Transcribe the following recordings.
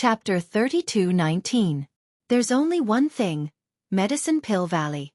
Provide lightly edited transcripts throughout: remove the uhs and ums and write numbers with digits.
Chapter 32:19. There's only one thing. Medicine Pill Valley.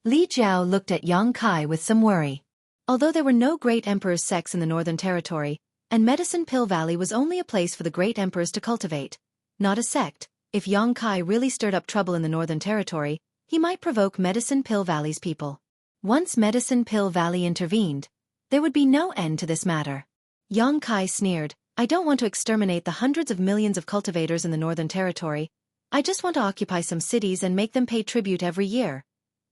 Li Jiao looked at Yang Kai with some worry. Although there were no great emperor's sects in the Northern Territory, and Medicine Pill Valley was only a place for the great emperors to cultivate, not a sect, if Yang Kai really stirred up trouble in the Northern Territory, he might provoke Medicine Pill Valley's people. Once Medicine Pill Valley intervened, there would be no end to this matter. Yang Kai sneered, I don't want to exterminate the hundreds of millions of cultivators in the Northern Territory. I just want to occupy some cities and make them pay tribute every year.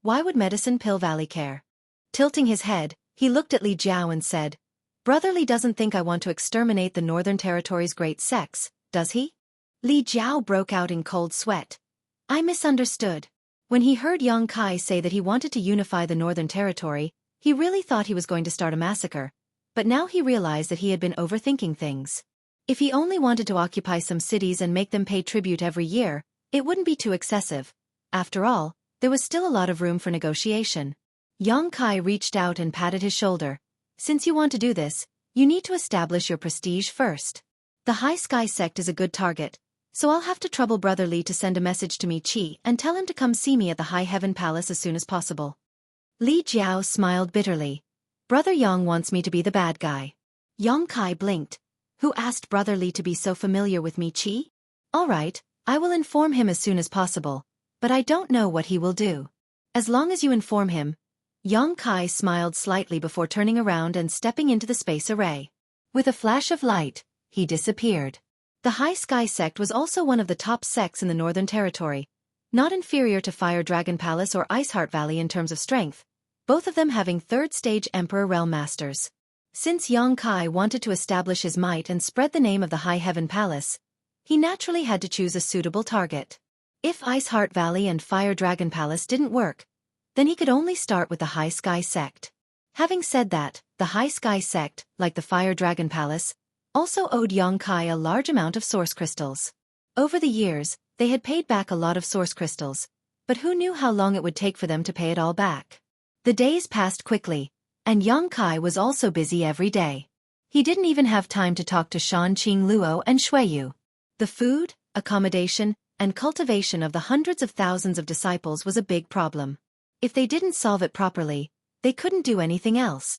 Why would Medicine Pill Valley care? Tilting his head, he looked at Li Jiao and said, Brother Li doesn't think I want to exterminate the Northern Territory's great sects, does he? Li Jiao broke out in cold sweat. I misunderstood. When he heard Yang Kai say that he wanted to unify the Northern Territory, he really thought he was going to start a massacre. But now he realized that he had been overthinking things. If he only wanted to occupy some cities and make them pay tribute every year, it wouldn't be too excessive. After all, there was still a lot of room for negotiation. Yang Kai reached out and patted his shoulder. Since you want to do this, you need to establish your prestige first. The High Sky sect is a good target, so I'll have to trouble Brother Li to send a message to Mi Qi and tell him to come see me at the High Heaven Palace as soon as possible. Li Jiao smiled bitterly. Brother Yang wants me to be the bad guy. Yang Kai blinked. Who asked Brother Li to be so familiar with Mi Qi? All right, I will inform him as soon as possible, but I don't know what he will do. As long as you inform him. Yang Kai smiled slightly before turning around and stepping into the space array. With a flash of light, he disappeared. The High Sky sect was also one of the top sects in the Northern Territory, not inferior to Fire Dragon Palace or Iceheart Valley in terms of strength, both of them having third-stage Emperor Realm Masters. Since Yang Kai wanted to establish his might and spread the name of the High Heaven Palace, he naturally had to choose a suitable target. If Iceheart Valley and Fire Dragon Palace didn't work, then he could only start with the High Sky sect. Having said that, the High Sky sect, like the Fire Dragon Palace, also owed Yang Kai a large amount of source crystals. Over the years, they had paid back a lot of source crystals, but who knew how long it would take for them to pay it all back? The days passed quickly, and Yang Kai was also busy every day. He didn't even have time to talk to Shan Qing Luo and Xueqi. The food, accommodation, and cultivation of the hundreds of thousands of disciples was a big problem. If they didn't solve it properly, they couldn't do anything else.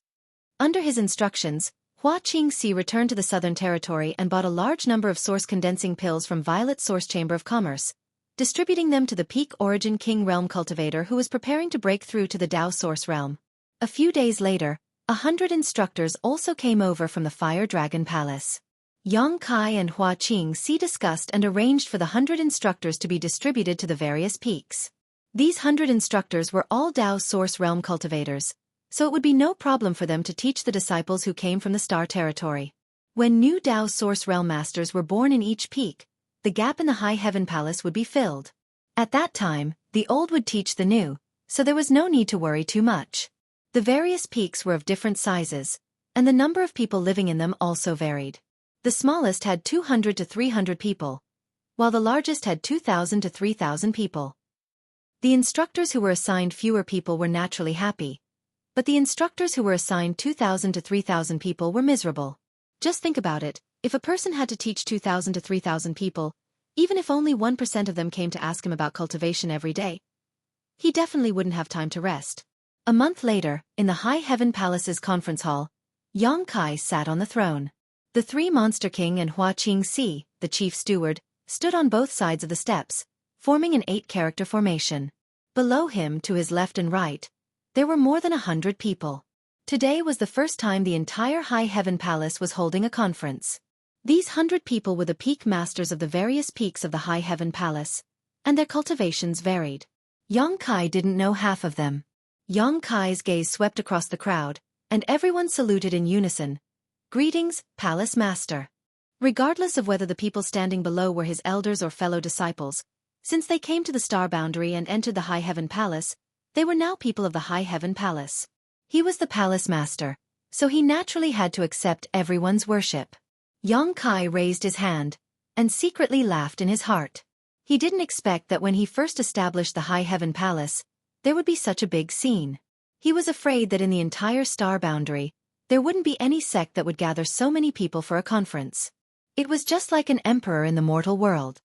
Under his instructions, Hua Qingxi returned to the Southern Territory and bought a large number of source condensing pills from Violet Source Chamber of Commerce, distributing them to the Peak Origin King Realm cultivator who was preparing to break through to the Dao Source Realm. A few days later, 100 instructors also came over from the Fire Dragon Palace. Yang Kai and Hua Qingxi discussed and arranged for the 100 instructors to be distributed to the various peaks. These 100 instructors were all Dao Source Realm cultivators, so it would be no problem for them to teach the disciples who came from the Star Territory. When new Dao Source Realm Masters were born in each peak, the gap in the High Heaven Palace would be filled. At that time, the old would teach the new, so there was no need to worry too much. The various peaks were of different sizes, and the number of people living in them also varied. The smallest had 200 to 300 people, while the largest had 2,000 to 3,000 people. The instructors who were assigned fewer people were naturally happy, but the instructors who were assigned 2,000 to 3,000 people were miserable. Just think about it. If a person had to teach 2,000 to 3,000 people, even if only 1% of them came to ask him about cultivation every day, he definitely wouldn't have time to rest. A month later, in the High Heaven Palace's conference hall, Yang Kai sat on the throne. The three Monster King and Hua Qingxi, the chief steward, stood on both sides of the steps, forming an 8-character formation. Below him, to his left and right, there were more than 100 people. Today was the first time the entire High Heaven Palace was holding a conference. These 100 people were the peak masters of the various peaks of the High Heaven Palace, and their cultivations varied. Yang Kai didn't know half of them. Yang Kai's gaze swept across the crowd, and everyone saluted in unison. Greetings, Palace Master. Regardless of whether the people standing below were his elders or fellow disciples, since they came to the star boundary and entered the High Heaven Palace, they were now people of the High Heaven Palace. He was the Palace Master, so he naturally had to accept everyone's worship. Yang Kai raised his hand, and secretly laughed in his heart. He didn't expect that when he first established the High Heaven Palace, there would be such a big scene. He was afraid that in the entire star boundary, there wouldn't be any sect that would gather so many people for a conference. It was just like an emperor in the mortal world.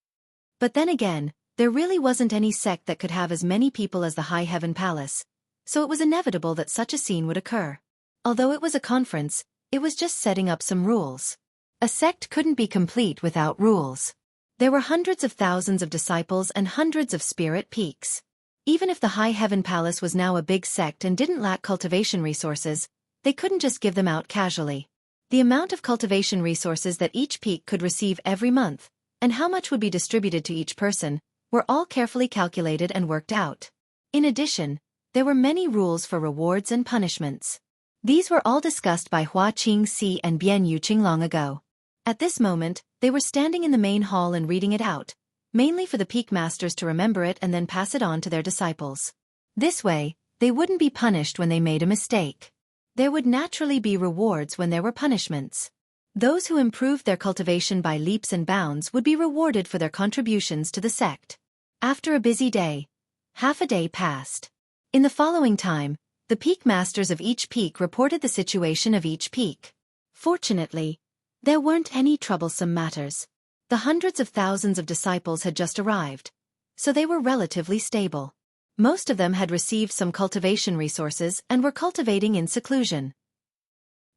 But then again, there really wasn't any sect that could have as many people as the High Heaven Palace, so it was inevitable that such a scene would occur. Although it was a conference, it was just setting up some rules. A sect couldn't be complete without rules. There were hundreds of thousands of disciples and hundreds of spirit peaks. Even if the High Heaven Palace was now a big sect and didn't lack cultivation resources, they couldn't just give them out casually. The amount of cultivation resources that each peak could receive every month, and how much would be distributed to each person, were all carefully calculated and worked out. In addition, there were many rules for rewards and punishments. These were all discussed by Hua Qingxi and Bian Yuqing long ago. At this moment, they were standing in the main hall and reading it out, mainly for the peak masters to remember it and then pass it on to their disciples. This way, they wouldn't be punished when they made a mistake. There would naturally be rewards when there were punishments. Those who improved their cultivation by leaps and bounds would be rewarded for their contributions to the sect. After a busy day, half a day passed. In the following time, the peak masters of each peak reported the situation of each peak. Fortunately, there weren't any troublesome matters. The hundreds of thousands of disciples had just arrived, so they were relatively stable. Most of them had received some cultivation resources and were cultivating in seclusion.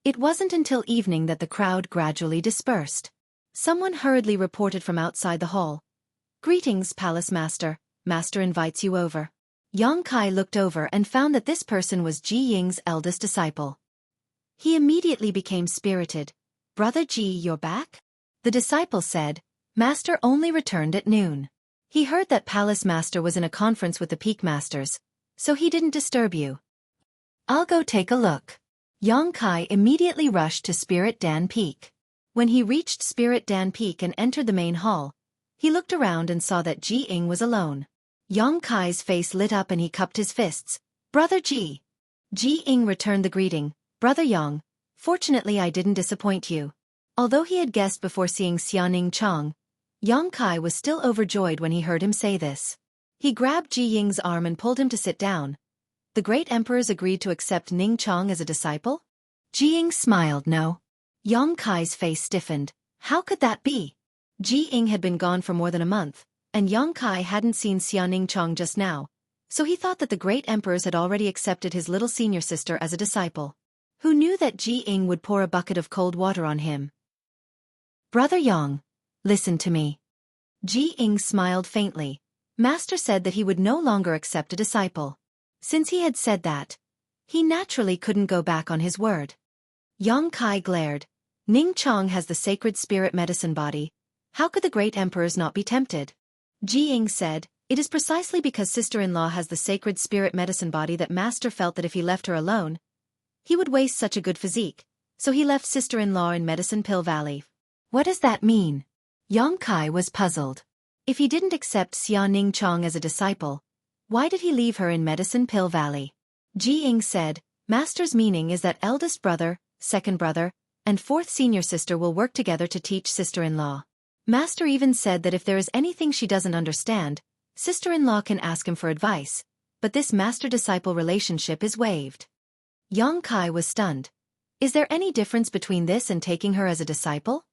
It wasn't until evening that the crowd gradually dispersed. Someone hurriedly reported from outside the hall. "Greetings, Palace Master. Master invites you over." Yang Kai looked over and found that this person was Ji Ying's eldest disciple. He immediately became spirited. "Brother Ji, you're back?" The disciple said, "Master only returned at noon. He heard that Palace Master was in a conference with the Peak Masters, so he didn't disturb you." "I'll go take a look." Yang Kai immediately rushed to Spirit Dan Peak. When he reached Spirit Dan Peak and entered the main hall, he looked around and saw that Ji Ying was alone. Yang Kai's face lit up and he cupped his fists. "Brother Ji." Ji Ying returned the greeting. "Brother Yang, fortunately I didn't disappoint you." Although he had guessed before seeing Xiaoning Chong, Yang Kai was still overjoyed when he heard him say this. He grabbed Ji Ying's arm and pulled him to sit down. The great emperors agreed to accept Ning Chong as a disciple? Ji Ying smiled no. Yang Kai's face stiffened. How could that be? Ji Ying had been gone for more than a month, and Yang Kai hadn't seen Xiaoning Chong just now, so he thought that the great emperors had already accepted his little senior sister as a disciple. Who knew that Ji Ying would pour a bucket of cold water on him? "Brother Yang, listen to me." Ji Ying smiled faintly. Master said that he would no longer accept a disciple. Since he had said that, he naturally couldn't go back on his word. Yang Kai glared. Ning Chong has the sacred spirit medicine body. How could the great emperors not be tempted? Ji Ying said, "It is precisely because sister-in-law has the sacred spirit medicine body that Master felt that if he left her alone, he would waste such a good physique, so he left sister-in-law in Medicine Pill Valley." What does that mean? Yang Kai was puzzled. If he didn't accept Xiaoning Chong as a disciple, why did he leave her in Medicine Pill Valley? Ji Ying said, "Master's meaning is that eldest brother, second brother, and fourth senior sister will work together to teach sister-in-law. Master even said that if there is anything she doesn't understand, sister-in-law can ask him for advice, but this master-disciple relationship is waived." Yang Kai was stunned. Is there any difference between this and taking her as a disciple?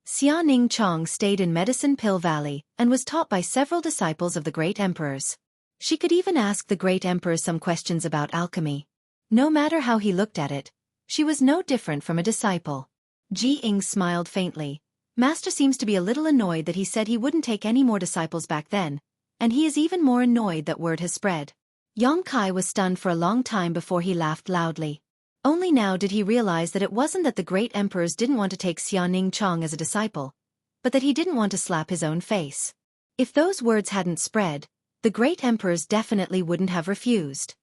Xiaoning Chong stayed in Medicine Pill Valley and was taught by several disciples of the great emperors. She could even ask the great emperors some questions about alchemy. No matter how he looked at it, she was no different from a disciple. Ji Ying smiled faintly. Master seems to be a little annoyed that he said he wouldn't take any more disciples back then, and he is even more annoyed that word has spread. Yang Kai was stunned for a long time before he laughed loudly. Only now did he realize that it wasn't that the great emperors didn't want to take Xiaoning Chong as a disciple, but that he didn't want to slap his own face. If those words hadn't spread, the great emperors definitely wouldn't have refused.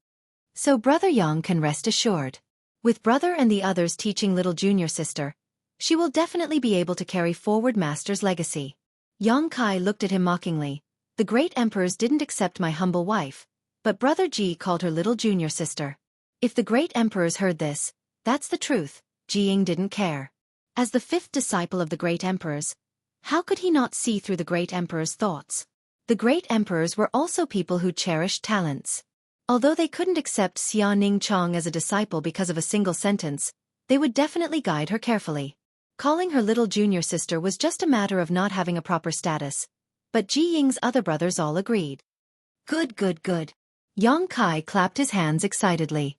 So Brother Yang can rest assured. With brother and the others teaching little junior sister, she will definitely be able to carry forward Master's legacy. Yang Kai looked at him mockingly. The great emperors didn't accept my humble wife, but Brother Ji called her little junior sister. If the great emperors heard this, that's the truth. Ji Ying didn't care. As the fifth disciple of the great emperors, how could he not see through the great emperor's thoughts? The great emperors were also people who cherished talents. Although they couldn't accept Xiaoning Chong as a disciple because of a single sentence, they would definitely guide her carefully. Calling her little junior sister was just a matter of not having a proper status, but Ji Ying's other brothers all agreed. Good, good, good. Yang Kai clapped his hands excitedly.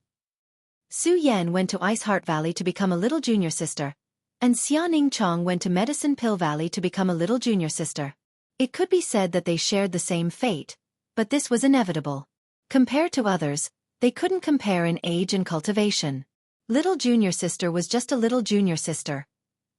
Su Yan went to Ice Heart Valley to become a little junior sister, and Xianing Chong went to Medicine Pill Valley to become a little junior sister. It could be said that they shared the same fate, but this was inevitable. Compared to others, they couldn't compare in age and cultivation. Little junior sister was just a little junior sister.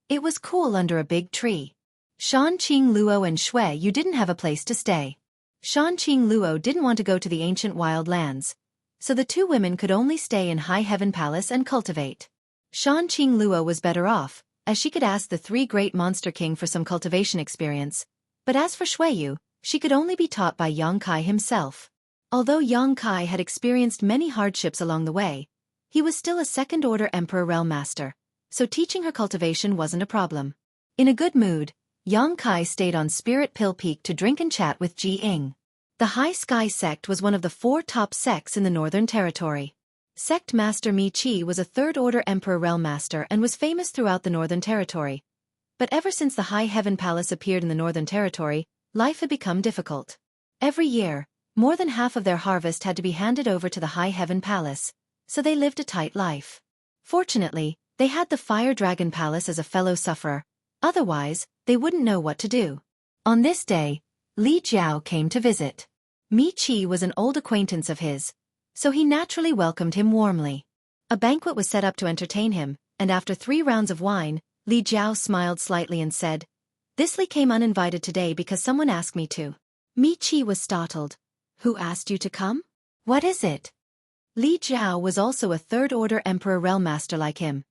It was cool under a big tree. Shan Qing Luo and Xueqi didn't have a place to stay. Shan Qing Luo didn't want to go to the ancient wild lands, so the two women could only stay in High Heaven Palace and cultivate. Shan Qing Luo was better off, as she could ask the three great Monster King for some cultivation experience, but as for Xueqi, she could only be taught by Yang Kai himself. Although Yang Kai had experienced many hardships along the way, he was still a second-order Emperor Realm Master, so teaching her cultivation wasn't a problem. In a good mood, Yang Kai stayed on Spirit Pill Peak to drink and chat with Ji Ying. The High Sky Sect was one of the 4 top sects in the Northern Territory. Sect Master Mi Chi was a third-order Emperor Realm Master and was famous throughout the Northern Territory. But ever since the High Heaven Palace appeared in the Northern Territory, life had become difficult. Every year, more than half of their harvest had to be handed over to the High Heaven Palace, so they lived a tight life. Fortunately, they had the Fire Dragon Palace as a fellow sufferer, otherwise, they wouldn't know what to do. On this day, Li Jiao came to visit. Mi Chi was an old acquaintance of his, so he naturally welcomed him warmly. A banquet was set up to entertain him, and after 3 rounds of wine, Li Jiao smiled slightly and said, "This Li came uninvited today because someone asked me to." Mi Chi was startled. "Who asked you to come? What is it?" Li Jiao was also a third-order Emperor Realm Master like him,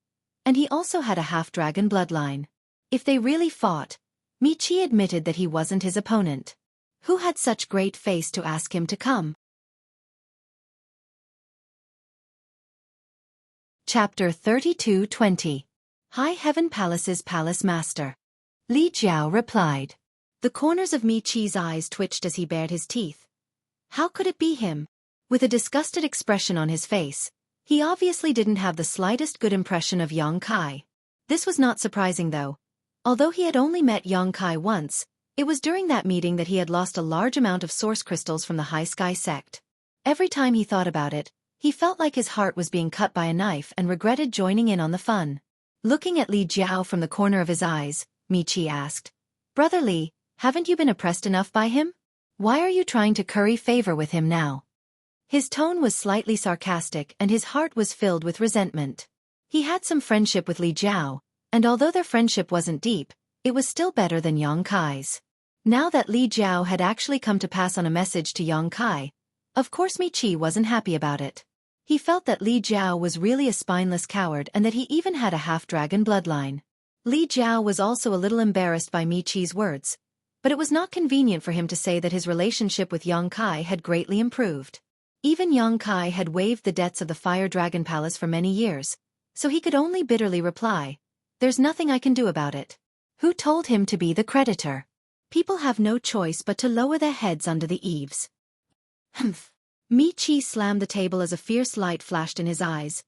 and he also had a half-dragon bloodline. If they really fought, Mi Chi admitted that he wasn't his opponent. Who had such great face to ask him to come? Chapter 32-20. High Heaven Palace's Palace Master. Li Jiao replied. The corners of Mi Chi's eyes twitched as he bared his teeth. How could it be him? With a disgusted expression on his face, he obviously didn't have the slightest good impression of Yang Kai. This was not surprising though. Although he had only met Yang Kai once, it was during that meeting that he had lost a large amount of source crystals from the High Sky Sect. Every time he thought about it, he felt like his heart was being cut by a knife and regretted joining in on the fun. Looking at Li Jiao from the corner of his eyes, Mi Chi asked, "Brother Li, haven't you been oppressed enough by him? Why are you trying to curry favor with him now?" His tone was slightly sarcastic and his heart was filled with resentment. He had some friendship with Li Jiao, and although their friendship wasn't deep, it was still better than Yang Kai's. Now that Li Jiao had actually come to pass on a message to Yang Kai, of course Mi Chi wasn't happy about it. He felt that Li Jiao was really a spineless coward and that he even had a half-dragon bloodline. Li Jiao was also a little embarrassed by Mi Chi's words, but it was not convenient for him to say that his relationship with Yang Kai had greatly improved. Even Yang Kai had waived the debts of the Fire Dragon Palace for many years, so he could only bitterly reply, "There's nothing I can do about it." Who told him to be the creditor? People have no choice but to lower their heads under the eaves. Humph. Mi Chi slammed the table as a fierce light flashed in his eyes.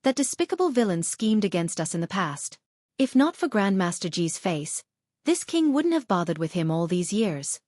That despicable villain schemed against us in the past. If not for Grandmaster Ji's face, this king wouldn't have bothered with him all these years.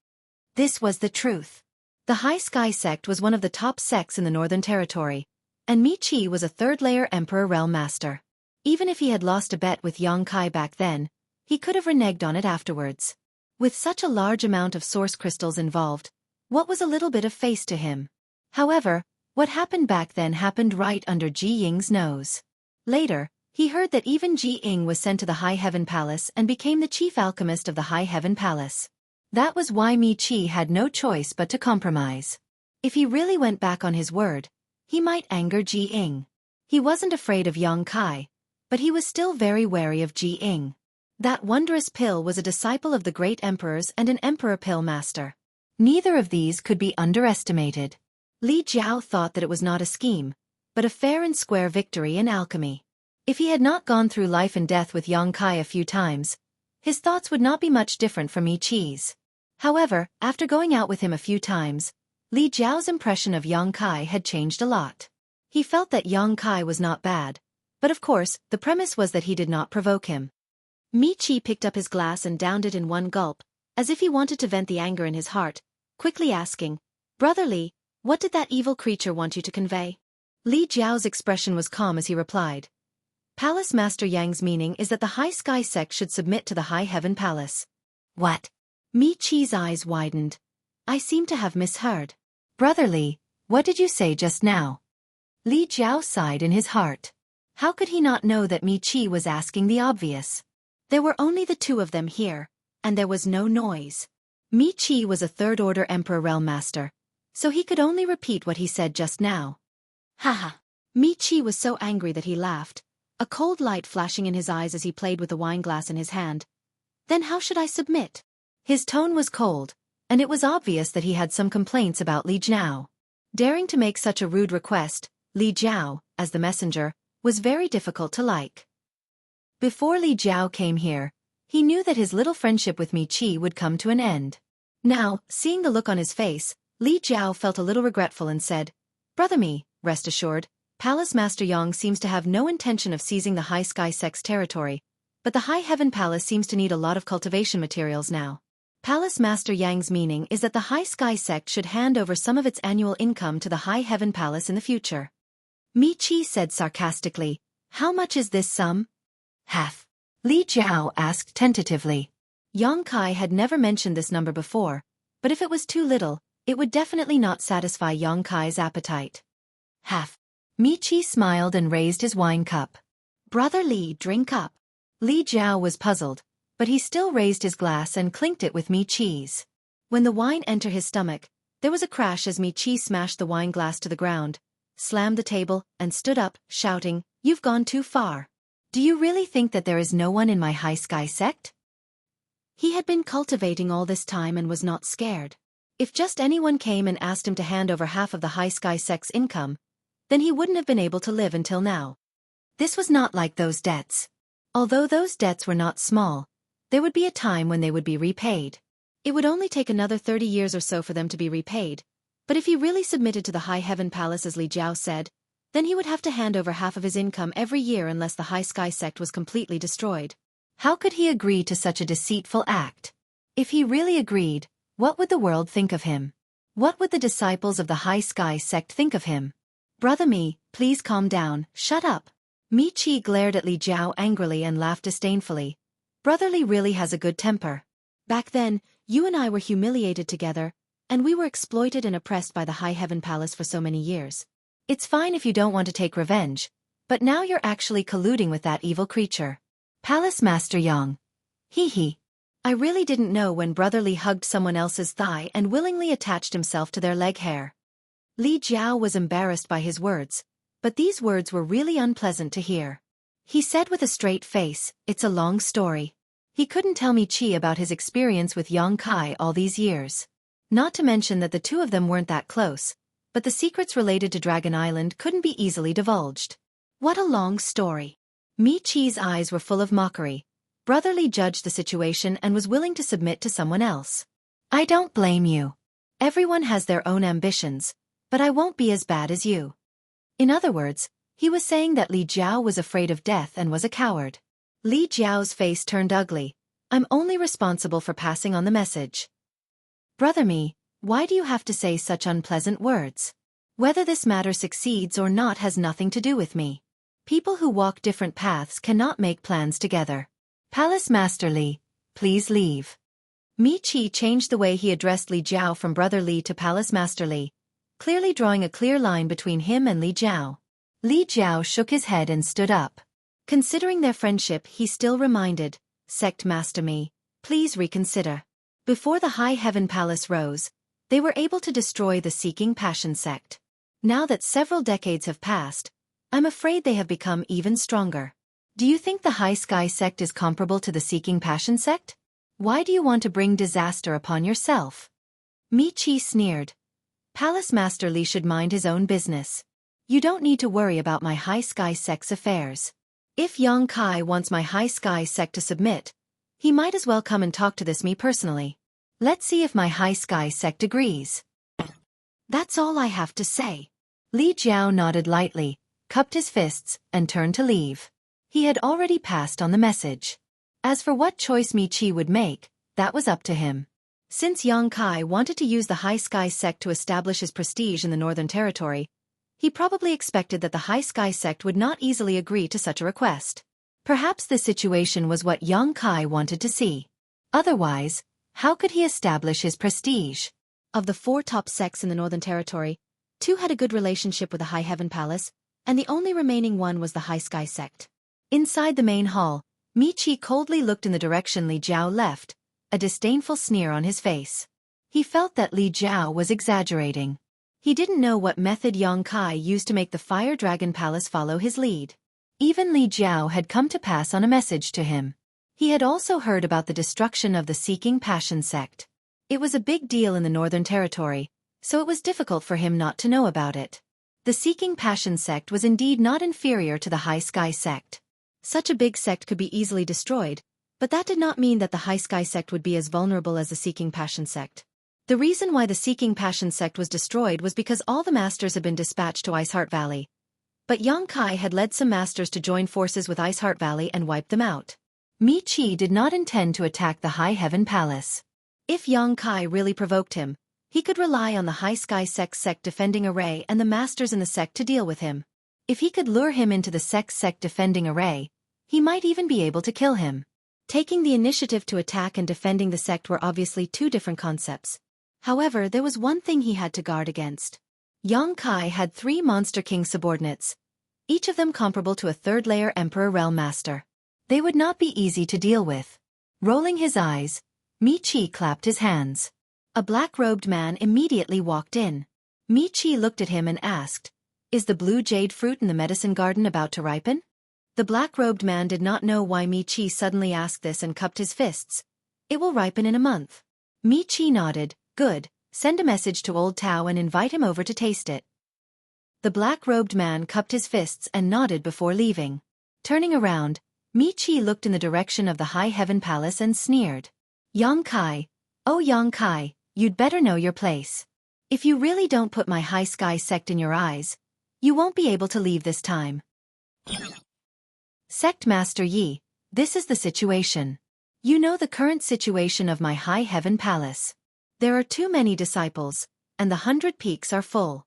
This was the truth. The High Sky Sect was one of the top sects in the Northern Territory, and Mi Chi was a third-layer Emperor Realm Master. Even if he had lost a bet with Yang Kai back then, he could have reneged on it afterwards. With such a large amount of source crystals involved, what was a little bit of face to him? However, what happened back then happened right under Ji Ying's nose. Later, he heard that even Ji Ying was sent to the High Heaven Palace and became the chief alchemist of the High Heaven Palace. That was why Mi Chi had no choice but to compromise. If he really went back on his word, he might anger Ji Ying. He wasn't afraid of Yang Kai, but he was still very wary of Ji Ying. That wondrous pill was a disciple of the great emperors and an emperor pill master. Neither of these could be underestimated. Li Jiao thought that it was not a scheme, but a fair and square victory in alchemy. If he had not gone through life and death with Yang Kai a few times, his thoughts would not be much different from Mi Chi's. However, after going out with him a few times, Li Jiao's impression of Yang Kai had changed a lot. He felt that Yang Kai was not bad, but of course, the premise was that he did not provoke him. Chi picked up his glass and downed it in one gulp, as if he wanted to vent the anger in his heart, quickly asking, "Brother Li, what did that evil creature want you to convey?" Li Jiao's expression was calm as he replied. Palace Master Yang's meaning is that the High Sky sect should submit to the High Heaven Palace. What? Chi's eyes widened. I seem to have misheard. Brother Li, what did you say just now? Li Jiao sighed in his heart. How could he not know that Chi was asking the obvious? There were only the two of them here, and there was no noise. Chi was a third-order Emperor Realm Master, so he could only repeat what he said just now. Haha. Chi was so angry that he laughed, a cold light flashing in his eyes as he played with the wine glass in his hand. Then how should I submit? His tone was cold, and it was obvious that he had some complaints about Li Jiao. Daring to make such a rude request, Li Jiao, as the messenger, was very difficult to like. Before Li Jiao came here, he knew that his little friendship with Chi would come to an end. Now, seeing the look on his face, Li Jiao felt a little regretful and said, "Brother Mi, rest assured, Palace Master Yang seems to have no intention of seizing the High Sky Sect's territory, but the High Heaven Palace seems to need a lot of cultivation materials now. Palace Master Yang's meaning is that the High Sky Sect should hand over some of its annual income to the High Heaven Palace in the future." Chi said sarcastically, "How much is this sum?" "Half." Li Jiao asked tentatively. Yang Kai had never mentioned this number before, but if it was too little, it would definitely not satisfy Yang Kai's appetite. "Half." Chi smiled and raised his wine cup. "Brother Li, drink up." Li Jiao was puzzled, but he still raised his glass and clinked it with Chi's. When the wine entered his stomach, there was a crash as Chi smashed the wine glass to the ground, slammed the table, and stood up, shouting, "You've gone too far. Do you really think that there is no one in my High Sky sect?" He had been cultivating all this time and was not scared. If just anyone came and asked him to hand over half of the High Sky sect's income, then he wouldn't have been able to live until now. This was not like those debts. Although those debts were not small, there would be a time when they would be repaid. It would only take another 30 years or so for them to be repaid, but if he really submitted to the High Heaven Palace as Li Jiao said, then he would have to hand over half of his income every year unless the High Sky sect was completely destroyed. How could he agree to such a deceitful act? If he really agreed, what would the world think of him? What would the disciples of the High Sky sect think of him? "Brother Mi, please calm down, shut up." Chi glared at Li Jiao angrily and laughed disdainfully. "Brother Li really has a good temper. Back then, you and I were humiliated together, and we were exploited and oppressed by the High Heaven Palace for so many years. It's fine if you don't want to take revenge, but now you're actually colluding with that evil creature. Palace Master Yang. Hee hee. I really didn't know when Brother Li hugged someone else's thigh and willingly attached himself to their leg hair." Li Jiao was embarrassed by his words, but these words were really unpleasant to hear. He said with a straight face, "It's a long story." He couldn't tell Chi about his experience with Yang Kai all these years. Not to mention that the two of them weren't that close, but the secrets related to Dragon Island couldn't be easily divulged. What a long story. Chi's eyes were full of mockery. Brother Li judged the situation and was willing to submit to someone else. "I don't blame you. Everyone has their own ambitions, but I won't be as bad as you." In other words, he was saying that Li Jiao was afraid of death and was a coward. Li Jiao's face turned ugly. "I'm only responsible for passing on the message." "Brother Mi, why do you have to say such unpleasant words? Whether this matter succeeds or not has nothing to do with me. People who walk different paths cannot make plans together. Palace Master Li, please leave." Chi changed the way he addressed Li Jiao from Brother Li to Palace Master Li, clearly drawing a clear line between him and Li Jiao. Li Jiao shook his head and stood up. Considering their friendship, he still reminded, "Sect Master Mi, please reconsider." Before the High Heaven Palace rose, they were able to destroy the Seeking Passion sect. Now that several decades have passed, I'm afraid they have become even stronger. Do you think the High Sky sect is comparable to the Seeking Passion sect? Why do you want to bring disaster upon yourself? Chi sneered. "Palace Master Li should mind his own business. You don't need to worry about my High Sky sect's affairs. If Yang Kai wants my High Sky sect to submit, he might as well come and talk to this me personally. Let's see if my High Sky sect agrees." "That's all I have to say." Li Jiao nodded lightly, cupped his fists, and turned to leave. He had already passed on the message. As for what choice Mi-Chi would make, that was up to him. Since Yang Kai wanted to use the High Sky sect to establish his prestige in the Northern Territory, he probably expected that the High Sky sect would not easily agree to such a request. Perhaps this situation was what Yang Kai wanted to see. Otherwise, how could he establish his prestige? Of the 4 top sects in the Northern Territory, 2 had a good relationship with the High Heaven Palace, and the only remaining one was the High Sky sect. Inside the main hall, Mi-Chi coldly looked in the direction Li Jiao left, a disdainful sneer on his face. He felt that Li Jiao was exaggerating. He didn't know what method Yang Kai used to make the Fire Dragon Palace follow his lead. Even Li Jiao had come to pass on a message to him. He had also heard about the destruction of the Seeking Passion sect. It was a big deal in the Northern Territory, so it was difficult for him not to know about it. The Seeking Passion sect was indeed not inferior to the High Sky sect. Such a big sect could be easily destroyed, but that did not mean that the High Sky sect would be as vulnerable as the Seeking Passion sect. The reason why the Seeking Passion sect was destroyed was because all the masters had been dispatched to Iceheart Valley. But Yang Kai had led some masters to join forces with Iceheart Valley and wipe them out. Mi-Chi did not intend to attack the High Heaven Palace. If Yang Kai really provoked him, he could rely on the High Sky sect defending array and the masters in the sect to deal with him. If he could lure him into the sect defending array, he might even be able to kill him. Taking the initiative to attack and defending the sect were obviously 2 different concepts. However, there was one thing he had to guard against. Yang Kai had 3 Monster King subordinates, each of them comparable to a 3rd-layer Emperor Realm Master. They would not be easy to deal with. Rolling his eyes, Mi-Chi clapped his hands. A black-robed man immediately walked in. Mi-Chi looked at him and asked, "Is the blue jade fruit in the medicine garden about to ripen?" The black-robed man did not know why Mi-Chi suddenly asked this and cupped his fists. "It will ripen in a month." Mi-Chi nodded. "Good, send a message to Old Tao and invite him over to taste it." The black-robed man cupped his fists and nodded before leaving. Turning around, Mi-Chi looked in the direction of the High Heaven Palace and sneered. "Yang Kai, oh Yang Kai, you'd better know your place. If you really don't put my High Sky sect in your eyes, you won't be able to leave this time." Sect Master Yi, this is the situation. You know the current situation of my High Heaven Palace. There are too many disciples, and the 100 peaks are full.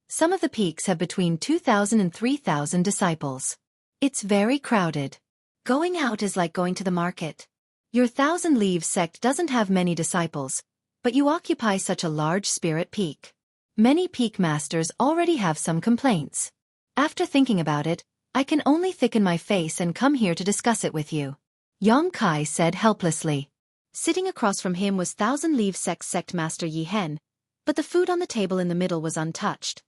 Some of the peaks have between 2,000 and 3,000 disciples. It's very crowded. Going out is like going to the market. Your 1,000 Leaves sect doesn't have many disciples, but you occupy such a large spirit peak. Many peak masters already have some complaints. After thinking about it, I can only thicken my face and come here to discuss it with you. Yang Kai said helplessly. Sitting across from him was 1,000 Leaves sect master Yi Hen, but the food on the table in the middle was untouched.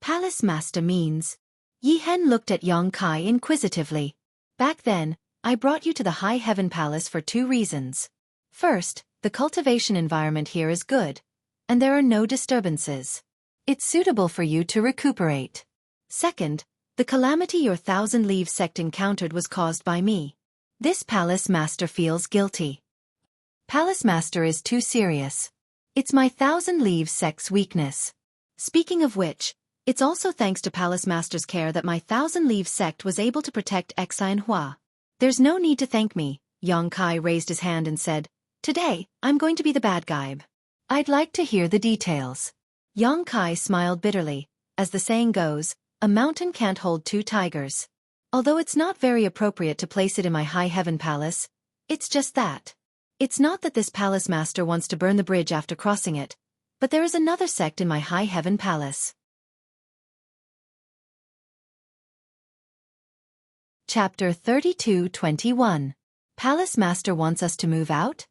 Palace master means? Yi Hen looked at Yang Kai inquisitively. Back then, I brought you to the High Heaven Palace for 2 reasons. First, the cultivation environment here is good, and there are no disturbances. It's suitable for you to recuperate. Second, the calamity your 1,000 Leaves sect encountered was caused by me. This Palace Master feels guilty. Palace Master is too serious. It's my 1,000 Leaves sect's weakness. Speaking of which, it's also thanks to Palace Master's care that my 1,000 Leaves sect was able to protect Xi and Hua. There's no need to thank me, Yang Kai raised his hand and said, "Today, I'm going to be the bad guy. I'd like to hear the details." Yang Kai smiled bitterly. As the saying goes, a mountain can't hold 2 tigers. Although it's not very appropriate to place it in my High Heaven Palace, it's just that. It's not that this Palace Master wants to burn the bridge after crossing it, but there is another sect in my High Heaven Palace. Chapter 32:21. Palace Master wants us to move out?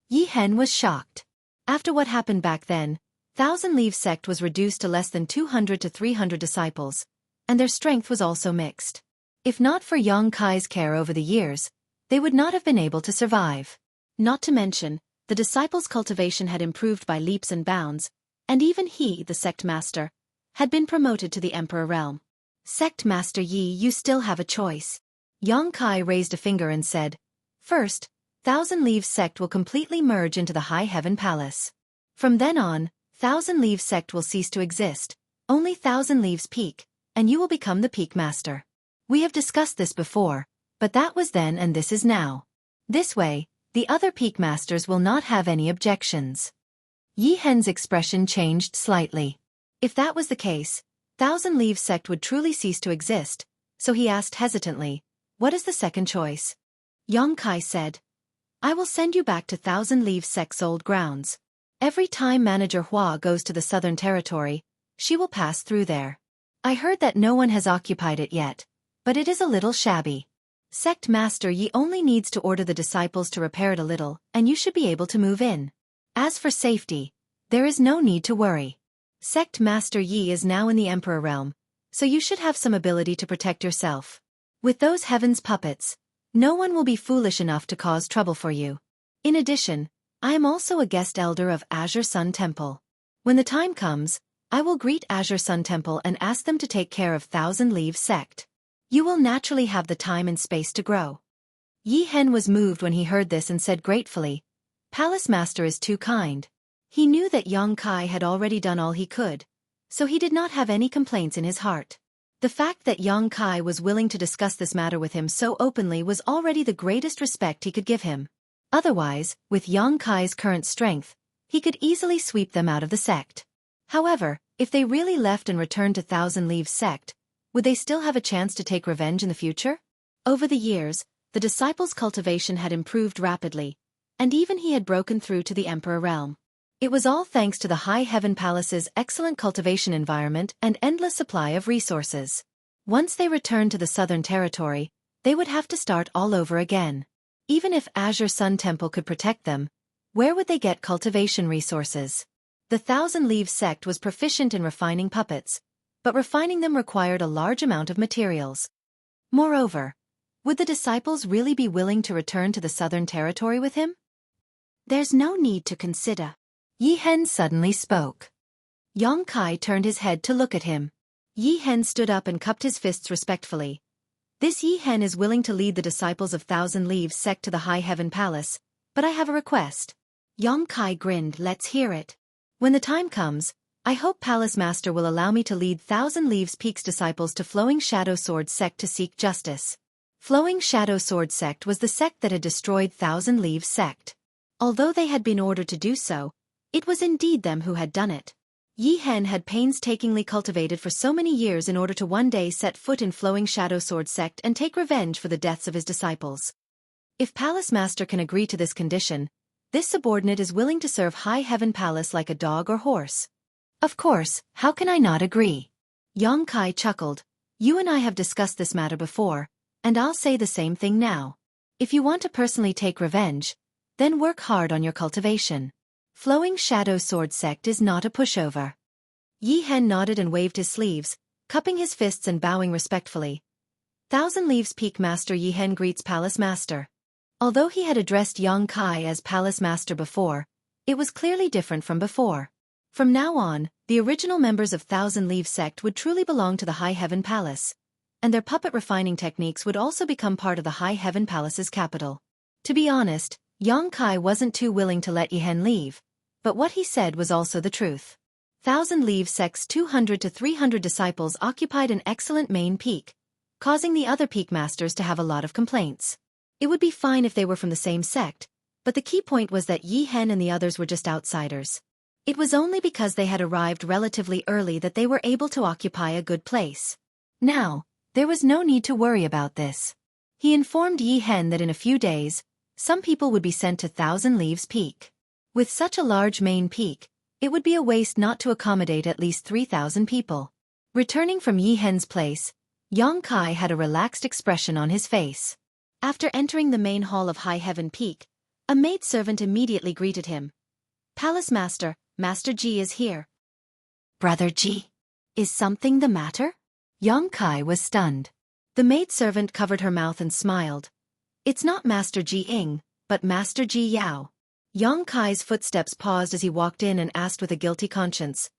Yi Hen was shocked. After what happened back then, 1,000 Leaves sect was reduced to less than 200 to 300 disciples, and their strength was also mixed. If not for Yang Kai's care over the years, they would not have been able to survive. Not to mention, the disciples' cultivation had improved by leaps and bounds, and even he, the sect master, had been promoted to the Emperor realm. Sect Master Yi, you still have a choice. Yang Kai raised a finger and said, "First, 1,000 Leaves sect will completely merge into the High Heaven Palace. From then on, 1,000 Leaves sect will cease to exist, only 1,000 Leaves peak, and you will become the peak master. We have discussed this before, but that was then and this is now. This way, the other peak masters will not have any objections. Yi Hen's expression changed slightly. If that was the case, Thousand Leaves sect would truly cease to exist, so he asked hesitantly, "What is the second choice?" Yang Kai said, "I will send you back to Thousand Leaves sect's old grounds. Every time Manager Hua goes to the Southern Territory, she will pass through there. I heard that no one has occupied it yet, but it is a little shabby. Sect Master Yi only needs to order the disciples to repair it a little, and you should be able to move in. As for safety, there is no need to worry. Sect Master Yi is now in the Emperor realm, so you should have some ability to protect yourself. With those heavens puppets, no one will be foolish enough to cause trouble for you. In addition, I am also a guest elder of Azure Sun Temple. When the time comes, I will greet Azure Sun Temple and ask them to take care of Thousand Leaves sect. You will naturally have the time and space to grow." Yi Hen was moved when he heard this and said gratefully, "Palace Master is too kind." He knew that Yang Kai had already done all he could, so he did not have any complaints in his heart. The fact that Yang Kai was willing to discuss this matter with him so openly was already the greatest respect he could give him. Otherwise, with Yang Kai's current strength, he could easily sweep them out of the sect. However, if they really left and returned to Thousand Leaves sect, would they still have a chance to take revenge in the future? Over the years, the disciples' cultivation had improved rapidly, and even he had broken through to the Emperor realm. It was all thanks to the High Heaven Palace's excellent cultivation environment and endless supply of resources. Once they returned to the Southern Territory, they would have to start all over again. Even if Azure Sun Temple could protect them, where would they get cultivation resources? The Thousand Leaves sect was proficient in refining puppets, but refining them required a large amount of materials. Moreover, would the disciples really be willing to return to the Southern Territory with him? "There's no need to consider." Yi Hen suddenly spoke. Yang Kai turned his head to look at him. Yi Hen stood up and cupped his fists respectfully. "This Yi Hen is willing to lead the disciples of Thousand Leaves sect to the High Heaven Palace, but I have a request." Yang Kai grinned. "Let's hear it. When the time comes, I hope Palace Master will allow me to lead Thousand Leaves Peak's disciples to Flowing Shadow Sword sect to seek justice." Flowing Shadow Sword sect was the sect that had destroyed Thousand Leaves sect. Although they had been ordered to do so, it was indeed them who had done it. Yi Hen had painstakingly cultivated for so many years in order to one day set foot in Flowing Shadow Sword sect and take revenge for the deaths of his disciples. If Palace Master can agree to this condition, this subordinate is willing to serve High Heaven Palace like a dog or horse. Of course, how can I not agree? Yang Kai chuckled. "You and I have discussed this matter before, and I'll say the same thing now. If you want to personally take revenge, then work hard on your cultivation. Flowing Shadow Sword sect is not a pushover." Yi Hen nodded and waved his sleeves, cupping his fists and bowing respectfully. Thousand Leaves Peak Master Yi Hen greets Palace Master. Although he had addressed Yang Kai as Palace Master before, it was clearly different from before. From now on, the original members of Thousand Leaves sect would truly belong to the High Heaven Palace, and their puppet refining techniques would also become part of the High Heaven Palace's capital. To be honest, Yang Kai wasn't too willing to let Yi Hen leave, but what he said was also the truth. Thousand Leaves sect's 200 to 300 disciples occupied an excellent main peak, causing the other peak masters to have a lot of complaints. It would be fine if they were from the same sect, but the key point was that Yi Hen and the others were just outsiders. It was only because they had arrived relatively early that they were able to occupy a good place. Now, there was no need to worry about this. He informed Yi Hen that in a few days, some people would be sent to Thousand Leaves Peak. With such a large main peak, it would be a waste not to accommodate at least 3,000 people. Returning from Yi Hen's place, Yang Kai had a relaxed expression on his face. After entering the main hall of High Heaven Peak, a maidservant immediately greeted him. "Palace Master, Master Ji is here." "Brother Ji, is something the matter?" Yang Kai was stunned. The maidservant covered her mouth and smiled. "It's not Master Ji Ing, but Master Ji Yao." Yang Kai's footsteps paused as he walked in and asked with a guilty conscience,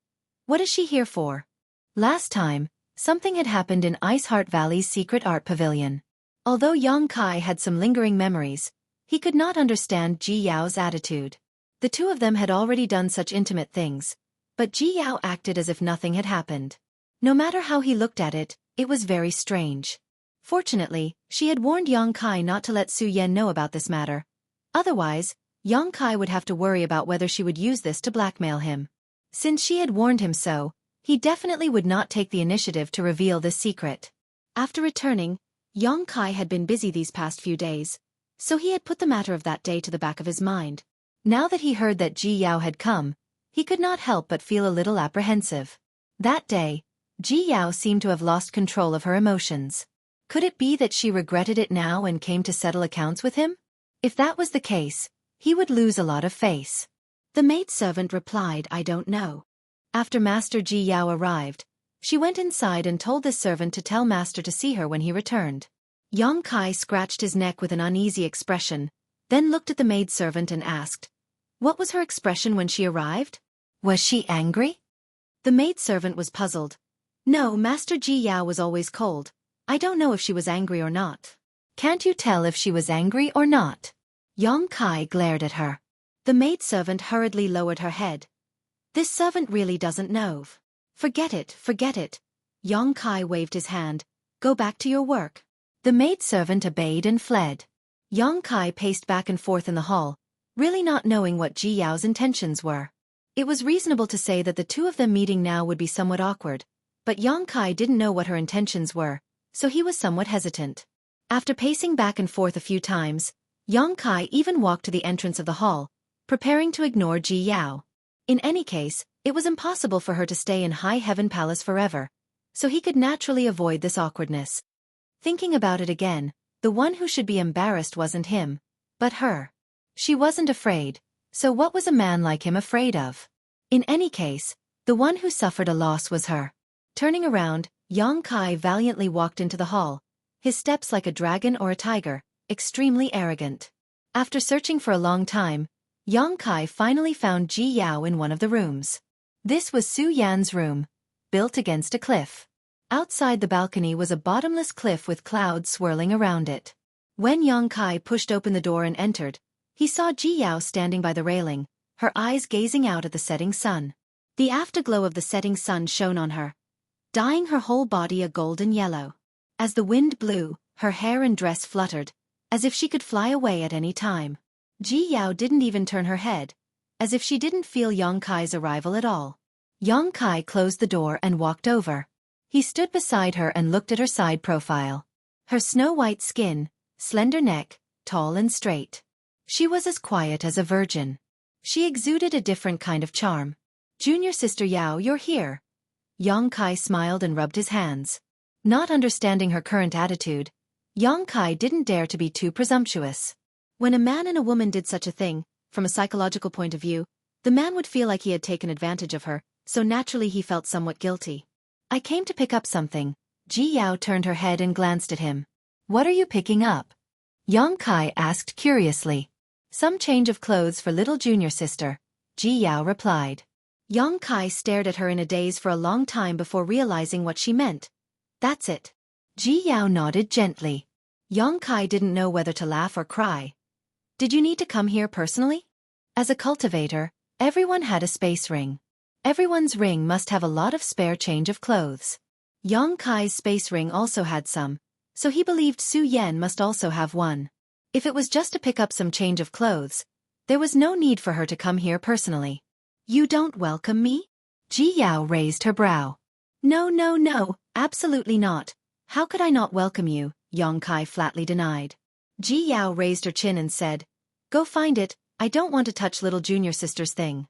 "What is she here for?" Last time, something had happened in Iceheart Valley's secret art pavilion. Although Yang Kai had some lingering memories, he could not understand Ji Yao's attitude. The two of them had already done such intimate things, but Ji Yao acted as if nothing had happened. No matter how he looked at it, it was very strange. Fortunately, she had warned Yang Kai not to let Su Yan know about this matter. Otherwise, Yang Kai would have to worry about whether she would use this to blackmail him. Since she had warned him so, he definitely would not take the initiative to reveal this secret. After returning, Yang Kai had been busy these past few days, so he had put the matter of that day to the back of his mind. Now that he heard that Ji Yao had come, he could not help but feel a little apprehensive. That day, Ji Yao seemed to have lost control of her emotions. Could it be that she regretted it now and came to settle accounts with him? If that was the case, he would lose a lot of face. The maidservant replied, "I don't know." After Master Ji Yao arrived, she went inside and told this servant to tell Master to see her when he returned. Yang Kai scratched his neck with an uneasy expression, then looked at the maidservant and asked, "What was her expression when she arrived? Was she angry?" The maidservant was puzzled. "No, Master Ji Yao was always cold. I don't know if she was angry or not." "Can't you tell if she was angry or not?" Yang Kai glared at her. The maidservant hurriedly lowered her head. "This servant really doesn't know." Forget it, forget it." Yang Kai waved his hand. "Go back to your work." The maidservant obeyed and fled. Yang Kai paced back and forth in the hall, really not knowing what Ji Yao's intentions were. It was reasonable to say that the two of them meeting now would be somewhat awkward, but Yang Kai didn't know what her intentions were, so he was somewhat hesitant. After pacing back and forth a few times, Yang Kai even walked to the entrance of the hall, preparing to ignore Ji Yao. In any case, it was impossible for her to stay in High Heaven Palace forever, so he could naturally avoid this awkwardness. Thinking about it again, the one who should be embarrassed wasn't him, but her. She wasn't afraid, so what was a man like him afraid of? In any case, the one who suffered a loss was her. Turning around, Yang Kai valiantly walked into the hall, his steps like a dragon or a tiger, extremely arrogant. After searching for a long time, Yang Kai finally found Ji Yao in one of the rooms. This was Su Yan's room, built against a cliff. Outside the balcony was a bottomless cliff with clouds swirling around it. When Yang Kai pushed open the door and entered, he saw Ji Yao standing by the railing, her eyes gazing out at the setting sun. The afterglow of the setting sun shone on her, dyeing her whole body a golden yellow. As the wind blew, her hair and dress fluttered, as if she could fly away at any time. Ji Yao didn't even turn her head, as if she didn't feel Yang Kai's arrival at all. Yang Kai closed the door and walked over. He stood beside her and looked at her side profile. Her snow-white skin, slender neck, tall and straight. She was as quiet as a virgin. She exuded a different kind of charm. "Junior sister Yao, you're here." Yang Kai smiled and rubbed his hands. Not understanding her current attitude, Yang Kai didn't dare to be too presumptuous. When a man and a woman did such a thing, from a psychological point of view, the man would feel like he had taken advantage of her, so naturally he felt somewhat guilty. "I came to pick up something." Ji Yao turned her head and glanced at him. "What are you picking up?" Yang Kai asked curiously. "Some change of clothes for little junior sister," Ji Yao replied. Yang Kai stared at her in a daze for a long time before realizing what she meant. "That's it." Ji Yao nodded gently. Yang Kai didn't know whether to laugh or cry. "Did you need to come here personally?" As a cultivator, everyone had a space ring. Everyone's ring must have a lot of spare change of clothes. Yang Kai's space ring also had some, so he believed Su Yan must also have one. If it was just to pick up some change of clothes, there was no need for her to come here personally. "You don't welcome me?" Ji Yao raised her brow. No, absolutely not. How could I not welcome you?" Yang Kai flatly denied. Ji Yao raised her chin and said, "Go find it, I don't want to touch little junior sister's thing."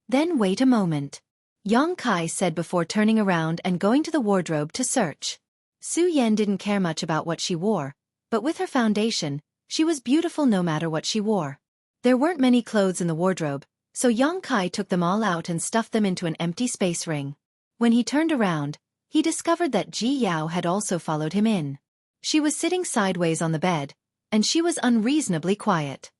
"Then wait a moment," Yang Kai said before turning around and going to the wardrobe to search. Su Yan didn't care much about what she wore, but with her foundation, she was beautiful no matter what she wore. There weren't many clothes in the wardrobe, so Yang Kai took them all out and stuffed them into an empty space ring. When he turned around, he discovered that Ji Yao had also followed him in. She was sitting sideways on the bed, and she was unreasonably quiet.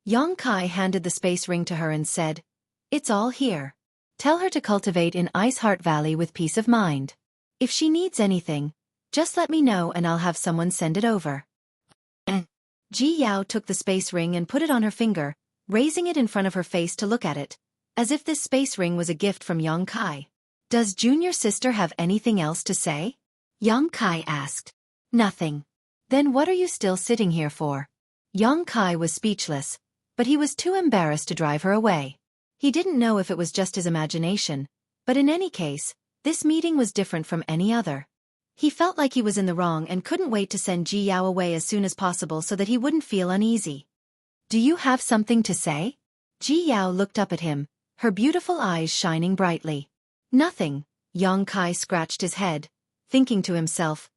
Yang Kai handed the space ring to her and said, "It's all here. Tell her to cultivate in Ice Heart Valley with peace of mind. If she needs anything, just let me know and I'll have someone send it over." Ji Yao took the space ring and put it on her finger, raising it in front of her face to look at it, as if this space ring was a gift from Yang Kai. "Does junior sister have anything else to say?" Yang Kai asked. Nothing. Then what are you still sitting here for? Yang Kai was speechless, but he was too embarrassed to drive her away. He didn't know if it was just his imagination, but in any case, this meeting was different from any other. He felt like he was in the wrong and couldn't wait to send Ji Yao away as soon as possible so that he wouldn't feel uneasy. Do you have something to say? Ji Yao looked up at him, her beautiful eyes shining brightly. Nothing. Yang Kai scratched his head, thinking to himself,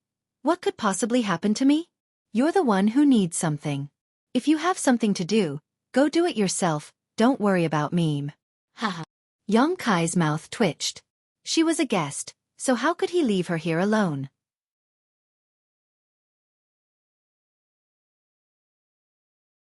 what could possibly happen to me? You're the one who needs something. If you have something to do, go do it yourself, don't worry about me. Haha. Yang Kai's mouth twitched. She was a guest, so how could he leave her here alone?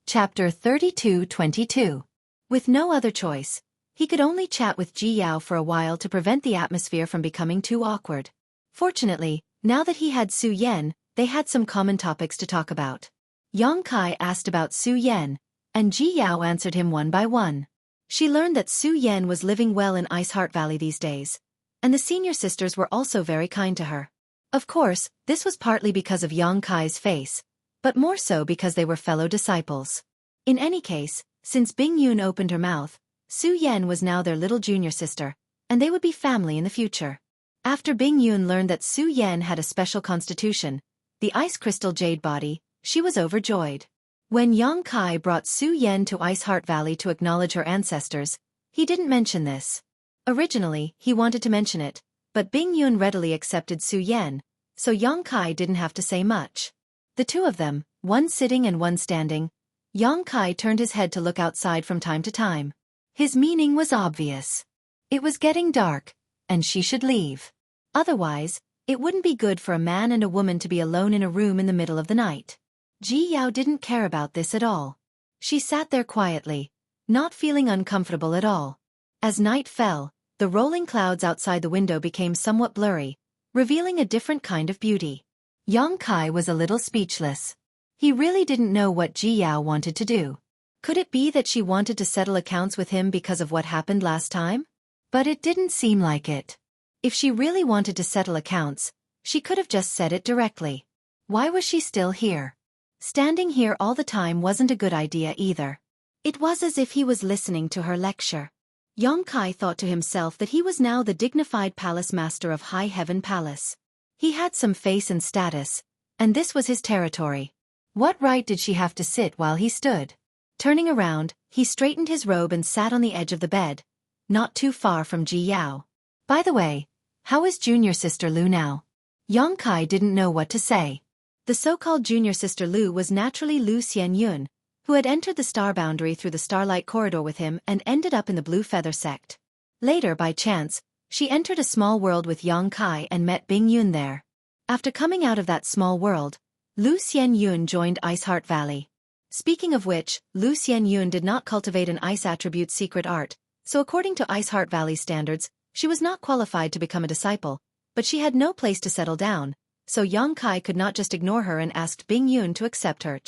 Chapter 32-22. With no other choice, he could only chat with Ji Yao for a while to prevent the atmosphere from becoming too awkward. Fortunately, now that he had Su Yan, they had some common topics to talk about. Yang Kai asked about Su Yan, and Ji Yao answered him one by one. She learned that Su Yan was living well in Ice Heart Valley these days, and the senior sisters were also very kind to her. Of course, this was partly because of Yang Kai's face, but more so because they were fellow disciples. In any case, since Bing Yun opened her mouth, Su Yan was now their little junior sister, and they would be family in the future. After Bing Yun learned that Su Yan had a special constitution, the ice crystal jade body, she was overjoyed. When Yang Kai brought Su Yan to Ice Heart Valley to acknowledge her ancestors, he didn't mention this. Originally, he wanted to mention it, but Bing Yun readily accepted Su Yan, so Yang Kai didn't have to say much. The two of them, one sitting and one standing, Yang Kai turned his head to look outside from time to time. His meaning was obvious. It was getting dark, and she should leave. Otherwise, it wouldn't be good for a man and a woman to be alone in a room in the middle of the night. Ji Yao didn't care about this at all. She sat there quietly, not feeling uncomfortable at all. As night fell, the rolling clouds outside the window became somewhat blurry, revealing a different kind of beauty. Yang Kai was a little speechless. He really didn't know what Ji Yao wanted to do. Could it be that she wanted to settle accounts with him because of what happened last time? But it didn't seem like it. If she really wanted to settle accounts, she could have just said it directly. Why was she still here? Standing here all the time wasn't a good idea either. It was as if he was listening to her lecture. Yang Kai thought to himself that he was now the dignified palace master of High Heaven Palace. He had some face and status, and this was his territory. What right did she have to sit while he stood? Turning around, he straightened his robe and sat on the edge of the bed, not too far from Ji Yao. By the way, how is junior sister Lu now? Yang Kai didn't know what to say. The so-called junior sister Lu was naturally Lu Xianyun, who had entered the star boundary through the starlight corridor with him and ended up in the Blue Feather sect. Later, by chance, she entered a small world with Yang Kai and met Bing Yun there. After coming out of that small world, Lu Xianyun joined Ice Heart Valley. Speaking of which, Lu Xianyun did not cultivate an ice attribute secret art, so according to Ice Heart Valley standards, she was not qualified to become a disciple, but she had no place to settle down, so Yang Kai could not just ignore her and asked Bing Yun to accept her.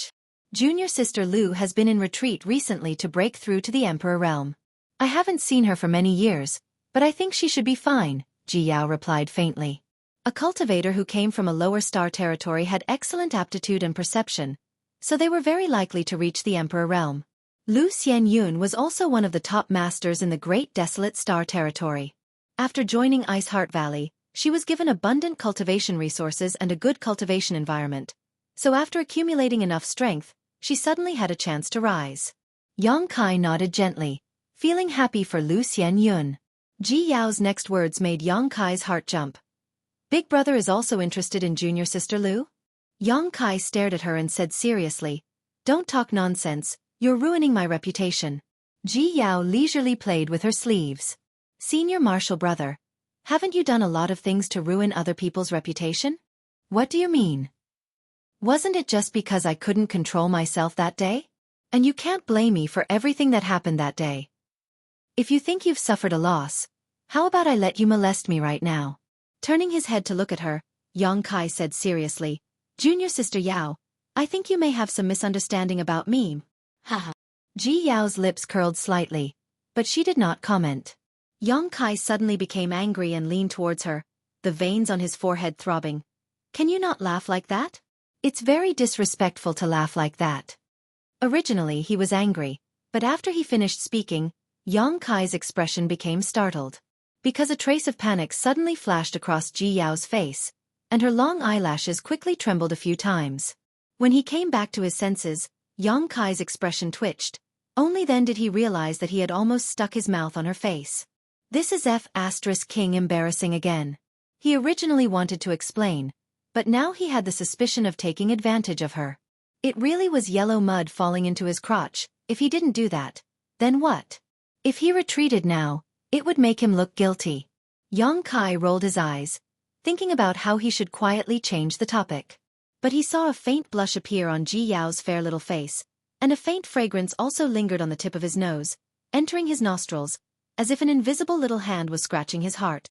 Junior sister Lu has been in retreat recently to break through to the Emperor realm. I haven't seen her for many years, but I think she should be fine, Ji Yao replied faintly. A cultivator who came from a lower star territory had excellent aptitude and perception, so they were very likely to reach the Emperor realm. Lu Xianyun was also one of the top masters in the Great Desolate Star territory. After joining Ice Heart Valley, she was given abundant cultivation resources and a good cultivation environment, so after accumulating enough strength, she suddenly had a chance to rise. Yang Kai nodded gently, feeling happy for Lu Xianyun. Ji Yao's next words made Yang Kai's heart jump. Big brother is also interested in junior sister Lu? Yang Kai stared at her and said seriously, "Don't talk nonsense, you're ruining my reputation." Ji Yao leisurely played with her sleeves. "Senior martial brother, haven't you done a lot of things to ruin other people's reputation?" "What do you mean? Wasn't it just because I couldn't control myself that day? And you can't blame me for everything that happened that day. If you think you've suffered a loss, how about I let you molest me right now?" Turning his head to look at her, Yang Kai said seriously, "Junior sister Yao, I think you may have some misunderstanding about me." Haha. Ji Yao's lips curled slightly, but she did not comment. Yang Kai suddenly became angry and leaned towards her, the veins on his forehead throbbing. "Can you not laugh like that? It's very disrespectful to laugh like that. Originally he was angry, but after he finished speaking, Yang Kai's expression became startled. Because a trace of panic suddenly flashed across Ji Yao's face, and her long eyelashes quickly trembled a few times. When he came back to his senses, Yang Kai's expression twitched. Only then did he realize that he had almost stuck his mouth on her face. This is King embarrassing again. He originally wanted to explain, but now he had the suspicion of taking advantage of her. It really was yellow mud falling into his crotch. If he didn't do that, then what? If he retreated now, it would make him look guilty. Yang Kai rolled his eyes, thinking about how he should quietly change the topic. But he saw a faint blush appear on Ji Yao's fair little face, and a faint fragrance also lingered on the tip of his nose, entering his nostrils, as if an invisible little hand was scratching his heart.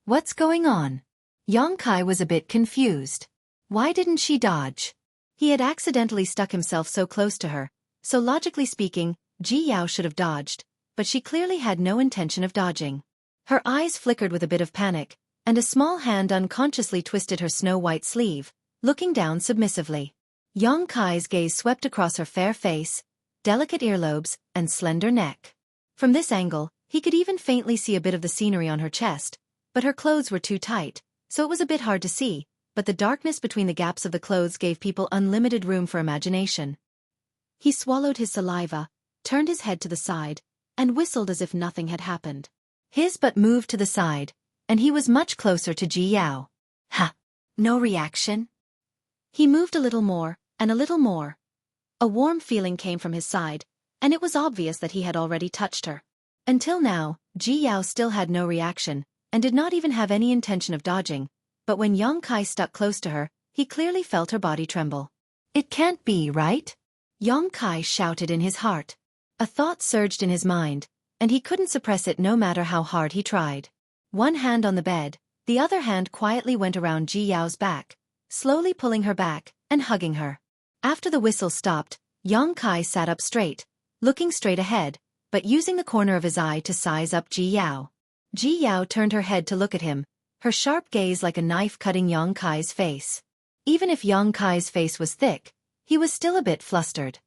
What's going on? Yang Kai was a bit confused. Why didn't she dodge? He had accidentally stuck himself so close to her, so logically speaking, Ji Yao should have dodged, but she clearly had no intention of dodging. Her eyes flickered with a bit of panic, and a small hand unconsciously twisted her snow-white sleeve, looking down submissively. Yang Kai's gaze swept across her fair face, delicate earlobes, and slender neck. From this angle, he could even faintly see a bit of the scenery on her chest, but her clothes were too tight, so it was a bit hard to see, but the darkness between the gaps of the clothes gave people unlimited room for imagination. He swallowed his saliva, turned his head to the side, and whistled as if nothing had happened. His butt moved to the side, and he was much closer to Ji Yao. Ha! No reaction? He moved a little more, and a little more. A warm feeling came from his side, and it was obvious that he had already touched her. Until now, Ji Yao still had no reaction, and did not even have any intention of dodging, but when Yang Kai stuck close to her, he clearly felt her body tremble. It can't be, right? Yang Kai shouted in his heart. A thought surged in his mind, and he couldn't suppress it no matter how hard he tried. One hand on the bed, the other hand quietly went around Ji Yao's back, slowly pulling her back and hugging her. After the whistle stopped, Yang Kai sat up straight, looking straight ahead, but using the corner of his eye to size up Ji Yao. Ji Yao turned her head to look at him, her sharp gaze like a knife cutting Yang Kai's face. Even if Yang Kai's face was thick, he was still a bit flustered.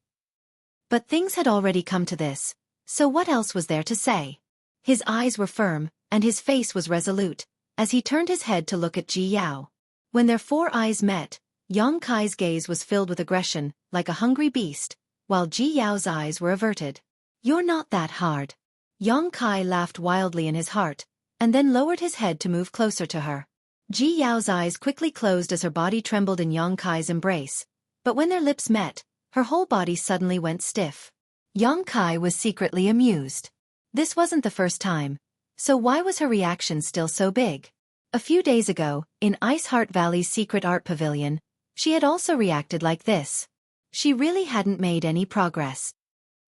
But things had already come to this, so what else was there to say? His eyes were firm, and his face was resolute, as he turned his head to look at Ji Yao. When their four eyes met, Yang Kai's gaze was filled with aggression, like a hungry beast, while Ji Yao's eyes were averted. You're not that hard. Yang Kai laughed wildly in his heart, and then lowered his head to move closer to her. Ji Yao's eyes quickly closed as her body trembled in Yang Kai's embrace, but when their lips met, her whole body suddenly went stiff. Yang Kai was secretly amused. This wasn't the first time, so why was her reaction still so big? A few days ago, in Ice Heart Valley's secret art pavilion, she had also reacted like this. She really hadn't made any progress.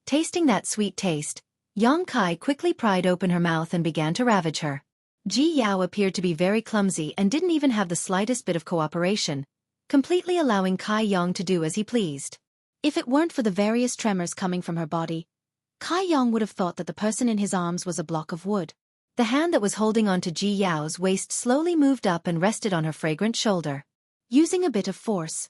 Tasting that sweet taste, Yang Kai quickly pried open her mouth and began to ravage her. Ji Yao appeared to be very clumsy and didn't even have the slightest bit of cooperation, completely allowing Kai Yang to do as he pleased. If it weren't for the various tremors coming from her body, Kai Yang would have thought that the person in his arms was a block of wood. The hand that was holding onto Ji Yao's waist slowly moved up and rested on her fragrant shoulder. Using a bit of force,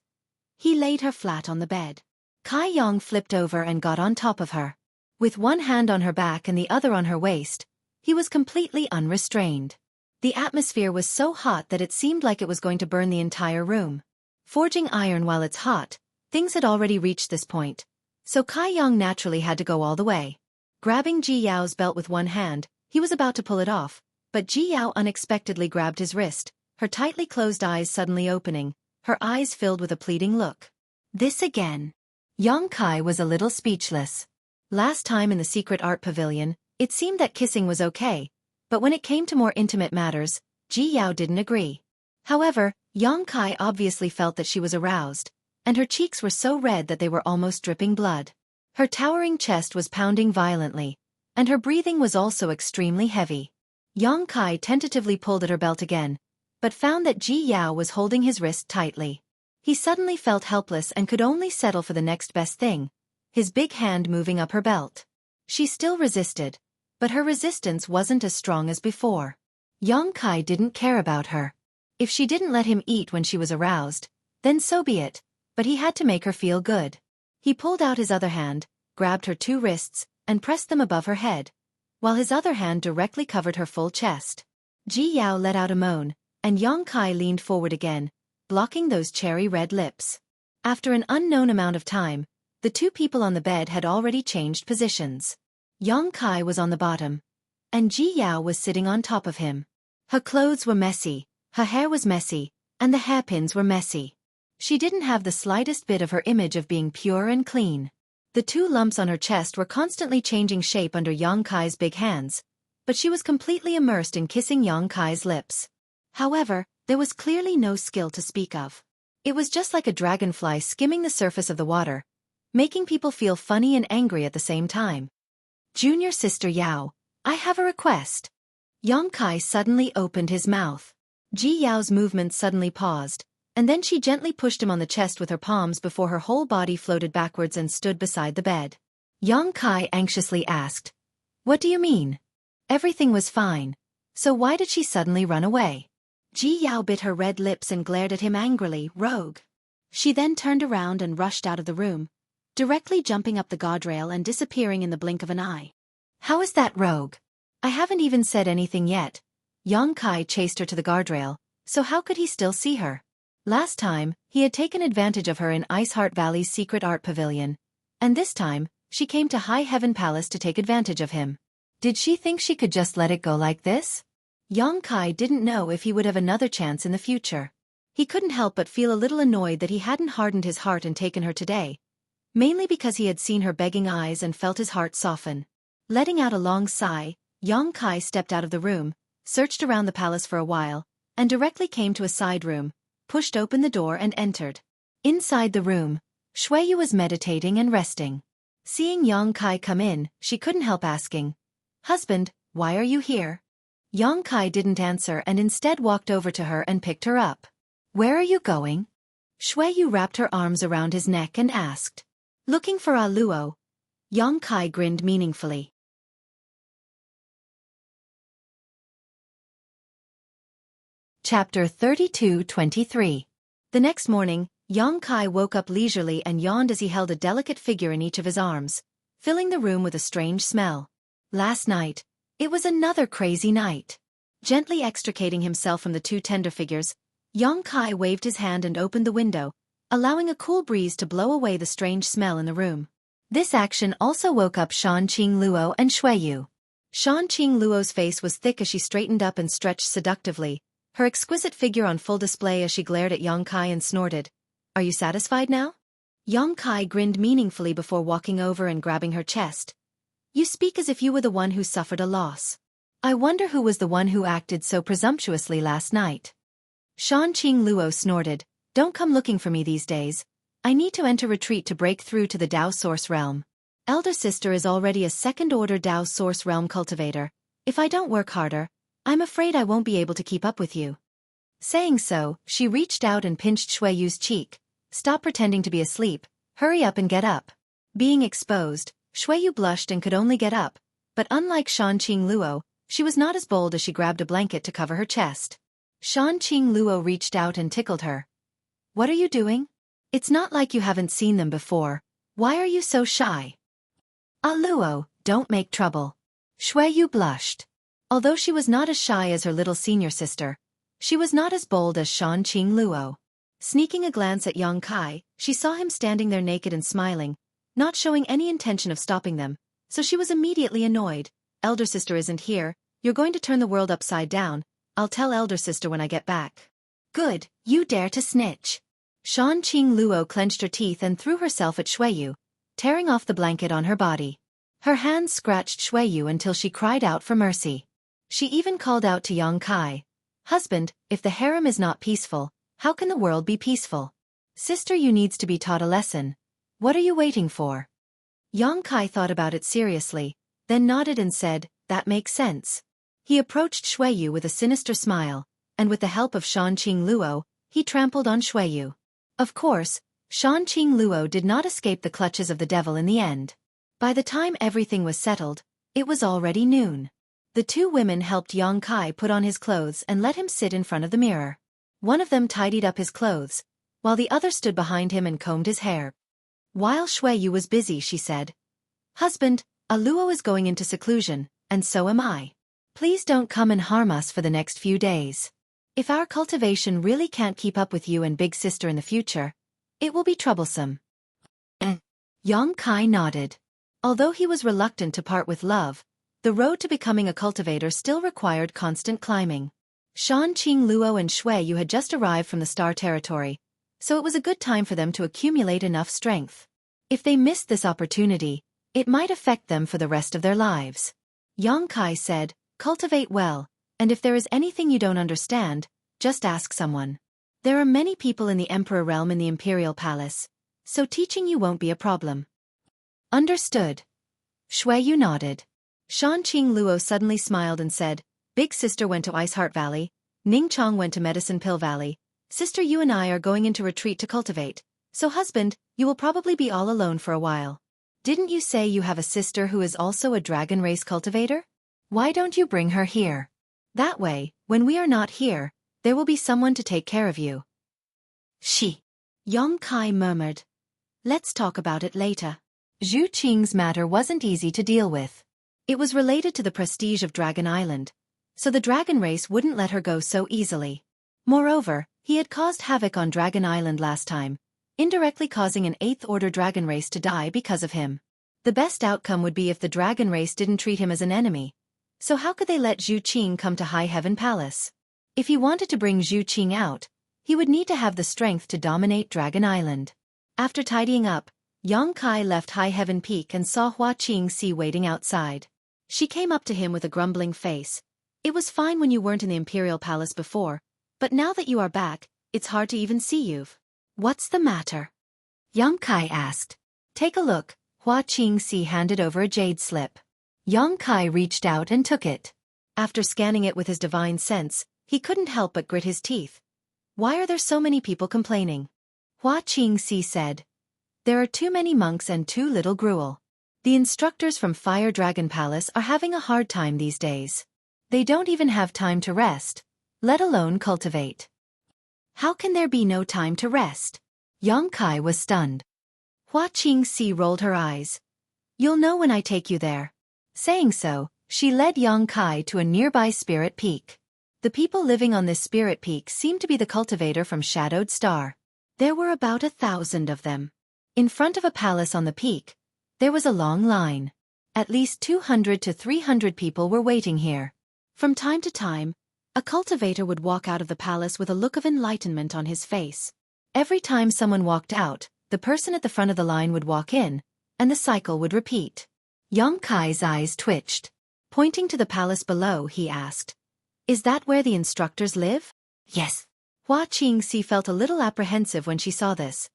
he laid her flat on the bed. Kai Yang flipped over and got on top of her. With one hand on her back and the other on her waist, he was completely unrestrained. The atmosphere was so hot that it seemed like it was going to burn the entire room. Forging iron while it's hot, things had already reached this point, so Kai Yang naturally had to go all the way. Grabbing Ji Yao's belt with one hand, he was about to pull it off, but Ji Yao unexpectedly grabbed his wrist, her tightly closed eyes suddenly opening, her eyes filled with a pleading look. This again. Yang Kai was a little speechless. Last time in the secret art pavilion, it seemed that kissing was okay, but when it came to more intimate matters, Ji Yao didn't agree. However, Yang Kai obviously felt that she was aroused, and her cheeks were so red that they were almost dripping blood. Her towering chest was pounding violently, and her breathing was also extremely heavy. Yang Kai tentatively pulled at her belt again, but found that Ji Yao was holding his wrist tightly. He suddenly felt helpless and could only settle for the next best thing, his big hand moving up her belt. She still resisted, but her resistance wasn't as strong as before. Yang Kai didn't care about her. If she didn't let him eat when she was aroused, then so be it, but he had to make her feel good. He pulled out his other hand, grabbed her 2 wrists, and pressed them above her head, while his other hand directly covered her full chest. Ji Yao let out a moan, and Yang Kai leaned forward again, blocking those cherry-red lips. After an unknown amount of time, the 2 people on the bed had already changed positions. Yang Kai was on the bottom, and Ji Yao was sitting on top of him. Her clothes were messy, her hair was messy, and the hairpins were messy. She didn't have the slightest bit of her image of being pure and clean. The 2 lumps on her chest were constantly changing shape under Yang Kai's big hands, but she was completely immersed in kissing Yang Kai's lips. However, there was clearly no skill to speak of. It was just like a dragonfly skimming the surface of the water, making people feel funny and angry at the same time. Junior sister Yao, I have a request. Yang Kai suddenly opened his mouth. Ji Yao's movements suddenly paused, and then she gently pushed him on the chest with her palms before her whole body floated backwards and stood beside the bed. Yang Kai anxiously asked, "What do you mean? Everything was fine, so why did she suddenly run away?" Ji Yao bit her red lips and glared at him angrily, "Rogue." She then turned around and rushed out of the room, directly jumping up the guardrail and disappearing in the blink of an eye. "How is that rogue? I haven't even said anything yet." Yang Kai chased her to the guardrail, so how could he still see her? Last time, he had taken advantage of her in Iceheart Valley's secret art pavilion, and this time, she came to High Heaven Palace to take advantage of him. Did she think she could just let it go like this? Yang Kai didn't know if he would have another chance in the future. He couldn't help but feel a little annoyed that he hadn't hardened his heart and taken her today, mainly because he had seen her begging eyes and felt his heart soften. Letting out a long sigh, Yang Kai stepped out of the room, searched around the palace for a while, and directly came to a side room, pushed open the door and entered. Inside the room, Xueqi was meditating and resting. Seeing Yang Kai come in, she couldn't help asking, "Husband, why are you here?" Yang Kai didn't answer and instead walked over to her and picked her up. "Where are you going?" Xueqi wrapped her arms around his neck and asked. "Looking for A Luo." Yang Kai grinned meaningfully. Chapter 32-23. The next morning, Yang Kai woke up leisurely and yawned as he held a delicate figure in each of his arms, filling the room with a strange smell. Last night, it was another crazy night. Gently extricating himself from the 2 tender figures, Yang Kai waved his hand and opened the window, allowing a cool breeze to blow away the strange smell in the room. This action also woke up Shan Qing Luo and Xueqi. Shan Qing Luo's face was thick as she straightened up and stretched seductively, her exquisite figure on full display as she glared at Yang Kai and snorted, "Are you satisfied now?" Yang Kai grinned meaningfully before walking over and grabbing her chest. "You speak as if you were the one who suffered a loss. I wonder who was the one who acted so presumptuously last night." Shan Qing Luo snorted, "Don't come looking for me these days. I need to enter retreat to break through to the Dao Source Realm. Elder sister is already a second-order Dao Source Realm cultivator. If I don't work harder, I'm afraid I won't be able to keep up with you." Saying so, she reached out and pinched Xueqi's cheek. "Stop pretending to be asleep, hurry up and get up." Being exposed, Xueqi blushed and could only get up, but unlike Shan Qing Luo, she was not as bold as she grabbed a blanket to cover her chest. Shan Qing Luo reached out and tickled her. "What are you doing? It's not like you haven't seen them before. Why are you so shy?" "A Luo, don't make trouble." Xueqi blushed. Although she was not as shy as her little senior sister, she was not as bold as Shan Qing Luo. Sneaking a glance at Yang Kai, she saw him standing there naked and smiling, not showing any intention of stopping them, so she was immediately annoyed. "Elder sister isn't here, you're going to turn the world upside down. I'll tell elder sister when I get back." "Good, you dare to snitch." Shan Qing Luo clenched her teeth and threw herself at Xueqi, tearing off the blanket on her body. Her hands scratched Xueqi until she cried out for mercy. She even called out to Yang Kai, "Husband, if the harem is not peaceful, how can the world be peaceful? Sister, you needs to be taught a lesson. What are you waiting for?" Yang Kai thought about it seriously, then nodded and said, "That makes sense." He approached Xueqi with a sinister smile, and with the help of Shan Qing Luo, he trampled on Xueqi. Of course, Shan Qing Luo did not escape the clutches of the devil in the end. By the time everything was settled, it was already noon. The 2 women helped Yang Kai put on his clothes and let him sit in front of the mirror. One of them tidied up his clothes, while the other stood behind him and combed his hair. While Xueqi was busy, she said, "Husband, Aluo is going into seclusion, and so am I. Please don't come and harm us for the next few days. If our cultivation really can't keep up with you and big sister in the future, it will be troublesome." Yang Kai nodded. Although he was reluctant to part with love, the road to becoming a cultivator still required constant climbing. Shan Qing Luo and Xueqi had just arrived from the Star Territory, so it was a good time for them to accumulate enough strength. If they missed this opportunity, it might affect them for the rest of their lives. Yang Kai said, "Cultivate well, and if there is anything you don't understand, just ask someone. There are many people in the Emperor realm in the Imperial Palace, so teaching you won't be a problem." Understood. Xueqi nodded. Shan Qing Luo suddenly smiled and said, "Big sister went to Ice Heart Valley, Ning Chong went to Medicine Pill Valley. Sister, you and I are going into retreat to cultivate, so husband, you will probably be all alone for a while. Didn't you say you have a sister who is also a dragon race cultivator? Why don't you bring her here? That way, when we are not here, there will be someone to take care of you." Yang Kai murmured, "Let's talk about it later." Zhu Qing's matter wasn't easy to deal with. It was related to the prestige of Dragon Island, so the dragon race wouldn't let her go so easily. Moreover, he had caused havoc on Dragon Island last time, indirectly causing an 8th Order dragon race to die because of him. The best outcome would be if the dragon race didn't treat him as an enemy. So how could they let Zhu Qing come to High Heaven Palace? If he wanted to bring Zhu Qing out, he would need to have the strength to dominate Dragon Island. After tidying up, Yang Kai left High Heaven Peak and saw Hua Qingxi waiting outside. She came up to him with a grumbling face. "It was fine when you weren't in the Imperial Palace before, but now that you are back, it's hard to even see you. What's the matter?" Yang Kai asked. "Take a look." Hua Qingxi handed over a jade slip. Yang Kai reached out and took it. After scanning it with his divine sense, he couldn't help but grit his teeth. "Why are there so many people complaining?" Hua Qingxi said, "There are too many monks and too little gruel. The instructors from Fire Dragon Palace are having a hard time these days. They don't even have time to rest, let alone cultivate." "How can there be no time to rest?" Yang Kai was stunned. Hua Qingxi rolled her eyes. "You'll know when I take you there." Saying so, she led Yang Kai to a nearby spirit peak. The people living on this spirit peak seemed to be the cultivator from Shadowed Star. There were about 1,000 of them. In front of a palace on the peak, there was a long line. At least 200 to 300 people were waiting here. From time to time, a cultivator would walk out of the palace with a look of enlightenment on his face. Every time someone walked out, the person at the front of the line would walk in, and the cycle would repeat. Yang Kai's eyes twitched. Pointing to the palace below, he asked, "Is that where the instructors live?" "Yes." Hua Qingxi felt a little apprehensive when she saw this.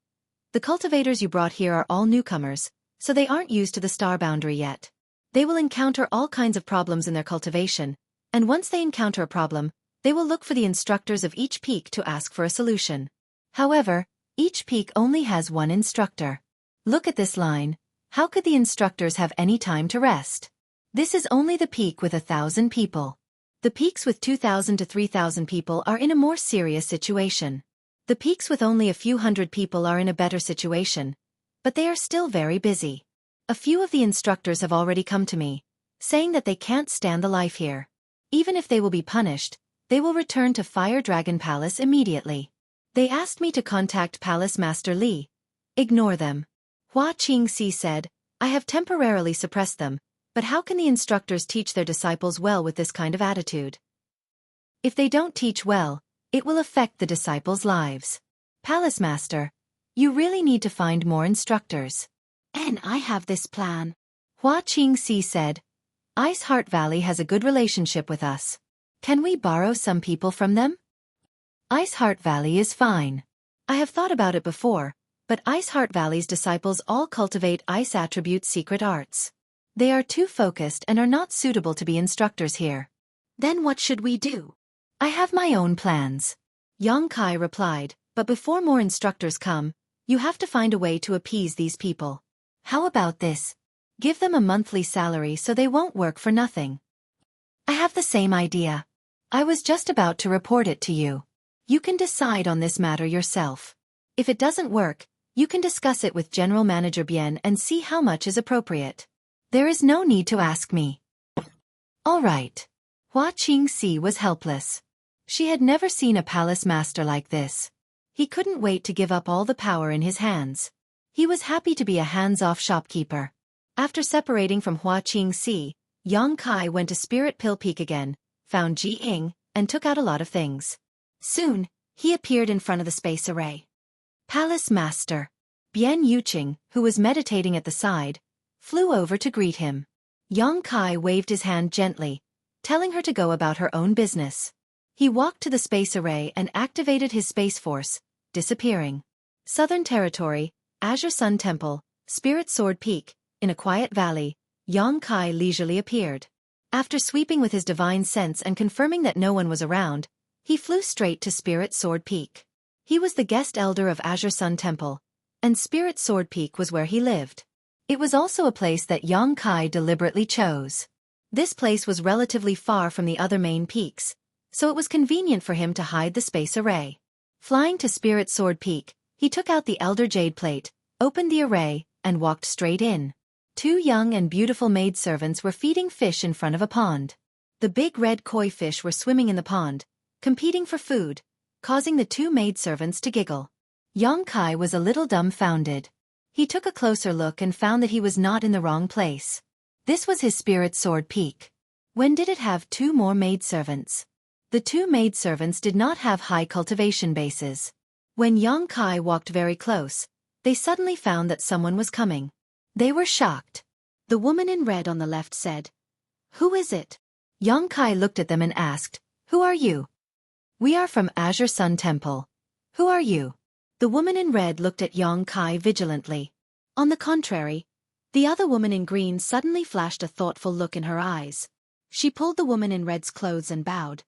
"The cultivators you brought here are all newcomers, so they aren't used to the star boundary yet. They will encounter all kinds of problems in their cultivation, and once they encounter a problem, they will look for the instructors of each peak to ask for a solution. However, each peak only has one instructor. Look at this line. How could the instructors have any time to rest? This is only the peak with 1,000 people. The peaks with 2,000 to 3,000 people are in a more serious situation. The peaks with only a few hundred people are in a better situation, but they are still very busy. A few of the instructors have already come to me, saying that they can't stand the life here. Even if they will be punished, they will return to Fire Dragon Palace immediately. They asked me to contact Palace Master Li. Ignore them." Hua Qingxi said, "I have temporarily suppressed them, but how can the instructors teach their disciples well with this kind of attitude? If they don't teach well, it will affect the disciples' lives. Palace Master, you really need to find more instructors." "And I have this plan." Hua Qingxi said, "Ice Heart Valley has a good relationship with us. Can we borrow some people from them?" "Ice Heart Valley is fine. I have thought about it before, but Ice Heart Valley's disciples all cultivate Ice Attribute secret arts. They are too focused and are not suitable to be instructors here." "Then what should we do?" "I have my own plans." Yang Kai replied, "But before more instructors come, you have to find a way to appease these people. How about this? Give them a monthly salary so they won't work for nothing." "I have the same idea. I was just about to report it to you. You can decide on this matter yourself." If it doesn't work, you can discuss it with General Manager Bien and see how much is appropriate. There is no need to ask me. All right. Hua Qingxi was helpless. She had never seen a palace master like this. He couldn't wait to give up all the power in his hands. He was happy to be a hands-off shopkeeper. After separating from Hua Qingxi, Yang Kai went to Spirit Pill Peak again, found Ji Ying, and took out a lot of things. Soon, he appeared in front of the space array. Palace Master Bian Yuqing, who was meditating at the side, flew over to greet him. Yang Kai waved his hand gently, telling her to go about her own business. He walked to the space array and activated his space force, disappearing. Southern Territory, Azure Sun Temple, Spirit Sword Peak, in a quiet valley, Yang Kai leisurely appeared. After sweeping with his divine sense and confirming that no one was around, he flew straight to Spirit Sword Peak. He was the guest elder of Azure Sun Temple, and Spirit Sword Peak was where he lived. It was also a place that Yang Kai deliberately chose. This place was relatively far from the other main peaks, so it was convenient for him to hide the space array. Flying to Spirit Sword Peak, he took out the Elder Jade Plate, opened the array, and walked straight in. Two young and beautiful maidservants were feeding fish in front of a pond. The big red koi fish were swimming in the pond, competing for food, causing the two maidservants to giggle. Yang Kai was a little dumbfounded. He took a closer look and found that he was not in the wrong place. This was his Spirit Sword Peak. When did it have two more maidservants? The two maidservants did not have high cultivation bases. When Yang Kai walked very close, they suddenly found that someone was coming. They were shocked. The woman in red on the left said, "Who is it?" Yang Kai looked at them and asked, "Who are you?" "We are from Azure Sun Temple. Who are you?" The woman in red looked at Yang Kai vigilantly. On the contrary, the other woman in green suddenly flashed a thoughtful look in her eyes. She pulled the woman in red's clothes and bowed.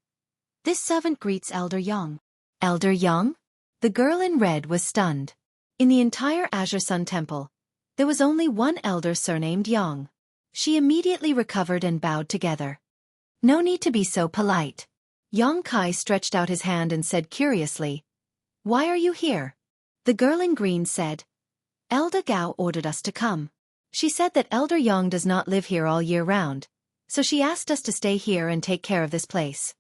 "This servant greets Elder Yang." "Elder Yang?" The girl in red was stunned. In the entire Azure Sun Temple, there was only one elder surnamed Yang. She immediately recovered and bowed together. "No need to be so polite." Yang Kai stretched out his hand and said curiously, "Why are you here?" The girl in green said, "Elder Gao ordered us to come. She said that Elder Yang does not live here all year round, so she asked us to stay here and take care of this place."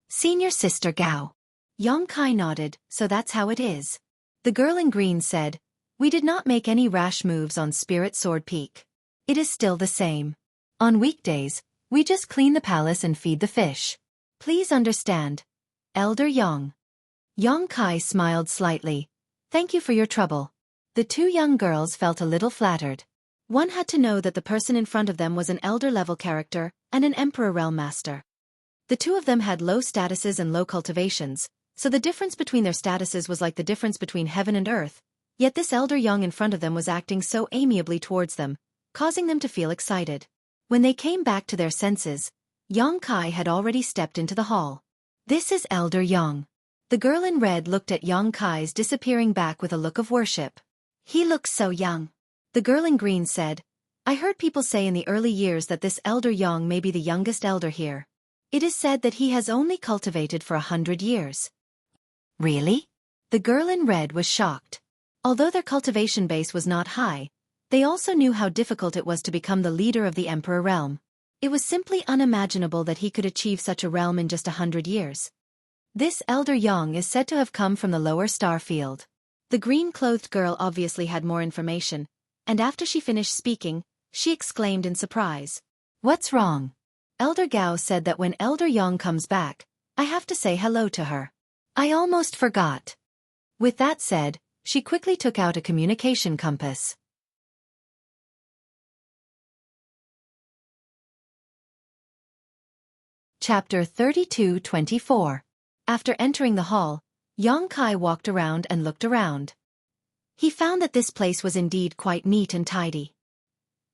"Senior Sister Gao." Yang Kai nodded, "So that's how it is." The girl in green said, "We did not make any rash moves on Spirit Sword Peak. It is still the same. On weekdays, we just clean the palace and feed the fish. Please understand. Elder Yang." Yang Kai smiled slightly. "Thank you for your trouble." The two young girls felt a little flattered. One had to know that the person in front of them was an elder-level character and an Emperor Realm Master. The two of them had low statuses and low cultivations, so the difference between their statuses was like the difference between heaven and earth, yet this Elder Yang in front of them was acting so amiably towards them, causing them to feel excited. When they came back to their senses, Yang Kai had already stepped into the hall. "This is Elder Yang." The girl in red looked at Yang Kai's disappearing back with a look of worship. "He looks so young." The girl in green said, "I heard people say in the early years that this Elder Yang may be the youngest elder here. It is said that he has only cultivated for 100 years. "Really?" The girl in red was shocked. Although their cultivation base was not high, they also knew how difficult it was to become the leader of the Emperor realm. It was simply unimaginable that he could achieve such a realm in just 100 years. This Elder Yang is said to have come from the lower star field. The green-clothed girl obviously had more information, and after she finished speaking, she exclaimed in surprise, "What's wrong?" Elder Gao said that when Elder Yang comes back, I have to say hello to her. I almost forgot. With that said, she quickly took out a communication compass. Chapter 32-24. After entering the hall, Yang Kai walked around and looked around. He found that this place was indeed quite neat and tidy.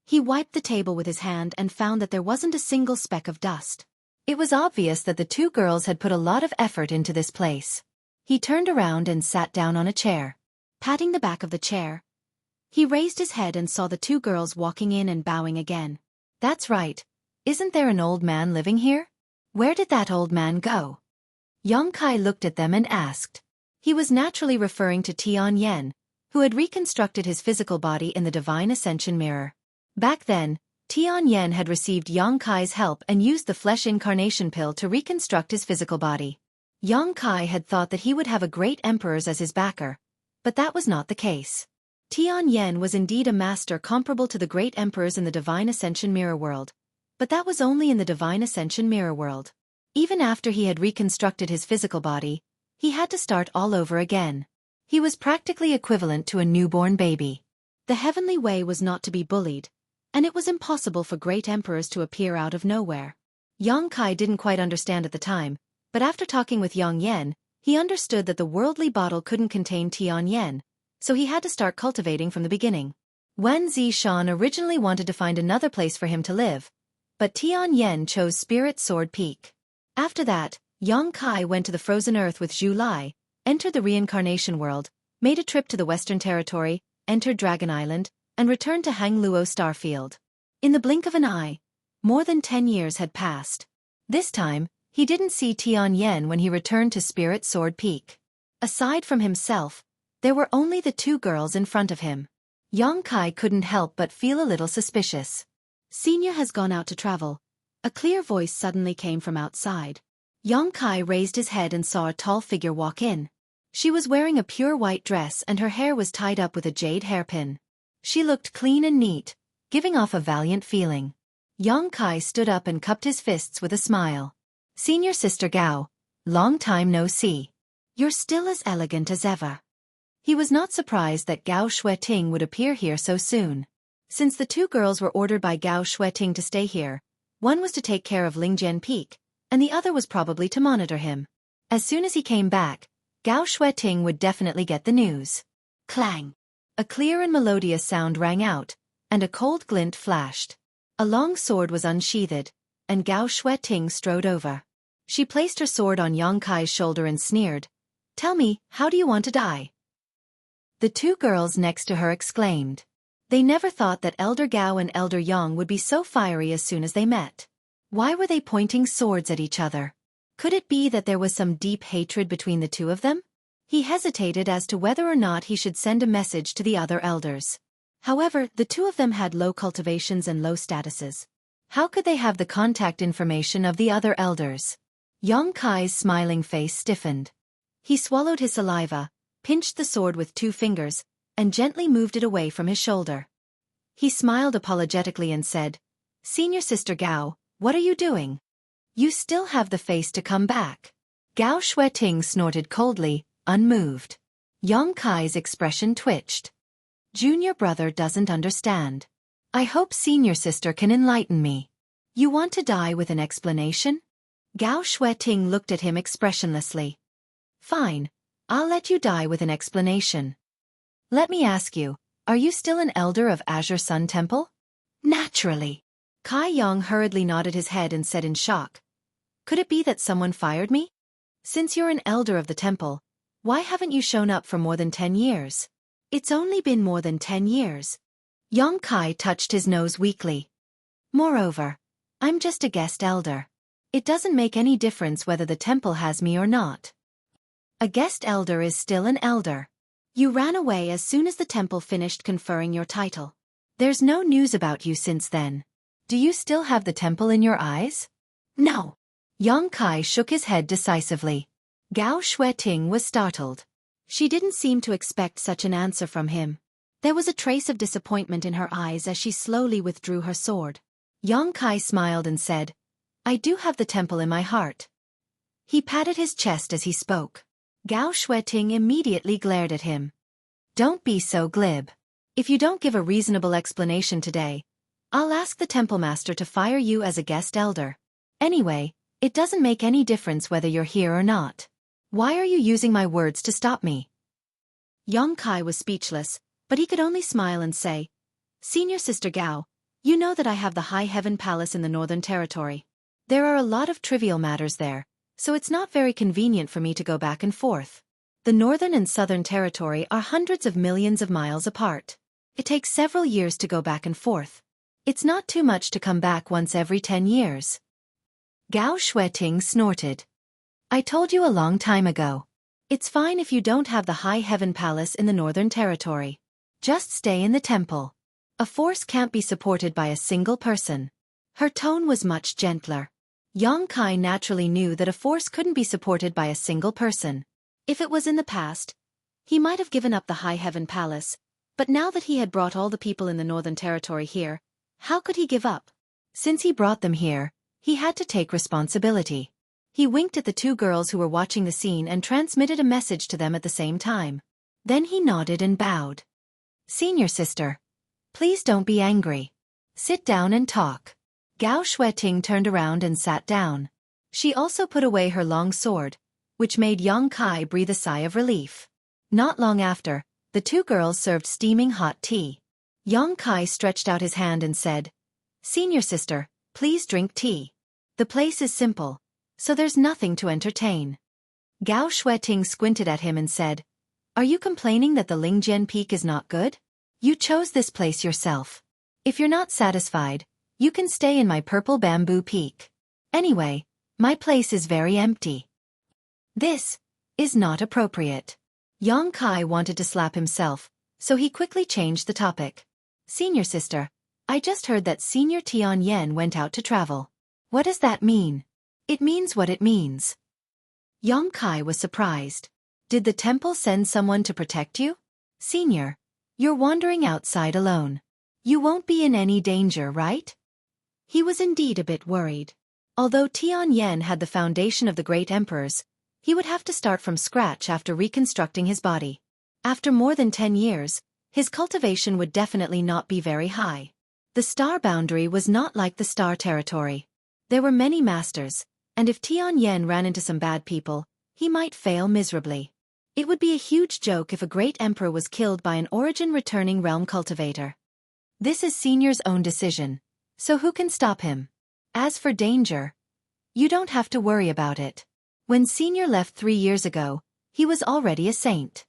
He wiped the table with his hand and found that there wasn't a single speck of dust. It was obvious that the two girls had put a lot of effort into this place. He turned around and sat down on a chair. Patting the back of the chair, he raised his head and saw the two girls walking in and bowing again. "That's right. Isn't there an old man living here? Where did that old man go?" Yang Kai looked at them and asked. He was naturally referring to Tianyan, who had reconstructed his physical body in the Divine Ascension Mirror. Back then, Tianyan had received Yang Kai's help and used the flesh incarnation pill to reconstruct his physical body. Yang Kai had thought that he would have a great emperor as his backer, but that was not the case. Tianyan was indeed a master comparable to the great emperors in the Divine Ascension Mirror world, but that was only in the Divine Ascension Mirror world. Even after he had reconstructed his physical body, he had to start all over again. He was practically equivalent to a newborn baby. The heavenly way was not to be bullied, and it was impossible for great emperors to appear out of nowhere. Yang Kai didn't quite understand at the time, but after talking with Yang Yan, he understood that the worldly bottle couldn't contain Tianyan, so he had to start cultivating from the beginning. Wen Zishan originally wanted to find another place for him to live, but Tianyan chose Spirit Sword Peak. After that, Yang Kai went to the frozen earth with Zhu Lai, entered the reincarnation world, made a trip to the Western Territory, entered Dragon Island, and returned to Hangluo Starfield. In the blink of an eye, more than 10 years had passed. This time, he didn't see Tianyan when he returned to Spirit Sword Peak. Aside from himself, there were only the two girls in front of him. Yang Kai couldn't help but feel a little suspicious. "Senior has gone out to travel." A clear voice suddenly came from outside. Yang Kai raised his head and saw a tall figure walk in. She was wearing a pure white dress and her hair was tied up with a jade hairpin. She looked clean and neat, giving off a valiant feeling. Yang Kai stood up and cupped his fists with a smile. "Senior Sister Gao, long time no see. You're still as elegant as ever." He was not surprised that Gao Xueqi would appear here so soon. Since the two girls were ordered by Gao Xueqi to stay here, one was to take care of Lingjian Peak, and the other was probably to monitor him. As soon as he came back, Gao Xueqi would definitely get the news. Clang! A clear and melodious sound rang out, and a cold glint flashed. A long sword was unsheathed, and Gao Xueqi strode over. She placed her sword on Yang Kai's shoulder and sneered, "Tell me, how do you want to die?" The two girls next to her exclaimed. They never thought that Elder Gao and Elder Yang would be so fiery as soon as they met. Why were they pointing swords at each other? Could it be that there was some deep hatred between the two of them? He hesitated as to whether or not he should send a message to the other elders. However, the two of them had low cultivations and low statuses. How could they have the contact information of the other elders? Yang Kai's smiling face stiffened. He swallowed his saliva, pinched the sword with 2 fingers, and gently moved it away from his shoulder. He smiled apologetically and said, "Senior Sister Gao, what are you doing? You still have the face to come back." Gao Xueqi snorted coldly, unmoved. Yang Kai's expression twitched. "Junior brother doesn't understand. I hope senior sister can enlighten me. You want to die with an explanation?" Gao Xueqi looked at him expressionlessly. "Fine, I'll let you die with an explanation. Let me ask you, are you still an elder of Azure Sun Temple?" "Naturally." Kai Yang hurriedly nodded his head and said in shock, "Could it be that someone fired me? Since you're an elder of the temple, why haven't you shown up for more than 10 years? It's only been more than 10 years. Yang Kai touched his nose weakly. "Moreover, I'm just a guest elder. It doesn't make any difference whether the temple has me or not. A guest elder is still an elder. You ran away as soon as the temple finished conferring your title. There's no news about you since then. Do you still have the temple in your eyes?" "No." Yang Kai shook his head decisively. Gao Xueqi was startled. She didn't seem to expect such an answer from him. There was a trace of disappointment in her eyes as she slowly withdrew her sword. Yang Kai smiled and said, "I do have the temple in my heart." He patted his chest as he spoke. Gao Xueqi immediately glared at him. "Don't be so glib. If you don't give a reasonable explanation today, I'll ask the temple master to fire you as a guest elder. Anyway, it doesn't make any difference whether you're here or not. Why are you using my words to stop me?" Yang Kai was speechless, but he could only smile and say, "Senior Sister Gao, you know that I have the High Heaven Palace in the Northern Territory. There are a lot of trivial matters there, so it's not very convenient for me to go back and forth. The Northern and Southern Territory are hundreds of millions of miles apart. It takes several years to go back and forth. It's not too much to come back once every 10 years. Gao Xueqi snorted. "I told you a long time ago. It's fine if you don't have the High Heaven Palace in the Northern Territory. Just stay in the temple. A force can't be supported by a single person. Her tone was much gentler. Yang Kai naturally knew that a force couldn't be supported by a single person. If it was in the past, he might have given up the High Heaven Palace, but now that he had brought all the people in the Northern Territory here, how could he give up? Since he brought them here, he had to take responsibility. He winked at the two girls who were watching the scene and transmitted a message to them at the same time. Then he nodded and bowed. Senior sister, please don't be angry. Sit down and talk. Gao Xueqi turned around and sat down. She also put away her long sword, which made Yang Kai breathe a sigh of relief. Not long after, the two girls served steaming hot tea. Yang Kai stretched out his hand and said, Senior sister, please drink tea. The place is simple, so there's nothing to entertain. Gao Xueqi squinted at him and said, Are you complaining that the Lingjian Peak is not good? You chose this place yourself. If you're not satisfied, you can stay in my purple bamboo peak. Anyway, my place is very empty. This is not appropriate. Yang Kai wanted to slap himself, so he quickly changed the topic. Senior sister, I just heard that Senior Tianyan went out to travel. What does that mean? It means what it means. Yang Kai was surprised. Did the temple send someone to protect you? Senior, you're wandering outside alone. You won't be in any danger, right? He was indeed a bit worried. Although Tianyan had the foundation of the great emperors, he would have to start from scratch after reconstructing his body. After more than 10 years, his cultivation would definitely not be very high. The star boundary was not like the star territory. There were many masters, and if Tianyan ran into some bad people, he might fail miserably. It would be a huge joke if a great emperor was killed by an origin-returning realm cultivator. This is Senior's own decision, so who can stop him? As for danger, you don't have to worry about it. When Senior left 3 years ago, he was already a saint.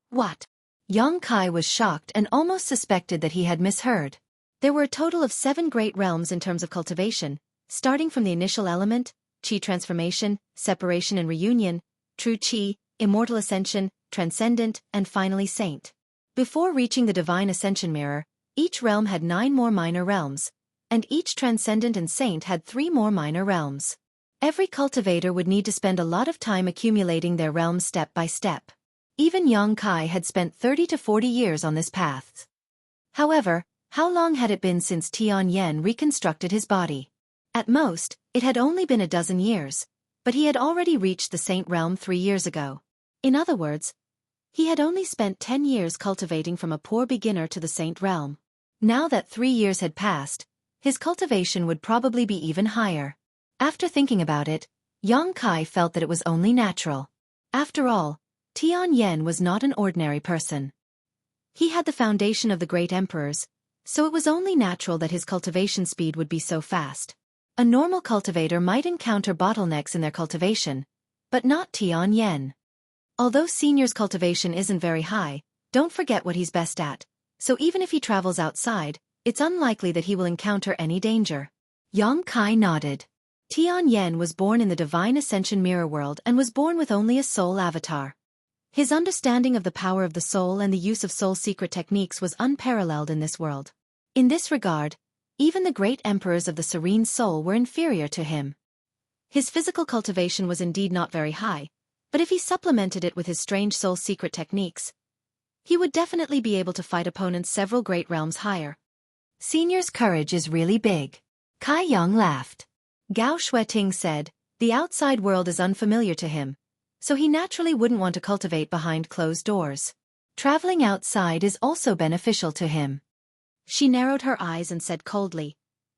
What? Yang Kai was shocked and almost suspected that he had misheard. There were a total of 7 great realms in terms of cultivation, starting from the initial element, Qi transformation, separation and reunion, true Qi, immortal ascension, transcendent, and finally saint. Before reaching the divine ascension mirror, each realm had 9 more minor realms, and each transcendent and saint had 3 more minor realms. Every cultivator would need to spend a lot of time accumulating their realms step by step. Even Yang Kai had spent 30 to 40 years on this path. However, how long had it been since Tianyan reconstructed his body? At most, it had only been a dozen years, but he had already reached the saint realm 3 years ago. In other words, he had only spent 10 years cultivating from a poor beginner to the saint realm. Now that 3 years had passed, his cultivation would probably be even higher. After thinking about it, Yang Kai felt that it was only natural. After all, Tianyan was not an ordinary person. He had the foundation of the great emperors, so it was only natural that his cultivation speed would be so fast. A normal cultivator might encounter bottlenecks in their cultivation, but not Tianyan. Although Senior's cultivation isn't very high, don't forget what he's best at, so even if he travels outside, it's unlikely that he will encounter any danger. Yang Kai nodded. Tianyan was born in the divine ascension mirror world and was born with only a soul avatar. His understanding of the power of the soul and the use of soul secret techniques was unparalleled in this world. In this regard, even the great emperors of the serene soul were inferior to him. His physical cultivation was indeed not very high, but if he supplemented it with his strange soul secret techniques, he would definitely be able to fight opponents several great realms higher. Senior's courage is really big. Kai Yang laughed. Gao Xueqi said, the outside world is unfamiliar to him, so he naturally wouldn't want to cultivate behind closed doors. Traveling outside is also beneficial to him. She narrowed her eyes and said coldly,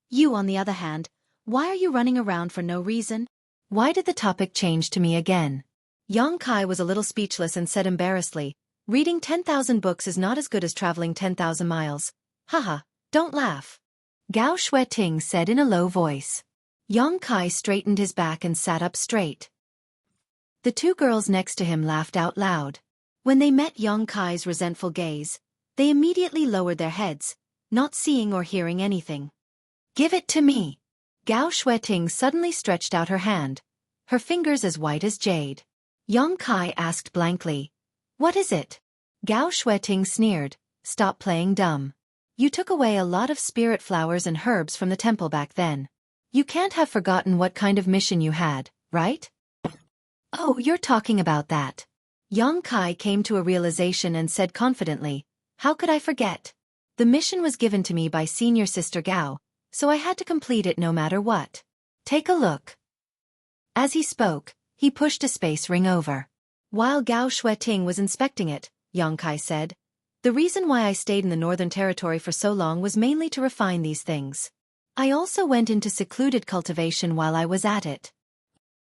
You, on the other hand, why are you running around for no reason? Why did the topic change to me again? Yang Kai was a little speechless and said embarrassedly, Reading 10,000 books is not as good as traveling 10,000 miles. Haha, don't laugh. Gao Xueqi said in a low voice. Yang Kai straightened his back and sat up straight. The two girls next to him laughed out loud. When they met Yang Kai's resentful gaze, they immediately lowered their heads, not seeing or hearing anything. Give it to me. Gao Xueqi suddenly stretched out her hand, her fingers as white as jade. Yang Kai asked blankly. What is it? Gao Xueqi sneered. Stop playing dumb. You took away a lot of spirit flowers and herbs from the temple back then. You can't have forgotten what kind of mission you had, right? Oh, you're talking about that. Yang Kai came to a realization and said confidently, how could I forget? The mission was given to me by senior sister Gao, so I had to complete it no matter what. Take a look. As he spoke, he pushed a space ring over. While Gao Xueqi was inspecting it, Yang Kai said, the reason why I stayed in the Northern Territory for so long was mainly to refine these things. I also went into secluded cultivation while I was at it.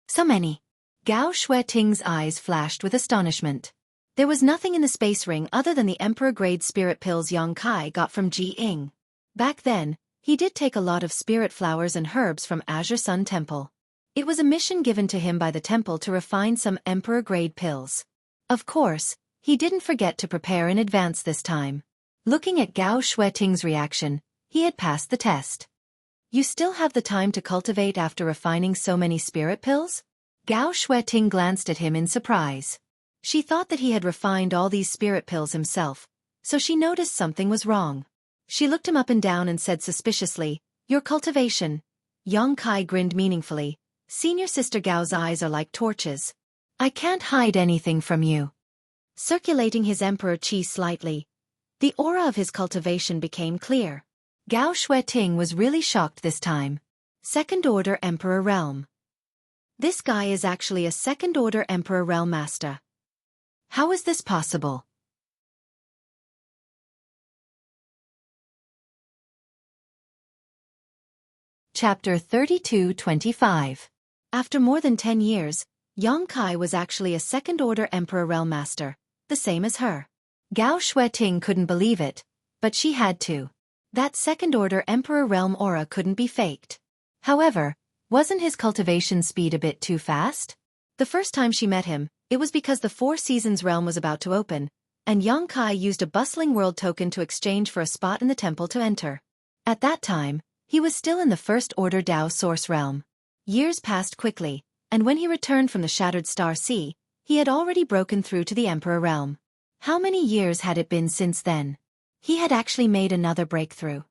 So many. Gao Xueqing's eyes flashed with astonishment. There was nothing in the space ring other than the emperor-grade spirit pills Yang Kai got from Ji Ying. Back then, he did take a lot of spirit flowers and herbs from Azure Sun Temple. It was a mission given to him by the temple to refine some emperor-grade pills. Of course, he didn't forget to prepare in advance this time. Looking at Gao Xueqing's reaction, he had passed the test. You still have the time to cultivate after refining so many spirit pills? Gao Xueqi glanced at him in surprise. She thought that he had refined all these spirit pills himself, so she noticed something was wrong. She looked him up and down and said suspiciously, your cultivation. Yang Kai grinned meaningfully. Senior sister Gao's eyes are like torches. I can't hide anything from you. Circulating his emperor qi slightly, the aura of his cultivation became clear. Gao Xueqi was really shocked this time. Second-order Emperor Realm. This guy is actually a second-order Emperor Realm Master. How is this possible? Chapter 32-25. After more than 10 years, Yang Kai was actually a second-order Emperor Realm Master, the same as her. Gao Xueqi couldn't believe it, but she had to. That second-order Emperor Realm aura couldn't be faked. However, wasn't his cultivation speed a bit too fast? The first time she met him, it was because the Four Seasons realm was about to open, and Yang Kai used a bustling world token to exchange for a spot in the temple to enter. At that time, he was still in the first-order Dao Source realm. Years passed quickly, and when he returned from the Shattered Star Sea, he had already broken through to the Emperor realm. How many years had it been since then? He had actually made another breakthrough.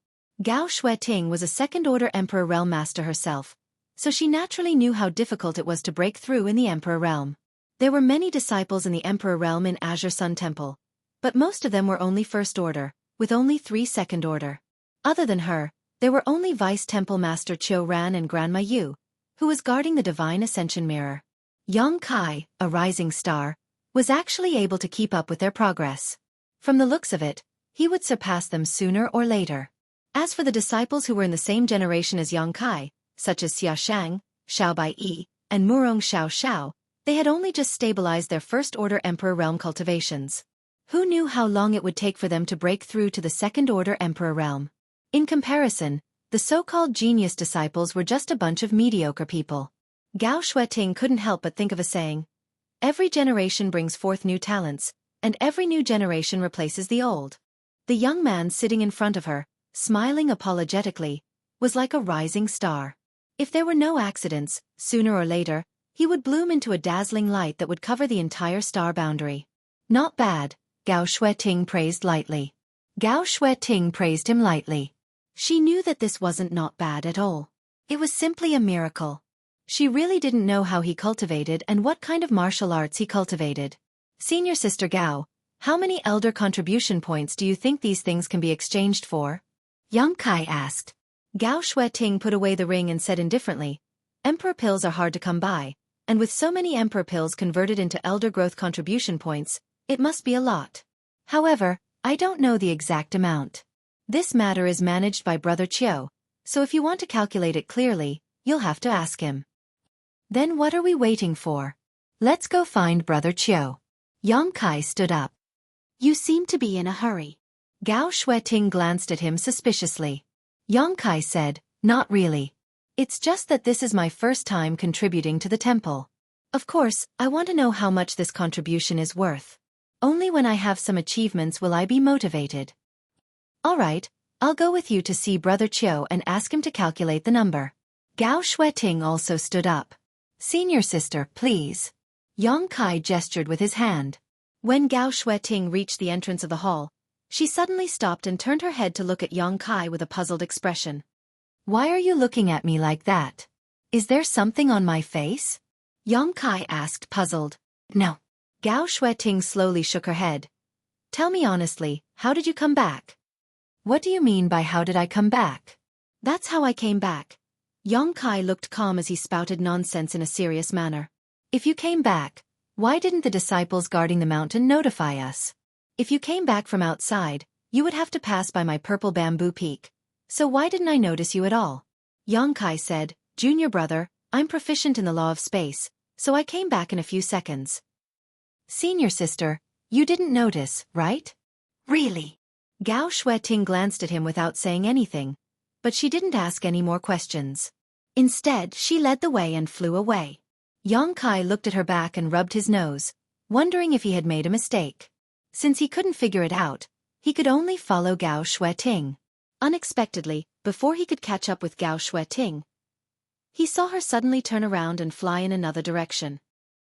Gao Xueqi was a second-order Emperor Realm Master herself, so she naturally knew how difficult it was to break through in the Emperor Realm. There were many disciples in the Emperor Realm in Azure Sun Temple, but most of them were only First Order, with only 3 Second Order. Other than her, there were only Vice Temple Master Qiu Ran and Grandma Yu, who was guarding the Divine Ascension Mirror. Yang Kai, a rising star, was actually able to keep up with their progress. From the looks of it, he would surpass them sooner or later. As for the disciples who were in the same generation as Yang Kai, such as Xia Shang, Xiao Bai Yi, and Murong Xiao Xiao, they had only just stabilized their first-order Emperor Realm cultivations. Who knew how long it would take for them to break through to the second-order Emperor Realm? In comparison, the so-called genius disciples were just a bunch of mediocre people. Gao Xueqi couldn't help but think of a saying. Every generation brings forth new talents, and every new generation replaces the old. The young man sitting in front of her, smiling apologetically, was like a rising star. If there were no accidents, sooner or later, he would bloom into a dazzling light that would cover the entire star boundary. Not bad, Gao Xueqi praised lightly. Gao Xueqi praised him lightly. She knew that this wasn't not bad at all. It was simply a miracle. She really didn't know how he cultivated and what kind of martial arts he cultivated. Senior Sister Gao, how many elder contribution points do you think these things can be exchanged for? Yang Kai asked. Gao Xueqi put away the ring and said indifferently, Emperor pills are hard to come by, and with so many Emperor pills converted into elder growth contribution points, it must be a lot. However, I don't know the exact amount. This matter is managed by Brother Qiu, so if you want to calculate it clearly, you'll have to ask him. Then what are we waiting for? Let's go find Brother Qiu. Yang Kai stood up. You seem to be in a hurry. Gao Xueqi glanced at him suspiciously. Yang Kai said, not really. It's just that this is my first time contributing to the temple. Of course, I want to know how much this contribution is worth. Only when I have some achievements will I be motivated. All right, I'll go with you to see Brother Qiu and ask him to calculate the number. Gao Xueqi also stood up. Senior sister, please. Yang Kai gestured with his hand. When Gao Xueqi reached the entrance of the hall, she suddenly stopped and turned her head to look at Yang Kai with a puzzled expression. Why are you looking at me like that? Is there something on my face? Yang Kai asked, puzzled. No. Gao Xueqi slowly shook her head. Tell me honestly, how did you come back? What do you mean by how did I come back? That's how I came back. Yang Kai looked calm as he spouted nonsense in a serious manner. If you came back, why didn't the disciples guarding the mountain notify us? If you came back from outside, you would have to pass by my purple bamboo peak. So why didn't I notice you at all? Yang Kai said, Junior brother, I'm proficient in the law of space, so I came back in a few seconds. Senior sister, you didn't notice, right? Really? Gao Xueqi glanced at him without saying anything, but she didn't ask any more questions. Instead, she led the way and flew away. Yang Kai looked at her back and rubbed his nose, wondering if he had made a mistake. Since he couldn't figure it out, he could only follow Gao Xueqi. Unexpectedly, before he could catch up with Gao Xueqi, he saw her suddenly turn around and fly in another direction.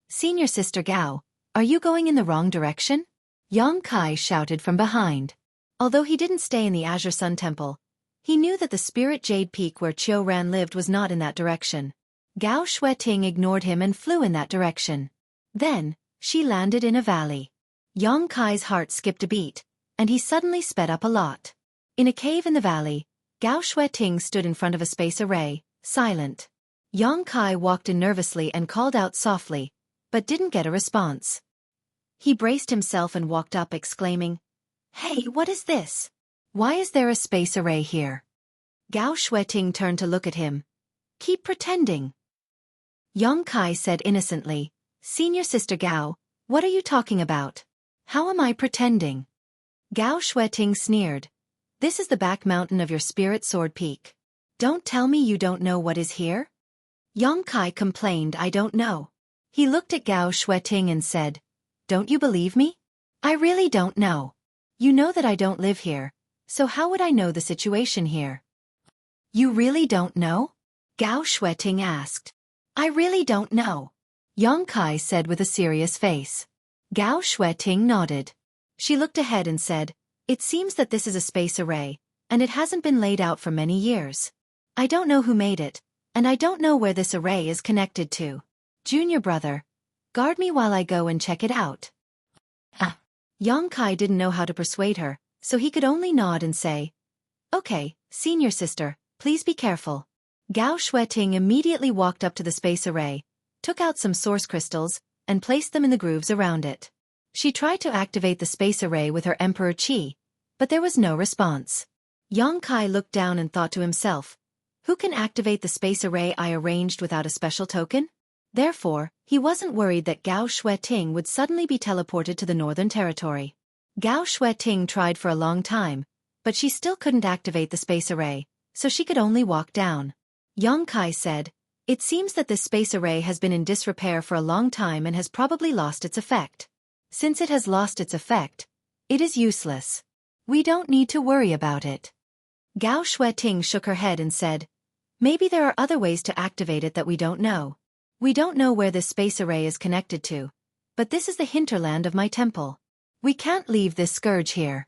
Senior sister Gao, are you going in the wrong direction? Yang Kai shouted from behind. Although he didn't stay in the Azure Sun Temple, he knew that the Spirit Jade Peak where Qiu Ran lived was not in that direction. Gao Xueqi ignored him and flew in that direction. Then, she landed in a valley. Yang Kai's heart skipped a beat, and he suddenly sped up a lot. In a cave in the valley, Gao Xueqi stood in front of a space array, silent. Yang Kai walked in nervously and called out softly, but didn't get a response. He braced himself and walked up exclaiming, Hey, what is this? Why is there a space array here? Gao Xueqi turned to look at him. Keep pretending. Yang Kai said innocently, Senior sister Gao, what are you talking about? How am I pretending? Gao Xueqi sneered. This is the back mountain of your spirit sword peak. Don't tell me you don't know what is here? Yang Kai complained, I don't know. He looked at Gao Xueqi and said, Don't you believe me? I really don't know. You know that I don't live here, so how would I know the situation here? You really don't know? Gao Xueqi asked. I really don't know. Yang Kai said with a serious face. Gao Xueqi nodded. She looked ahead and said, It seems that this is a space array, and it hasn't been laid out for many years. I don't know who made it, and I don't know where this array is connected to. Junior brother, guard me while I go and check it out. Yang Kai didn't know how to persuade her, so he could only nod and say, Okay, senior sister, please be careful. Gao Xueqi immediately walked up to the space array, took out some source crystals, and placed them in the grooves around it. She tried to activate the space array with her Emperor Qi, but there was no response. Yang Kai looked down and thought to himself, Who can activate the space array I arranged without a special token? Therefore, he wasn't worried that Gao Xueqi would suddenly be teleported to the Northern Territory. Gao Xueqi tried for a long time, but she still couldn't activate the space array, so she could only walk down. Yang Kai said, It seems that this space array has been in disrepair for a long time and has probably lost its effect. Since it has lost its effect, it is useless. We don't need to worry about it. Gao Xueqi shook her head and said, Maybe there are other ways to activate it that we don't know. We don't know where this space array is connected to, but this is the hinterland of my temple. We can't leave this scourge here.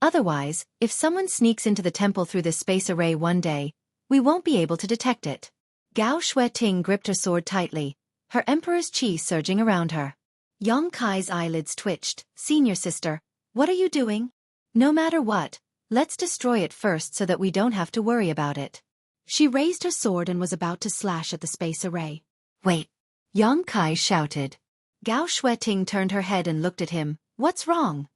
Otherwise, if someone sneaks into the temple through this space array one day, we won't be able to detect it. Gao Xueqi gripped her sword tightly, her Emperor's qi surging around her. Yang Kai's eyelids twitched. Senior sister, what are you doing? No matter what, let's destroy it first so that we don't have to worry about it. She raised her sword and was about to slash at the space array. Wait! Yang Kai shouted. Gao Xueqi turned her head and looked at him. What's wrong?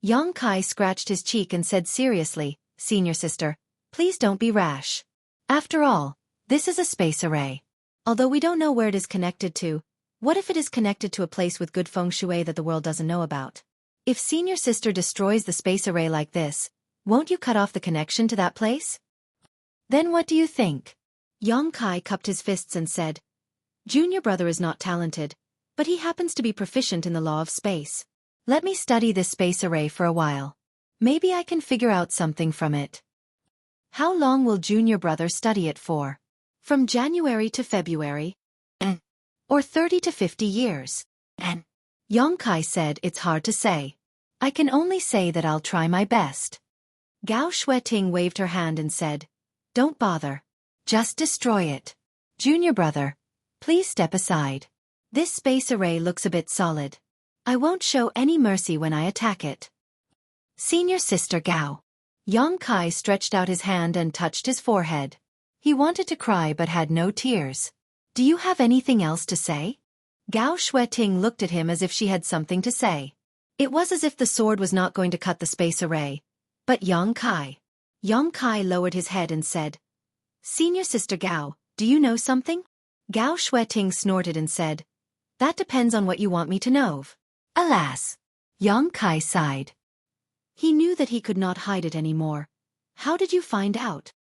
Yang Kai scratched his cheek and said seriously, Senior sister, please don't be rash. After all, this is a space array. Although we don't know where it is connected to, what if it is connected to a place with good feng shui that the world doesn't know about? If Senior sister destroys the space array like this, won't you cut off the connection to that place? Then what do you think? Yang Kai cupped his fists and said, Junior brother is not talented, but he happens to be proficient in the law of space. Let me study this space array for a while. Maybe I can figure out something from it. How long will Junior brother study it for? From January to February? Or 30 to 50 years? And Yongkai said it's hard to say. I can only say that I'll try my best. Gao Xueqi waved her hand and said, Don't bother. Just destroy it. Junior brother, please step aside. This space array looks a bit solid. I won't show any mercy when I attack it. Senior sister Gao. Yongkai stretched out his hand and touched his forehead. He wanted to cry but had no tears. Do you have anything else to say? Gao Xueqi looked at him as if she had something to say. It was as if the sword was not going to cut the space array. But Yongkai lowered his head and said, Senior sister Gao, do you know something? Gao Xueqi snorted and said, That depends on what you want me to know. Alas! Yongkai sighed. He knew that he could not hide it anymore. How did you find out?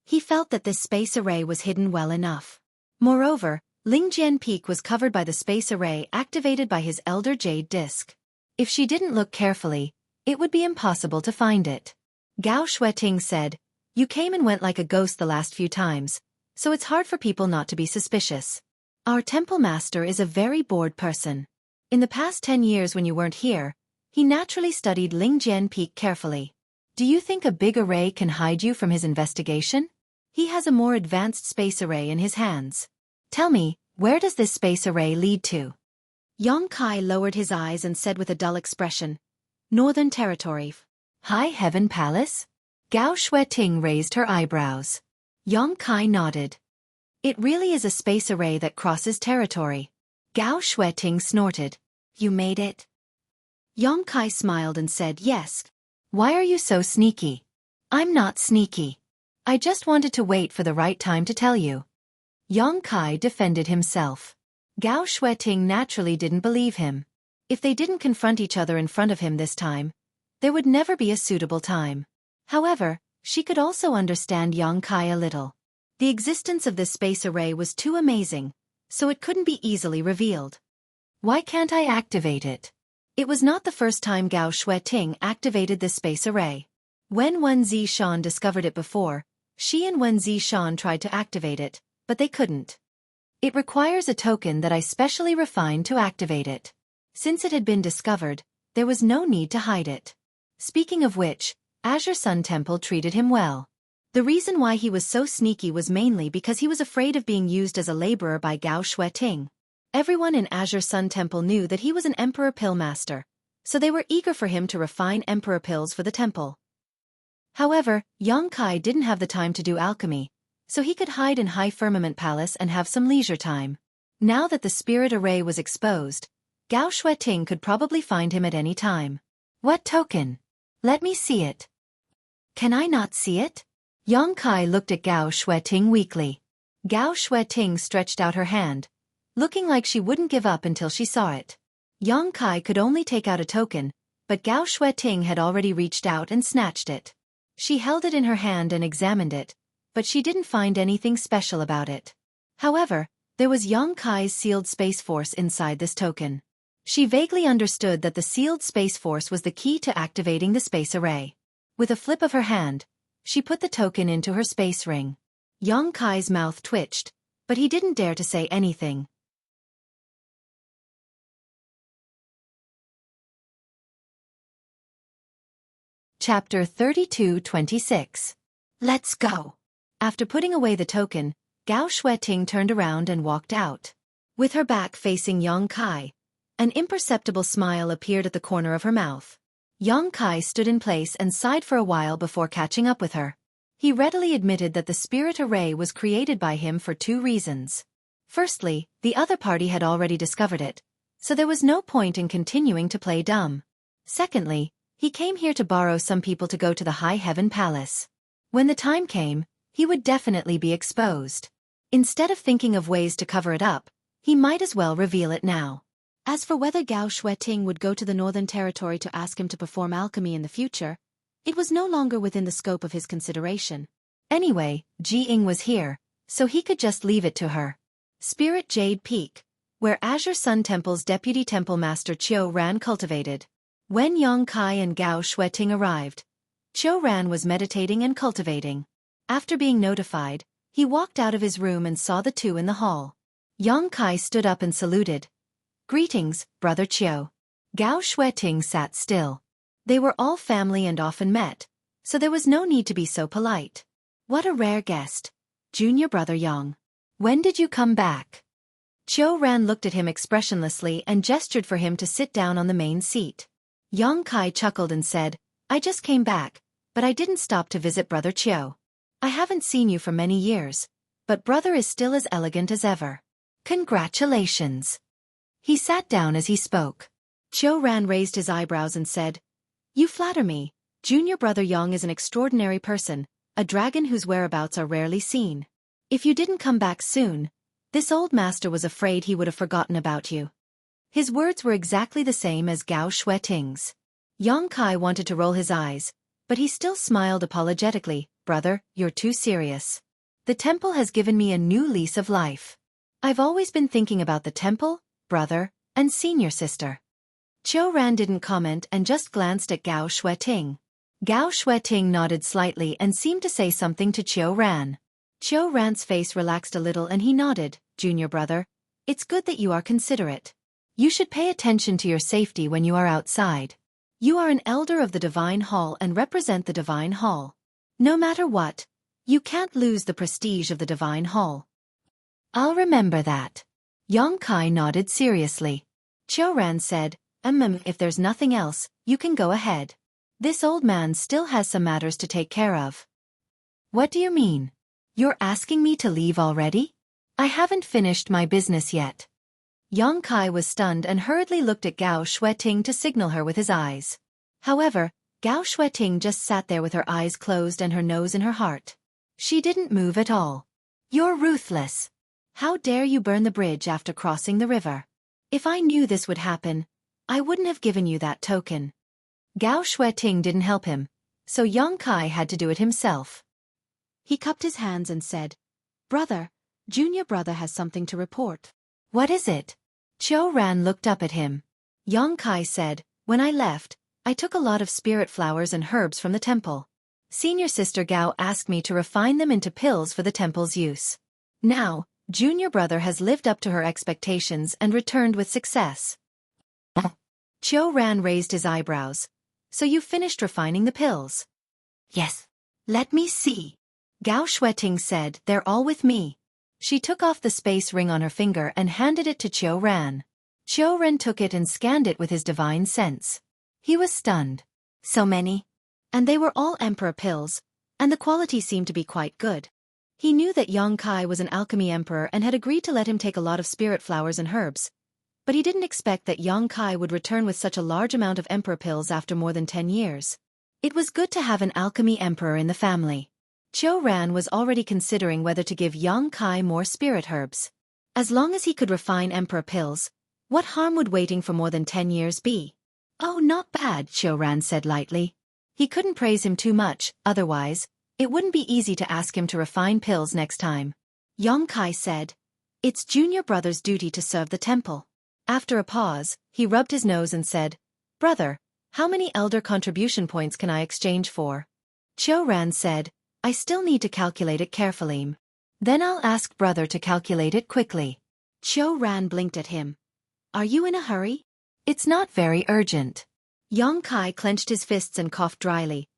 He felt that this space array was hidden well enough. Moreover, Lingjian Peak was covered by the space array activated by his elder jade disk. If she didn't look carefully, it would be impossible to find it. Gao Xueqi said, You came and went like a ghost the last few times, so it's hard for people not to be suspicious. Our temple master is a very bored person. In the past 10 years when you weren't here, he naturally studied Lingjian Peak carefully. Do you think a big array can hide you from his investigation? He has a more advanced space array in his hands. Tell me, where does this space array lead to? Yongkai lowered his eyes and said with a dull expression, Northern Territory. High Heaven Palace? Gao Xueqi raised her eyebrows. Yongkai nodded. It really is a space array that crosses territory. Gao Xueqi snorted. You made it? Yongkai smiled and said, Yes. Why are you so sneaky? I'm not sneaky. I just wanted to wait for the right time to tell you. Yongkai defended himself. Gao Xueqi naturally didn't believe him. If they didn't confront each other in front of him this time, there would never be a suitable time. However, she could also understand Yongkai a little. The existence of this space array was too amazing, so it couldn't be easily revealed. Why can't I activate it? It was not the first time Gao Xueqi activated this space array. When Wen Zishan discovered it before, she and Wen Zishan tried to activate it, but they couldn't. It requires a token that I specially refined to activate it. Since it had been discovered, there was no need to hide it. Speaking of which, Azure Sun Temple treated him well. The reason why he was so sneaky was mainly because he was afraid of being used as a laborer by Gao Xueqi. Everyone in Azure Sun Temple knew that he was an Emperor Pill Master, so they were eager for him to refine Emperor Pills for the temple. However, Yongkai didn't have the time to do alchemy, so he could hide in High Firmament Palace and have some leisure time. Now that the spirit array was exposed, Gao Xueqi could probably find him at any time. What token? Let me see it. Can I not see it? Yongkai looked at Gao Xueqi weakly. Gao Xueqi stretched out her hand, looking like she wouldn't give up until she saw it. Yongkai could only take out a token, but Gao Xueqi had already reached out and snatched it. She held it in her hand and examined it, but she didn't find anything special about it. However, there was Yongkai's sealed space force inside this token. She vaguely understood that the sealed space force was the key to activating the space array. With a flip of her hand, she put the token into her space ring. Yongkai's mouth twitched, but he didn't dare to say anything. Chapter 32-26. Let's go. After putting away the token, Gao Xueqi turned around and walked out. With her back facing Yongkai, an imperceptible smile appeared at the corner of her mouth. Yongkai stood in place and sighed for a while before catching up with her. He readily admitted that the spirit array was created by him for two reasons. Firstly, the other party had already discovered it, so there was no point in continuing to play dumb. Secondly, he came here to borrow some people to go to the High Heaven Palace. When the time came, he would definitely be exposed. Instead of thinking of ways to cover it up, he might as well reveal it now. As for whether Gao Xueqi would go to the Northern Territory to ask him to perform alchemy in the future, it was no longer within the scope of his consideration. Anyway, Ji Ying was here, so he could just leave it to her. Spirit Jade Peak, where Azure Sun Temple's deputy temple master Xueqi cultivated. When Yongkai and Gao Xueqi arrived, Xueqi was meditating and cultivating. After being notified, he walked out of his room and saw the two in the hall. Yang Kai stood up and saluted. Greetings, Brother Qiu. Gao Xueqi sat still. They were all family and often met, so there was no need to be so polite. What a rare guest. Junior Brother Yang. When did you come back? Qiu Ran looked at him expressionlessly and gestured for him to sit down on the main seat. Yang Kai chuckled and said, I just came back, but I didn't stop to visit Brother Qiu. I haven't seen you for many years, but brother is still as elegant as ever. Congratulations. He sat down as he spoke. Qiu Ran raised his eyebrows and said, You flatter me. Junior Brother Yang is an extraordinary person, a dragon whose whereabouts are rarely seen. If you didn't come back soon, this old master was afraid he would have forgotten about you. His words were exactly the same as Gao Xueqing's. Yang Kai wanted to roll his eyes, but he still smiled apologetically. Brother, you're too serious. The temple has given me a new lease of life. I've always been thinking about the temple, brother, and senior sister. Qiu Ran didn't comment and just glanced at Gao Xueqing. Gao Xueqing nodded slightly and seemed to say something to Qiu Ran. Qiu Ran's face relaxed a little and he nodded. Junior brother, it's good that you are considerate. You should pay attention to your safety when you are outside. You are an elder of the Divine Hall and represent the Divine Hall. No matter what, you can't lose the prestige of the Divine Hall. I'll remember that. Yang Kai nodded seriously. Qiu Ran said, if there's nothing else, you can go ahead. This old man still has some matters to take care of. What do you mean? You're asking me to leave already? I haven't finished my business yet. Yang Kai was stunned and hurriedly looked at Gao Xueqing to signal her with his eyes. However, Gao Xueqing just sat there with her eyes closed and her nose in her heart. She didn't move at all. You're ruthless. How dare you burn the bridge after crossing the river? If I knew this would happen, I wouldn't have given you that token. Gao Xueqing didn't help him, so Yang Kai had to do it himself. He cupped his hands and said, Brother, Junior Brother has something to report. What is it? Qiu Ran looked up at him. Yang Kai said, When I left, I took a lot of spirit flowers and herbs from the temple. Senior Sister Gao asked me to refine them into pills for the temple's use. Now, Junior Brother has lived up to her expectations and returned with success. Qiu Ran raised his eyebrows. So you finished refining the pills? Yes. Let me see. Gao Xueqing said, They're all with me. She took off the space ring on her finger and handed it to Qiu Ran. Qiu Ran took it and scanned it with his divine sense. He was stunned. So many. And they were all emperor pills, and the quality seemed to be quite good. He knew that Yang Kai was an alchemy emperor and had agreed to let him take a lot of spirit flowers and herbs, but he didn't expect that Yang Kai would return with such a large amount of emperor pills after more than 10 years. It was good to have an alchemy emperor in the family. Qiu Ran was already considering whether to give Yang Kai more spirit herbs. As long as he could refine emperor pills, what harm would waiting for more than 10 years be? Oh, not bad, Qiu Ran said lightly. He couldn't praise him too much, otherwise, it wouldn't be easy to ask him to refine pills next time. Yang Kai said, It's Junior Brother's duty to serve the temple. After a pause, he rubbed his nose and said, Brother, how many elder contribution points can I exchange for? Qiu Ran said, I still need to calculate it carefully. Then I'll ask Brother to calculate it quickly. Qiu Ran blinked at him. Are you in a hurry? It's not very urgent. Yang Kai clenched his fists and coughed dryly.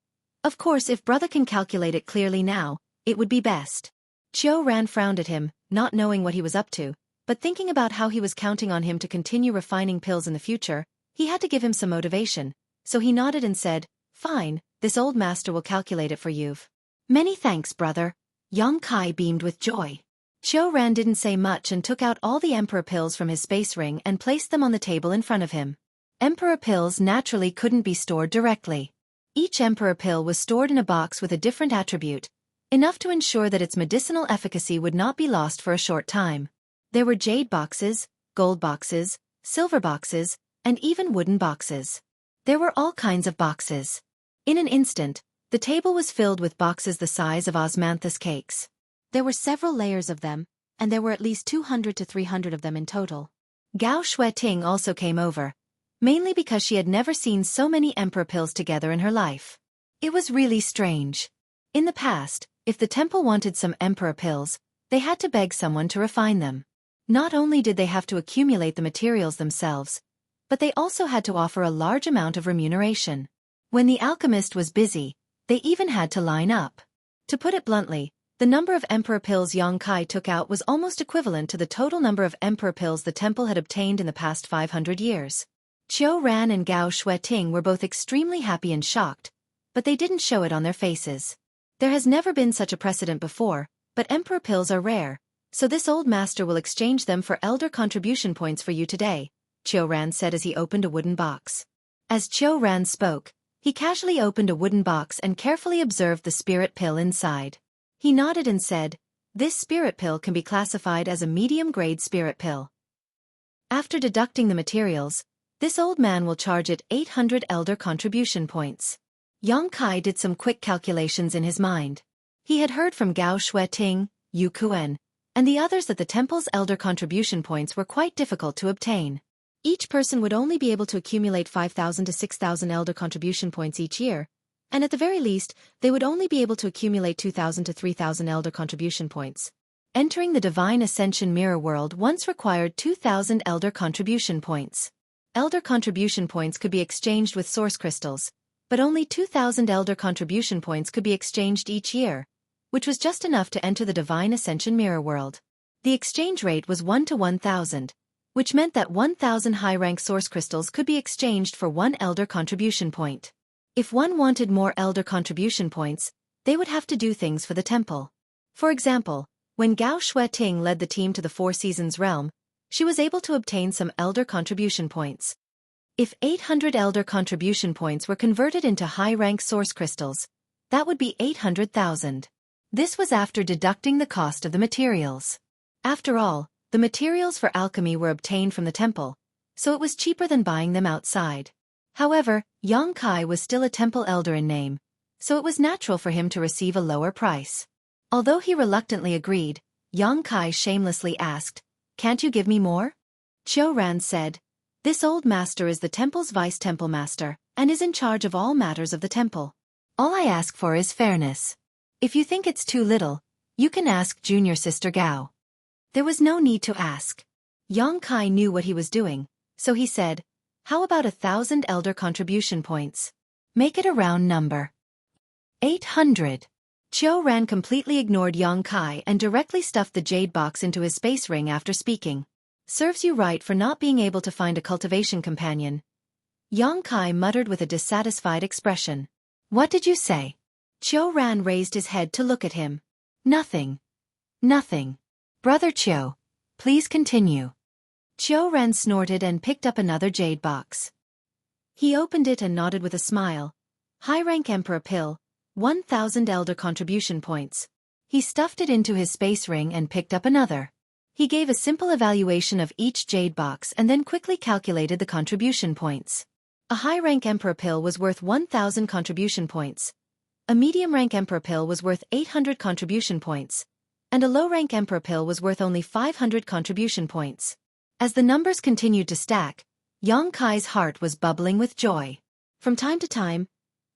Of course, if Brother can calculate it clearly now, it would be best. Qiu Ran frowned at him, not knowing what he was up to, but thinking about how he was counting on him to continue refining pills in the future, he had to give him some motivation, so he nodded and said, Fine, this old master will calculate it for you. Many thanks, brother. Yang Kai beamed with joy. Qiu Ran didn't say much and took out all the emperor pills from his space ring and placed them on the table in front of him. Emperor pills naturally couldn't be stored directly. Each emperor pill was stored in a box with a different attribute, enough to ensure that its medicinal efficacy would not be lost for a short time. There were jade boxes, gold boxes, silver boxes, and even wooden boxes. There were all kinds of boxes. In an instant, the table was filled with boxes the size of osmanthus cakes. There were several layers of them, and there were at least 200 to 300 of them in total. Gao Xueqing also came over, mainly because she had never seen so many emperor pills together in her life. It was really strange. In the past, if the temple wanted some emperor pills, they had to beg someone to refine them. Not only did they have to accumulate the materials themselves, but they also had to offer a large amount of remuneration. When the alchemist was busy, they even had to line up. To put it bluntly, the number of emperor pills Yang Kai took out was almost equivalent to the total number of emperor pills the temple had obtained in the past 500 years. Qiu Ran and Gao Xueqi were both extremely happy and shocked, but they didn't show it on their faces. There has never been such a precedent before, but emperor pills are rare, so this old master will exchange them for elder contribution points for you today, Qiu Ran said as he opened a wooden box. As Qiu Ran spoke, he casually opened a wooden box and carefully observed the spirit pill inside. He nodded and said, "This spirit pill can be classified as a medium-grade spirit pill. After deducting the materials, this old man will charge it 800 elder contribution points." Yang Kai did some quick calculations in his mind. He had heard from Gao Xueqi, Yu Kuan, and the others that the temple's elder contribution points were quite difficult to obtain. Each person would only be able to accumulate 5,000 to 6,000 elder contribution points each year, and at the very least, they would only be able to accumulate 2,000 to 3,000 elder contribution points. Entering the Divine Ascension Mirror World once required 2,000 elder contribution points. Elder contribution points could be exchanged with source crystals, but only 2,000 elder contribution points could be exchanged each year, which was just enough to enter the Divine Ascension Mirror World. The exchange rate was 1 to 1,000, which meant that 1,000 high-rank source crystals could be exchanged for 1 elder contribution point. If one wanted more elder contribution points, they would have to do things for the temple. For example, when Gao Xueqi led the team to the Four Seasons realm, she was able to obtain some elder contribution points. If 800 elder contribution points were converted into high-rank source crystals, that would be 800,000. This was after deducting the cost of the materials. After all, the materials for alchemy were obtained from the temple, so it was cheaper than buying them outside. However, Yang Kai was still a temple elder in name, so it was natural for him to receive a lower price. Although he reluctantly agreed, Yang Kai shamelessly asked, "Can't you give me more?" Qiu Ran said, "This old master is the temple's vice-temple master, and is in charge of all matters of the temple. All I ask for is fairness. If you think it's too little, you can ask junior sister Gao." There was no need to ask. Yang Kai knew what he was doing, so he said, "How about 1,000 elder contribution points? Make it a round number." 800. Qiu Ran completely ignored Yang Kai and directly stuffed the jade box into his space ring after speaking. "Serves you right for not being able to find a cultivation companion." Yang Kai muttered with a dissatisfied expression. "What did you say?" Qiu Ran raised his head to look at him. "Nothing. Nothing. Brother Qiu, please continue." Qiu Ran snorted and picked up another jade box. He opened it and nodded with a smile. "High-rank Emperor Pill, 1,000 elder contribution points." He stuffed it into his space ring and picked up another. He gave a simple evaluation of each jade box and then quickly calculated the contribution points. A high-rank Emperor Pill was worth 1,000 contribution points. A medium-rank Emperor Pill was worth 800 contribution points, and a low-rank Emperor Pill was worth only 500 contribution points. As the numbers continued to stack, Yang Kai's heart was bubbling with joy. From time to time,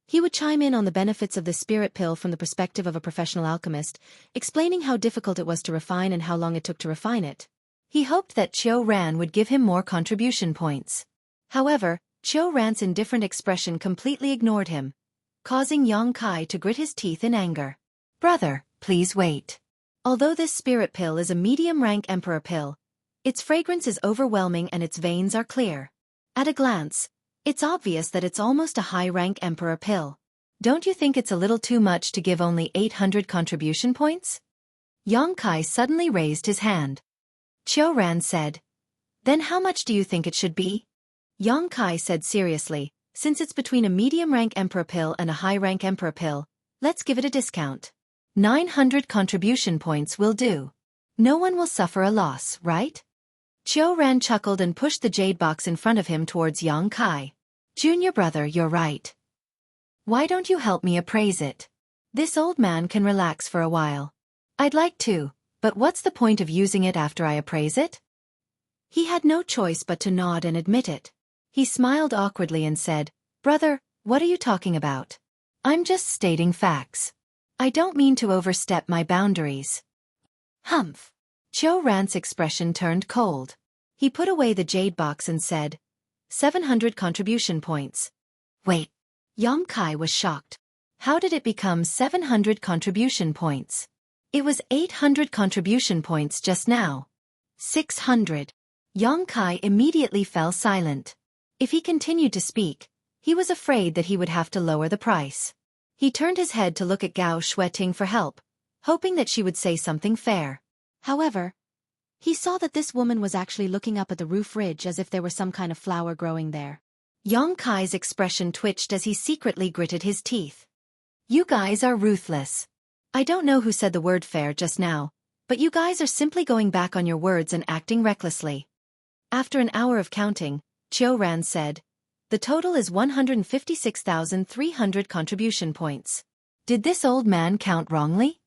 he would chime in on the benefits of the spirit pill from the perspective of a professional alchemist, explaining how difficult it was to refine and how long it took to refine it. He hoped that Qiu Ran would give him more contribution points. However, Qiu Ran's indifferent expression completely ignored him, causing Yang Kai to grit his teeth in anger. "Brother, please wait. Although this spirit pill is a medium-rank Emperor Pill, its fragrance is overwhelming and its veins are clear. At a glance, it's obvious that it's almost a high-rank Emperor Pill. Don't you think it's a little too much to give only 800 contribution points?" Yang Kai suddenly raised his hand. Qiu Ran said, "Then how much do you think it should be?" Yang Kai said seriously, "Since it's between a medium-rank Emperor Pill and a high-rank Emperor Pill, let's give it a discount. 900 contribution points will do. No one will suffer a loss, right?" Qiu Ran chuckled and pushed the jade box in front of him towards Yang Kai. "Junior brother, you're right. Why don't you help me appraise it? This old man can relax for a while." "I'd like to, but what's the point of using it after I appraise it?" He had no choice but to nod and admit it. He smiled awkwardly and said, "Brother, what are you talking about? I'm just stating facts. I don't mean to overstep my boundaries." "Humph. Qiu Ran's expression turned cold. He put away the jade box and said, 700 contribution points. Wait. Yang Kai was shocked. How did it become 700 contribution points? It was 800 contribution points just now. 600. Yang Kai immediately fell silent. If he continued to speak, he was afraid that he would have to lower the price. He turned his head to look at Gao Xueqi for help, hoping that she would say something fair. However, he saw that this woman was actually looking up at the roof ridge as if there were some kind of flower growing there. Yang Kai's expression twitched as he secretly gritted his teeth. You guys are ruthless. I don't know who said the word fair just now, but you guys are simply going back on your words and acting recklessly. After an hour of counting, Qiu Ran said, the total is 156,300 contribution points. Did this old man count wrongly?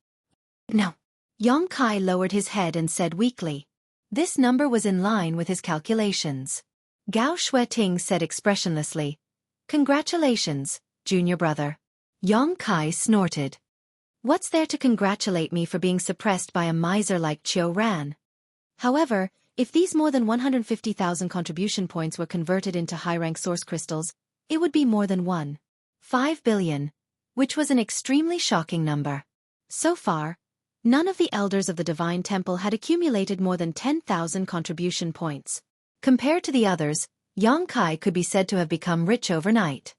No. Yang Kai lowered his head and said weakly. This number was in line with his calculations. Gao Xueqi said expressionlessly, Congratulations, junior brother. Yang Kai snorted. What's there to congratulate me for being suppressed by a miser like Qiu Ran? However, if these more than 150,000 contribution points were converted into high-rank source crystals, it would be more than 1.5 billion, which was an extremely shocking number. So far, none of the elders of the Divine Temple had accumulated more than 10,000 contribution points. Compared to the others, Yang Kai could be said to have become rich overnight.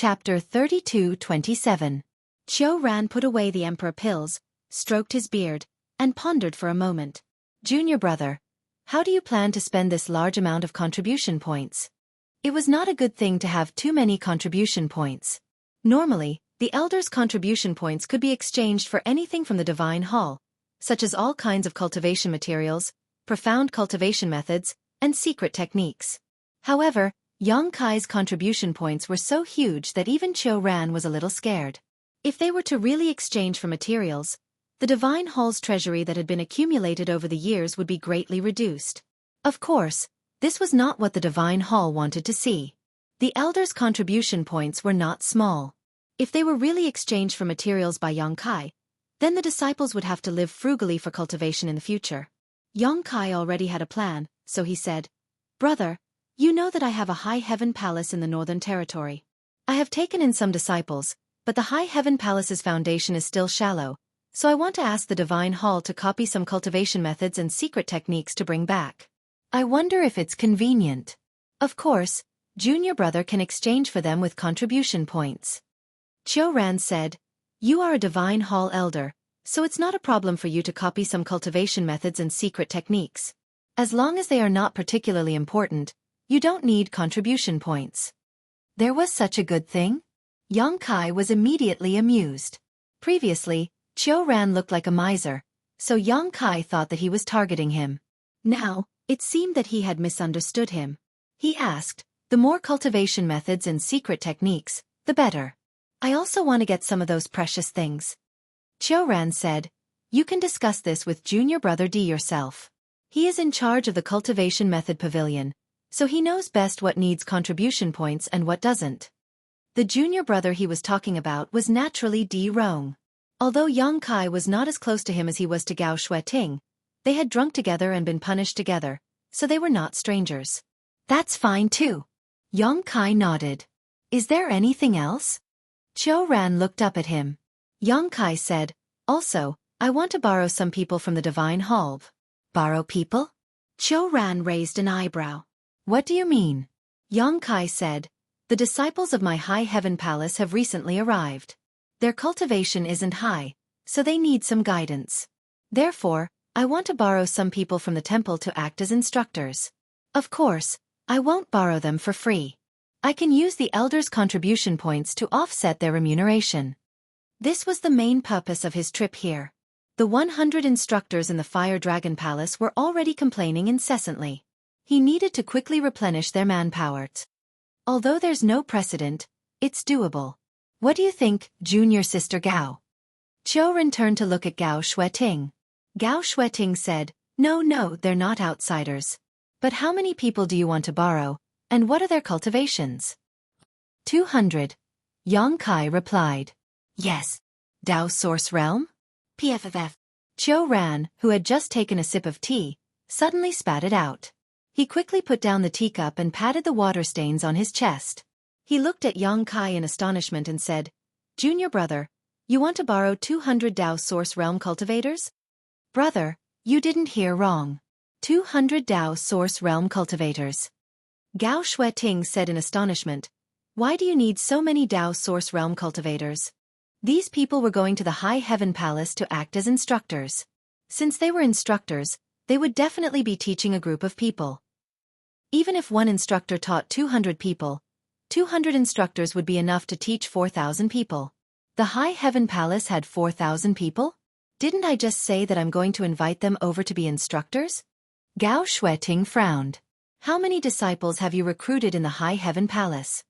Chapter 32-27. Qiu Ran put away the emperor pills, stroked his beard, and pondered for a moment. Junior brother, how do you plan to spend this large amount of contribution points? It was not a good thing to have too many contribution points. Normally, the elders' contribution points could be exchanged for anything from the Divine Hall, such as all kinds of cultivation materials, profound cultivation methods, and secret techniques. However, Yang Kai's contribution points were so huge that even Qiu Ran was a little scared. If they were to really exchange for materials, the Divine Hall's treasury that had been accumulated over the years would be greatly reduced. Of course, this was not what the Divine Hall wanted to see. The elders' contribution points were not small. If they were really exchanged for materials by Yang Kai, then the disciples would have to live frugally for cultivation in the future. Yang Kai already had a plan, so he said, Brother, you know that I have a high heaven palace in the northern territory. I have taken in some disciples, but the high heaven palace's foundation is still shallow, so I want to ask the Divine Hall to copy some cultivation methods and secret techniques to bring back. I wonder if it's convenient. Of course, junior brother can exchange for them with contribution points. Qiu Ran said, You are a Divine Hall elder, so it's not a problem for you to copy some cultivation methods and secret techniques. As long as they are not particularly important, you don't need contribution points. There was such a good thing? Yang Kai was immediately amused. Previously, Qiu Ran looked like a miser, so Yang Kai thought that he was targeting him. Now, it seemed that he had misunderstood him. He asked, the more cultivation methods and secret techniques, the better. I also want to get some of those precious things. Qiu Ran said, You can discuss this with junior brother D yourself. He is in charge of the cultivation method pavilion, so he knows best what needs contribution points and what doesn't. The junior brother he was talking about was naturally D Rong. Although Yang Kai was not as close to him as he was to Gao Xueqi, they had drunk together and been punished together, so they were not strangers. That's fine too. Yang Kai nodded. Is there anything else? Qiu Ran looked up at him. Yang Kai said, Also, I want to borrow some people from the Divine Hall. Borrow people? Qiu Ran raised an eyebrow. What do you mean? Yang Kai said, The disciples of my high heaven palace have recently arrived. Their cultivation isn't high, so they need some guidance. Therefore, I want to borrow some people from the temple to act as instructors. Of course, I won't borrow them for free. I can use the elders' contribution points to offset their remuneration. This was the main purpose of his trip here. The 100 instructors in the Fire Dragon Palace were already complaining incessantly. He needed to quickly replenish their manpower. Although there's no precedent, it's doable. What do you think, junior sister Gao? Qiu Ran turned to look at Gao Xueqi. Gao Xueqi said, No, they're not outsiders. But how many people do you want to borrow, and what are their cultivations? 200. Yang Kai replied. Yes. Dao Source Realm? PFFF. Xueqi, who had just taken a sip of tea, suddenly spat it out. He quickly put down the teacup and patted the water stains on his chest. He looked at Yang Kai in astonishment and said, Junior brother, you want to borrow 200 Dao Source Realm cultivators? Brother, you didn't hear wrong. 200 Dao Source Realm cultivators. Gao Xueqi said in astonishment, why do you need so many Dao Source Realm cultivators? These people were going to the High Heaven Palace to act as instructors. Since they were instructors, they would definitely be teaching a group of people. Even if one instructor taught 200 people, 200 instructors would be enough to teach 4,000 people. The High Heaven Palace had 4,000 people? Didn't I just say that I'm going to invite them over to be instructors? Gao Xueqi frowned. How many disciples have you recruited in the High Heaven Palace?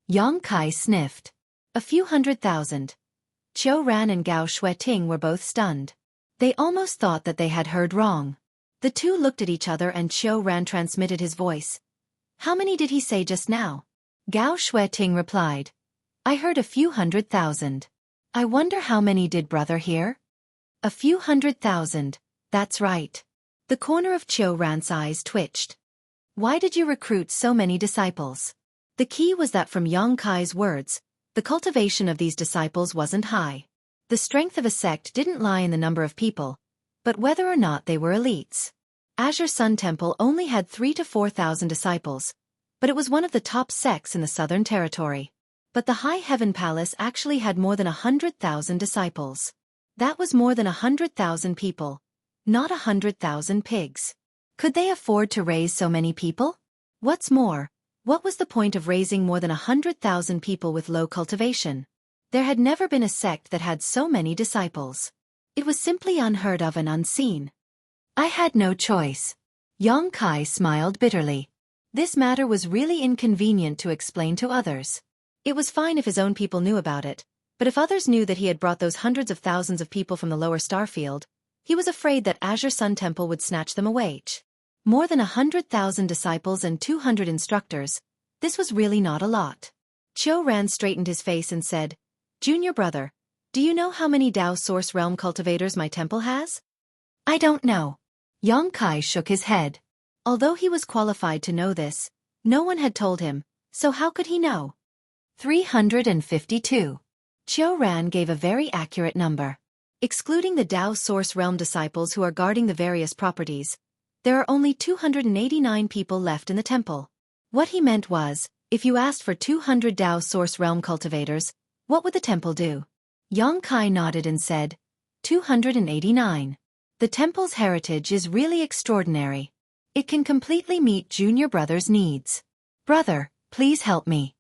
Yang Kai sniffed. A few 100,000. Xueqi and Gao Xueqi were both stunned. They almost thought that they had heard wrong. The two looked at each other and Xueqi transmitted his voice. How many did he say just now? Gao Xueqi replied. I heard a few 100,000. I wonder how many did brother hear? A few 100,000, that's right. The corner of Xueqi's eyes twitched. Why did you recruit so many disciples? The key was that from Yang Kai's words, the cultivation of these disciples wasn't high. The strength of a sect didn't lie in the number of people, but whether or not they were elites. Azure Sun Temple only had 3,000 to 4,000 disciples, but it was one of the top sects in the Southern Territory. But the High Heaven Palace actually had more than 100,000 disciples. That was more than 100,000 people, not 100,000 pigs. Could they afford to raise so many people? What's more, what was the point of raising more than 100,000 people with low cultivation? There had never been a sect that had so many disciples. It was simply unheard of and unseen. I had no choice. Yang Kai smiled bitterly. This matter was really inconvenient to explain to others. It was fine if his own people knew about it, but if others knew that he had brought those hundreds of thousands of people from the lower starfield, he was afraid that Azure Sun Temple would snatch them away. More than 100,000 disciples and 200 instructors, this was really not a lot. Xueqi straightened his face and said, Junior brother, do you know how many Dao Source Realm cultivators my temple has? I don't know. Yang Kai shook his head. Although he was qualified to know this, no one had told him, so how could he know? 352. Xueqi gave a very accurate number. Excluding the Dao Source Realm disciples who are guarding the various properties, there are only 289 people left in the temple. What he meant was, if you asked for 200 Dao Source Realm cultivators, what would the temple do? Yang Kai nodded and said, 289. The temple's heritage is really extraordinary. It can completely meet Junior Brother's needs. Brother, please help me.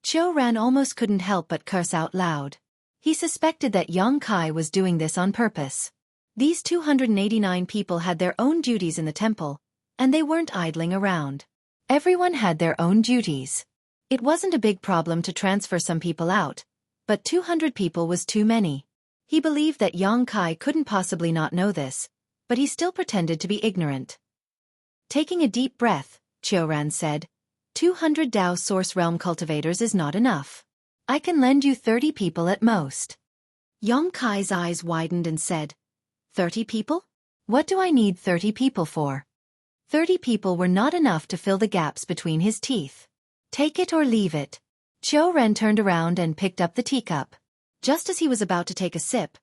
Xueqi almost couldn't help but curse out loud. He suspected that Yang Kai was doing this on purpose. These 289 people had their own duties in the temple, and they weren't idling around. Everyone had their own duties. It wasn't a big problem to transfer some people out, but 200 people was too many. He believed that Yang Kai couldn't possibly not know this, but he still pretended to be ignorant. Taking a deep breath, Xueqi said, 200 Dao Source Realm cultivators is not enough. I can lend you 30 people at most. Yang Kai's eyes widened and said, 30 people? What do I need 30 people for? 30 people were not enough to fill the gaps between his teeth. Take it or leave it. Xueqi turned around and picked up the teacup. Just as he was about to take a sip,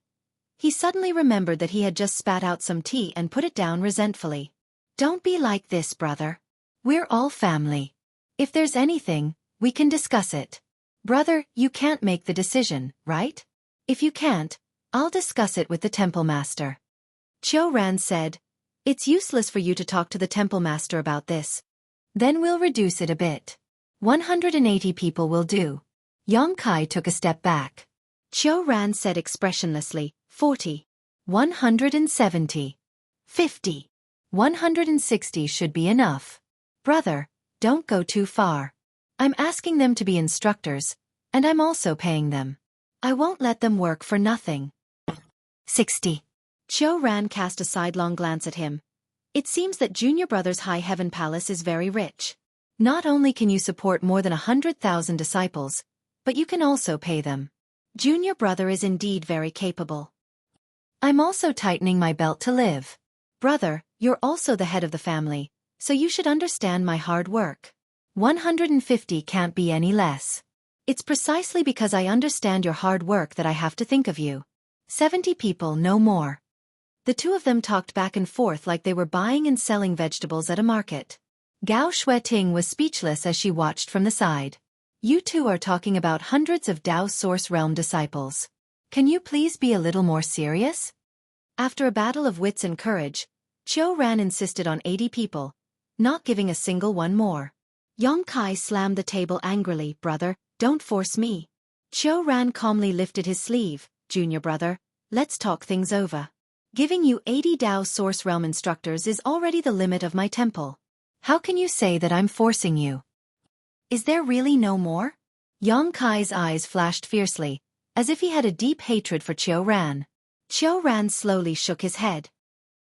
he suddenly remembered that he had just spat out some tea and put it down resentfully. Don't be like this, brother. We're all family. If there's anything, we can discuss it. Brother, you can't make the decision, right? If you can't, I'll discuss it with the temple master. Xueqi said, it's useless for you to talk to the temple master about this. Then we'll reduce it a bit. 180 people will do. Yang Kai took a step back. Xueqi said expressionlessly, 40. 170. 50. 160 should be enough. Brother, don't go too far. I'm asking them to be instructors, and I'm also paying them. I won't let them work for nothing. 60. Xueqi cast a sidelong glance at him. It seems that Junior Brother's High Heaven Palace is very rich. Not only can you support more than 100,000 disciples, but you can also pay them. Junior brother is indeed very capable. I'm also tightening my belt to live. Brother, you're also the head of the family, so you should understand my hard work. 150 can't be any less. It's precisely because I understand your hard work that I have to think of you. 70 people, no more. The two of them talked back and forth like they were buying and selling vegetables at a market. Gao Xueqi was speechless as she watched from the side. You two are talking about hundreds of Dao Source Realm disciples. Can you please be a little more serious? After a battle of wits and courage, Qiu Ran insisted on 80 people, not giving a single one more. Yang Kai slammed the table angrily. Brother, don't force me. Qiu Ran calmly lifted his sleeve. Junior brother, let's talk things over. Giving you 80 Dao Source Realm instructors is already the limit of my temple. How can you say that I'm forcing you? Is there really no more? Yang Kai's eyes flashed fiercely, as if he had a deep hatred for Qiu Ran. Qiu Ran slowly shook his head.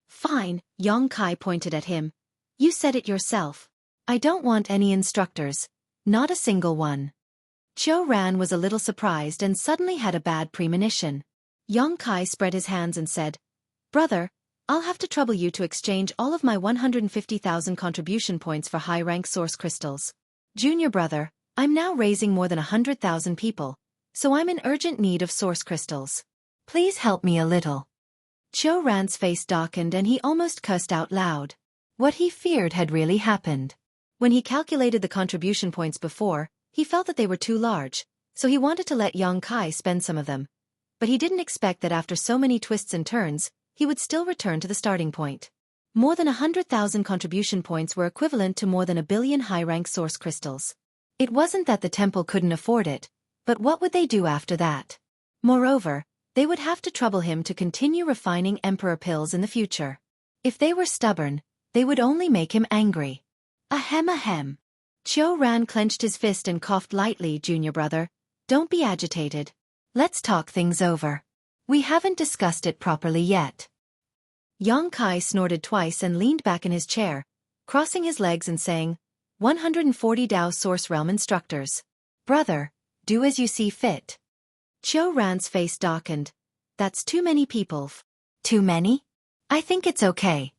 Fine, Yang Kai pointed at him. You said it yourself. I don't want any instructors. Not a single one. Qiu Ran was a little surprised and suddenly had a bad premonition. Yang Kai spread his hands and said, Brother, I'll have to trouble you to exchange all of my 150,000 contribution points for high-rank source crystals. Junior brother, I'm now raising more than 100,000 people, so I'm in urgent need of source crystals. Please help me a little. Qiu Ran's face darkened and he almost cursed out loud. What he feared had really happened. When he calculated the contribution points before, he felt that they were too large, so he wanted to let Yang Kai spend some of them. But he didn't expect that after so many twists and turns, he would still return to the starting point. More than 100,000 contribution points were equivalent to more than 1 billion high-rank source crystals. It wasn't that the temple couldn't afford it, but what would they do after that? Moreover, they would have to trouble him to continue refining emperor pills in the future. If they were stubborn, they would only make him angry. Ahem. Qiu Ran clenched his fist and coughed lightly. Junior brother, don't be agitated. Let's talk things over. We haven't discussed it properly yet. Yang Kai snorted twice and leaned back in his chair, crossing his legs and saying, 140 Dao Source Realm instructors. Brother, do as you see fit. Qiu Ran's face darkened. That's too many people. Too many? I think it's okay.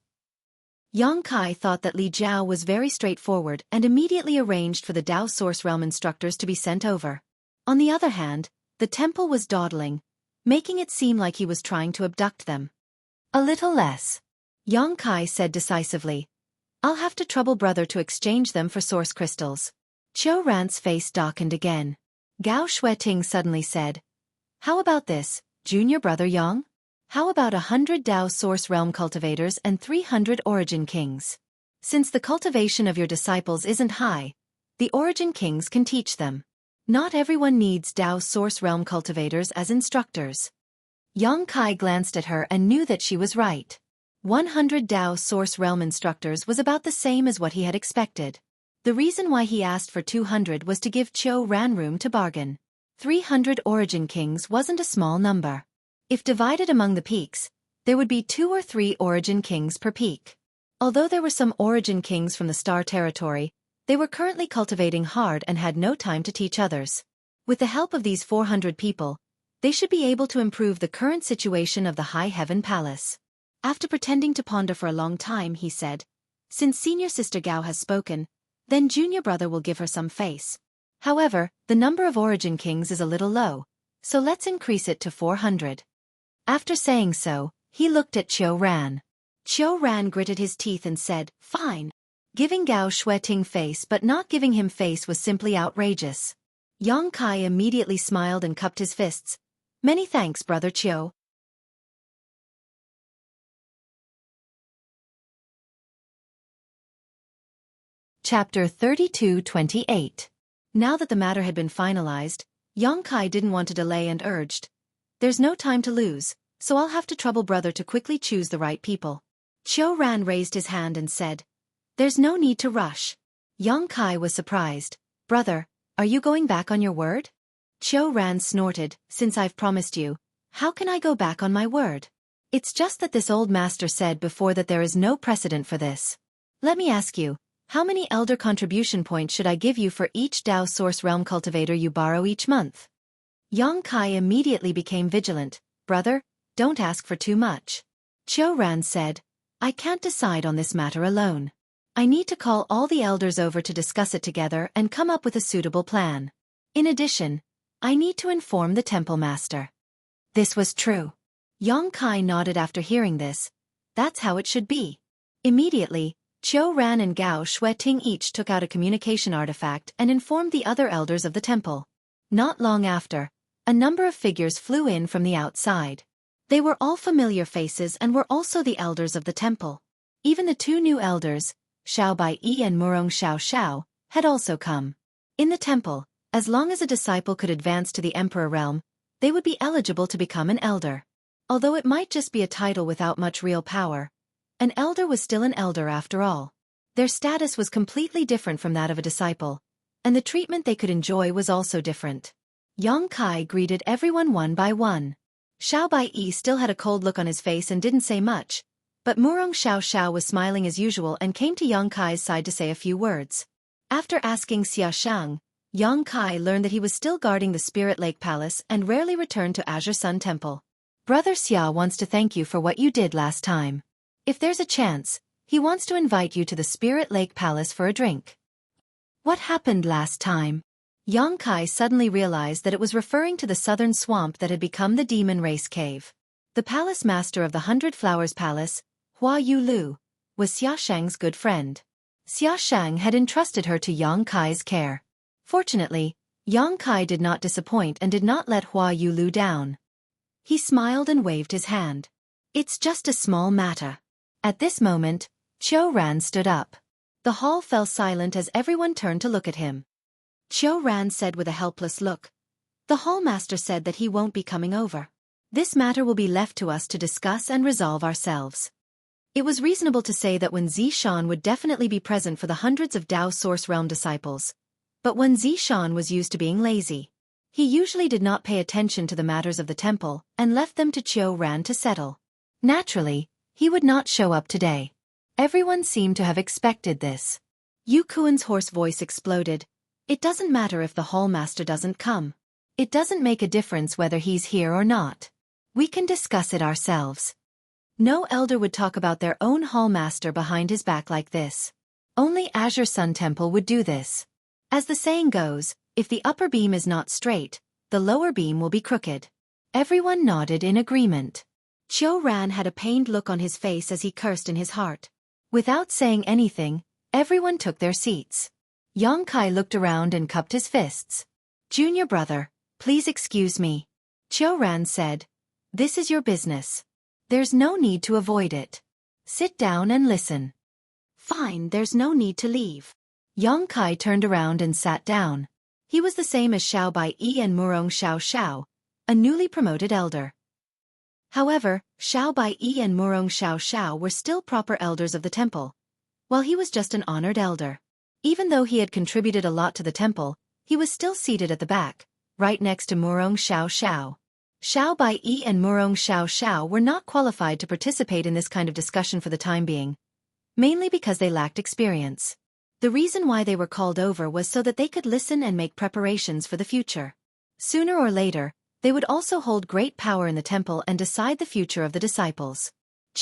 Yang Kai thought that Li Jiao was very straightforward and immediately arranged for the Dao Source Realm instructors to be sent over. On the other hand, the temple was dawdling, making it seem like he was trying to abduct them. A little less. Yang Kai said decisively. I'll have to trouble brother to exchange them for source crystals. Qiu Ran's face darkened again. Gao Xueqi suddenly said, How about this, junior brother Yang? How about 100 Dao Source Realm cultivators and 300 Origin Kings? Since the cultivation of your disciples isn't high, the Origin Kings can teach them. Not everyone needs Dao Source Realm cultivators as instructors. Yang Kai glanced at her and knew that she was right. 100 Dao Source Realm instructors was about the same as what he had expected. The reason why he asked for 200 was to give Qiu Ran room to bargain. 300 Origin Kings wasn't a small number. If divided among the peaks, there would be 2 or 3 Origin Kings per peak. Although there were some Origin Kings from the Star Territory, they were currently cultivating hard and had no time to teach others. With the help of these 400 people, they should be able to improve the current situation of the High Heaven Palace. After pretending to ponder for a long time, he said, Since senior sister Gao has spoken, then junior brother will give her some face. However, the number of Origin Kings is a little low, so let's increase it to 400. After saying so, he looked at Qiu Ran. Qiu Ran gritted his teeth and said, Fine. Giving Gao Xueqi face but not giving him face was simply outrageous. Yang Kai immediately smiled and cupped his fists. Many thanks, brother Qiu. Chapter 32-28. Now that the matter had been finalized, Yang Kai didn't want to delay and urged, There's no time to lose, so I'll have to trouble brother to quickly choose the right people. Qiu Ran raised his hand and said, There's no need to rush. Yang Kai was surprised. Brother, are you going back on your word? Qiu Ran snorted, Since I've promised you, how can I go back on my word? It's just that this old master said before that there is no precedent for this. Let me ask you, How many elder contribution points should I give you for each Dao Source Realm cultivator you borrow each month? Yang Kai immediately became vigilant. Brother, don't ask for too much. Ran said, I can't decide on this matter alone. I need to call all the elders over to discuss it together and come up with a suitable plan. In addition, I need to inform the temple master. This was true. Yang Kai nodded after hearing this. That's how it should be. Immediately, Ran and Gao Xueqi each took out a communication artifact and informed the other elders of the temple. Not long after, a number of figures flew in from the outside. They were all familiar faces and were also the elders of the temple. Even the two new elders, Xiao Baiyi and Murong Xiao, had also come. In the temple, as long as a disciple could advance to the Emperor realm, they would be eligible to become an elder. Although it might just be a title without much real power, an elder was still an elder after all. Their status was completely different from that of a disciple, and the treatment they could enjoy was also different. Yang Kai greeted everyone one by one. Xiao Baiyi still had a cold look on his face and didn't say much, but Murong Xiao was smiling as usual and came to Yang Kai's side to say a few words. After asking Xia Shang, Yang Kai learned that he was still guarding the Spirit Lake Palace and rarely returned to Azure Sun Temple. Brother Xia wants to thank you for what you did last time. If there's a chance, he wants to invite you to the Spirit Lake Palace for a drink. What happened last time? Yang Kai suddenly realized that it was referring to the southern swamp that had become the Demon Race Cave. The palace master of the 100 Flowers Palace, Hua Yulu, was Xia Shang's good friend. Xia Shang had entrusted her to Yang Kai's care. Fortunately, Yang Kai did not disappoint and did not let Hua Yulu down. He smiled and waved his hand. It's just a small matter. At this moment, Ran stood up. The hall fell silent as everyone turned to look at him. Ran said with a helpless look. The hallmaster said that he won't be coming over. This matter will be left to us to discuss and resolve ourselves. It was reasonable to say that Wen Zishan would definitely be present for the hundreds of Dao Source Realm disciples. But Wen Zishan was used to being lazy. He usually did not pay attention to the matters of the temple and left them to Ran to settle. Naturally, he would not show up today. Everyone seemed to have expected this. Yu Kuan's hoarse voice exploded. It doesn't matter if the hallmaster doesn't come. It doesn't make a difference whether he's here or not. We can discuss it ourselves. No elder would talk about their own hallmaster behind his back like this. Only Azure Sun Temple would do this. As the saying goes, if the upper beam is not straight, the lower beam will be crooked. Everyone nodded in agreement. Ran had a pained look on his face as he cursed in his heart. Without saying anything, everyone took their seats. Yang Kai looked around and cupped his fists. Junior brother, please excuse me. Ran said. This is your business. There's no need to avoid it. Sit down and listen. Fine, there's no need to leave. Yang Kai turned around and sat down. He was the same as Xiao Baiyi and Murong Xiao, a newly promoted elder. However, Xiao Baiyi and Murong Xiao were still proper elders of the temple, while he was just an honored elder. Even though he had contributed a lot to the temple, he was still seated at the back, right next to Murong Xiao. Xiao Baiyi and Murong Xiao were not qualified to participate in this kind of discussion for the time being, mainly because they lacked experience. The reason why they were called over was so that they could listen and make preparations for the future. Sooner or later, they would also hold great power in the temple and decide the future of the disciples.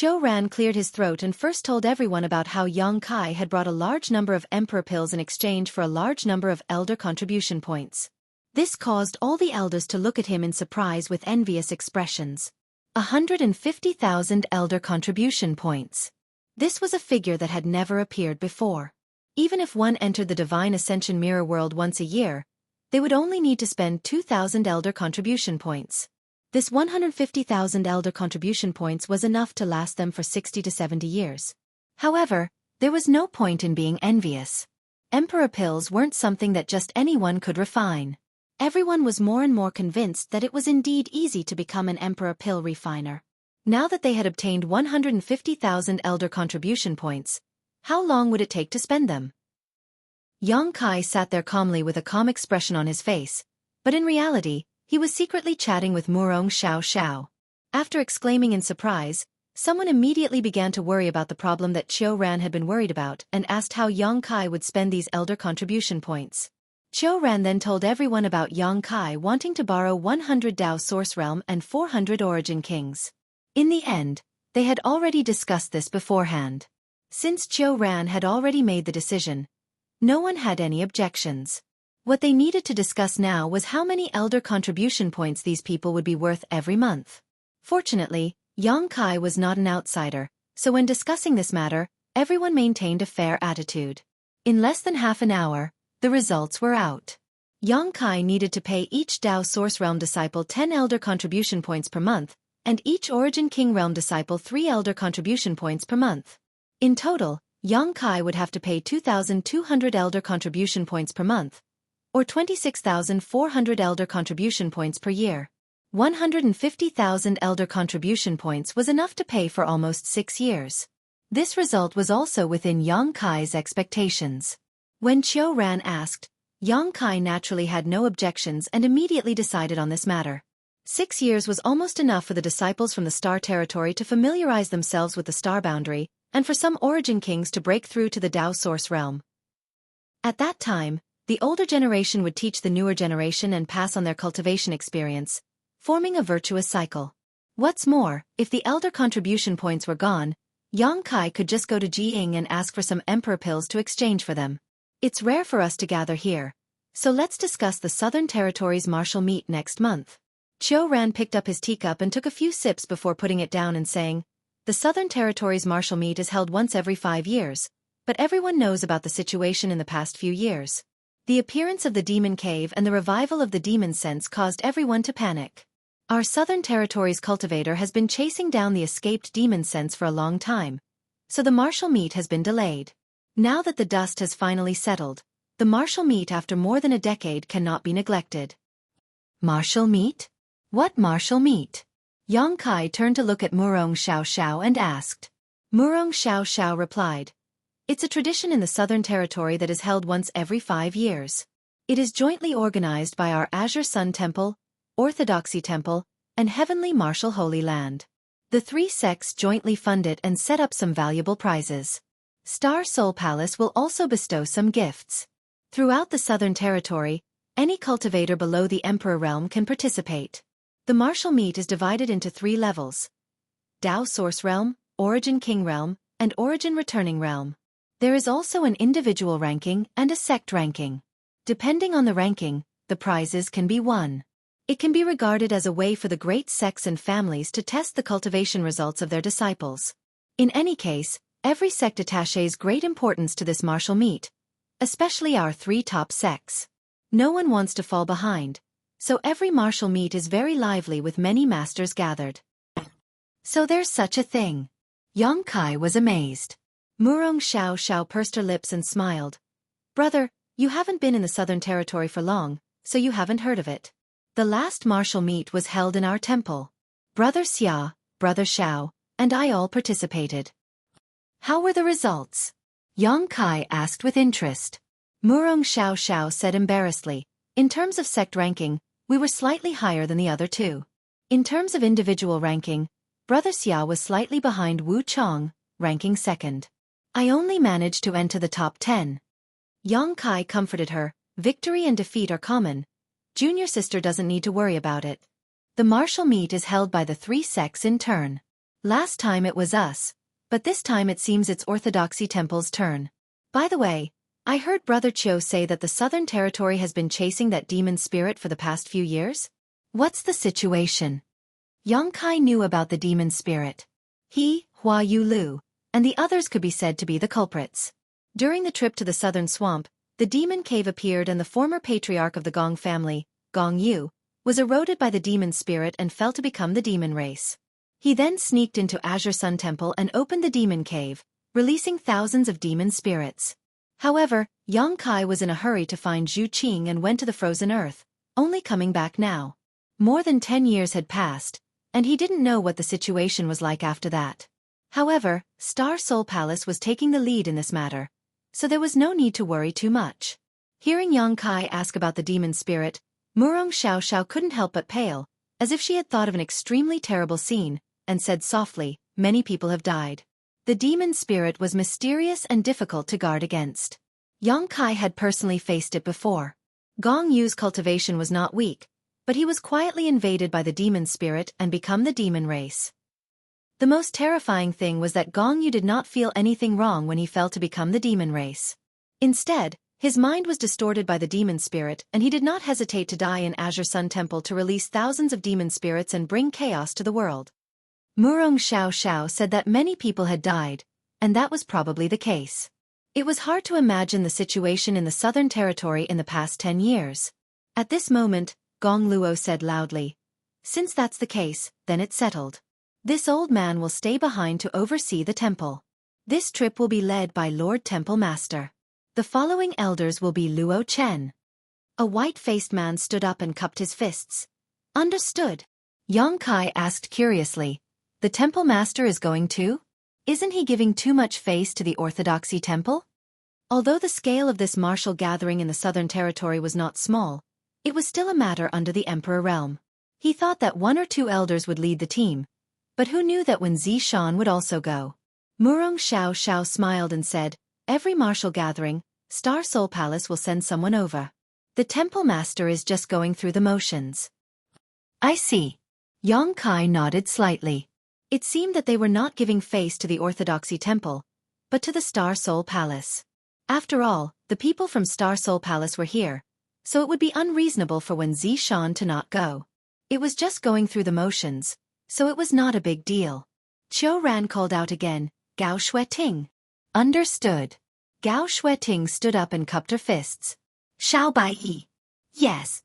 Ran cleared his throat and first told everyone about how Yang Kai had brought a large number of emperor pills in exchange for a large number of elder contribution points. This caused all the elders to look at him in surprise with envious expressions. 150,000 elder contribution points. This was a figure that had never appeared before. Even if one entered the Divine Ascension Mirror World once a year, they would only need to spend 2,000 elder contribution points. This 150,000 elder contribution points was enough to last them for 60 to 70 years. However, there was no point in being envious. Emperor pills weren't something that just anyone could refine. Everyone was more and more convinced that it was indeed easy to become an emperor pill refiner. Now that they had obtained 150,000 elder contribution points, how long would it take to spend them? Yang Kai sat there calmly with a calm expression on his face, but in reality, he was secretly chatting with Murong Xiao. After exclaiming in surprise, Someone immediately began to worry about the problem that Ran had been worried about and asked how Kai would spend these elder contribution points. Ran then told everyone about Kai wanting to borrow 100 Dao Source Realm and 400 Origin Kings. In the end, they had already discussed this beforehand. Since Ran had already made the decision, no one had any objections. What they needed to discuss now was how many elder contribution points these people would be worth every month. Fortunately, Kai was not an outsider, so when discussing this matter, everyone maintained a fair attitude. In less than half an hour, the results were out. Kai needed to pay each Dao Source Realm disciple 10 elder contribution points per month, and each Origin King Realm disciple 3 elder contribution points per month. In total, Kai would have to pay 2,200 elder contribution points per month, or 26,400 elder contribution points per year. 150,000 elder contribution points was enough to pay for almost 6 years. This result was also within Kai's expectations. When Ran asked, Kai naturally had no objections and immediately decided on this matter. 6 years was almost enough for the disciples from the Star Territory to familiarize themselves with the Star Boundary, and for some Origin Kings to break through to the Dao Source Realm. At that time, the older generation would teach the newer generation and pass on their cultivation experience, forming a virtuous cycle. What's more, if the elder contribution points were gone, Kai could just go to Jiying and ask for some emperor pills to exchange for them. It's rare for us to gather here, so let's discuss the Southern Territory's martial meet next month. Ran picked up his teacup and took a few sips before putting it down and saying, the Southern Territory's martial meet is held once every 5 years, but everyone knows about the situation in the past few years. The appearance of the demon cave and the revival of the demon sense caused everyone to panic. Our Southern Territory's cultivator has been chasing down the escaped demon sense for a long time, so the martial meet has been delayed. Now that the dust has finally settled, the martial meet after more than a decade cannot be neglected. Martial meet? What martial meet? Kai turned to look at Murong Xiao Xiao and asked. Murong Xiao Xiao replied, it's a tradition in the Southern Territory that is held once every 5 years. It is jointly organized by our Azure Sun Temple, Orthodoxy Temple, and Heavenly Martial Holy Land. The 3 sects jointly fund it and set up some valuable prizes. Star Soul Palace will also bestow some gifts. Throughout the Southern Territory, any cultivator below the Emperor Realm can participate. The martial meet is divided into 3 levels: Dao Source Realm, Origin King Realm, and Origin Returning Realm. There is also an individual ranking and a sect ranking. Depending on the ranking, the prizes can be won. It can be regarded as a way for the great sects and families to test the cultivation results of their disciples. In any case, every sect attaches great importance to this martial meet, especially our 3 top sects. No one wants to fall behind, so every martial meet is very lively with many masters gathered. So there's such a thing. Kai was amazed. Murong Xiao Xiao pursed her lips and smiled. Brother, you haven't been in the Southern Territory for long, so you haven't heard of it. The last martial meet was held in our temple. Brother Xia, Brother Xiao, and I all participated. How were the results? Kai asked with interest. Murong Xiao Xiao said embarrassedly, in terms of sect ranking, we were slightly higher than the other 2. In terms of individual ranking, Brother Xia was slightly behind Wu Chong, ranking 2nd. I only managed to enter the top 10. Kai comforted her, victory and defeat are common. Junior sister doesn't need to worry about it. The martial meet is held by the 3 sects in turn. Last time it was us, but this time it seems it's Orthodoxy Temple's turn. By the way, I heard Brother Chiu say that the Southern Territory has been chasing that demon spirit for the past few years? What's the situation? Kai knew about the demon spirit. He, Hua Yu Lu, and the others could be said to be the culprits. During the trip to the southern swamp, the demon cave appeared and the former patriarch of the Gong family, Gong Yu, was eroded by the demon spirit and fell to become the demon race. He then sneaked into Azure Sun Temple and opened the demon cave, releasing thousands of demon spirits. However, Kai was in a hurry to find Zhu Qing and went to the frozen earth, only coming back now. More than 10 years had passed, and he didn't know what the situation was like after that. However, Star Soul Palace was taking the lead in this matter, so there was no need to worry too much. Hearing Kai ask about the demon spirit, Murong Xiao Xiao couldn't help but pale, as if she had thought of an extremely terrible scene, and said softly, many people have died. The demon spirit was mysterious and difficult to guard against. Yang Kai had personally faced it before. Gong Yu's cultivation was not weak, but he was quietly invaded by the demon spirit and become the demon race. The most terrifying thing was that Gong Yu did not feel anything wrong when he fell to become the demon race. Instead, his mind was distorted by the demon spirit, and he did not hesitate to die in Azure Sun Temple to release thousands of demon spirits and bring chaos to the world. Murong Xiao Xiao said that many people had died, and that was probably the case. It was hard to imagine the situation in the Southern Territory in the past 10 years. At this moment, Gong Luo said loudly, "Since that's the case, then it's settled. This old man will stay behind to oversee the temple. This trip will be led by Lord Temple Master. The following elders will be Luo Chen." A white-faced man stood up and cupped his fists. "Understood." Yang Kai asked curiously, "The Temple Master is going too? Isn't he giving too much face to the Orthodoxy Temple?" Although the scale of this martial gathering in the Southern Territory was not small, it was still a matter under the Emperor realm. He thought that 1 or 2 elders would lead the team, but who knew that when Zishan would also go? Murong Xiao Xiao smiled and said, "Every martial gathering, Star Soul Palace will send someone over. The Temple Master is just going through the motions." "I see." Yang Kai nodded slightly. It seemed that they were not giving face to the Orthodoxy Temple, but to the Star Soul Palace. After all, the people from Star Soul Palace were here, so it would be unreasonable for Wen Zishan to not go. It was just going through the motions, so it was not a big deal. Qiu Ran called out again, "Gao Xueting." "Understood." Gao Xueting stood up and cupped her fists. "Xiao Bai Yi." "Yes."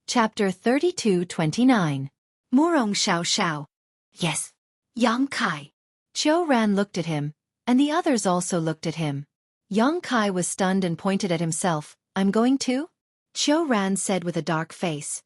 Chapter 32-29. Murong Xiao Xiao. "Yes." Yang Kai. Qiu Ran looked at him, and the others also looked at him. Yang Kai was stunned and pointed at himself. "I'm going too?" Qiu Ran said with a dark face.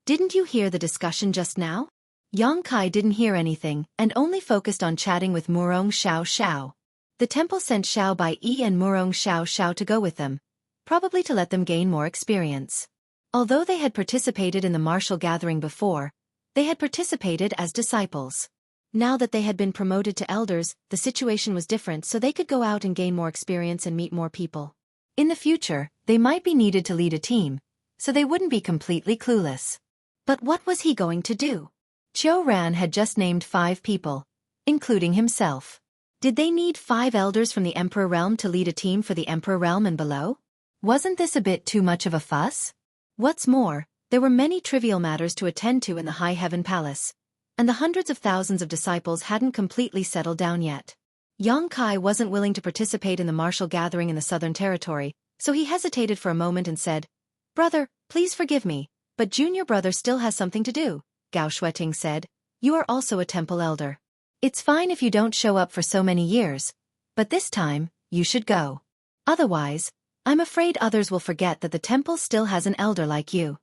"Didn't you hear the discussion just now?" Yang Kai didn't hear anything and only focused on chatting with Murong Xiao Xiao. The temple sent Xiao Bai Yi and Murong Xiao Xiao to go with them, probably to let them gain more experience. Although they had participated in the martial gathering before, they had participated as disciples. Now that they had been promoted to elders, the situation was different, so they could go out and gain more experience and meet more people. In the future, they might be needed to lead a team, so they wouldn't be completely clueless. But what was he going to do? Qiu Ran had just named 5 people, including himself. Did they need 5 elders from the Emperor Realm to lead a team for the Emperor Realm and below? Wasn't this a bit too much of a fuss? What's more, there were many trivial matters to attend to in the High Heaven Palace, and the hundreds of thousands of disciples hadn't completely settled down yet. Yang Kai wasn't willing to participate in the martial gathering in the Southern Territory, so he hesitated for a moment and said, "Brother, please forgive me, but junior brother still has something to do." Gao Xueting said, "You are also a temple elder. It's fine if you don't show up for so many years, but this time, you should go. Otherwise, I'm afraid others will forget that the temple still has an elder like you."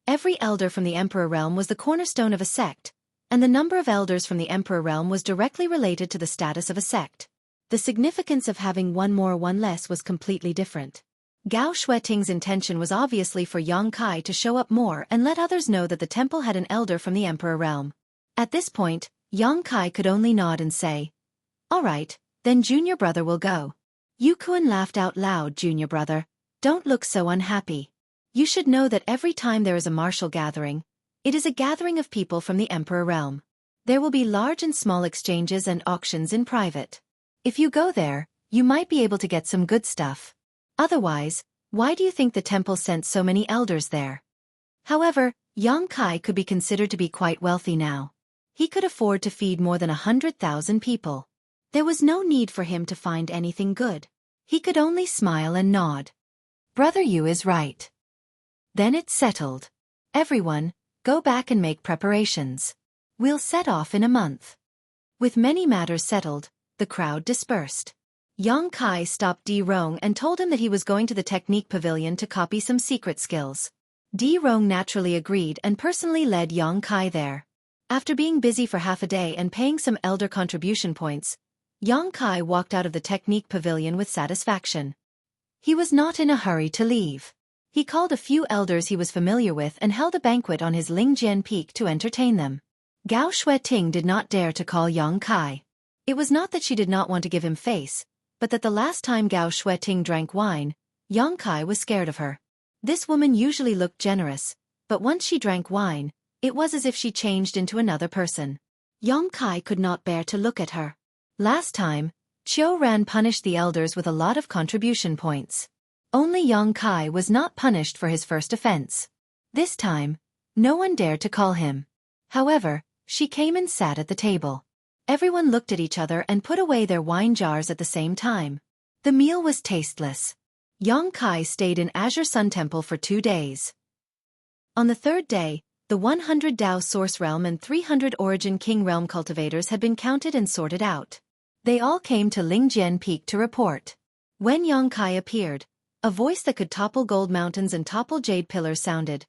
Every elder from the Emperor Realm was the cornerstone of a sect, and the number of elders from the Emperor Realm was directly related to the status of a sect. The significance of having one more or one less was completely different. Gao Xueting's intention was obviously for Yang Kai to show up more and let others know that the temple had an elder from the Emperor Realm. At this point, Yang Kai could only nod and say, "All right, then junior brother will go." Yu Kuan laughed out loud. "Junior brother, don't look so unhappy. You should know that every time there is a martial gathering, it is a gathering of people from the Emperor Realm. There will be large and small exchanges and auctions in private. If you go there, you might be able to get some good stuff. Otherwise, why do you think the temple sent so many elders there?" However, Yang Kai could be considered to be quite wealthy now. He could afford to feed more than 100,000 people. There was no need for him to find anything good. He could only smile and nod. "Brother Yu is right. Then it's settled. Everyone, go back and make preparations. We'll set off in a month." With many matters settled, the crowd dispersed. Yang Kai stopped Di Rong and told him that he was going to the Technique Pavilion to copy some secret skills. Di Rong naturally agreed and personally led Yang Kai there. After being busy for half a day and paying some elder contribution points, Yang Kai walked out of the Technique Pavilion with satisfaction. He was not in a hurry to leave. He called a few elders he was familiar with and held a banquet on his Lingjian Peak to entertain them. Gao Xueqi did not dare to call Yang Kai. It was not that she did not want to give him face, but that the last time Gao Xueqi drank wine, Yang Kai was scared of her. This woman usually looked generous, but once she drank wine, it was as if she changed into another person. Yang Kai could not bear to look at her. Last time, Qiu Ran punished the elders with a lot of contribution points. Only Yang Kai was not punished for his first offense. This time, no one dared to call him. However, she came and sat at the table. Everyone looked at each other and put away their wine jars at the same time. The meal was tasteless. Yang Kai stayed in Azure Sun Temple for 2 days. On the third day, the 100 Dao Source Realm and 300 Origin King Realm cultivators had been counted and sorted out. They all came to Lingjian Peak to report. When Yang Kai appeared, a voice that could topple gold mountains and topple jade pillars sounded.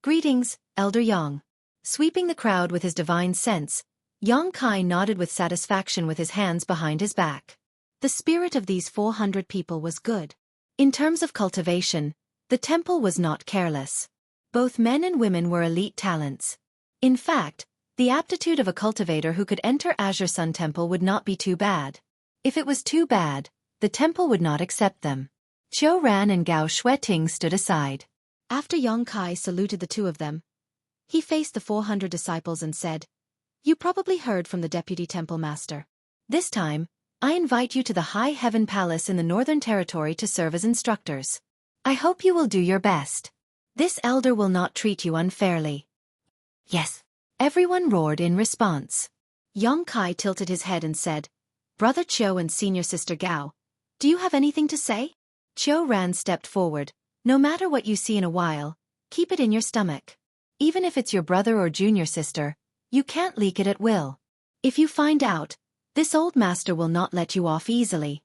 "Greetings, Elder Yang." Sweeping the crowd with his divine sense, Yang Kai nodded with satisfaction with his hands behind his back. The spirit of these 400 people was good. In terms of cultivation, the temple was not careless. Both men and women were elite talents. In fact, the aptitude of a cultivator who could enter Azure Sun Temple would not be too bad. If it was too bad, the temple would not accept them. Qiu Ran and Gao Xueqi stood aside. After Yang Kai saluted the two of them, he faced the 400 disciples and said, "You probably heard from the Deputy Temple Master. This time, I invite you to the High Heaven Palace in the Northern Territory to serve as instructors. I hope you will do your best. This elder will not treat you unfairly." "Yes." Everyone roared in response. Yang Kai tilted his head and said, "Brother Qiu and Senior Sister Gao, do you have anything to say?" Qiu Ran stepped forward. "No matter what you see in a while, keep it in your stomach. Even if it's your brother or junior sister, you can't leak it at will. If you find out, this old master will not let you off easily."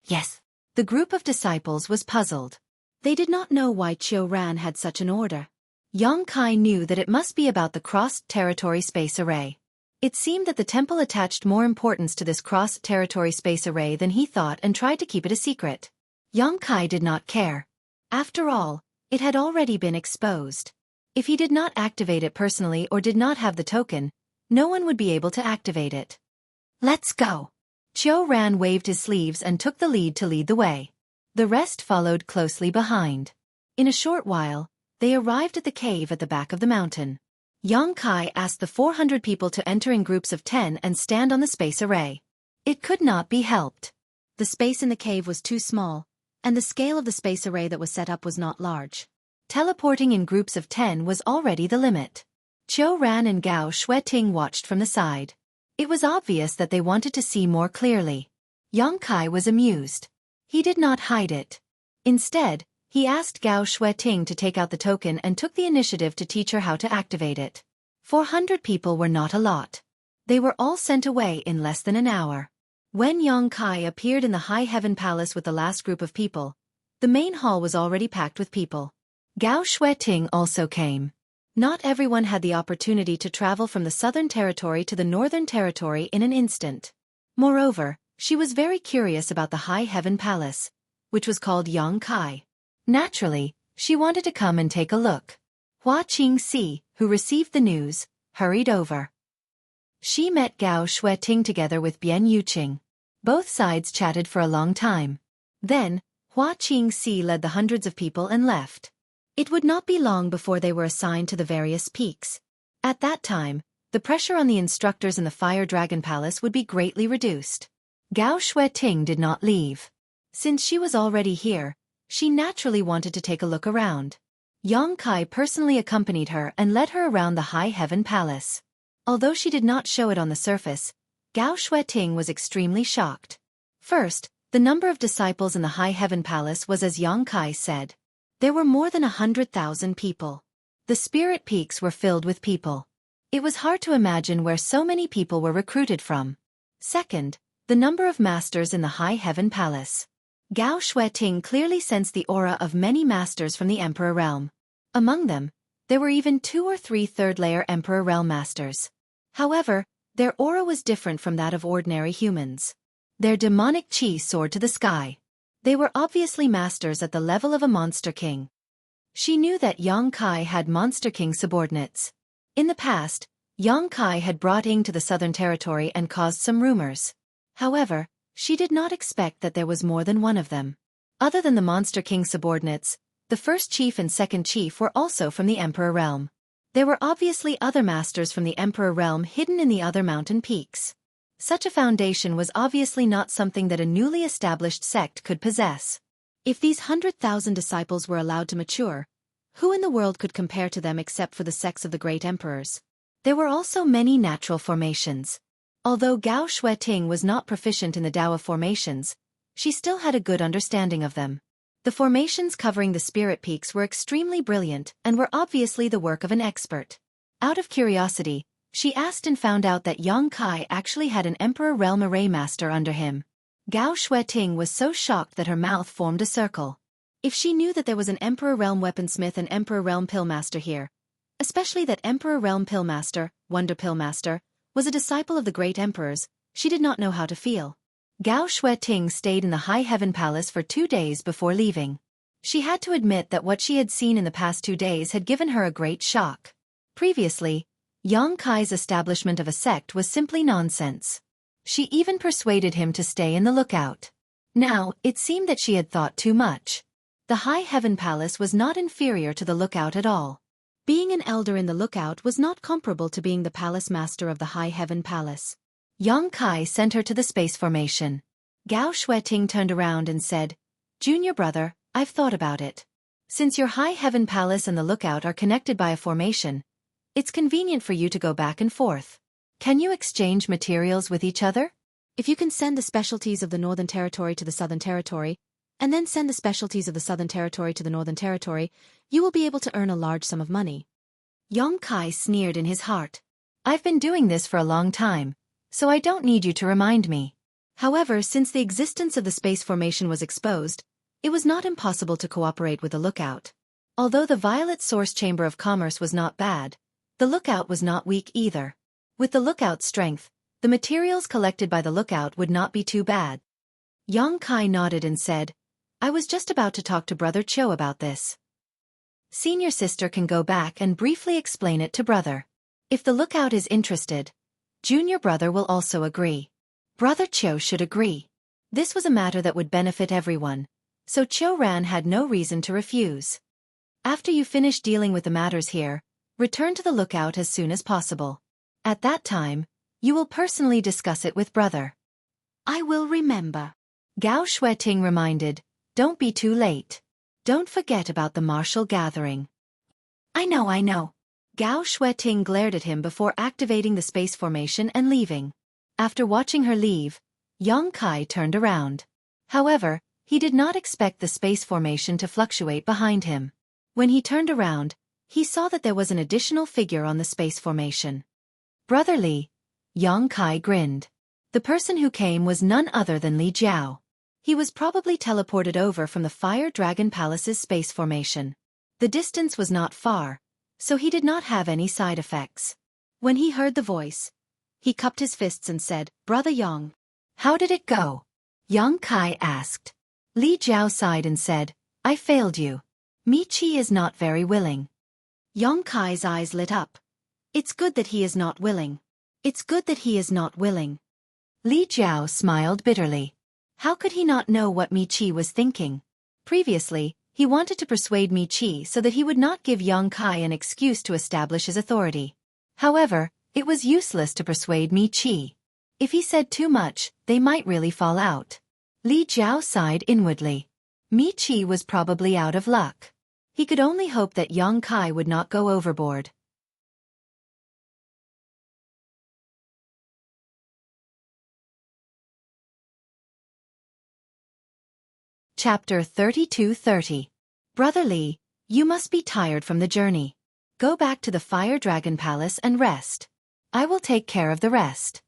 "Yes." The group of disciples was puzzled. They did not know why Qiu Ran had such an order. Yang Kai knew that it must be about the cross-territory space array. It seemed that the temple attached more importance to this cross-territory space array than he thought and tried to keep it a secret. Yang Kai did not care. After all, it had already been exposed. If he did not activate it personally or did not have the token, no one would be able to activate it. "Let's go." Qiu Ran waved his sleeves and took the lead to lead the way. The rest followed closely behind. In a short while, they arrived at the cave at the back of the mountain. Yang Kai asked the 400 people to enter in groups of 10 and stand on the space array. It could not be helped. The space in the cave was too small, and the scale of the space array that was set up was not large. Teleporting in groups of 10 was already the limit. Qiu Ran and Gao Xueqi watched from the side. It was obvious that they wanted to see more clearly. Yang Kai was amused. He did not hide it. Instead, he asked Gao Xueqi to take out the token and took the initiative to teach her how to activate it. 400 people were not a lot. They were all sent away in less than an hour. When Yang Kai appeared in the High Heaven Palace with the last group of people, the main hall was already packed with people. Gao Xueqi also came. Not everyone had the opportunity to travel from the Southern Territory to the Northern Territory in an instant. Moreover, she was very curious about the High Heaven Palace, which was called Yang Kai. Naturally, she wanted to come and take a look. Hua Qingxi, who received the news, hurried over. She met Gao Xueqi together with Bian Yuqing. Both sides chatted for a long time. Then, Hua Qingxi led the hundreds of people and left. It would not be long before they were assigned to the various peaks. At that time, the pressure on the instructors in the Fire Dragon Palace would be greatly reduced. Gao Xueqi did not leave. Since she was already here, she naturally wanted to take a look around. Yang Kai personally accompanied her and led her around the High Heaven Palace. Although she did not show it on the surface, Gao Xueqi was extremely shocked. First, the number of disciples in the High Heaven Palace was as Yang Kai said. There were more than 100,000 people. The spirit peaks were filled with people. It was hard to imagine where so many people were recruited from. Second, the number of masters in the High Heaven Palace. Gao Xueqi clearly sensed the aura of many masters from the Emperor Realm. Among them, there were even 2 or 3 third-layer Emperor Realm masters. However, their aura was different from that of ordinary humans. Their demonic chi soared to the sky. They were obviously masters at the level of a monster king. She knew that Yang Kai had Monster King subordinates. In the past, Yang Kai had brought Ying to the Southern Territory and caused some rumors. However, she did not expect that there was more than one of them. Other than the Monster King subordinates, the first chief and second chief were also from the Emperor Realm. There were obviously other masters from the Emperor Realm hidden in the other mountain peaks. Such a foundation was obviously not something that a newly established sect could possess. If these 100,000 disciples were allowed to mature, who in the world could compare to them except for the sects of the great emperors? There were also many natural formations. Although Gao Xueqi was not proficient in the Tao of formations, she still had a good understanding of them. The formations covering the spirit peaks were extremely brilliant and were obviously the work of an expert. Out of curiosity, she asked and found out that Yang Kai actually had an Emperor Realm Array Master under him. Gao Xueqi was so shocked that her mouth formed a circle. If she knew that there was an Emperor Realm Weaponsmith and Emperor Realm Pillmaster here, especially that Emperor Realm Pillmaster, Wonder Pillmaster, was a disciple of the great emperors, she did not know how to feel. Gao Xueqi stayed in the High Heaven Palace for 2 days before leaving. She had to admit that what she had seen in the past 2 days had given her a great shock. Previously, Yang Kai's establishment of a sect was simply nonsense. She even persuaded him to stay in the lookout. Now, it seemed that she had thought too much. The High Heaven Palace was not inferior to the lookout at all. Being an elder in the lookout was not comparable to being the palace master of the High Heaven Palace. Yang Kai sent her to the space formation. Gao Xueqi turned around and said, "Junior brother, I've thought about it. Since your High Heaven Palace and the lookout are connected by a formation, it's convenient for you to go back and forth. Can you exchange materials with each other? If you can send the specialties of the Northern Territory to the Southern Territory, and then send the specialties of the Southern Territory to the Northern Territory, you will be able to earn a large sum of money." Yang Kai sneered in his heart. "I've been doing this for a long time, so I don't need you to remind me." However, since the existence of the space formation was exposed, it was not impossible to cooperate with the lookout. Although the Violet Source Chamber of Commerce was not bad, the lookout was not weak either. With the lookout's strength, the materials collected by the lookout would not be too bad. Yang Kai nodded and said, "I was just about to talk to Brother Cho about this. Senior sister can go back and briefly explain it to brother. If the lookout is interested, junior brother will also agree. Brother Cho should agree." This was a matter that would benefit everyone, so Cho Ran had no reason to refuse. "After you finish dealing with the matters here, return to the lookout as soon as possible. At that time, you will personally discuss it with brother." "I will remember." Gao Xueqi reminded, "Don't be too late. Don't forget about the martial gathering." I know. Gao Xueqi glared at him before activating the space formation and leaving. After watching her leave, Yang Kai turned around. However, he did not expect the space formation to fluctuate behind him. When he turned around, he saw that there was an additional figure on the space formation. "Brother Li," Yang Kai grinned. The person who came was none other than Li Jiao. He was probably teleported over from the Fire Dragon Palace's space formation. The distance was not far, so he did not have any side effects. When he heard the voice, he cupped his fists and said, "Brother Yang, how did it go?" Yang Kai asked. Li Jiao sighed and said, "I failed you. Mi Chi is not very willing." Yang Kai's eyes lit up. "It's good that he is not willing. It's good that he is not willing." Li Jiao smiled bitterly. How could he not know what Mi Chi was thinking? Previously, he wanted to persuade Mi Chi so that he would not give Yang Kai an excuse to establish his authority. However, it was useless to persuade Mi Chi. If he said too much, they might really fall out. Li Jiao sighed inwardly. Mi Chi was probably out of luck. He could only hope that Yang Kai would not go overboard. Chapter 32:30. Brother Li, you must be tired from the journey. Go back to the Fire Dragon Palace and rest. I will take care of the rest.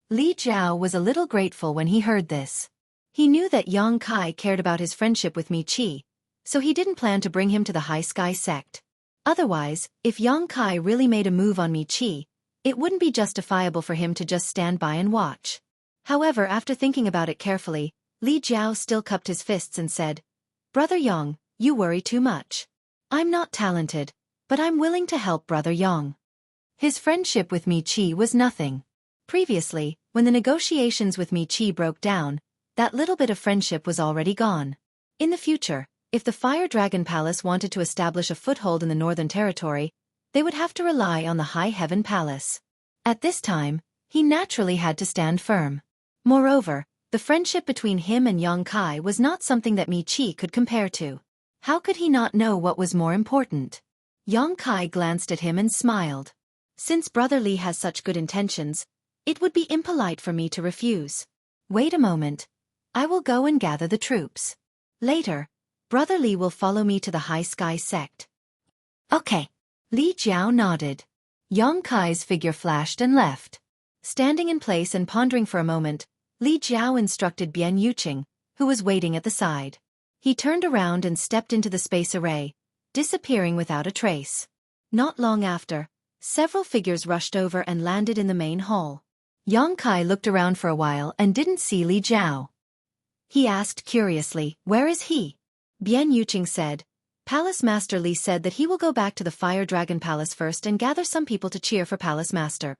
Li Jiao was a little grateful when he heard this. He knew that Yang Kai cared about his friendship with Mi Chi, so he didn't plan to bring him to the High Sky sect. Otherwise, if Yang Kai really made a move on Mi Chi, it wouldn't be justifiable for him to just stand by and watch. However, after thinking about it carefully, Li Jiao still cupped his fists and said, "Brother Yang, you worry too much. I'm not talented, but I'm willing to help Brother Yang. His friendship with Mi Chi was nothing. Previously, when the negotiations with Mi Chi broke down, that little bit of friendship was already gone. In the future, if the Fire Dragon Palace wanted to establish a foothold in the Northern Territory, they would have to rely on the High Heaven Palace. At this time, he naturally had to stand firm. Moreover, the friendship between him and Yang Kai was not something that Mi Chi could compare to. How could he not know what was more important? Yang Kai glanced at him and smiled. Since Brother Li has such good intentions, it would be impolite for me to refuse. Wait a moment. I will go and gather the troops. Later, Brother Li will follow me to the High Sky sect. Okay. Li Jiao nodded. Yang Kai's figure flashed and left. Standing in place and pondering for a moment, Li Jiao instructed Bian Yuqing, who was waiting at the side. He turned around and stepped into the space array, disappearing without a trace. Not long after, several figures rushed over and landed in the main hall. Yang Kai looked around for a while and didn't see Li Jiao. He asked curiously, "Where is he?" Bian Yuqing said, "Palace Master Li said that he will go back to the Fire Dragon Palace first and gather some people to cheer for Palace Master.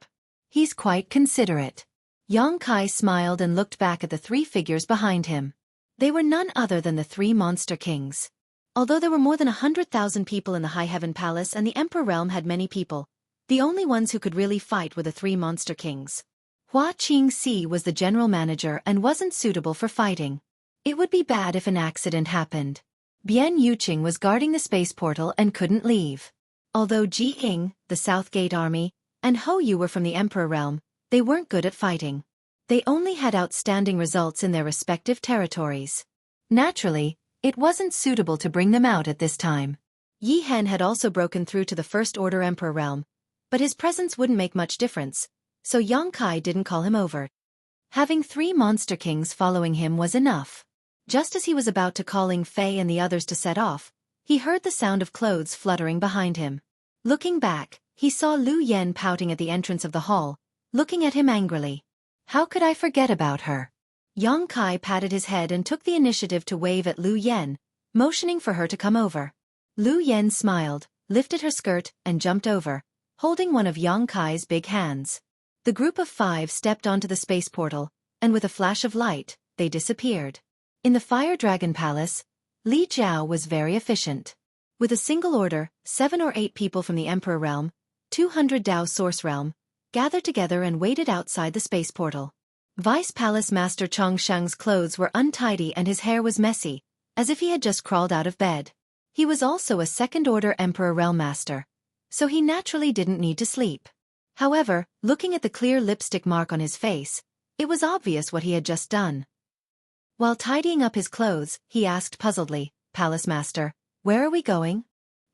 He's quite considerate." Yang Kai smiled and looked back at the three figures behind him. They were none other than the three monster kings. Although there were more than 100,000 people in the High Heaven Palace and the Emperor Realm had many people, the only ones who could really fight were the three monster kings. Hua Qingxi was the general manager and wasn't suitable for fighting. It would be bad if an accident happened. Bian Yuqing was guarding the space portal and couldn't leave. Although Ji Ying, the South Gate Army, and Hou Yu were from the Emperor Realm, they weren't good at fighting. They only had outstanding results in their respective territories. Naturally, it wasn't suitable to bring them out at this time. Yi Hen had also broken through to the First Order Emperor Realm, but his presence wouldn't make much difference, so Yang Kai didn't call him over. Having three monster kings following him was enough. Just as he was about to calling Fei and the others to set off, he heard the sound of clothes fluttering behind him. Looking back, he saw Lu Yen pouting at the entrance of the hall, looking at him angrily. How could I forget about her? Yang Kai patted his head and took the initiative to wave at Lu Yen, motioning for her to come over. Lu Yen smiled, lifted her skirt, and jumped over, holding one of Yang Kai's big hands. The group of 5 stepped onto the space portal, and with a flash of light, they disappeared. In the Fire Dragon Palace, Li Jiao was very efficient. With a single order, 7 or 8 people from the Emperor Realm, 200 Dao Source Realm, gathered together and waited outside the space portal. Vice Palace Master Chong Sheng's clothes were untidy and his hair was messy, as if he had just crawled out of bed. He was also a second-order Emperor Realm Master, so he naturally didn't need to sleep. However, looking at the clear lipstick mark on his face, it was obvious what he had just done. While tidying up his clothes, he asked puzzledly, "Palace Master, where are we going?"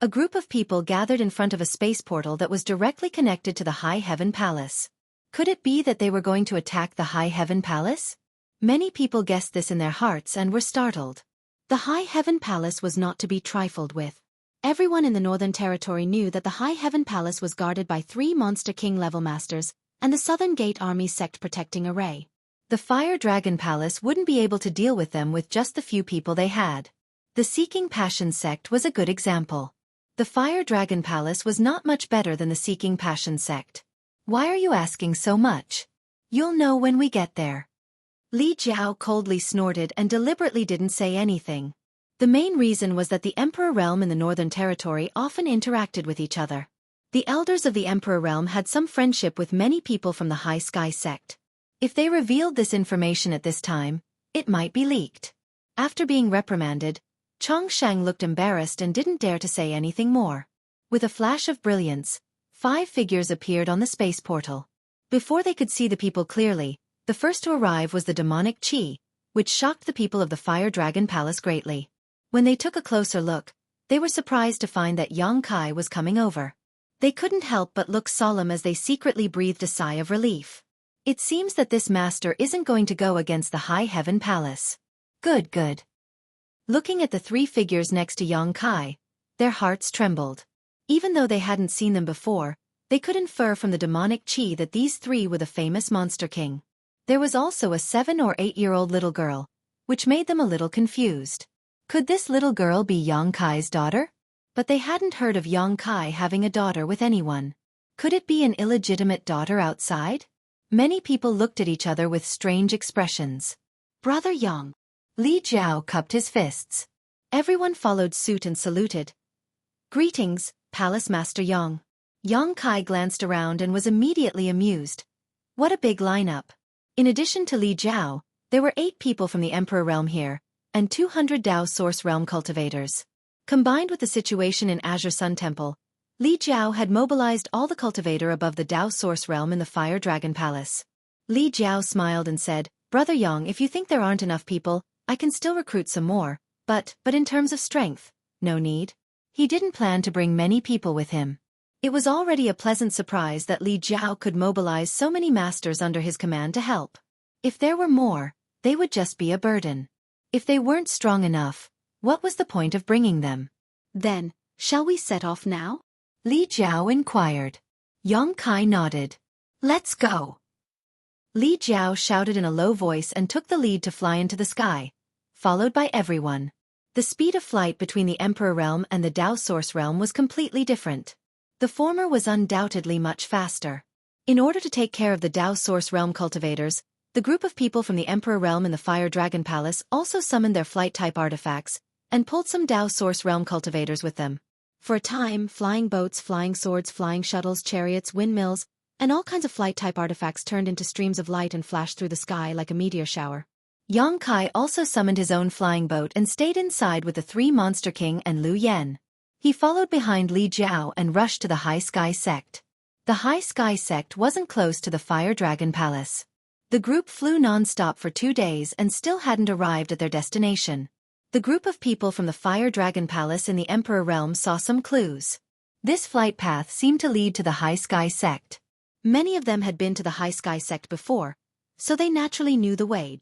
A group of people gathered in front of a space portal that was directly connected to the High Heaven Palace. Could it be that they were going to attack the High Heaven Palace? Many people guessed this in their hearts and were startled. The High Heaven Palace was not to be trifled with. Everyone in the Northern Territory knew that the High Heaven Palace was guarded by 3 Monster King level masters and the Southern Gate Army sect protecting Array. The Fire Dragon Palace wouldn't be able to deal with them with just the few people they had. The Seeking Passion sect was a good example. The Fire Dragon Palace was not much better than the Seeking Passion sect. Why are you asking so much? You'll know when we get there. Li Jiao coldly snorted and deliberately didn't say anything. The main reason was that the Emperor Realm and the Northern Territory often interacted with each other. The elders of the Emperor Realm had some friendship with many people from the High Sky sect. If they revealed this information at this time, it might be leaked. After being reprimanded, Chong Sheng looked embarrassed and didn't dare to say anything more. With a flash of brilliance, 5 figures appeared on the space portal. Before they could see the people clearly, the first to arrive was the demonic Qi, which shocked the people of the Fire Dragon Palace greatly. When they took a closer look, they were surprised to find that Yang Kai was coming over. They couldn't help but look solemn as they secretly breathed a sigh of relief. It seems that this master isn't going to go against the High Heaven Palace. Good. Looking at the 3 figures next to Yang Kai, their hearts trembled. Even though they hadn't seen them before, they could infer from the demonic Qi that these 3 were the famous Monster King. There was also a 7 or 8-year-old little girl, which made them a little confused. Could this little girl be Yang Kai's daughter? But they hadn't heard of Yang Kai having a daughter with anyone. Could it be an illegitimate daughter outside? Many people looked at each other with strange expressions. Brother Yang. Li Jiao cupped his fists. Everyone followed suit and saluted. Greetings, Palace Master Yang. Yang Kai glanced around and was immediately amused. What a big lineup. In addition to Li Jiao, there were 8 people from the Emperor Realm here, and 200 Dao Source Realm cultivators. Combined with the situation in Azure Sun Temple, Li Jiao had mobilized all the cultivator above the Dao Source Realm in the Fire Dragon Palace. Li Jiao smiled and said, Brother Yang, if you think there aren't enough people, I can still recruit some more, but in terms of strength, no need. He didn't plan to bring many people with him. It was already a pleasant surprise that Li Jiao could mobilize so many masters under his command to help. If there were more, they would just be a burden. If they weren't strong enough, what was the point of bringing them? Then, shall we set off now? Li Jiao inquired. Yang Kai nodded. Let's go. Li Jiao shouted in a low voice and took the lead to fly into the sky, followed by everyone. The speed of flight between the Emperor Realm and the Dao Source Realm was completely different. The former was undoubtedly much faster. In order to take care of the Dao Source Realm cultivators, the group of people from the Emperor Realm in the Fire Dragon Palace also summoned their flight-type artifacts and pulled some Dao Source Realm cultivators with them. For a time, flying boats, flying swords, flying shuttles, chariots, windmills, and all kinds of flight-type artifacts turned into streams of light and flashed through the sky like a meteor shower. Yang Kai also summoned his own flying boat and stayed inside with the 3 Monster King and Lu Yen. He followed behind Li Jiao and rushed to the High Sky Sect. The High Sky Sect wasn't close to the Fire Dragon Palace. The group flew non-stop for 2 days and still hadn't arrived at their destination. The group of people from the Fire Dragon Palace in the Emperor Realm saw some clues. This flight path seemed to lead to the High Sky Sect. Many of them had been to the High Sky Sect before, so they naturally knew the way.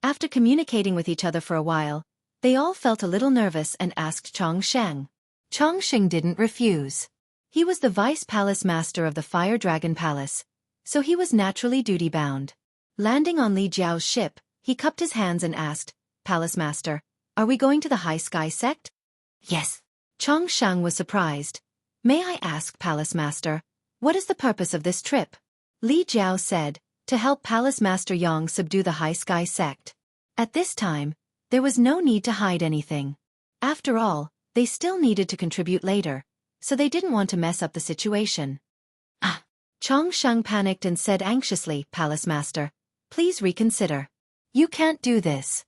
After communicating with each other for a while, they all felt a little nervous and asked Chongsheng. Chongsheng didn't refuse. He was the Vice Palace Master of the Fire Dragon Palace, so he was naturally duty-bound. Landing on Li Jiao's ship, he cupped his hands and asked, Palace Master, are we going to the High Sky Sect? Yes. Chongsheng was surprised. May I ask, Palace Master, what is the purpose of this trip? Li Jiao said, to help Palace Master Yang subdue the High Sky Sect. At this time, there was no need to hide anything. After all, they still needed to contribute later, so they didn't want to mess up the situation. Chongsheng panicked and said anxiously, Palace Master, please reconsider. You can't do this.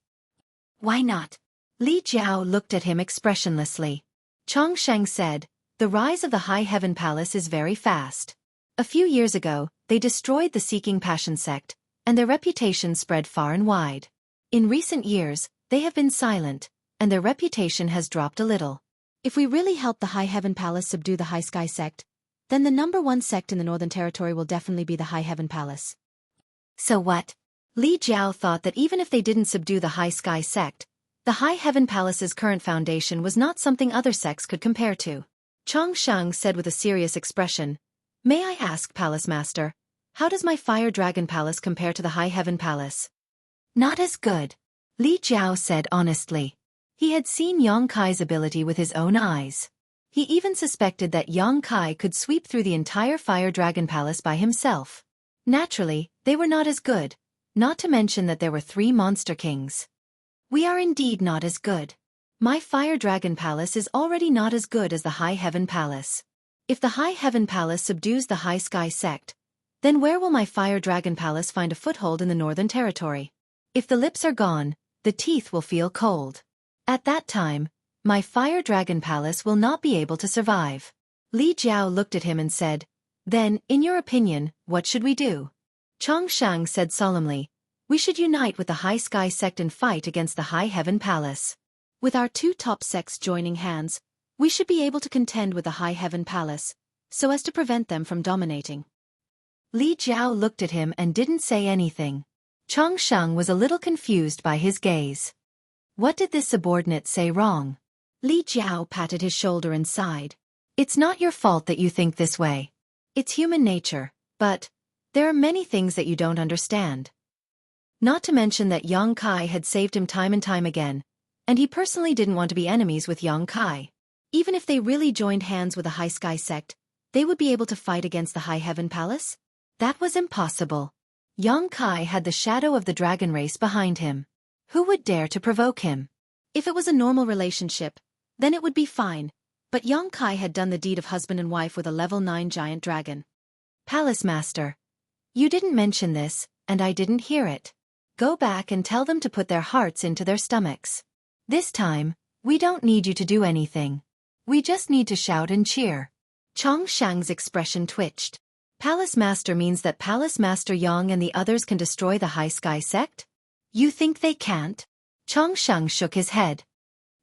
Why not? Li Jiao looked at him expressionlessly. Chongsheng said, the rise of the High Heaven Palace is very fast. A few years ago, they destroyed the Seeking Passion sect, and their reputation spread far and wide. In recent years, they have been silent, and their reputation has dropped a little. If we really help the High Heaven Palace subdue the High Sky Sect, then the #1 sect in the Northern Territory will definitely be the High Heaven Palace. So what? Li Jiao thought that even if they didn't subdue the High Sky Sect, the High Heaven Palace's current foundation was not something other sects could compare to. Chongsheng said with a serious expression, May I ask, Palace Master, how does my Fire Dragon Palace compare to the High Heaven Palace? Not as good. Li Jiao said honestly. He had seen Yang Kai's ability with his own eyes. He even suspected that Yang Kai could sweep through the entire Fire Dragon Palace by himself. Naturally, they were not as good, not to mention that there were 3 Monster Kings. We are indeed not as good. My Fire Dragon Palace is already not as good as the High Heaven Palace. If the High Heaven Palace subdues the High Sky Sect, then where will my Fire Dragon Palace find a foothold in the Northern Territory? If the lips are gone, the teeth will feel cold. At that time, my Fire Dragon Palace will not be able to survive. Li Jiao looked at him and said, Then, in your opinion, what should we do? Chongsheng said solemnly, We should unite with the High Sky Sect and fight against the High Heaven Palace. With our 2 top sects joining hands, we should be able to contend with the High Heaven Palace, so as to prevent them from dominating. Li Jiao looked at him and didn't say anything. Chongsheng was a little confused by his gaze. What did this subordinate say wrong? Li Jiao patted his shoulder and sighed. It's not your fault that you think this way. It's human nature, but there are many things that you don't understand. Not to mention that Yang Kai had saved him time and time again, and he personally didn't want to be enemies with Yang Kai. Even if they really joined hands with a high sky sect, they would be able to fight against the High Heaven Palace? That was impossible. Yang Kai had the shadow of the dragon race behind him. Who would dare to provoke him? If it was a normal relationship, then it would be fine, but Yang Kai had done the deed of husband and wife with a level 9 giant dragon. Palace Master. You didn't mention this, and I didn't hear it. Go back and tell them to put their hearts into their stomachs. This time, we don't need you to do anything. We just need to shout and cheer. Chong Shang's expression twitched. Palace Master means that Palace Master Yang and the others can destroy the High Sky Sect? You think they can't? Chong Shang shook his head.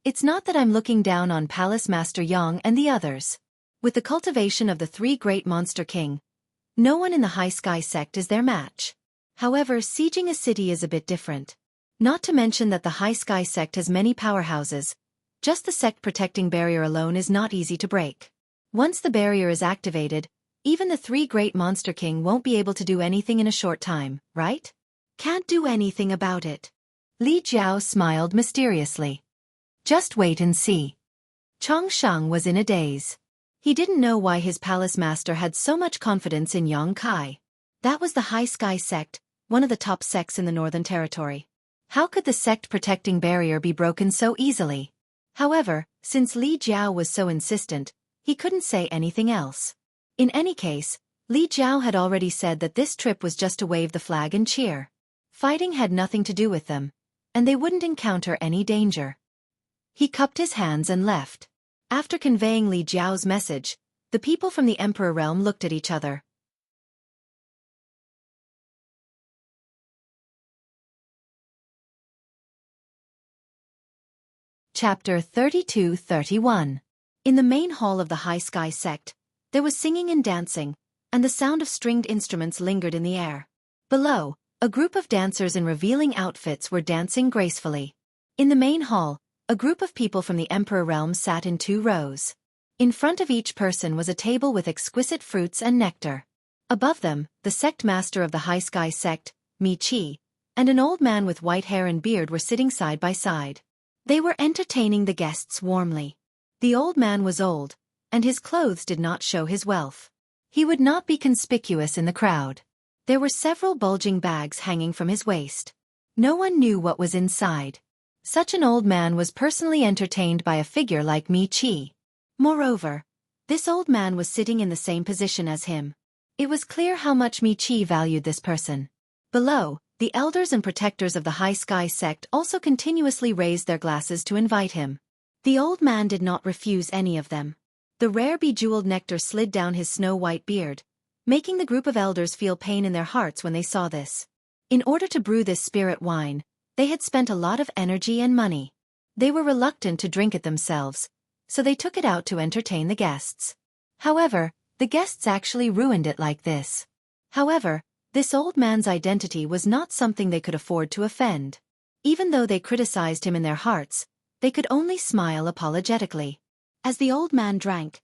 It's not that I'm looking down on Palace Master Yang and the others. With the cultivation of the 3 great Monster King, no one in the High Sky Sect is their match. However, sieging a city is a bit different. Not to mention that the High Sky Sect has many powerhouses. Just the sect protecting barrier alone is not easy to break. Once the barrier is activated, even the 3 great Monster King won't be able to do anything in a short time, right? Can't do anything about it. Li Jiao smiled mysteriously. Just wait and see. Chong Shang was in a daze. He didn't know why his palace master had so much confidence in Yang Kai. That was the High Sky Sect, one of the top sects in the Northern Territory. How could the sect protecting barrier be broken so easily? However, since Li Jiao was so insistent, he couldn't say anything else. In any case, Li Jiao had already said that this trip was just to wave the flag and cheer. Fighting had nothing to do with them, and they wouldn't encounter any danger. He cupped his hands and left. After conveying Li Jiao's message, the people from the Emperor realm looked at each other. Chapter 32-31. In the main hall of the High Sky Sect, there was singing and dancing, and the sound of stringed instruments lingered in the air. Below, a group of dancers in revealing outfits were dancing gracefully. In the main hall, a group of people from the Emperor realm sat in 2 rows. In front of each person was a table with exquisite fruits and nectar. Above them, the sect master of the High Sky Sect, Mi Chi, and an old man with white hair and beard were sitting side by side. They were entertaining the guests warmly. The old man was old, and his clothes did not show his wealth. He would not be conspicuous in the crowd. There were several bulging bags hanging from his waist. No one knew what was inside. Such an old man was personally entertained by a figure like Mi Chi. Moreover, this old man was sitting in the same position as him. It was clear how much Mi Chi valued this person. Below, the elders and protectors of the High Sky Sect also continuously raised their glasses to invite him. The old man did not refuse any of them. The rare bejeweled nectar slid down his snow-white beard, making the group of elders feel pain in their hearts when they saw this. In order to brew this spirit wine, they had spent a lot of energy and money. They were reluctant to drink it themselves, so they took it out to entertain the guests. However, the guests actually ruined it like this. However, this old man's identity was not something they could afford to offend. Even though they criticized him in their hearts, they could only smile apologetically. As the old man drank,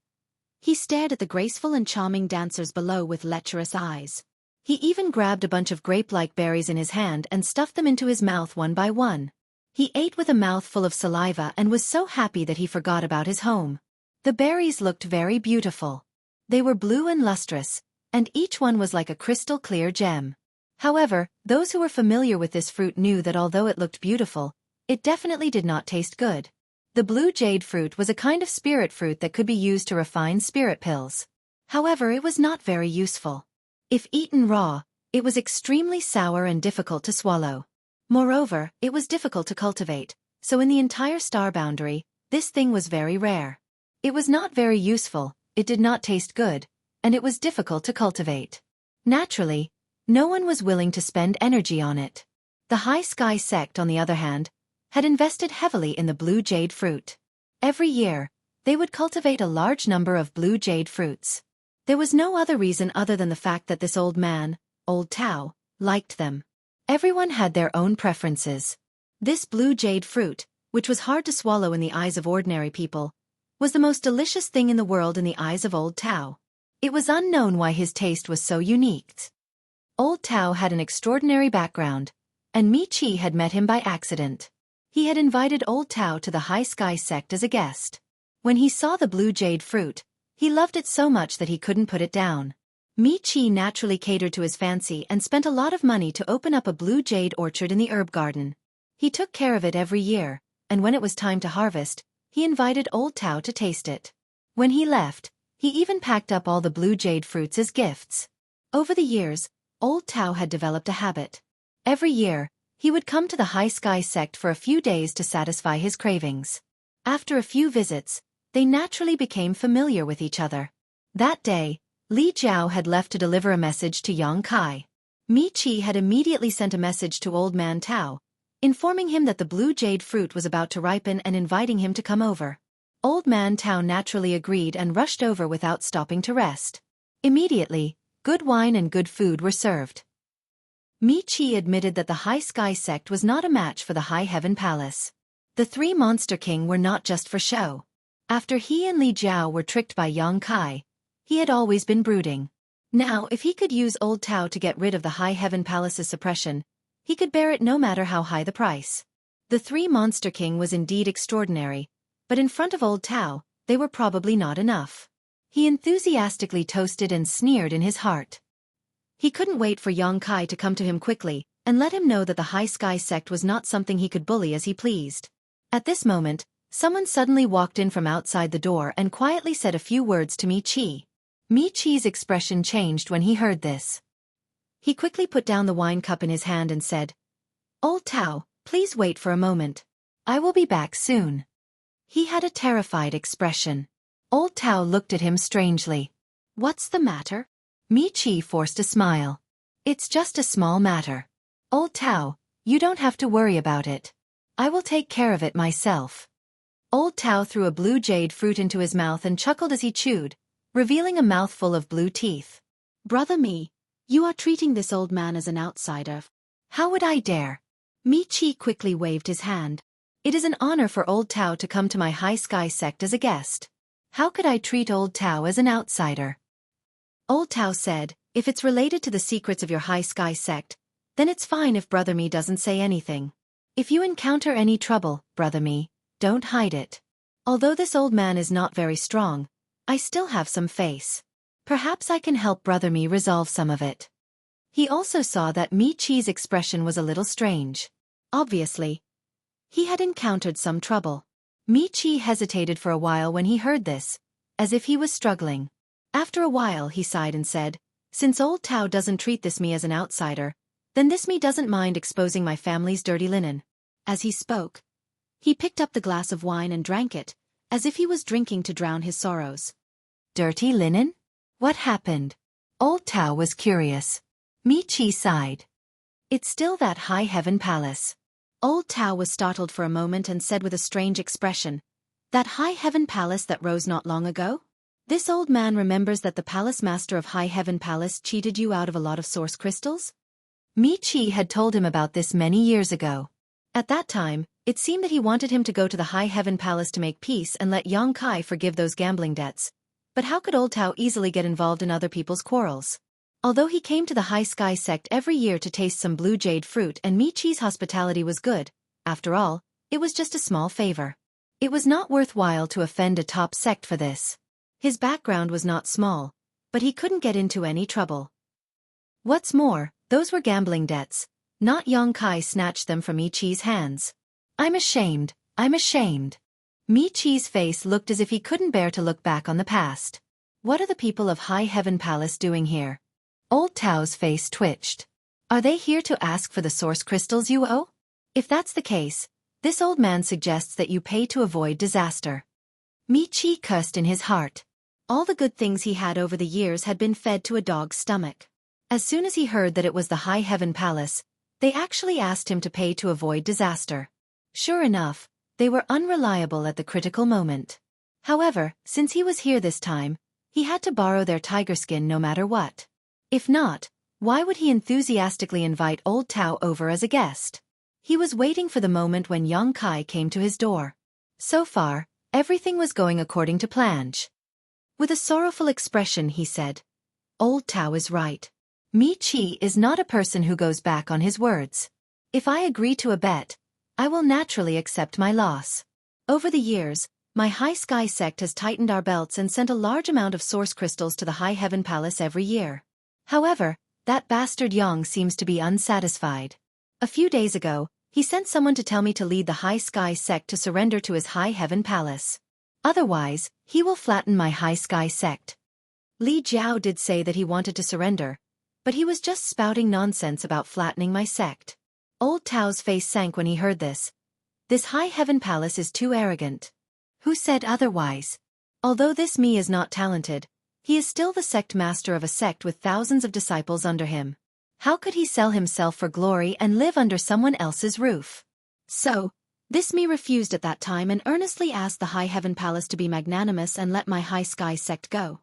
he stared at the graceful and charming dancers below with lecherous eyes. He even grabbed a bunch of grape-like berries in his hand and stuffed them into his mouth one by one. He ate with a mouth full of saliva and was so happy that he forgot about his home. The berries looked very beautiful. They were blue and lustrous, and each one was like a crystal-clear gem. However, those who were familiar with this fruit knew that although it looked beautiful, it definitely did not taste good. The blue jade fruit was a kind of spirit fruit that could be used to refine spirit pills. However, it was not very useful. If eaten raw, it was extremely sour and difficult to swallow. Moreover, it was difficult to cultivate, so in the entire star boundary, this thing was very rare. It was not very useful, it did not taste good, and it was difficult to cultivate. Naturally, no one was willing to spend energy on it. The High Sky Sect, on the other hand, had invested heavily in the blue jade fruit. Every year, they would cultivate a large number of blue jade fruits. There was no other reason other than the fact that this old man, Old Tao, liked them. Everyone had their own preferences. This blue jade fruit, which was hard to swallow in the eyes of ordinary people, was the most delicious thing in the world in the eyes of Old Tao. It was unknown why his taste was so unique. Old Tao had an extraordinary background, and Mi Chi had met him by accident. He had invited Old Tao to the High Sky Sect as a guest. When he saw the blue jade fruit, he loved it so much that he couldn't put it down. Mi-Chi naturally catered to his fancy and spent a lot of money to open up a blue jade orchard in the herb garden. He took care of it every year, and when it was time to harvest, he invited Old Tao to taste it. When he left, he even packed up all the blue jade fruits as gifts. Over the years, Old Tao had developed a habit. Every year, he would come to the High Sky sect for a few days to satisfy his cravings. After a few visits, they naturally became familiar with each other. That day, Li Jiao had left to deliver a message to Yang Kai. Mi-Chi had immediately sent a message to Old Man Tao, informing him that the blue jade fruit was about to ripen and inviting him to come over. Old Man Tao naturally agreed and rushed over without stopping to rest. Immediately, good wine and good food were served. Mi-Chi admitted that the High Sky sect was not a match for the High Heaven Palace. The three Monster King were not just for show. After he and Li Jiao were tricked by Yang Kai, he had always been brooding. Now, if he could use Old Tao to get rid of the High Heaven Palace's suppression, he could bear it no matter how high the price. The three Monster King was indeed extraordinary, but in front of Old Tao, they were probably not enough. He enthusiastically toasted and sneered in his heart. He couldn't wait for Yang Kai to come to him quickly and let him know that the High Sky sect was not something he could bully as he pleased. At this moment, someone suddenly walked in from outside the door and quietly said a few words to Mi-Chi. Mi-Chi's expression changed when he heard this. He quickly put down the wine cup in his hand and said, "Old Tao, please wait for a moment. I will be back soon." He had a terrified expression. Old Tao looked at him strangely. "What's the matter?" Mi-Chi forced a smile. "It's just a small matter. Old Tao, you don't have to worry about it. I will take care of it myself." Old Tao threw a blue jade fruit into his mouth and chuckled as he chewed, revealing a mouthful of blue teeth. "Brother Mi, you are treating this old man as an outsider. How would I dare?" Mi-Chi quickly waved his hand. "It is an honor for Old Tao to come to my High Sky sect as a guest. How could I treat Old Tao as an outsider?" Old Tao said, "If it's related to the secrets of your High Sky sect, then it's fine if Brother Mi doesn't say anything. If you encounter any trouble, Brother Mi, don't hide it. Although this old man is not very strong, I still have some face. Perhaps I can help Brother Mi resolve some of it." He also saw that Mi-Chi's expression was a little strange. Obviously, he had encountered some trouble. Mi-Chi hesitated for a while when he heard this, as if he was struggling. After a while he sighed and said, "Since Old Tao doesn't treat this me as an outsider, then this me doesn't mind exposing my family's dirty linen." As he spoke, he picked up the glass of wine and drank it, as if he was drinking to drown his sorrows. "Dirty linen? What happened?" Old Tao was curious. Mi-Chi sighed. "It's still that High Heaven Palace." Old Tao was startled for a moment and said with a strange expression, "That High Heaven Palace that rose not long ago? This old man remembers that the palace master of High Heaven Palace cheated you out of a lot of source crystals?" Mi-Chi had told him about this many years ago. At that time, it seemed that he wanted him to go to the High Heaven Palace to make peace and let Yang Kai forgive those gambling debts. But how could Old Tao easily get involved in other people's quarrels? Although he came to the High Sky sect every year to taste some blue jade fruit and Mi-Chi's hospitality was good, after all, it was just a small favor. It was not worthwhile to offend a top sect for this. His background was not small, but he couldn't get into any trouble. What's more, those were gambling debts. Not Yang Kai snatched them from Mi-Chi's hands. I'm ashamed. Mi-Chi's face looked as if he couldn't bear to look back on the past. What are the people of High Heaven Palace doing here? Old Tao's face twitched. Are they here to ask for the source crystals you owe? If that's the case, this old man suggests that you pay to avoid disaster. Mi-Chi cursed in his heart. All the good things he had over the years had been fed to a dog's stomach. As soon as he heard that it was the High Heaven Palace, they actually asked him to pay to avoid disaster. Sure enough, they were unreliable at the critical moment. However, since he was here this time, he had to borrow their tiger skin no matter what. If not, why would he enthusiastically invite Old Tao over as a guest? He was waiting for the moment when Yang Kai came to his door. So far, everything was going according to plan. With a sorrowful expression he said, "Old Tao is right. Mi-Chi is not a person who goes back on his words. If I agree to a bet, I will naturally accept my loss. Over the years, My High Sky sect has tightened our belts and sent a large amount of source crystals to the High Heaven Palace every year. However, that bastard Yang seems to be unsatisfied. A few days ago, he sent someone to tell me to lead the High Sky sect to surrender to his High Heaven Palace. Otherwise, he will flatten my High Sky sect. Li Jiao did say that he wanted to surrender, but he was just spouting nonsense about flattening my sect. Old Tao's face sank when he heard this. This High Heaven Palace is too arrogant. Who said otherwise? Although this me is not talented, he is still the sect master of a sect with thousands of disciples under him. How could he sell himself for glory and live under someone else's roof? So, this me refused at that time and earnestly asked the High Heaven Palace to be magnanimous and let my High Sky sect go.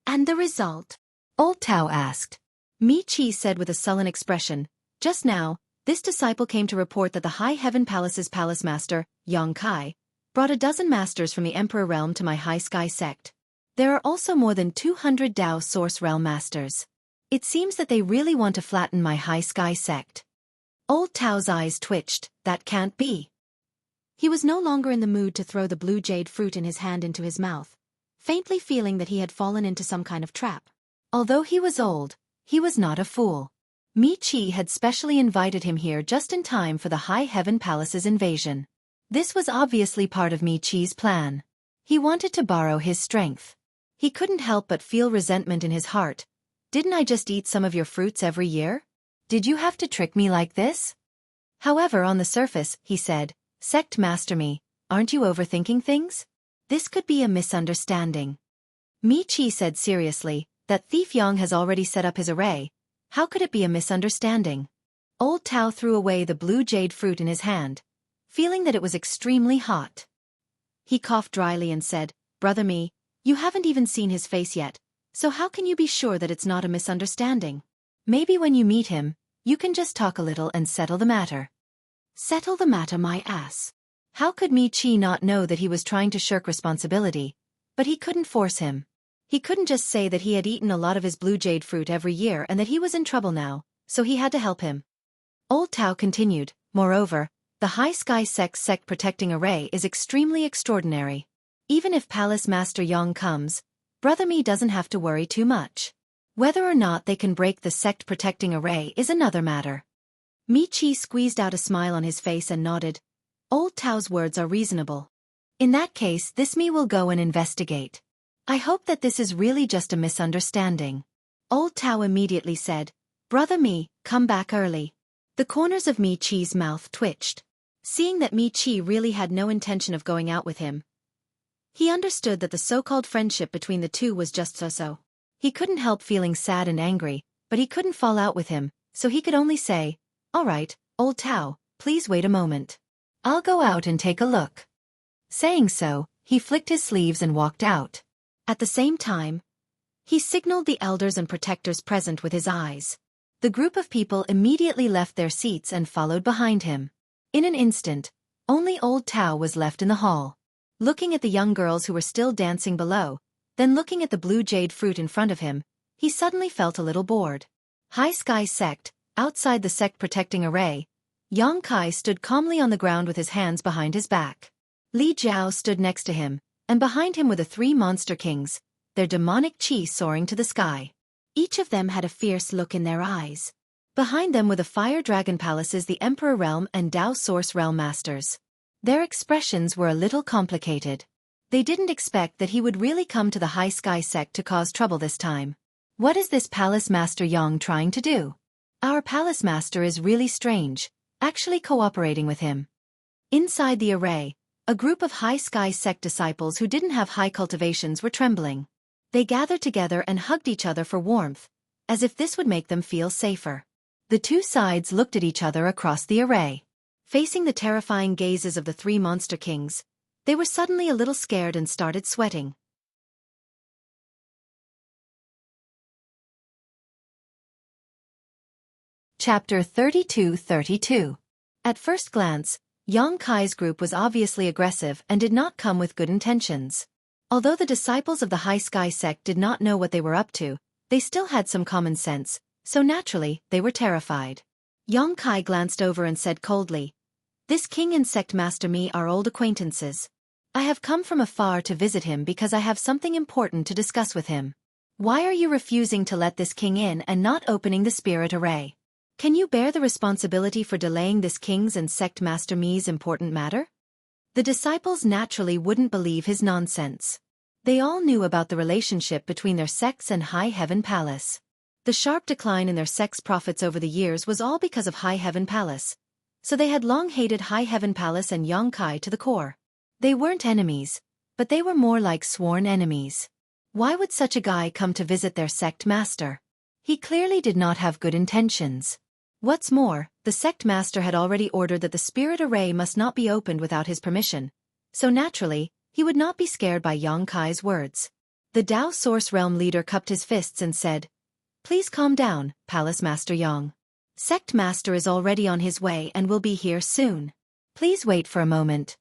And the result? Old Tao asked. Mi Chi said with a sullen expression, just now, this disciple came to report that the High Heaven Palace's palace master, Yang Kai, brought a dozen masters from the Emperor Realm to my High Sky sect. There are also more than 200 Dao Source Realm masters. It seems that they really want to flatten my High Sky sect. Old Tao's eyes twitched. That can't be. He was no longer in the mood to throw the blue jade fruit in his hand into his mouth, faintly feeling that he had fallen into some kind of trap. Although he was old, he was not a fool. Mi Chi had specially invited him here just in time for the High Heaven Palace's invasion. This was obviously part of Mi Chi's plan. He wanted to borrow his strength. He couldn't help but feel resentment in his heart. Didn't I just eat some of your fruits every year? Did you have to trick me like this? However, on the surface, he said, Sect Master Mi, aren't you overthinking things? This could be a misunderstanding. Mi Chi said seriously, that thief Yang has already set up his array. How could it be a misunderstanding? Old Tao threw away the blue jade fruit in his hand, feeling that it was extremely hot. He coughed dryly and said, Brother Mi, you haven't even seen his face yet, so how can you be sure that it's not a misunderstanding? Maybe when you meet him, you can just talk a little and settle the matter. Settle the matter, my ass. How could Mi Chi not know that he was trying to shirk responsibility? But he couldn't force him. He couldn't just say that he had eaten a lot of his blue jade fruit every year and that he was in trouble now, so he had to help him. Old Tao continued, moreover, the High Sky sect protecting array is extremely extraordinary. Even if Palace Master Yang comes, Brother Mi doesn't have to worry too much. Whether or not they can break the sect protecting array is another matter. Mi Chi squeezed out a smile on his face and nodded. Old Tao's words are reasonable. In that case, this Mi will go and investigate. I hope that this is really just a misunderstanding. Old Tao immediately said, Brother Mi, come back early. The corners of Mi Chi's mouth twitched. Seeing that Mi Chi really had no intention of going out with him, he understood that the so-called friendship between the two was just so-so. He couldn't help feeling sad and angry, but he couldn't fall out with him, so he could only say, All right, Old Tao, please wait a moment. I'll go out and take a look. Saying so, he flicked his sleeves and walked out. At the same time, he signaled the elders and protectors present with his eyes. The group of people immediately left their seats and followed behind him. In an instant, only Old Tao was left in the hall. Looking at the young girls who were still dancing below, then looking at the blue jade fruit in front of him, he suddenly felt a little bored. High Sky sect, outside the sect protecting array, Yang Kai stood calmly on the ground with his hands behind his back. Li Jiao stood next to him, and behind him were the three monster kings, their demonic chi soaring to the sky. Each of them had a fierce look in their eyes. Behind them were the Fire Dragon Palaces, the Emperor Realm and Dao Source Realm Masters. Their expressions were a little complicated. They didn't expect that he would really come to the High Sky sect to cause trouble this time. What is this Palace Master Yang trying to do? Our Palace Master is really strange, actually cooperating with him. Inside the array, a group of High Sky sect disciples who didn't have high cultivations were trembling. They gathered together and hugged each other for warmth, as if this would make them feel safer. The two sides looked at each other across the array. Facing the terrifying gazes of the three monster kings, they were suddenly a little scared and started sweating. Chapter 32-32. At first glance, Yang Kai's group was obviously aggressive and did not come with good intentions. Although the disciples of the High Sky sect did not know what they were up to, they still had some common sense, so naturally, they were terrified. Yang Kai glanced over and said coldly, This king and sect master Mi are old acquaintances. I have come from afar to visit him because I have something important to discuss with him. Why are you refusing to let this king in and not opening the spirit array? Can you bear the responsibility for delaying this king's and sect master Mi's important matter? The disciples naturally wouldn't believe his nonsense. They all knew about the relationship between their sects and High Heaven Palace. The sharp decline in their sect's profits over the years was all because of High Heaven Palace. So they had long hated High Heaven Palace and Xueqi to the core. They weren't enemies, but they were more like sworn enemies. Why would such a guy come to visit their sect master? He clearly did not have good intentions. What's more, the sect master had already ordered that the spirit array must not be opened without his permission, so naturally, he would not be scared by Xueqi's words. The Tao Source Realm leader cupped his fists and said, "Please calm down, Palace Master Yang. Sect Master is already on his way and will be here soon. Please wait for a moment.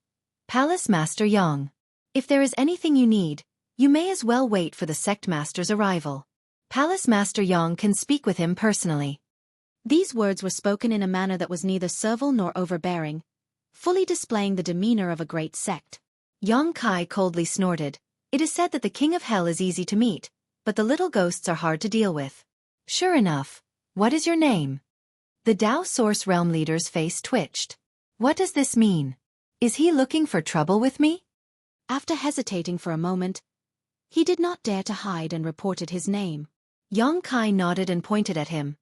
Palace Master Yang. If there is anything you need, you may as well wait for the Sect Master's arrival. Palace Master Yang can speak with him personally." These words were spoken in a manner that was neither servile nor overbearing, fully displaying the demeanor of a great sect. Xueqi coldly snorted. It is said that the King of Hell is easy to meet, but the little ghosts are hard to deal with. Sure enough. What is your name? The Tao Source Realm leader's face twitched. What does this mean? Is he looking for trouble with me? After hesitating for a moment, he did not dare to hide and reported his name. Xueqi nodded and pointed at him.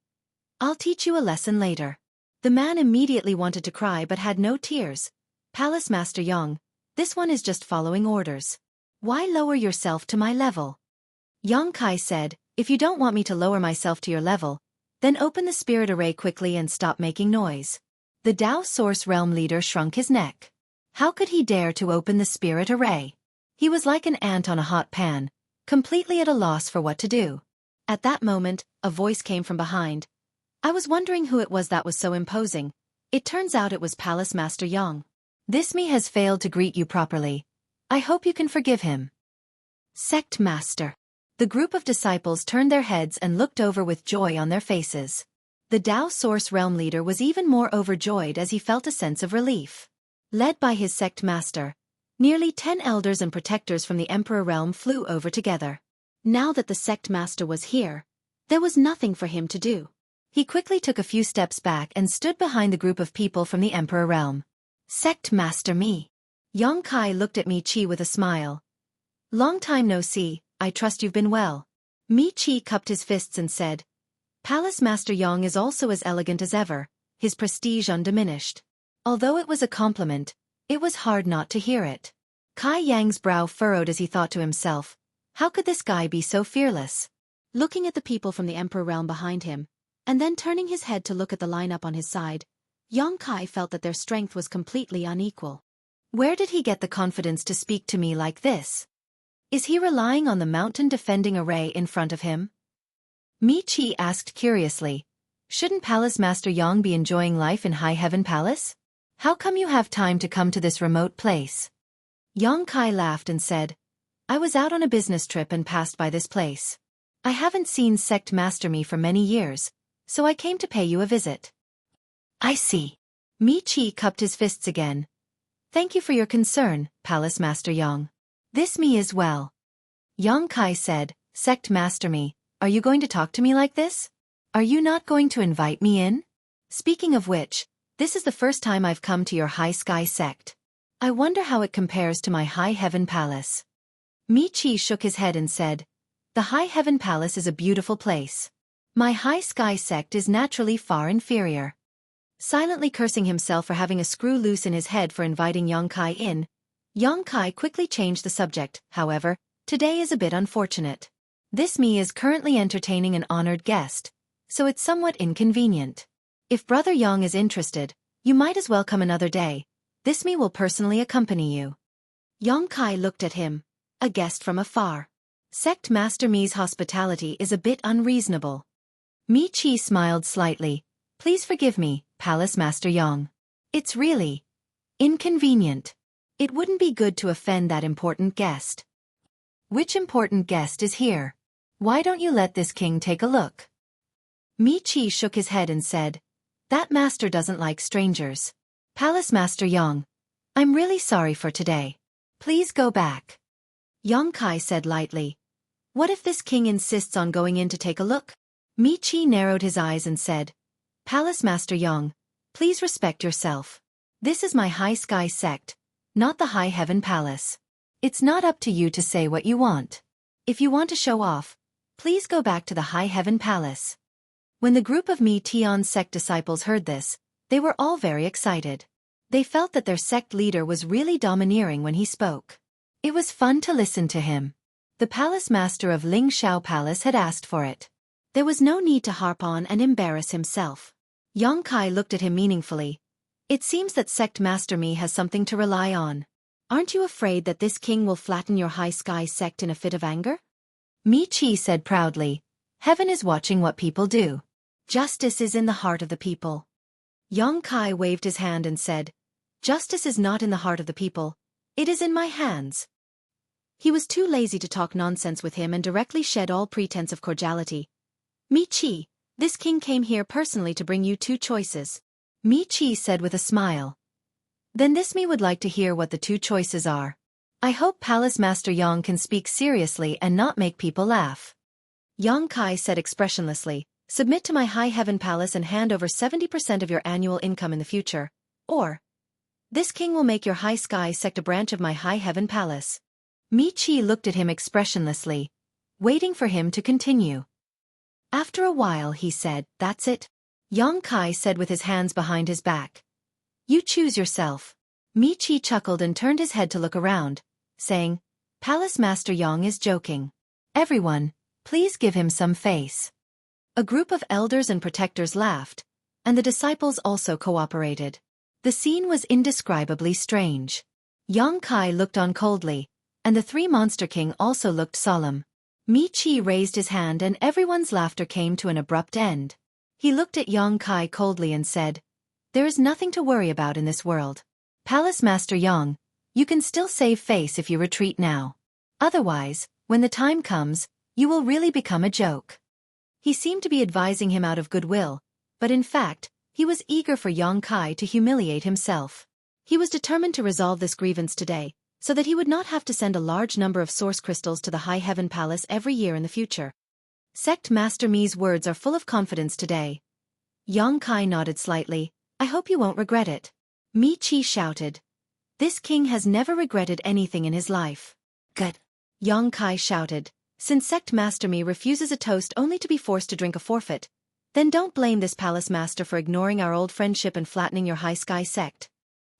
I'll teach you a lesson later. The man immediately wanted to cry but had no tears. Palace Master Yang, this one is just following orders. Why lower yourself to my level? Xueqi said, if you don't want me to lower myself to your level, then open the spirit array quickly and stop making noise. The Tao Source Realm leader shrunk his neck. How could he dare to open the spirit array? He was like an ant on a hot pan, completely at a loss for what to do. At that moment, a voice came from behind. I was wondering who it was that was so imposing. It turns out it was Palace Master Yang. This me has failed to greet you properly. I hope you can forgive him. Sect Master. The group of disciples turned their heads and looked over with joy on their faces. The Tao Source Realm leader was even more overjoyed as he felt a sense of relief. Led by his sect master, nearly 10 elders and protectors from the Emperor Realm flew over together. Now that the sect master was here, there was nothing for him to do. He quickly took a few steps back and stood behind the group of people from the Emperor Realm. Sect Master Mi. Xueqi looked at Mi Chi with a smile. Long time no see, I trust you've been well. Mi Chi cupped his fists and said, Palace Master Yang is also as elegant as ever, his prestige undiminished. Although it was a compliment, it was hard not to hear it. Kai Yang's brow furrowed as he thought to himself, how could this guy be so fearless? Looking at the people from the Emperor Realm behind him, and then turning his head to look at the lineup on his side, Xueqi felt that their strength was completely unequal. Where did he get the confidence to speak to me like this? Is he relying on the mountain defending array in front of him? Mi Chi asked curiously, shouldn't Palace Master Yang be enjoying life in High Heaven Palace? How come you have time to come to this remote place? Xueqi laughed and said, I was out on a business trip and passed by this place. I haven't seen Sect Master Mi for many years, so I came to pay you a visit. I see. Mi Chi cupped his fists again. Thank you for your concern, Palace Master Yang. This me is well. Xueqi said, Sect Master Mi, are you going to talk to me like this? Are you not going to invite me in? Speaking of which, this is the first time I've come to your High Sky sect. I wonder how it compares to my High Heaven Palace. Mi Chi shook his head and said, the High Heaven Palace is a beautiful place. My High Sky sect is naturally far inferior. Silently cursing himself for having a screw loose in his head for inviting Xueqi in, Xueqi quickly changed the subject. However, today is a bit unfortunate. This me is currently entertaining an honored guest, so it's somewhat inconvenient. If Brother Yang is interested, you might as well come another day. This me will personally accompany you. Xueqi looked at him, a guest from afar. Sect Master Mi's hospitality is a bit unreasonable. Mi Chi smiled slightly. Please forgive me, Palace Master Yang. It's really inconvenient. It wouldn't be good to offend that important guest. Which important guest is here? Why don't you let this king take a look? Mi Chi shook his head and said, that master doesn't like strangers. Palace Master Yang, I'm really sorry for today. Please go back. Yongkai said lightly. What if this king insists on going in to take a look? Mi-Chi narrowed his eyes and said, Palace Master Yong, please respect yourself. This is my High Sky sect, not the High Heaven Palace. It's not up to you to say what you want. If you want to show off, please go back to the High Heaven Palace. When the group of Mi-Tion's sect disciples heard this, they were all very excited. They felt that their sect leader was really domineering when he spoke. It was fun to listen to him. The palace master of Ling Shao Palace had asked for it. There was no need to harp on and embarrass himself. Yongkai looked at him meaningfully. It seems that sect master Mi has something to rely on. Aren't you afraid that this king will flatten your High Sky sect in a fit of anger? Mi-Chi said proudly, Heaven is watching what people do. Justice is in the heart of the people. Yongkai waved his hand and said, Justice is not in the heart of the people. It is in my hands. He was too lazy to talk nonsense with him and directly shed all pretense of cordiality. Mi-Chi, this king came here personally to bring you two choices. Mi-Chi said with a smile. Then this me would like to hear what the two choices are. I hope Palace Master Yong can speak seriously and not make people laugh. Yongkai said expressionlessly, Submit to my High Heaven Palace and hand over 70% of your annual income in the future. Or, this king will make your High Sky sect a branch of my High Heaven Palace. Mi-Chi looked at him expressionlessly, waiting for him to continue. After a while he said, That's it. Yongkai said with his hands behind his back. You choose yourself. Mi-Chi chuckled and turned his head to look around, saying, Palace Master Yong is joking. Everyone, please give him some face. A group of elders and protectors laughed, and the disciples also cooperated. The scene was indescribably strange. Yongkai looked on coldly, and the three Monster King also looked solemn. Mi-Chi raised his hand and everyone's laughter came to an abrupt end. He looked at Yongkai coldly and said, There is nothing to worry about in this world. Palace Master Yong, you can still save face if you retreat now. Otherwise, when the time comes, you will really become a joke. He seemed to be advising him out of goodwill, but in fact, he was eager for Yongkai to humiliate himself. He was determined to resolve this grievance today, so that he would not have to send a large number of source crystals to the High Heaven Palace every year in the future. Sect Master Mi's words are full of confidence today. Yongkai nodded slightly. I hope you won't regret it. Mi-Chi shouted. This king has never regretted anything in his life. Good. Yongkai shouted. Since Sect Master Mi refuses a toast only to be forced to drink a forfeit, then don't blame this palace master for ignoring our old friendship and flattening your High Sky sect.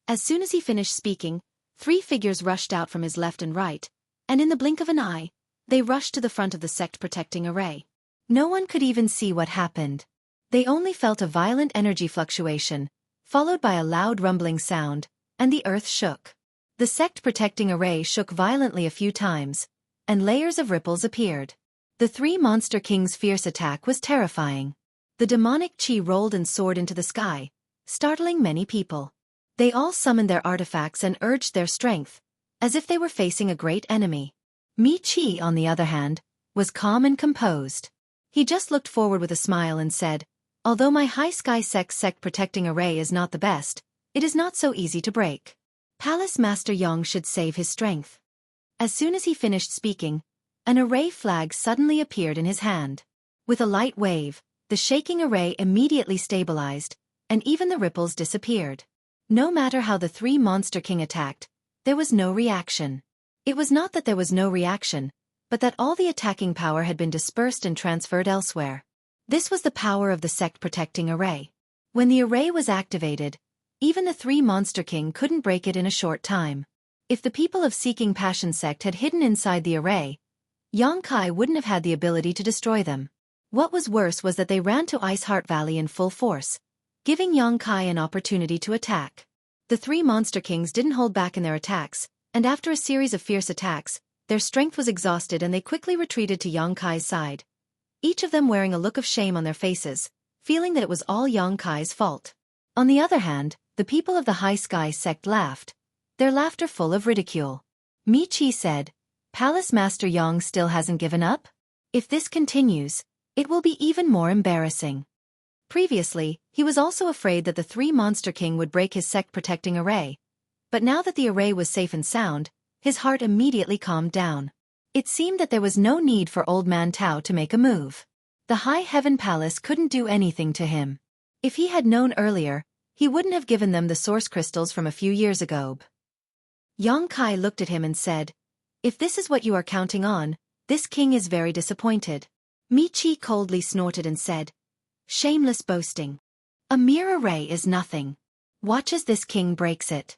As soon as he finished speaking, 3 figures rushed out from his left and right, and in the blink of an eye, they rushed to the front of the sect-protecting array. No one could even see what happened. They only felt a violent energy fluctuation, followed by a loud rumbling sound, and the earth shook. The sect-protecting array shook violently a few times, and layers of ripples appeared. The 3 Monster Kings' fierce attack was terrifying. The demonic chi rolled and soared into the sky, startling many people. They all summoned their artifacts and urged their strength, as if they were facing a great enemy. Mi-Chi, on the other hand, was calm and composed. He just looked forward with a smile and said, Although my High Sky sect protecting array is not the best, it is not so easy to break. Palace Master Yong should save his strength. As soon as he finished speaking, an array flag suddenly appeared in his hand. With a light wave, the shaking array immediately stabilized, and even the ripples disappeared. No matter how the 3 Monster King attacked, there was no reaction. It was not that there was no reaction, but that all the attacking power had been dispersed and transferred elsewhere. This was the power of the sect-protecting array. When the array was activated, even the 3 Monster King couldn't break it in a short time. If the people of Seeking Passion sect had hidden inside the array, Yongkai wouldn't have had the ability to destroy them. What was worse was that they ran to Ice Heart Valley in full force, giving Yongkai an opportunity to attack. The 3 Monster Kings didn't hold back in their attacks, and after a series of fierce attacks, their strength was exhausted and they quickly retreated to Yongkai's side. Each of them wearing a look of shame on their faces, feeling that it was all Yongkai's fault. On the other hand, the people of the High Sky sect laughed, their laughter full of ridicule. Mi-Chi said, Palace Master Yong still hasn't given up? If this continues, it will be even more embarrassing. Previously, he was also afraid that the 3 Monster King would break his sect-protecting array. But now that the array was safe and sound, his heart immediately calmed down. It seemed that there was no need for Old Man Tao to make a move. The High Heaven Palace couldn't do anything to him. If he had known earlier, he wouldn't have given them the source crystals from a few years ago. Yang Kai looked at him and said, "If this is what you are counting on, this king is very disappointed." Mi Chi coldly snorted and said, "Shameless boasting. A mere array is nothing. Watch as this king breaks it."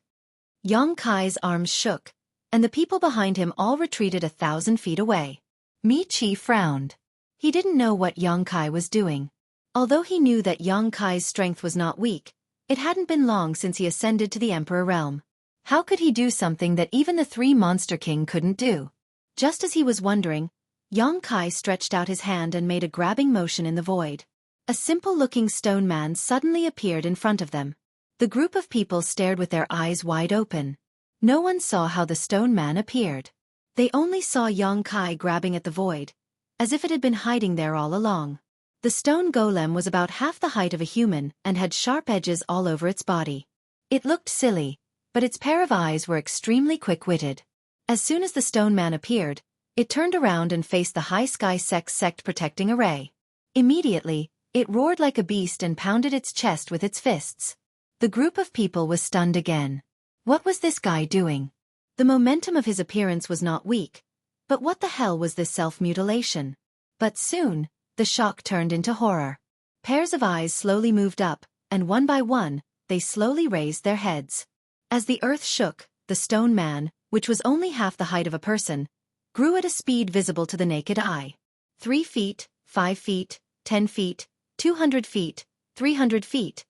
Yang Kai's arms shook, and the people behind him all retreated 1,000 feet away. Mi Chi frowned. He didn't know what Yang Kai was doing. Although he knew that Yang Kai's strength was not weak, it hadn't been long since he ascended to the Emperor realm. How could he do something that even the Three Monster King couldn't do? Just as he was wondering, Yang Kai stretched out his hand and made a grabbing motion in the void. A simple-looking stone man suddenly appeared in front of them. The group of people stared with their eyes wide open. No one saw how the stone man appeared. They only saw Yang Kai grabbing at the void, as if it had been hiding there all along. The stone golem was about half the height of a human and had sharp edges all over its body. It looked silly, but its pair of eyes were extremely quick-witted. As soon as the stone man appeared, it turned around and faced the High Sky Sect protecting array. Immediately, it roared like a beast and pounded its chest with its fists. The group of people was stunned again. What was this guy doing? The momentum of his appearance was not weak, but what the hell was this self-mutilation? But soon, the shock turned into horror. Pairs of eyes slowly moved up, and one by one, they slowly raised their heads. As the earth shook, the stone man, which was only half the height of a person, grew at a speed visible to the naked eye. 3 feet, 5 feet, 10 feet, 200 feet, 300 feet.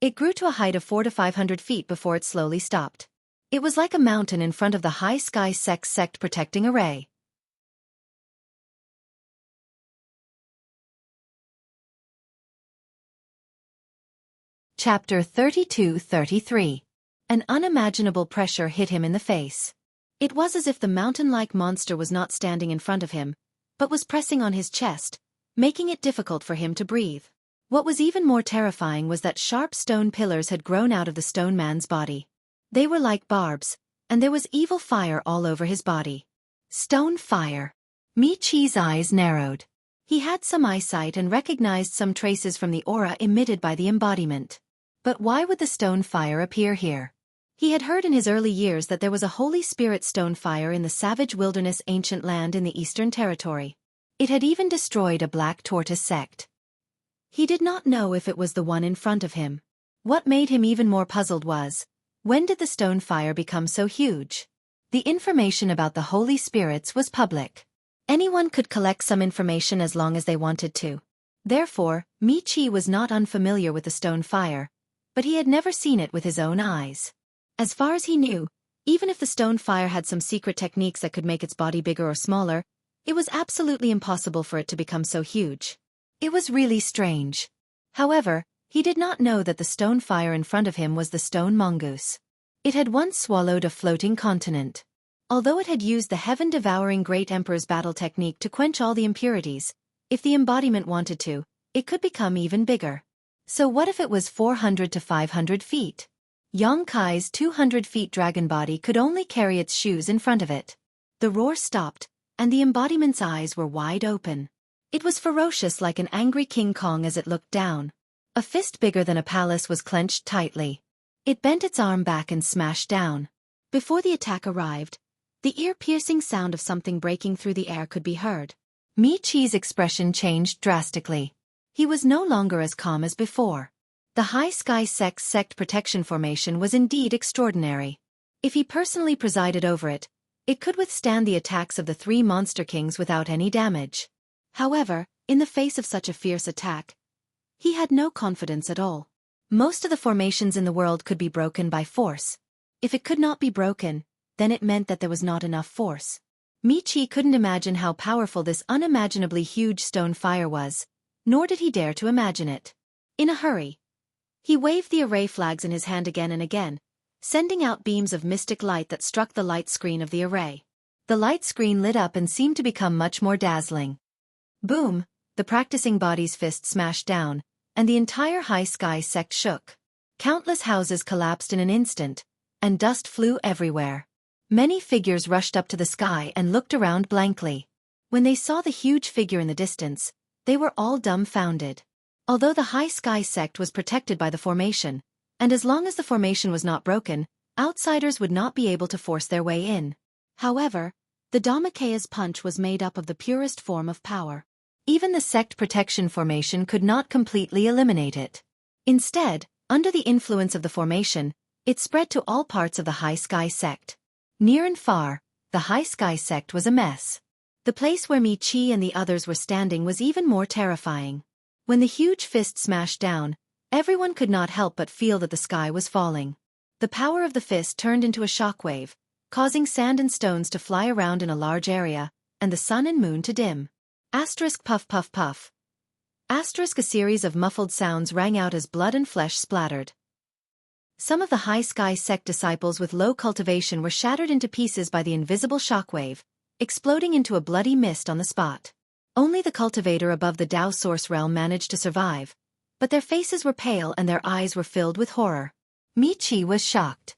It grew to a height of 400 to 500 feet before it slowly stopped. It was like a mountain in front of the High Sky Sect protecting array. Chapter 32-33. An unimaginable pressure hit him in the face. It was as if the mountain-like monster was not standing in front of him, but was pressing on his chest, making it difficult for him to breathe. What was even more terrifying was that sharp stone pillars had grown out of the stone man's body. They were like barbs, and there was evil fire all over his body. Stone fire. Mi Chi's eyes narrowed. He had some eyesight and recognized some traces from the aura emitted by the embodiment. But why would the stone fire appear here? He had heard in his early years that there was a Holy Spirit stone fire in the savage wilderness ancient land in the Eastern Territory. It had even destroyed a Black Tortoise sect. He did not know if it was the one in front of him. What made him even more puzzled was, when did the stone fire become so huge? The information about the Holy Spirits was public. Anyone could collect some information as long as they wanted to. Therefore, Mi Chi was not unfamiliar with the stone fire, but he had never seen it with his own eyes. As far as he knew, even if the stone fire had some secret techniques that could make its body bigger or smaller, it was absolutely impossible for it to become so huge. It was really strange. However, he did not know that the stone fire in front of him was the stone mongoose. It had once swallowed a floating continent. Although it had used the heaven-devouring Great Emperor's battle technique to quench all the impurities, if the embodiment wanted to, it could become even bigger. So what if it was 400 to 500 feet? Yang Kai's 200 feet dragon body could only carry its shoes in front of it. The roar stopped, and the embodiment's eyes were wide open. It was ferocious like an angry King Kong as it looked down. A fist bigger than a palace was clenched tightly. It bent its arm back and smashed down. Before the attack arrived, the ear-piercing sound of something breaking through the air could be heard. Mi Chi's expression changed drastically. He was no longer as calm as before. The High Sky Sect protection formation was indeed extraordinary. If he personally presided over it, it could withstand the attacks of the 3 monster kings without any damage. However, in the face of such a fierce attack, he had no confidence at all. Most of the formations in the world could be broken by force. If it could not be broken, then it meant that there was not enough force. Mi Chi couldn't imagine how powerful this unimaginably huge stone fire was, nor did he dare to imagine it. In a hurry, he waved the array flags in his hand again and again, sending out beams of mystic light that struck the light screen of the array. The light screen lit up and seemed to become much more dazzling. Boom! The practicing body's fist smashed down, and the entire High Sky Sect shook. Countless houses collapsed in an instant, and dust flew everywhere. Many figures rushed up to the sky and looked around blankly. When they saw the huge figure in the distance, they were all dumbfounded. Although the High Sky sect was protected by the formation, and as long as the formation was not broken, outsiders would not be able to force their way in. However, the Dharmakayas punch was made up of the purest form of power. Even the sect protection formation could not completely eliminate it. Instead, under the influence of the formation, it spread to all parts of the High Sky sect. Near and far, the High Sky sect was a mess. The place where Mi-Chi and the others were standing was even more terrifying. When the huge fist smashed down, everyone could not help but feel that the sky was falling. The power of the fist turned into a shockwave, causing sand and stones to fly around in a large area, and the sun and moon to dim. Asterisk puff puff puff. Asterisk a series of muffled sounds rang out as blood and flesh splattered. Some of the High Sky sect disciples with low cultivation were shattered into pieces by the invisible shockwave, exploding into a bloody mist on the spot. Only the cultivator above the Tao source realm managed to survive, but their faces were pale and their eyes were filled with horror. Mi-Chi was shocked.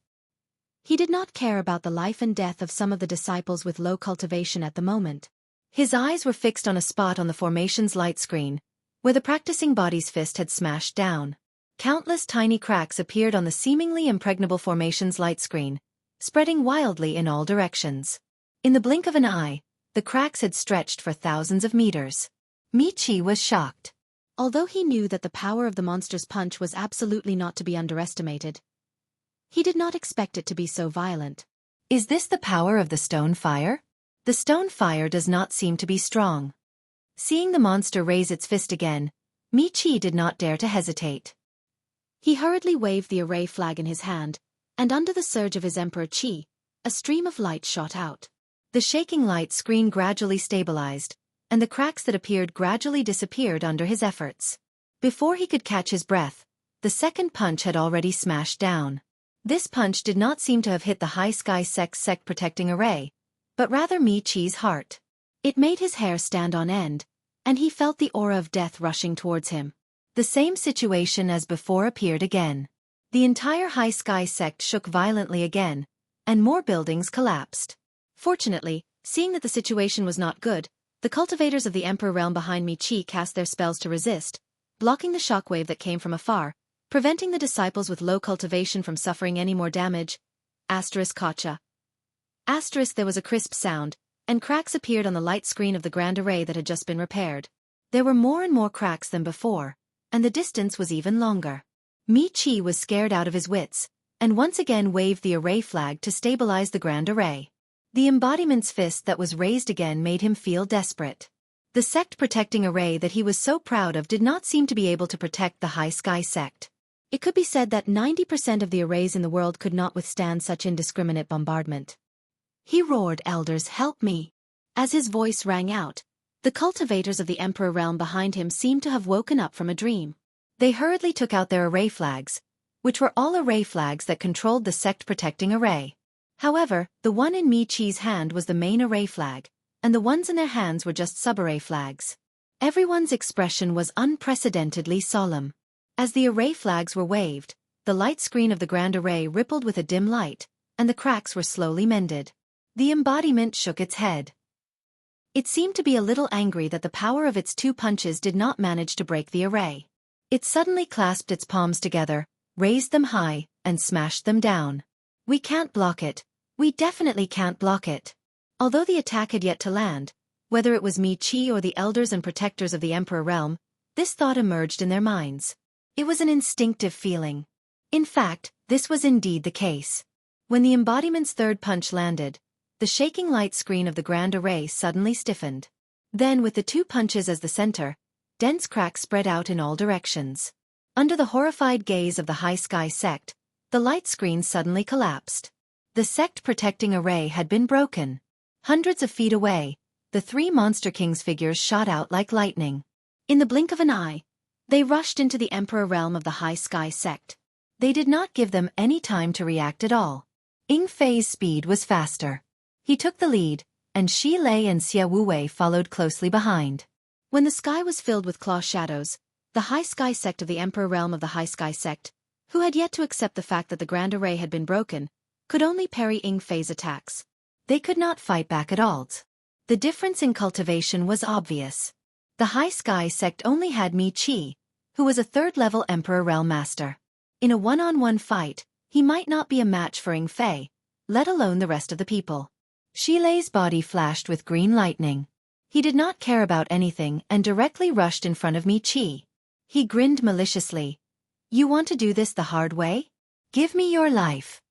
He did not care about the life and death of some of the disciples with low cultivation at the moment. His eyes were fixed on a spot on the formation's light screen, where the practicing body's fist had smashed down. Countless tiny cracks appeared on the seemingly impregnable formation's light screen, spreading wildly in all directions. In the blink of an eye, the cracks had stretched for thousands of meters. Mi-Chi was shocked. Although he knew that the power of the monster's punch was absolutely not to be underestimated, he did not expect it to be so violent. Is this the power of the stone fire? The stone fire does not seem to be strong. Seeing the monster raise its fist again, Mi-Chi did not dare to hesitate. He hurriedly waved the array flag in his hand, and under the surge of his Emperor Chi, a stream of light shot out. The shaking light screen gradually stabilized, and the cracks that appeared gradually disappeared under his efforts. Before he could catch his breath, the second punch had already smashed down. This punch did not seem to have hit the High Sky sect's sect protecting array, but rather Mi-Chi's heart. It made his hair stand on end, and he felt the aura of death rushing towards him. The same situation as before appeared again. The entire High Sky sect shook violently again, and more buildings collapsed. Fortunately, seeing that the situation was not good, the cultivators of the Emperor realm behind Mi-Chi cast their spells to resist, blocking the shockwave that came from afar, preventing the disciples with low cultivation from suffering any more damage. Asterisk Kacha. Asterisk there was a crisp sound, and cracks appeared on the light screen of the grand array that had just been repaired. There were more and more cracks than before, and the distance was even longer. Mi-Chi was scared out of his wits, and once again waved the array flag to stabilize the grand array. The embodiment's fist that was raised again made him feel desperate. The sect-protecting array that he was so proud of did not seem to be able to protect the High Sky sect. It could be said that 90% of the arrays in the world could not withstand such indiscriminate bombardment. He roared, "Elders, help me!" As his voice rang out, the cultivators of the Emperor realm behind him seemed to have woken up from a dream. They hurriedly took out their array flags, which were all array flags that controlled the sect-protecting array. However, the one in Mi-Chi's hand was the main array flag, and the ones in their hands were just sub-array flags. Everyone's expression was unprecedentedly solemn. As the array flags were waved, the light screen of the grand array rippled with a dim light, and the cracks were slowly mended. The embodiment shook its head. It seemed to be a little angry that the power of its two punches did not manage to break the array. It suddenly clasped its palms together, raised them high, and smashed them down. "We can't block it. We definitely can't block it." Although the attack had yet to land, whether it was Mi-Chi or the elders and protectors of the Emperor realm, this thought emerged in their minds. It was an instinctive feeling. In fact, this was indeed the case. When the embodiment's third punch landed, the shaking light screen of the grand array suddenly stiffened. Then, with the two punches as the center, dense cracks spread out in all directions. Under the horrified gaze of the High Sky sect, the light screen suddenly collapsed. The sect-protecting array had been broken. Hundreds of feet away, the three Monster Kings figures shot out like lightning. In the blink of an eye, they rushed into the Emperor realm of the High Sky sect. They did not give them any time to react at all. Ying Fei's speed was faster. He took the lead, and Shi Lei and Xia Wuwei followed closely behind. When the sky was filled with claw shadows, the High Sky sect of the Emperor realm of the High Sky sect, who had yet to accept the fact that the grand array had been broken, could only parry Ying-Fei's attacks. They could not fight back at all. The difference in cultivation was obvious. The High Sky sect only had Mi Qi, who was a third-level Emperor Realm Master. In a one-on-one fight, he might not be a match for Ying-Fei, let alone the rest of the people. Xilei's body flashed with green lightning. He did not care about anything and directly rushed in front of Mi Qi. He grinned maliciously. "You want to do this the hard way? Give me your life."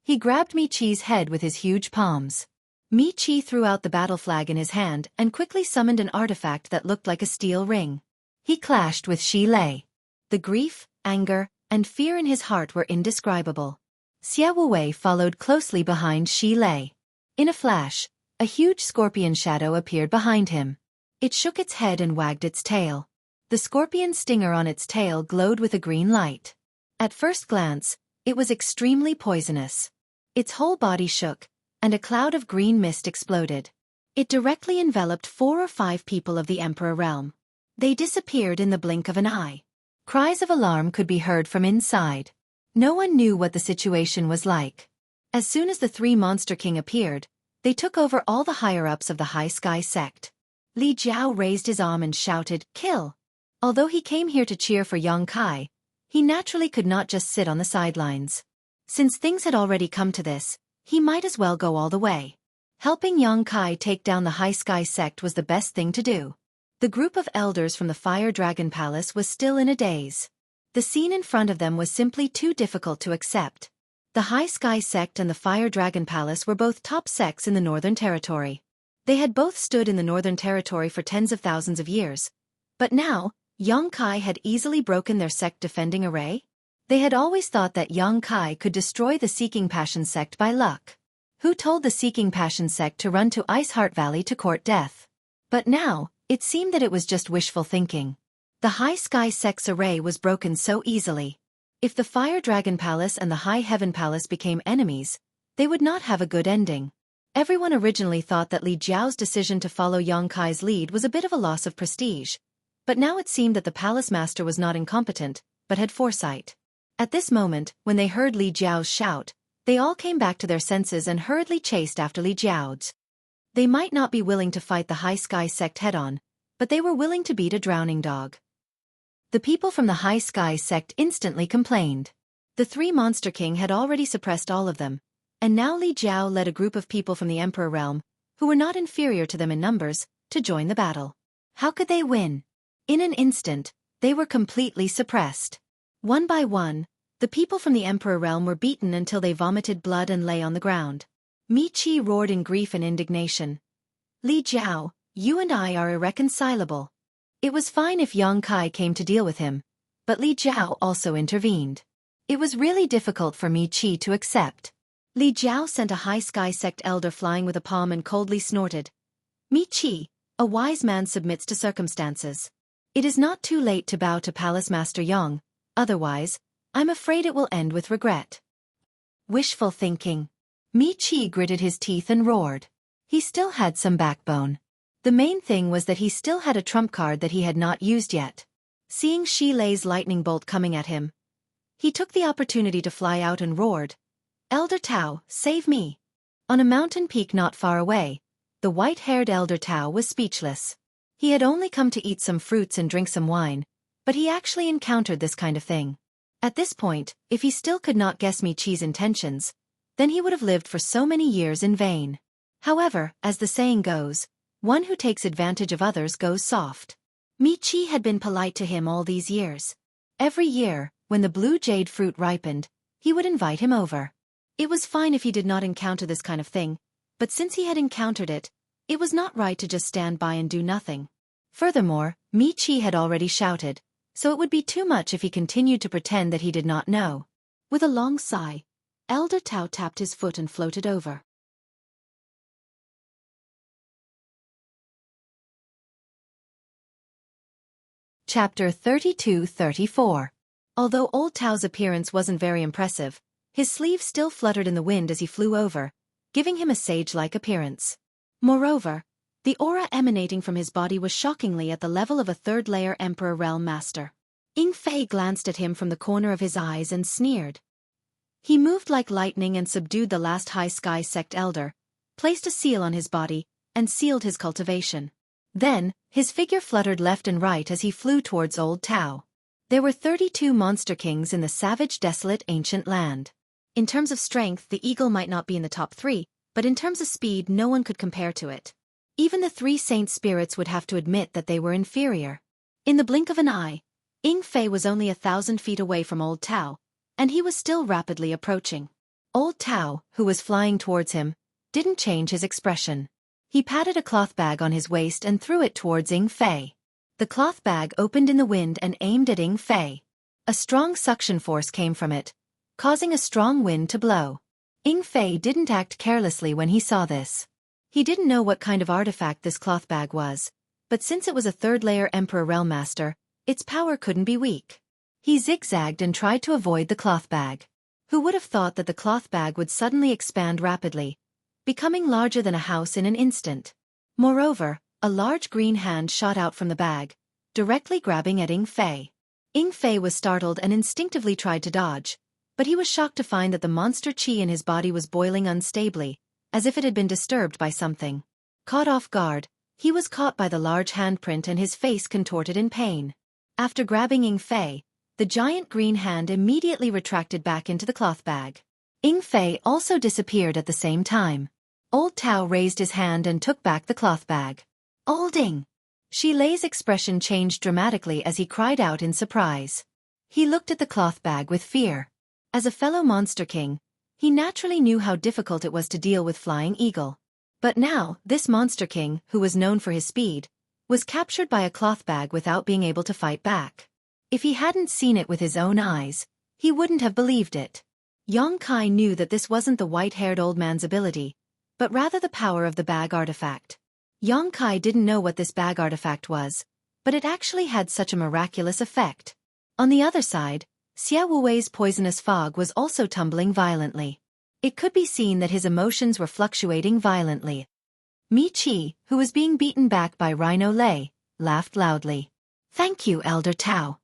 He grabbed Mi Qi's head with his huge palms. Mi Qi threw out the battle flag in his hand and quickly summoned an artifact that looked like a steel ring. He clashed with Xilei. The grief, anger, and fear in his heart were indescribable. Xueqi followed closely behind Xilei. In a flash, a huge scorpion shadow appeared behind him. It shook its head and wagged its tail. The scorpion stinger on its tail glowed with a green light. At first glance, it was extremely poisonous. Its whole body shook, and a cloud of green mist exploded. It directly enveloped 4 or 5 people of the Emperor realm. They disappeared in the blink of an eye. Cries of alarm could be heard from inside. No one knew what the situation was like. As soon as the 3 Monster King appeared, they took over all the higher-ups of the High Sky sect. Li Jiao raised his arm and shouted, "Kill!" Although he came here to cheer for Yang Kai, he naturally could not just sit on the sidelines. Since things had already come to this, he might as well go all the way. Helping Yang Kai take down the High Sky sect was the best thing to do. The group of elders from the Fire Dragon Palace was still in a daze. The scene in front of them was simply too difficult to accept. The High Sky sect and the Fire Dragon Palace were both top sects in the Northern Territory. They had both stood in the Northern Territory for tens of thousands of years. But now, Yang Kai had easily broken their sect defending array. They had always thought that Yang Kai could destroy the Seeking Passion sect by luck. Who told the Seeking Passion sect to run to Ice Heart Valley to court death? But now, it seemed that it was just wishful thinking. The High Sky sect's array was broken so easily. If the Fire Dragon Palace and the High Heaven Palace became enemies, they would not have a good ending. Everyone originally thought that Li Jiao's decision to follow Yang Kai's lead was a bit of a loss of prestige. But now it seemed that the palace master was not incompetent, but had foresight. At this moment, when they heard Li Jiao's shout, they all came back to their senses and hurriedly chased after Li Jiao's. They might not be willing to fight the High Sky sect head-on, but they were willing to beat a drowning dog. The people from the High Sky sect instantly complained. The 3 Monster King had already suppressed all of them, and now Li Jiao led a group of people from the Emperor realm, who were not inferior to them in numbers, to join the battle. How could they win? In an instant, they were completely suppressed. One by one, the people from the Emperor realm were beaten until they vomited blood and lay on the ground. Mi Qi roared in grief and indignation. "Li Jiao, you and I are irreconcilable." It was fine if Yang Kai came to deal with him, but Li Jiao also intervened. It was really difficult for Mi Qi to accept. Li Jiao sent a High Sky sect elder flying with a palm and coldly snorted. "Mi Qi, a wise man submits to circumstances. It is not too late to bow to Palace Master Yang, otherwise, I'm afraid it will end with regret." Wishful thinking. Mi Qi gritted his teeth and roared. He still had some backbone. The main thing was that he still had a trump card that he had not used yet. Seeing Xilei's lightning bolt coming at him, he took the opportunity to fly out and roared, "Elder Tao, save me!" On a mountain peak not far away, the white-haired Elder Tao was speechless. He had only come to eat some fruits and drink some wine, but he actually encountered this kind of thing. At this point, if he still could not guess Mi Qi's intentions, then he would have lived for so many years in vain. However, as the saying goes, one who takes advantage of others goes soft. Mi Qi had been polite to him all these years. Every year, when the blue jade fruit ripened, he would invite him over. It was fine if he did not encounter this kind of thing, but since he had encountered it, it was not right to just stand by and do nothing. Furthermore, Mi Qi had already shouted, so it would be too much if he continued to pretend that he did not know. With a long sigh, Elder Tao tapped his foot and floated over. Chapter 32-34. Although Old Tao's appearance wasn't very impressive, his sleeve still fluttered in the wind as he flew over, giving him a sage-like appearance. Moreover, the aura emanating from his body was shockingly at the level of a third-layer Emperor Realm Master. Ying-Fei glanced at him from the corner of his eyes and sneered. He moved like lightning and subdued the last high sky sect elder, placed a seal on his body, and sealed his cultivation. Then, his figure fluttered left and right as he flew towards Old Tao. There were 32 monster kings in the savage, desolate, ancient land. In terms of strength, the eagle might not be in the top 3, but in terms of speed, no one could compare to it. Even the 3 saint spirits would have to admit that they were inferior. In the blink of an eye, Ying Fei was only 1,000 feet away from Old Tao, and he was still rapidly approaching. Old Tao, who was flying towards him, didn't change his expression. He patted a cloth bag on his waist and threw it towards Ying Fei. The cloth bag opened in the wind and aimed at Ying Fei. A strong suction force came from it, causing a strong wind to blow. Ying Fei didn't act carelessly when he saw this. He didn't know what kind of artifact this cloth bag was, but since it was a third-layer Emperor Realm Master, its power couldn't be weak. He zigzagged and tried to avoid the cloth bag. Who would have thought that the cloth bag would suddenly expand rapidly, becoming larger than a house in an instant? Moreover, a large green hand shot out from the bag, directly grabbing at Ying Fei. Ying Fei was startled and instinctively tried to dodge, but he was shocked to find that the monster qi in his body was boiling unstably, as if it had been disturbed by something. Caught off guard, he was caught by the large handprint and his face contorted in pain. After grabbing Ying Fei, the giant green hand immediately retracted back into the cloth bag. Ying Fei also disappeared at the same time. Old Tao raised his hand and took back the cloth bag. "Old Ying!" Xi Lei's expression changed dramatically as he cried out in surprise. He looked at the cloth bag with fear. As a fellow monster king, he naturally knew how difficult it was to deal with Flying Eagle. But now, this monster king, who was known for his speed, was captured by a cloth bag without being able to fight back. If he hadn't seen it with his own eyes, he wouldn't have believed it. Yang Kai knew that this wasn't the white-haired old man's ability, but rather the power of the bag artifact. Yang Kai didn't know what this bag artifact was, but it actually had such a miraculous effect. On the other side, Xia Wuwei's poisonous fog was also tumbling violently. It could be seen that his emotions were fluctuating violently. Mi Qi, who was being beaten back by Rhino Lei, laughed loudly. "Thank you, Elder Tao."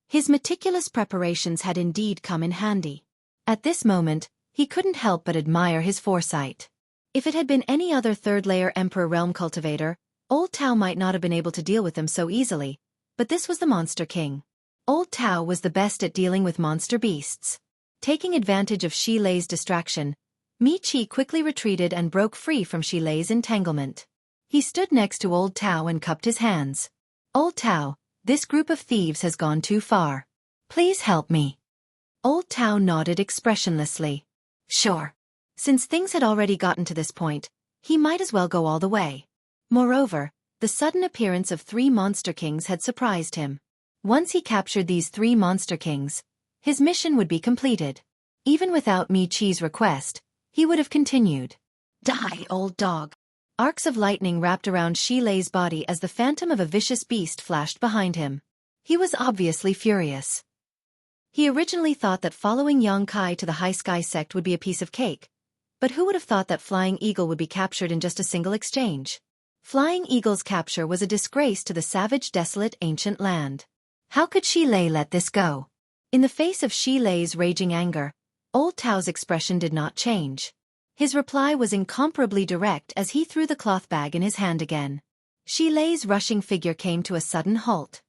His meticulous preparations had indeed come in handy. At this moment, he couldn't help but admire his foresight. If it had been any other third-layer Emperor Realm cultivator, Old Tao might not have been able to deal with them so easily, but this was the Monster King. Old Tao was the best at dealing with monster beasts. Taking advantage of Xi Lei's distraction, Mi Qi quickly retreated and broke free from Xi Lei's entanglement. He stood next to Old Tao and cupped his hands. "Old Tao, this group of thieves has gone too far. Please help me." Old Tao nodded expressionlessly. Sure. Since things had already gotten to this point, he might as well go all the way. Moreover, the sudden appearance of 3 monster kings had surprised him. Once he captured these 3 monster kings, his mission would be completed. Even without Mi Qi's request, he would have continued. "Die, old dog." Arcs of lightning wrapped around Xi Lei's body as the phantom of a vicious beast flashed behind him. He was obviously furious. He originally thought that following Yang Kai to the High Sky sect would be a piece of cake, but who would have thought that Flying Eagle would be captured in just a single exchange? Flying Eagle's capture was a disgrace to the savage, desolate, ancient land. How could Xi Lei let this go? In the face of Xi Lei's raging anger, Old Tao's expression did not change. His reply was incomparably direct as he threw the cloth bag in his hand again. Xi Lei's rushing figure came to a sudden halt.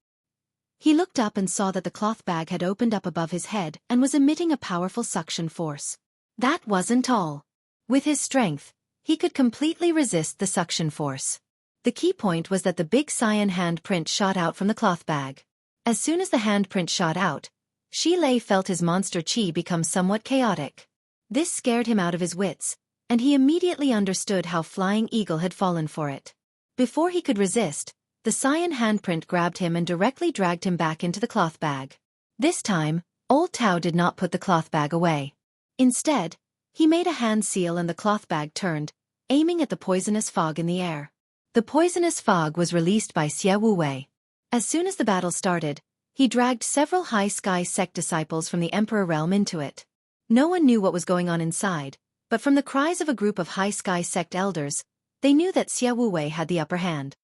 He looked up and saw that the cloth bag had opened up above his head and was emitting a powerful suction force. That wasn't all. With his strength, he could completely resist the suction force. The key point was that the big cyan handprint shot out from the cloth bag. As soon as the handprint shot out, Xi Lei felt his monster qi become somewhat chaotic. This scared him out of his wits, and he immediately understood how Flying Eagle had fallen for it. Before he could resist, the cyan handprint grabbed him and directly dragged him back into the cloth bag. This time, Old Tao did not put the cloth bag away. Instead, he made a hand seal and the cloth bag turned, aiming at the poisonous fog in the air. The poisonous fog was released by Xia Wuwei. As soon as the battle started, he dragged several High Sky sect disciples from the Emperor Realm into it. No one knew what was going on inside, but from the cries of a group of High Sky sect elders, they knew that Xia Wuwei had the upper hand.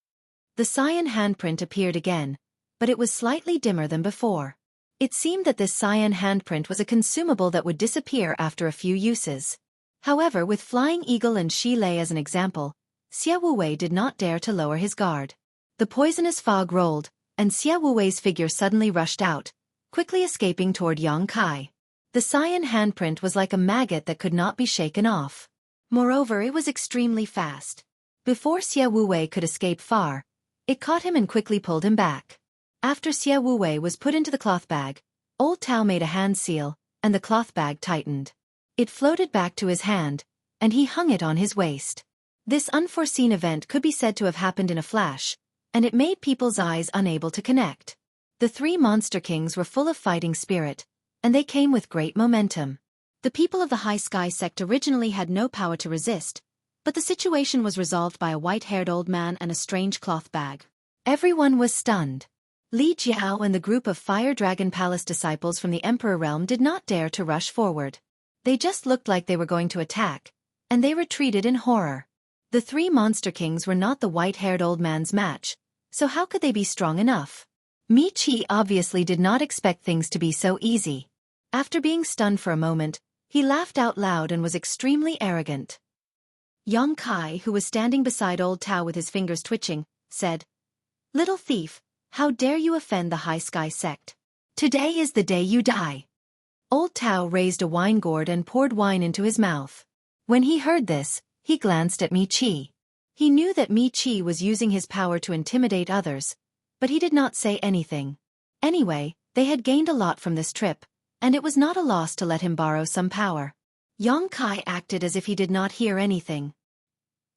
The cyan handprint appeared again, but it was slightly dimmer than before. It seemed that this cyan handprint was a consumable that would disappear after a few uses. However, with Flying Eagle and Xile as an example, Xie Wuwei did not dare to lower his guard. The poisonous fog rolled, and Xie Wuwei's figure suddenly rushed out, quickly escaping toward Yang Kai. The cyan handprint was like a maggot that could not be shaken off. Moreover, it was extremely fast. Before Xie Wuwei could escape far, it caught him and quickly pulled him back. After Xie Wuwei was put into the cloth bag, Old Tao made a hand seal, and the cloth bag tightened. It floated back to his hand, and he hung it on his waist. This unforeseen event could be said to have happened in a flash, and it made people's eyes unable to connect. The three monster kings were full of fighting spirit, and they came with great momentum. The people of the High Sky sect originally had no power to resist, but the situation was resolved by a white-haired old man and a strange cloth bag. Everyone was stunned. Li Jiao and the group of Fire Dragon Palace disciples from the Emperor Realm did not dare to rush forward. They just looked like they were going to attack, and they retreated in horror. The three monster kings were not the white-haired old man's match, so how could they be strong enough? Mi Qi obviously did not expect things to be so easy. After being stunned for a moment, he laughed out loud and was extremely arrogant. Yang Kai, who was standing beside Old Tao with his fingers twitching, said, "Little thief, how dare you offend the High Sky sect? Today is the day you die." Old Tao raised a wine gourd and poured wine into his mouth. When he heard this, he glanced at Mi Qi. He knew that Mi Qi was using his power to intimidate others, but he did not say anything. Anyway, they had gained a lot from this trip, and it was not a loss to let him borrow some power. Yang Kai acted as if he did not hear anything.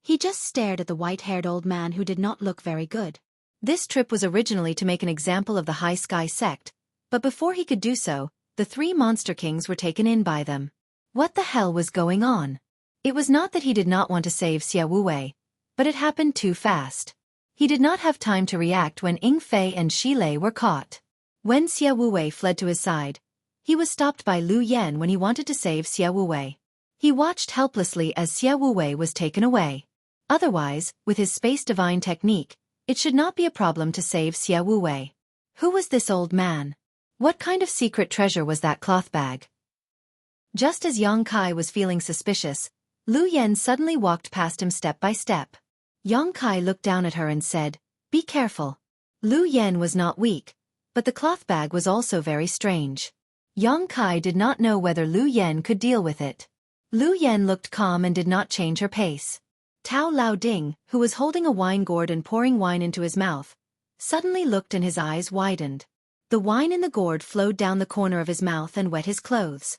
He just stared at the white-haired old man who did not look very good. This trip was originally to make an example of the High Sky sect, but before he could do so, the three monster kings were taken in by them. What the hell was going on? It was not that he did not want to save Xie Wuwei, but it happened too fast. He did not have time to react when Ying Fei and Xile were caught. When Xie Wuwei fled to his side, he was stopped by Lu Yan when he wanted to save Xie Wuwei. He watched helplessly as Xie Wuwei was taken away. Otherwise, with his space divine technique, it should not be a problem to save Xie Wuwei. Who was this old man? What kind of secret treasure was that cloth bag? Just as Yang Kai was feeling suspicious, Lu Yan suddenly walked past him step by step. Yang Kai looked down at her and said, "Be careful." Lu Yan was not weak, but the cloth bag was also very strange. Yang Kai did not know whether Lu Yan could deal with it. Lu Yan looked calm and did not change her pace. Tao Lao Ding, who was holding a wine gourd and pouring wine into his mouth, suddenly looked and his eyes widened. The wine in the gourd flowed down the corner of his mouth and wet his clothes.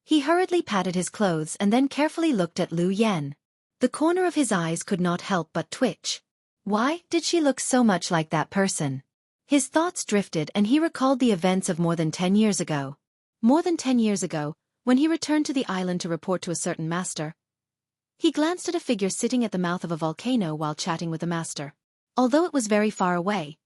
He hurriedly patted his clothes and then carefully looked at Lu Yan. The corner of his eyes could not help but twitch. Why did she look so much like that person? His thoughts drifted and he recalled the events of more than 10 years ago. More than 10 years ago, when he returned to the island to report to a certain master, he glanced at a figure sitting at the mouth of a volcano while chatting with the master. Although it was very far away,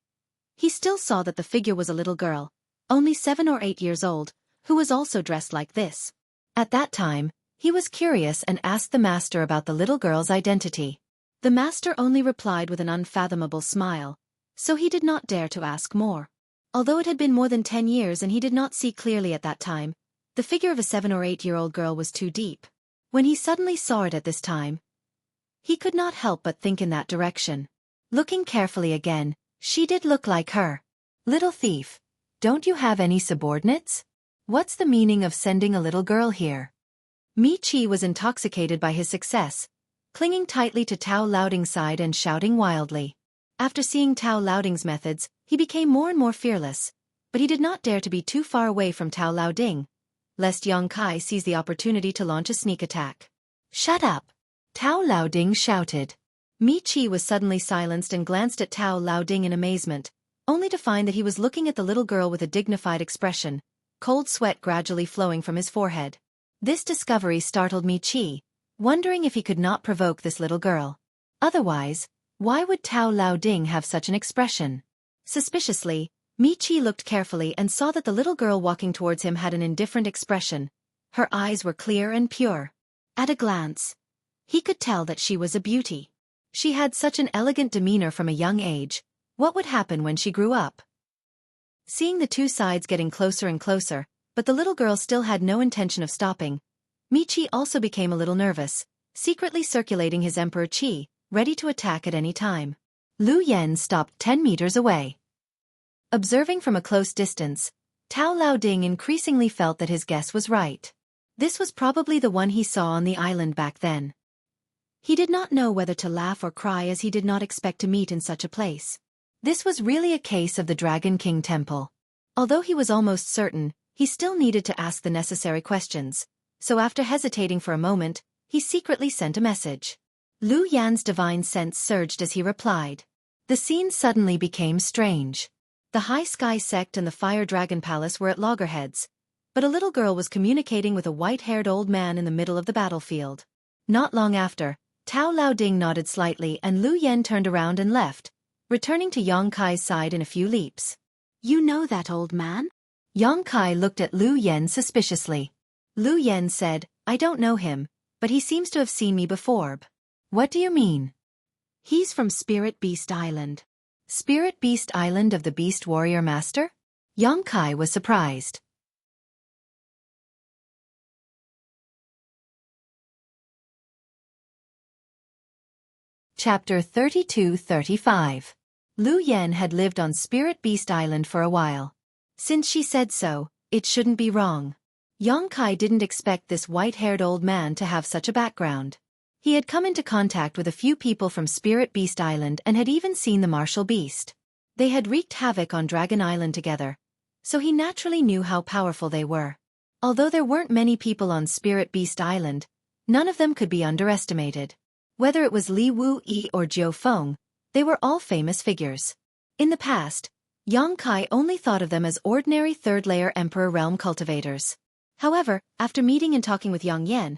he still saw that the figure was a little girl, only 7 or 8 years old, who was also dressed like this. At that time, he was curious and asked the master about the little girl's identity. The master only replied with an unfathomable smile, so he did not dare to ask more. Although it had been more than 10 years and he did not see clearly at that time, the figure of a 7 or 8-year-old girl was too deep. When he suddenly saw it at this time, he could not help but think in that direction. Looking carefully again, she did look like her. "Little thief, don't you have any subordinates? What's the meaning of sending a little girl here?" Mi Qi was intoxicated by his success, clinging tightly to Tao Laoding's side and shouting wildly. After seeing Tao Laoding's methods, he became more and more fearless, but he did not dare to be too far away from Tao Laoding, lest Yang Kai seize the opportunity to launch a sneak attack. "Shut up!" Tao Laoding shouted. Mi Qi was suddenly silenced and glanced at Tao Laoding in amazement, only to find that he was looking at the little girl with a dignified expression, cold sweat gradually flowing from his forehead. This discovery startled Mi Qi, wondering if he could not provoke this little girl. Otherwise, why would Tao Laoding have such an expression? Suspiciously, Mi Qi looked carefully and saw that the little girl walking towards him had an indifferent expression. Her eyes were clear and pure. At a glance, he could tell that she was a beauty. She had such an elegant demeanor from a young age. What would happen when she grew up? Seeing the two sides getting closer and closer, but the little girl still had no intention of stopping, Michi also became a little nervous, secretly circulating his emperor chi, ready to attack at any time. Lu Yen stopped 10 meters away. Observing from a close distance, Tao Lao Ding increasingly felt that his guess was right. This was probably the one he saw on the island back then. He did not know whether to laugh or cry as he did not expect to meet in such a place. This was really a case of the Dragon King Temple. Although he was almost certain, he still needed to ask the necessary questions, so after hesitating for a moment, he secretly sent a message. Lu Yan's divine sense surged as he replied. The scene suddenly became strange. The High Sky Sect and the Fire Dragon Palace were at loggerheads, but a little girl was communicating with a white-haired old man in the middle of the battlefield. Not long after, Tao Lao Ding nodded slightly and Lu Yen turned around and left, returning to Yang Kai's side in a few leaps. You know that old man? Yang Kai looked at Lu Yen suspiciously. Lu Yen said, I don't know him, but he seems to have seen me before. What do you mean? He's from Spirit Beast Island. Spirit Beast Island of the Beast Warrior Master? Yang Kai was surprised. Chapter 32-35. Lu Yen had lived on Spirit Beast Island for a while. Since she said so, it shouldn't be wrong. Yang Kai didn't expect this white-haired old man to have such a background. He had come into contact with a few people from Spirit Beast Island and had even seen the martial beast. They had wreaked havoc on Dragon Island together, so he naturally knew how powerful they were. Although there weren't many people on Spirit Beast Island, none of them could be underestimated. Whether it was Li Wu-yi or Jiu Feng, they were all famous figures. In the past, Yang Kai only thought of them as ordinary third-layer Emperor Realm cultivators. However, after meeting and talking with Yang Yan,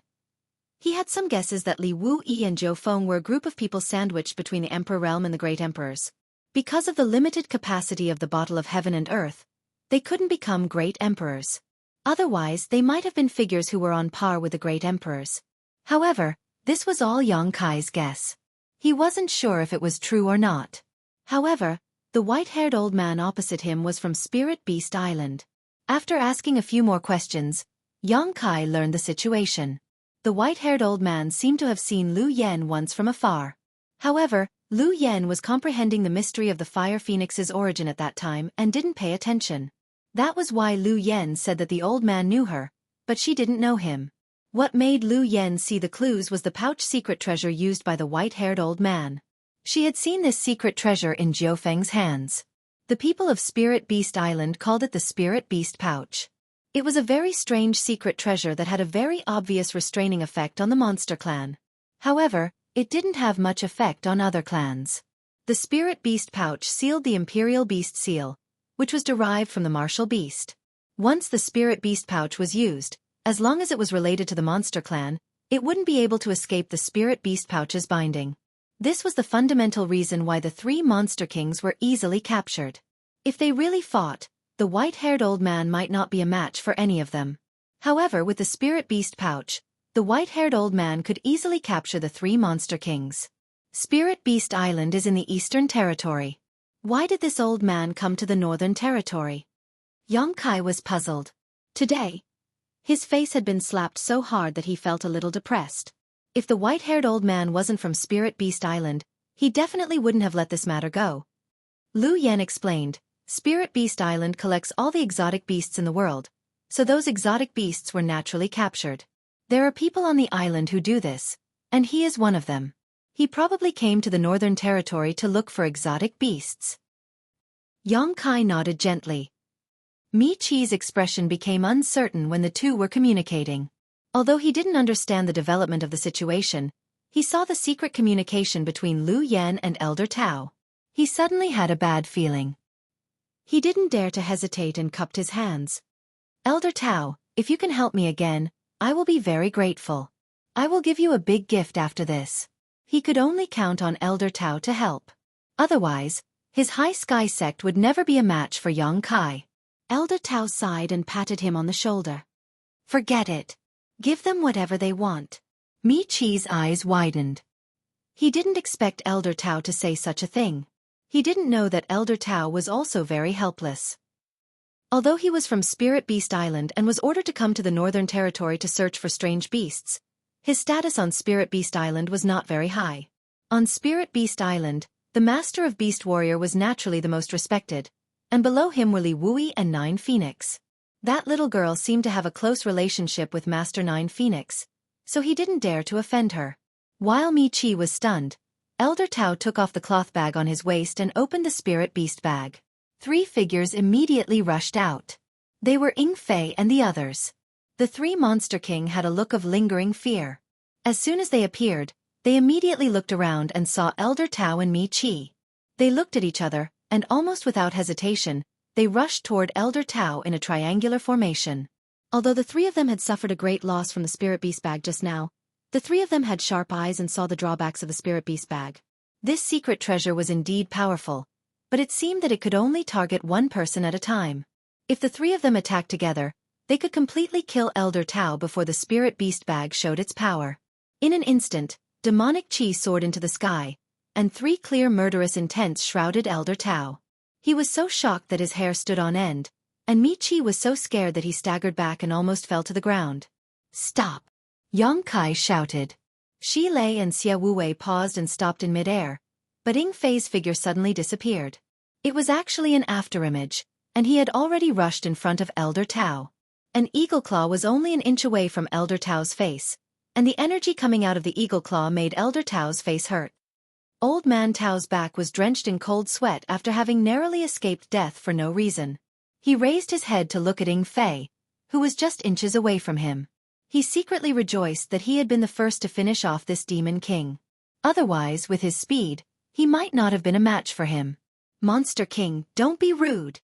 he had some guesses that Li Wu-yi and Jiu Feng were a group of people sandwiched between the Emperor Realm and the Great Emperors. Because of the limited capacity of the Bottle of Heaven and Earth, they couldn't become Great Emperors. Otherwise, they might have been figures who were on par with the Great Emperors. However, this was all Yang Kai's guess. He wasn't sure if it was true or not. However, the white-haired old man opposite him was from Spirit Beast Island. After asking a few more questions, Yang Kai learned the situation. The white-haired old man seemed to have seen Lu Yen once from afar. However, Lu Yen was comprehending the mystery of the Fire Phoenix's origin at that time and didn't pay attention. That was why Lu Yen said that the old man knew her, but she didn't know him. What made Lu Yen see the clues was the pouch secret treasure used by the white-haired old man. She had seen this secret treasure in Jiu Feng's hands. The people of Spirit Beast Island called it the Spirit Beast Pouch. It was a very strange secret treasure that had a very obvious restraining effect on the monster clan. However, it didn't have much effect on other clans. The Spirit Beast Pouch sealed the Imperial Beast Seal, which was derived from the martial beast. Once the Spirit Beast Pouch was used, as long as it was related to the monster clan, it wouldn't be able to escape the Spirit Beast Pouch's binding. This was the fundamental reason why the three monster kings were easily captured. If they really fought, the white-haired old man might not be a match for any of them. However, with the Spirit Beast Pouch, the white-haired old man could easily capture the three monster kings. Spirit Beast Island is in the Eastern Territory. Why did this old man come to the Northern Territory? Yang Kai was puzzled. Today, his face had been slapped so hard that he felt a little depressed. If the white-haired old man wasn't from Spirit Beast Island, he definitely wouldn't have let this matter go. Lu Yen explained, Spirit Beast Island collects all the exotic beasts in the world, so those exotic beasts were naturally captured. There are people on the island who do this, and he is one of them. He probably came to the Northern Territory to look for exotic beasts. Yang Kai nodded gently. Mi Chi's expression became uncertain when the two were communicating. Although he didn't understand the development of the situation, he saw the secret communication between Lu Yen and Elder Tao. He suddenly had a bad feeling. He didn't dare to hesitate and cupped his hands. Elder Tao, if you can help me again, I will be very grateful. I will give you a big gift after this. He could only count on Elder Tao to help. Otherwise, his High Sky Sect would never be a match for Yang Kai. Elder Tao sighed and patted him on the shoulder. Forget it. Give them whatever they want. Mi Chi's eyes widened. He didn't expect Elder Tao to say such a thing. He didn't know that Elder Tao was also very helpless. Although he was from Spirit Beast Island and was ordered to come to the Northern Territory to search for strange beasts, his status on Spirit Beast Island was not very high. On Spirit Beast Island, the Master of Beast Warrior was naturally the most respected, and below him were Li Wui and Nine Phoenix. That little girl seemed to have a close relationship with Master Nine Phoenix, so he didn't dare to offend her. While Mi-Chi was stunned, Elder Tao took off the cloth bag on his waist and opened the Spirit Beast bag. 3 figures immediately rushed out. They were Ying Fei and the others. The 3 Monster King had a look of lingering fear. As soon as they appeared, they immediately looked around and saw Elder Tao and Mi-Chi. They looked at each other, and almost without hesitation, they rushed toward Elder Tao in a triangular formation. Although the 3 of them had suffered a great loss from the Spirit Beast bag just now, the 3 of them had sharp eyes and saw the drawbacks of the Spirit Beast bag. This secret treasure was indeed powerful, but it seemed that it could only target one person at a time. If the 3 of them attacked together, they could completely kill Elder Tao before the Spirit Beast bag showed its power. In an instant, demonic chi soared into the sky, and 3 clear murderous intents shrouded Elder Tao. He was so shocked that his hair stood on end, and Mi-Chi was so scared that he staggered back and almost fell to the ground. "Stop!" Yang Kai shouted. Shi Lei and Xia Wuwei paused and stopped in midair, but Ying Fei's figure suddenly disappeared. It was actually an afterimage, and he had already rushed in front of Elder Tao. An eagle claw was only an inch away from Elder Tao's face, and the energy coming out of the eagle claw made Elder Tao's face hurt. Old Man Tao's back was drenched in cold sweat after having narrowly escaped death for no reason. He raised his head to look at Ying Fei, who was just inches away from him. He secretly rejoiced that he had been the first to finish off this Demon King. Otherwise, with his speed, he might not have been a match for him. "Monster King, don't be rude."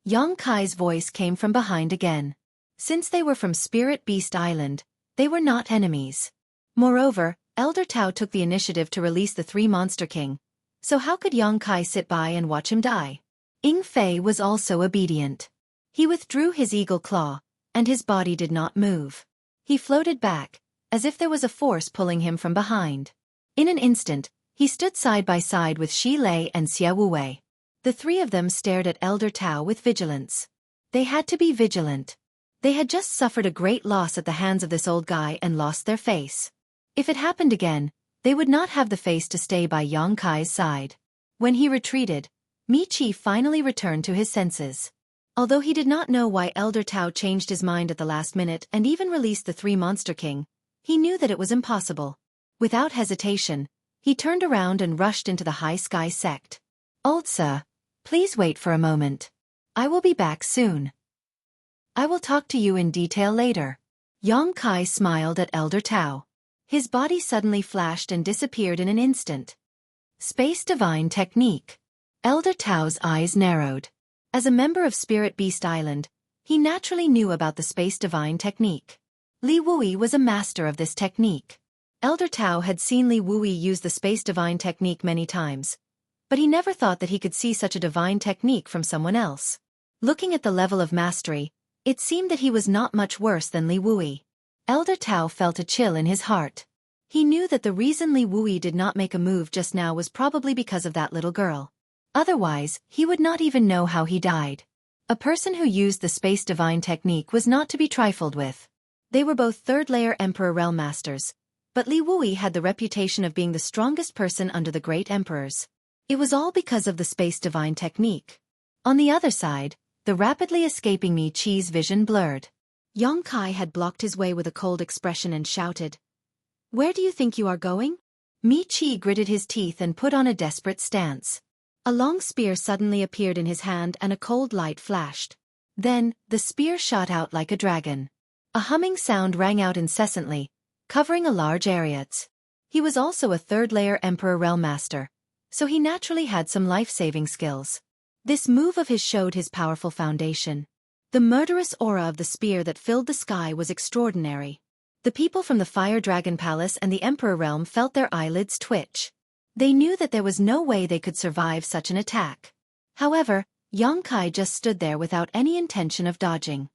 Yang Kai's voice came from behind again. Since they were from Spirit Beast Island, they were not enemies. Moreover, Elder Tao took the initiative to release the 3 Monster King, so how could Yang Kai sit by and watch him die? Ying Fei was also obedient. He withdrew his eagle claw, and his body did not move. He floated back, as if there was a force pulling him from behind. In an instant, he stood side by side with Shi Lei and Xia Wuwei. The 3 of them stared at Elder Tao with vigilance. They had to be vigilant. They had just suffered a great loss at the hands of this old guy and lost their face. If it happened again, they would not have the face to stay by Yang Kai's side. When he retreated, Mi-Chi finally returned to his senses. Although he did not know why Elder Tao changed his mind at the last minute and even released the 3 Monster King, he knew that it was impossible. Without hesitation, he turned around and rushed into the High Sky sect. "Old sir, please wait for a moment. I will be back soon. I will talk to you in detail later." Yang Kai smiled at Elder Tao. His body suddenly flashed and disappeared in an instant. Space Divine Technique. Elder Tao's eyes narrowed. As a member of Spirit Beast Island, he naturally knew about the Space Divine Technique. Li Wui was a master of this technique. Elder Tao had seen Li Wui use the Space Divine Technique many times, but he never thought that he could see such a divine technique from someone else. Looking at the level of mastery, it seemed that he was not much worse than Li Wui. Elder Tao felt a chill in his heart. He knew that the reason Li Wui did not make a move just now was probably because of that little girl. Otherwise, he would not even know how he died. A person who used the Space Divine Technique was not to be trifled with. They were both third-layer Emperor Realm Masters, but Li Wui had the reputation of being the strongest person under the Great Emperors. It was all because of the Space Divine Technique. On the other side, the rapidly escaping Mi-Chi's vision blurred. Yang Kai had blocked his way with a cold expression and shouted, "Where do you think you are going?" Mi-Chi gritted his teeth and put on a desperate stance. A long spear suddenly appeared in his hand and a cold light flashed. Then, the spear shot out like a dragon. A humming sound rang out incessantly, covering a large area. He was also a third-layer Emperor Realm Master, so he naturally had some life-saving skills. This move of his showed his powerful foundation. The murderous aura of the spear that filled the sky was extraordinary. The people from the Fire Dragon Palace and the Emperor Realm felt their eyelids twitch. They knew that there was no way they could survive such an attack. However, Yang Kai just stood there without any intention of dodging.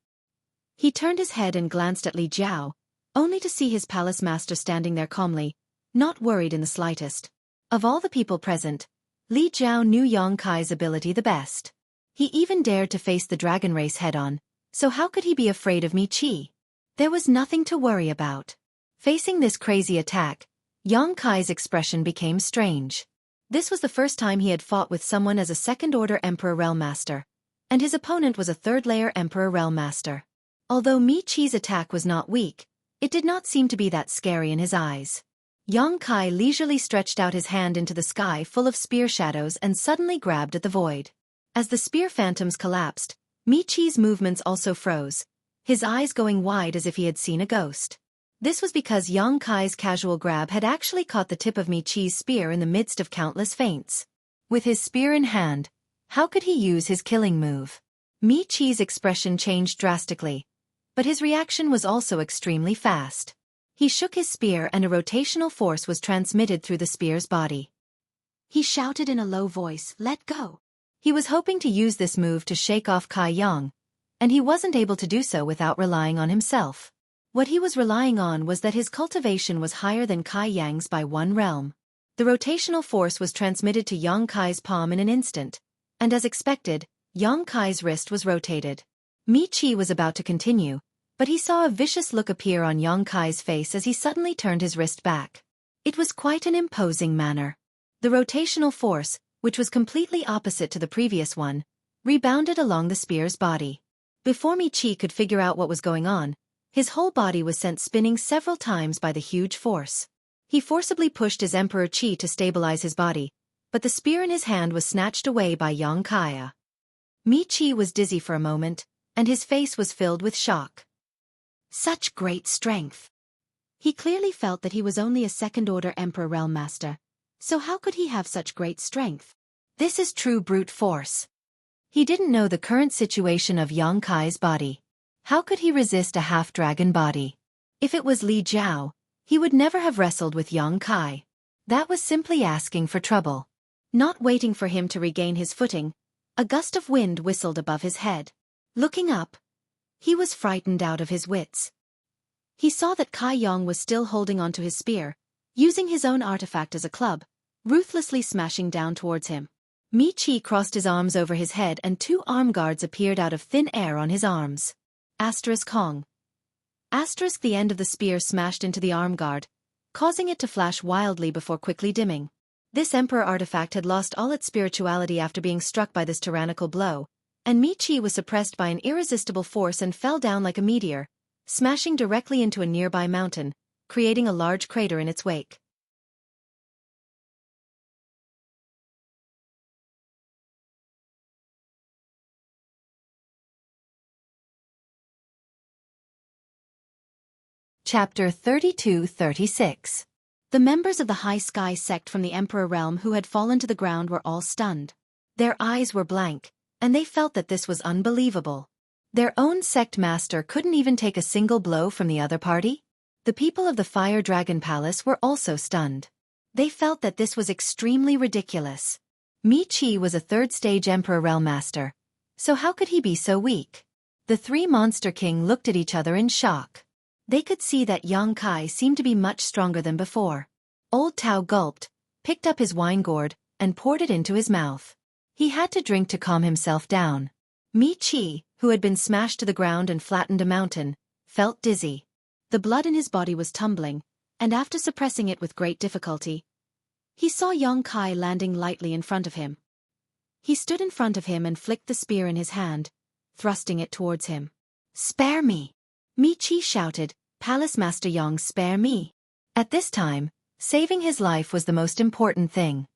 He turned his head and glanced at Li Jiao, only to see his palace master standing there calmly, not worried in the slightest. Of all the people present, Li Jiao knew Yang Kai's ability the best. He even dared to face the dragon race head-on, so how could he be afraid of Mi-Chi? There was nothing to worry about. Facing this crazy attack, Yang Kai's expression became strange. This was the first time he had fought with someone as a second-order Emperor Realm Master, and his opponent was a third-layer Emperor Realm Master. Although Mi-Chi's attack was not weak, it did not seem to be that scary in his eyes. Yang Kai leisurely stretched out his hand into the sky full of spear shadows and suddenly grabbed at the void. As the spear phantoms collapsed, Mi-Chi's movements also froze, his eyes going wide as if he had seen a ghost. This was because Yang Kai's casual grab had actually caught the tip of Mi-Chi's spear in the midst of countless feints. With his spear in hand, how could he use his killing move? Mi-Chi's expression changed drastically, but his reaction was also extremely fast. He shook his spear and a rotational force was transmitted through the spear's body. He shouted in a low voice, "Let go!" He was hoping to use this move to shake off Kai Yang, and he wasn't able to do so without relying on himself. What he was relying on was that his cultivation was higher than Kai Yang's by one realm. The rotational force was transmitted to Yang Kai's palm in an instant, and as expected, Yang Kai's wrist was rotated. Mi-Chi was about to continue, but he saw a vicious look appear on Yang Kai's face as he suddenly turned his wrist back. It was quite an imposing manner. The rotational force, which was completely opposite to the previous one, rebounded along the spear's body. Before Mi-Chi could figure out what was going on, his whole body was sent spinning several times by the huge force. He forcibly pushed his Emperor Chi to stabilize his body, but the spear in his hand was snatched away by Yang Kai. Mi-Chi was dizzy for a moment, and his face was filled with shock. Such great strength! He clearly felt that he was only a second-order Emperor Realm Master, so how could he have such great strength? This is true brute force. He didn't know the current situation of Yang Kai's body. How could he resist a half-dragon body? If it was Li Jiao, he would never have wrestled with Yang Kai. That was simply asking for trouble. Not waiting for him to regain his footing, a gust of wind whistled above his head. Looking up, he was frightened out of his wits. He saw that Kai Yang was still holding onto his spear, using his own artifact as a club, ruthlessly smashing down towards him. Mi-Chi crossed his arms over his head and two arm guards appeared out of thin air on his arms. Kong. The end of the spear smashed into the arm guard, causing it to flash wildly before quickly dimming. This Emperor artifact had lost all its spirituality after being struck by this tyrannical blow, and Mi-Chi was suppressed by an irresistible force and fell down like a meteor, smashing directly into a nearby mountain, creating a large crater in its wake. Chapter 32-36. The members of the High Sky sect from the Emperor Realm who had fallen to the ground were all stunned. Their eyes were blank, and they felt that this was unbelievable. Their own sect master couldn't even take a single blow from the other party? The people of the Fire Dragon Palace were also stunned. They felt that this was extremely ridiculous. Mi-Chi was a third-stage Emperor Realm Master, so how could he be so weak? The three Monster King looked at each other in shock. They could see that Yang Kai seemed to be much stronger than before. Old Tao gulped, picked up his wine gourd, and poured it into his mouth. He had to drink to calm himself down. Mi-Chi, who had been smashed to the ground and flattened a mountain, felt dizzy. The blood in his body was tumbling, and after suppressing it with great difficulty, he saw Yang Kai landing lightly in front of him. He stood in front of him and flicked the spear in his hand, thrusting it towards him. "Spare me!" Mi-Chi shouted, "Palace Master Yang, spare me!" At this time, saving his life was the most important thing.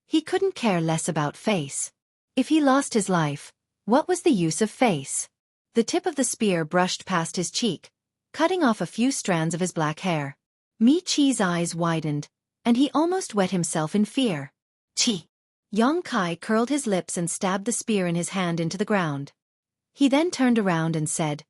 He couldn't care less about face. If he lost his life, what was the use of face? The tip of the spear brushed past his cheek, cutting off a few strands of his black hair. Mi-Chi's eyes widened, and he almost wet himself in fear. "Chi!" Yang Kai curled his lips and stabbed the spear in his hand into the ground. He then turned around and said,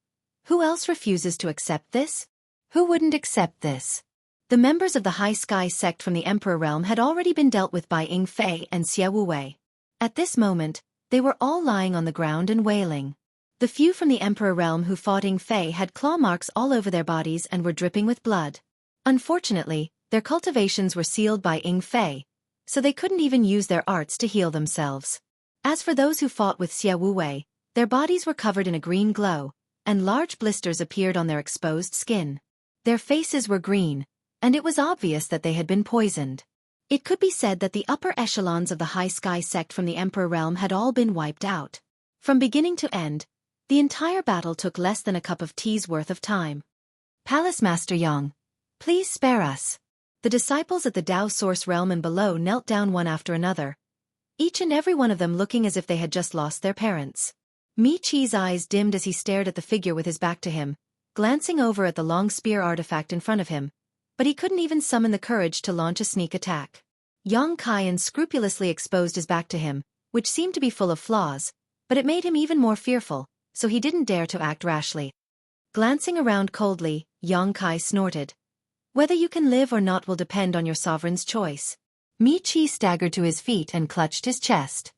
"Who else refuses to accept this? Who wouldn't accept this?" The members of the High Sky sect from the Emperor Realm had already been dealt with by Ying Fei and Xie Wuwei. At this moment, they were all lying on the ground and wailing. The few from the Emperor Realm who fought Ying Fei had claw marks all over their bodies and were dripping with blood. Unfortunately, their cultivations were sealed by Ying Fei, so they couldn't even use their arts to heal themselves. As for those who fought with Xueqi, their bodies were covered in a green glow, and large blisters appeared on their exposed skin. Their faces were green, and it was obvious that they had been poisoned. It could be said that the upper echelons of the High Sky sect from the Emperor realm had all been wiped out. From beginning to end, the entire battle took less than a cup of tea's worth of time. Palace Master Yang, please spare us. The disciples at the Tao Source realm and below knelt down one after another, each and every one of them looking as if they had just lost their parents. Mi Chi's eyes dimmed as he stared at the figure with his back to him, glancing over at the long spear artifact in front of him, but he couldn't even summon the courage to launch a sneak attack. Yang Kai unscrupulously exposed his back to him, which seemed to be full of flaws, but it made him even more fearful, so he didn't dare to act rashly. Glancing around coldly, Yang Kai snorted. Whether you can live or not will depend on your sovereign's choice. Mi Chi staggered to his feet and clutched his chest.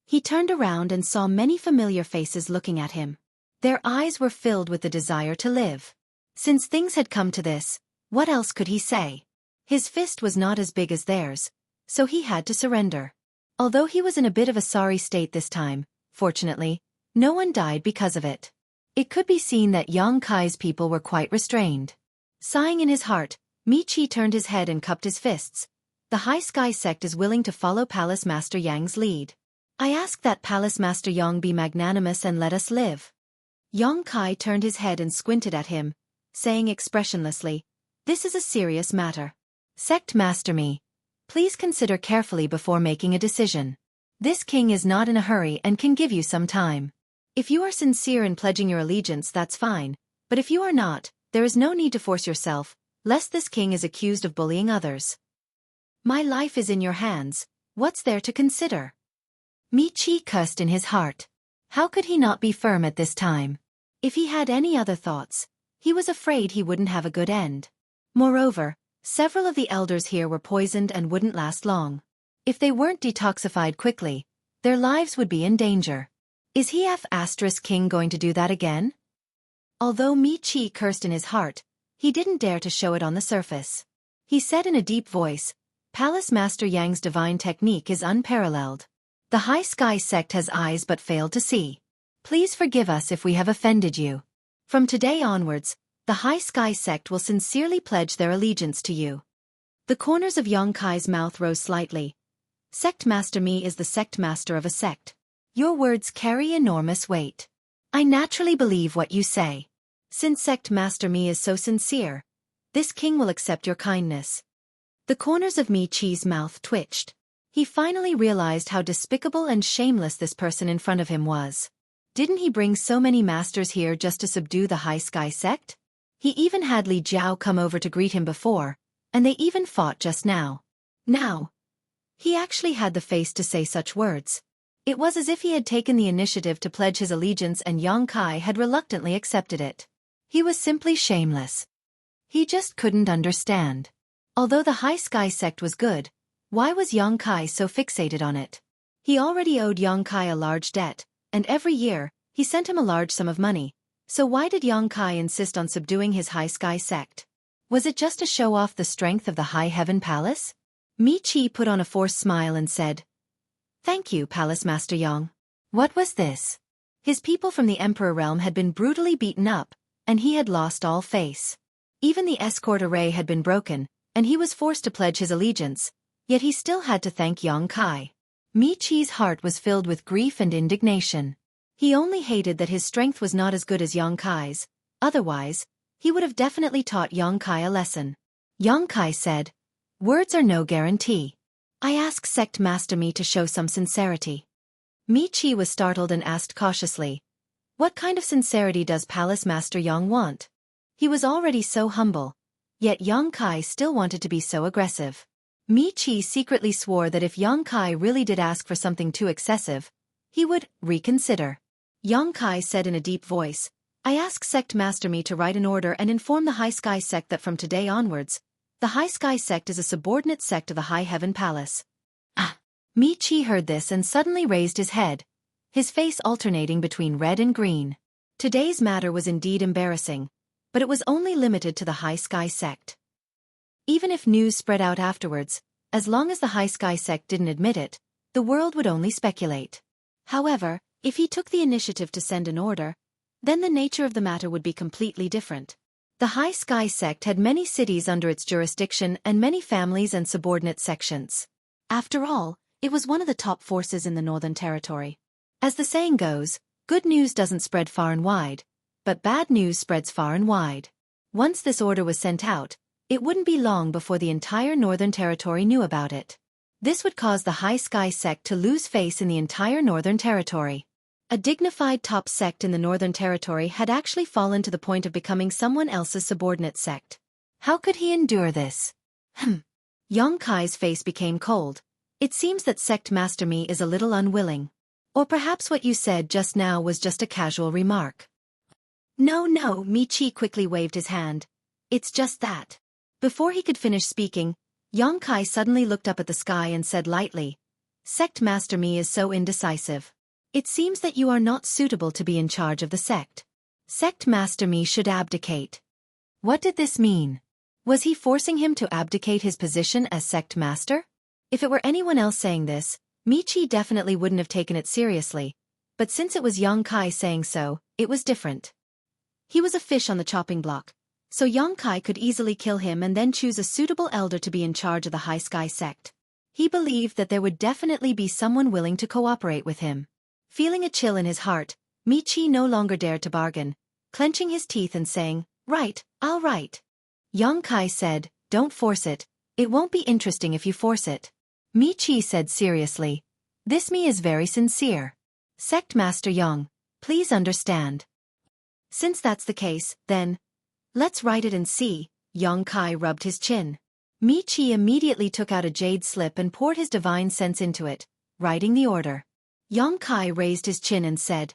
He turned around and saw many familiar faces looking at him. Their eyes were filled with the desire to live. Since things had come to this, what else could he say? His fist was not as big as theirs, so he had to surrender. Although he was in a bit of a sorry state this time, fortunately, no one died because of it. It could be seen that Yang Kai's people were quite restrained. Sighing in his heart, Mi Chi turned his head and cupped his fists. The High Sky sect is willing to follow Palace Master Yang's lead. I ask that Palace Master Yang be magnanimous and let us live. Yang Kai turned his head and squinted at him, saying expressionlessly, "This is a serious matter. Sect Master Mi, please consider carefully before making a decision. This king is not in a hurry and can give you some time. If you are sincere in pledging your allegiance, that's fine, but if you are not, there is no need to force yourself, lest this king is accused of bullying others. My life is in your hands, what's there to consider?" Mi Chi cursed in his heart. How could he not be firm at this time? If he had any other thoughts, he was afraid he wouldn't have a good end. Moreover, several of the elders here were poisoned and wouldn't last long. If they weren't detoxified quickly, their lives would be in danger. Is he King going to do that again? Although Mi Chi cursed in his heart, he didn't dare to show it on the surface. He said in a deep voice, "Palace Master Yang's divine technique is unparalleled. The High Sky sect has eyes but failed to see. Please forgive us if we have offended you. From today onwards, the High Sky sect will sincerely pledge their allegiance to you." The corners of Yang Kai's mouth rose slightly. Sect Master Mi is the sect master of a sect. Your words carry enormous weight. I naturally believe what you say. Since Sect Master Mi is so sincere, this king will accept your kindness. The corners of Mi Chi's mouth twitched. He finally realized how despicable and shameless this person in front of him was. Didn't he bring so many masters here just to subdue the High Sky sect? He even had Li Jiao come over to greet him before, and they even fought just now. Now, he actually had the face to say such words. It was as if he had taken the initiative to pledge his allegiance and Yang Kai had reluctantly accepted it. He was simply shameless. He just couldn't understand. Although the High Sky sect was good, why was Yang Kai so fixated on it? He already owed Yang Kai a large debt, and every year, he sent him a large sum of money. So why did Yang Kai insist on subduing his High Sky sect? Was it just to show off the strength of the High Heaven Palace? Mi Chi put on a forced smile and said, "Thank you, Palace Master Yang." What was this? His people from the Emperor realm had been brutally beaten up, and he had lost all face. Even the escort array had been broken, and he was forced to pledge his allegiance, yet he still had to thank Yang Kai. Mi Chi's heart was filled with grief and indignation. He only hated that his strength was not as good as Yang Kai's, otherwise, he would have definitely taught Yang Kai a lesson. Yang Kai said, "Words are no guarantee. I ask Sect Master Mi to show some sincerity." Mi Chi was startled and asked cautiously, "What kind of sincerity does Palace Master Yang want?" He was already so humble, yet Yang Kai still wanted to be so aggressive. Mi Chi secretly swore that if Yang Kai really did ask for something too excessive, he would reconsider. Yang Kai said in a deep voice, "I ask Sect Master Mi to write an order and inform the High Sky sect that from today onwards, the High Sky sect is a subordinate sect of the High Heaven Palace." Ah! Mi Chi heard this and suddenly raised his head, his face alternating between red and green. Today's matter was indeed embarrassing, but it was only limited to the High Sky sect. Even if news spread out afterwards, as long as the High Sky sect didn't admit it, the world would only speculate. However, if he took the initiative to send an order, then the nature of the matter would be completely different. The High Sky sect had many cities under its jurisdiction and many families and subordinate sections. After all, it was one of the top forces in the Northern Territory. As the saying goes, good news doesn't spread far and wide, but bad news spreads far and wide. Once this order was sent out, it wouldn't be long before the entire Northern Territory knew about it. This would cause the High Sky sect to lose face in the entire Northern Territory. A dignified top sect in the Northern Territory had actually fallen to the point of becoming someone else's subordinate sect. How could he endure this? Yong Kai's face became cold. It seems that Sect Master Mi is a little unwilling. Or perhaps what you said just now was just a casual remark. No, Mi Chi quickly waved his hand. It's just that. Before he could finish speaking, Yong Kai suddenly looked up at the sky and said lightly, Sect Master Mi is so indecisive. It seems that you are not suitable to be in charge of the sect. Sect Master Mi should abdicate. What did this mean? Was he forcing him to abdicate his position as sect master? If it were anyone else saying this, Mi Chi definitely wouldn't have taken it seriously, but since it was Yong Kai saying so, it was different. He was a fish on the chopping block, so Yong Kai could easily kill him and then choose a suitable elder to be in charge of the High Sky sect. He believed that there would definitely be someone willing to cooperate with him. Feeling a chill in his heart, Mi Chi no longer dared to bargain, clenching his teeth and saying, Right, all right. Yong Kai said, Don't force it, it won't be interesting if you force it. Mi Chi said seriously, This Mi is very sincere. Sect Master Yong, please understand. Since that's the case, then, let's write it and see. Yong Kai rubbed his chin. Mi Chi immediately took out a jade slip and poured his divine sense into it, writing the order. Yong Kai raised his chin and said,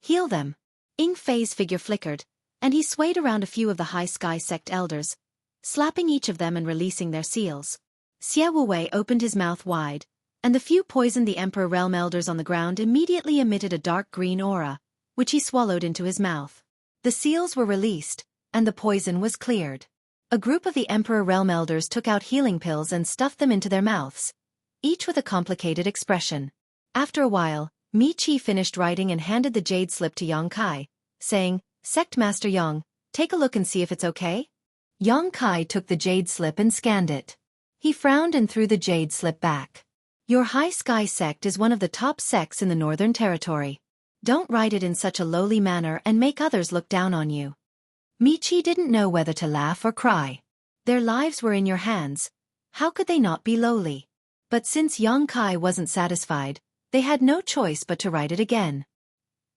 Heal them. Ing Fei's figure flickered, and he swayed around a few of the High Sky sect elders, slapping each of them and releasing their seals. Xie Wuwei opened his mouth wide, and the few poisoned the Emperor Realm elders on the ground immediately emitted a dark green aura, which he swallowed into his mouth. The seals were released, and the poison was cleared. A group of the Emperor Realm elders took out healing pills and stuffed them into their mouths, each with a complicated expression. After a while, Mi Chi finished writing and handed the jade slip to Yong Kai, saying, Sect Master Yong, take a look and see if it's okay. Yong Kai took the jade slip and scanned it. He frowned and threw the jade slip back. Your High Sky sect is one of the top sects in the Northern Territory. Don't write it in such a lowly manner and make others look down on you. Mi Chi didn't know whether to laugh or cry. Their lives were in your hands. How could they not be lowly? But since Yong Kai wasn't satisfied, they had no choice but to write it again.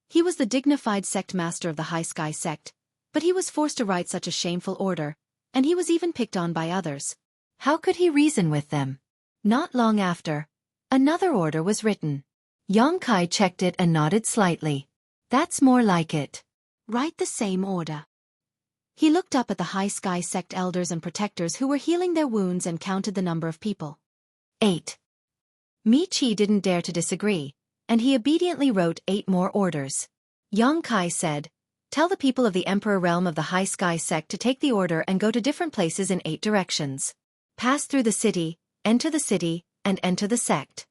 He was the dignified sect master of the High Sky sect, but he was forced to write such a shameful order, and he was even picked on by others. How could he reason with them? Not long after, another order was written. Yong Kai checked it and nodded slightly. That's more like it. Write the same order. He looked up at the High Sky sect elders and protectors who were healing their wounds and counted the number of people. 8. Mi Chi didn't dare to disagree, and he obediently wrote 8 more orders. Yong Kai said, Tell the people of the Emperor Realm of the High Sky sect to take the order and go to different places in 8 directions. Pass through the city, and enter the sect.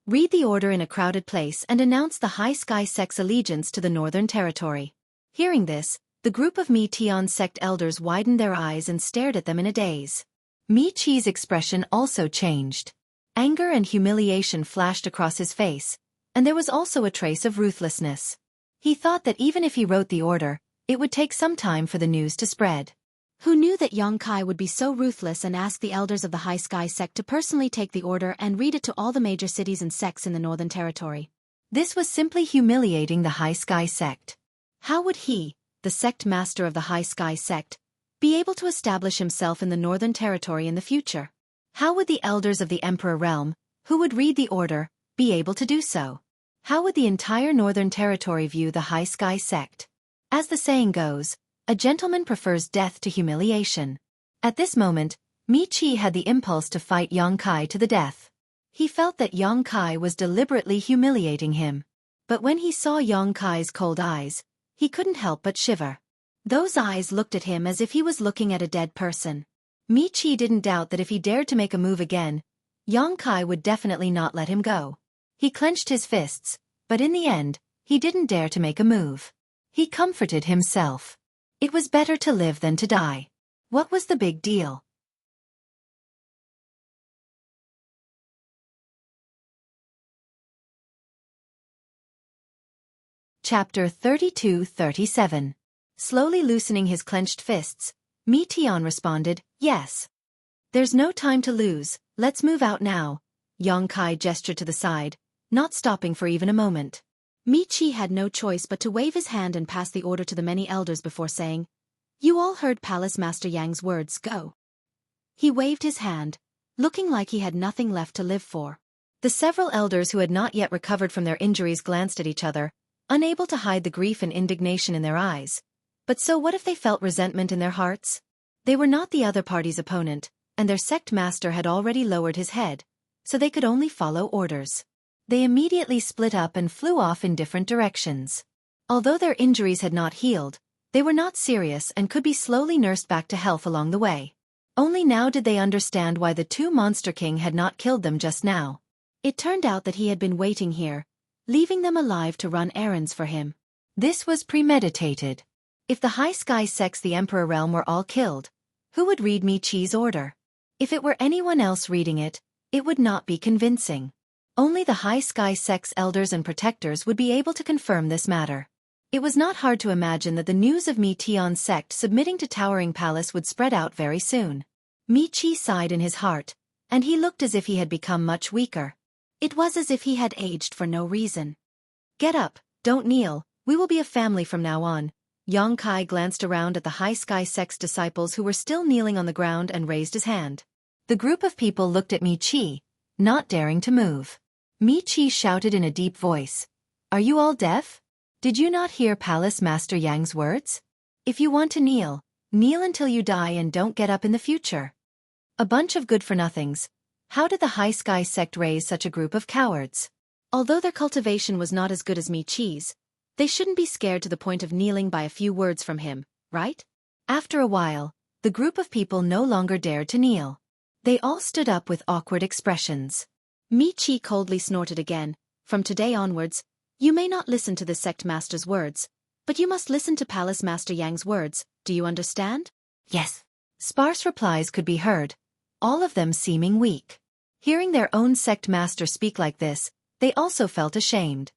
Read the order in a crowded place and announce the High Sky sect's allegiance to the Northern Territory. Hearing this, the group of Mi Tian sect elders widened their eyes and stared at them in a daze. Mi Chi's expression also changed. Anger and humiliation flashed across his face, and there was also a trace of ruthlessness. He thought that even if he wrote the order, it would take some time for the news to spread. Who knew that Yong Kai would be so ruthless and ask the elders of the High Sky sect to personally take the order and read it to all the major cities and sects in the Northern Territory? This was simply humiliating the High Sky sect. How would he, the sect master of the High Sky sect, be able to establish himself in the Northern Territory in the future? How would the elders of the Emperor Realm, who would read the order, be able to do so? How would the entire Northern Territory view the High Sky sect? As the saying goes, a gentleman prefers death to humiliation. At this moment, Mi Chi had the impulse to fight Yong Kai to the death. He felt that Yong Kai was deliberately humiliating him. But when he saw Yong Kai's cold eyes, he couldn't help but shiver. Those eyes looked at him as if he was looking at a dead person. Mi Chi didn't doubt that if he dared to make a move again, Yong Kai would definitely not let him go. He clenched his fists, But in the end, he didn't dare to make a move. He comforted himself. It was better to live than to die. What was the big deal? Chapter 32-37. Slowly loosening his clenched fists, Mi Tian responded, "Yes. There's no time to lose, let's move out now." Yang Kai gestured to the side, not stopping for even a moment. Mi Chi had no choice but to wave his hand and pass the order to the many elders before saying, "You all heard Palace Master Yang's words, go." He waved his hand, looking like he had nothing left to live for. The several elders who had not yet recovered from their injuries glanced at each other, unable to hide the grief and indignation in their eyes. But so what if they felt resentment in their hearts? They were not the other party's opponent, and their sect master had already lowered his head, so they could only follow orders. They immediately split up and flew off in different directions. Although their injuries had not healed, they were not serious and could be slowly nursed back to health along the way. Only now did they understand why the two Monster King had not killed them just now. It turned out that he had been waiting here, leaving them alive to run errands for him. This was premeditated. If the High Sky Sects the Emperor Realm were all killed, who would read Mi Chi's order? If it were anyone else reading it, it would not be convincing. Only the High Sky Sect's elders and protectors would be able to confirm this matter. It was not hard to imagine that the news of Mi Tian's sect submitting to Towering Palace would spread out very soon. Mi Chi sighed in his heart, and he looked as if he had become much weaker. It was as if he had aged for no reason. "Get up, don't kneel, we will be a family from now on." Yang Kai glanced around at the High Sky Sect's disciples who were still kneeling on the ground and raised his hand. The group of people looked at Mi Chi, not daring to move. Mi Chi shouted in a deep voice, "Are you all deaf? Did you not hear Palace Master Yang's words? If you want to kneel, kneel until you die and don't get up in the future." A bunch of good-for-nothings. How did the High Sky Sect raise such a group of cowards? Although their cultivation was not as good as Mi Chi's, they shouldn't be scared to the point of kneeling by a few words from him, right? After a while, the group of people no longer dared to kneel. They all stood up with awkward expressions. Mi Chi coldly snorted again, "From today onwards, you may not listen to the sect master's words, but you must listen to Palace Master Yang's words, do you understand?" "Yes." Sparse replies could be heard, all of them seeming weak. Hearing their own sect master speak like this, they also felt ashamed.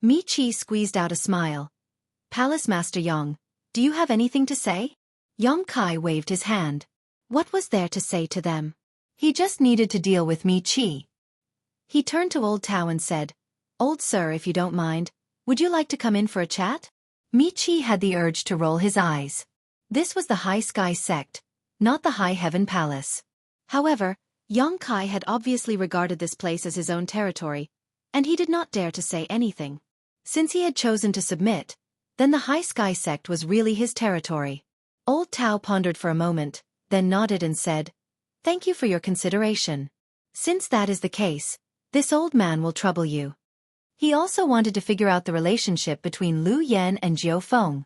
Mi Chi squeezed out a smile. "Palace Master Yang, do you have anything to say?" Yang Kai waved his hand. What was there to say to them? He just needed to deal with Mi Chi. He turned to Old Tao and said, "Old sir, if you don't mind, would you like to come in for a chat?" Mi Chi had the urge to roll his eyes. This was the High Sky Sect, not the High Heaven Palace. However, Yang Kai had obviously regarded this place as his own territory, and he did not dare to say anything. Since he had chosen to submit, then the High Sky Sect was really his territory. Old Tao pondered for a moment, then nodded and said, "Thank you for your consideration. Since that is the case, this old man will trouble you." He also wanted to figure out the relationship between Lu Yan and Jiu Feng.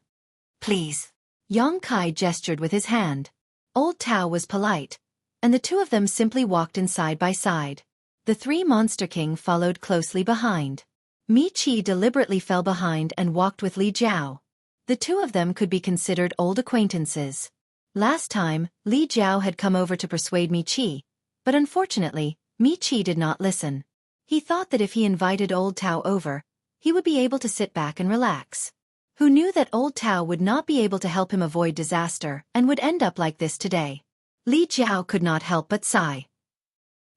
"Please." Yang Kai gestured with his hand. Old Tao was polite, and the two of them simply walked in side by side. The three Monster King followed closely behind. Mi Chi deliberately fell behind and walked with Li Jiao. The two of them could be considered old acquaintances. Last time, Li Jiao had come over to persuade Mi Chi, but unfortunately, Mi Chi did not listen. He thought that if he invited Old Tao over, he would be able to sit back and relax. Who knew that Old Tao would not be able to help him avoid disaster and would end up like this today? Li Jiao could not help but sigh.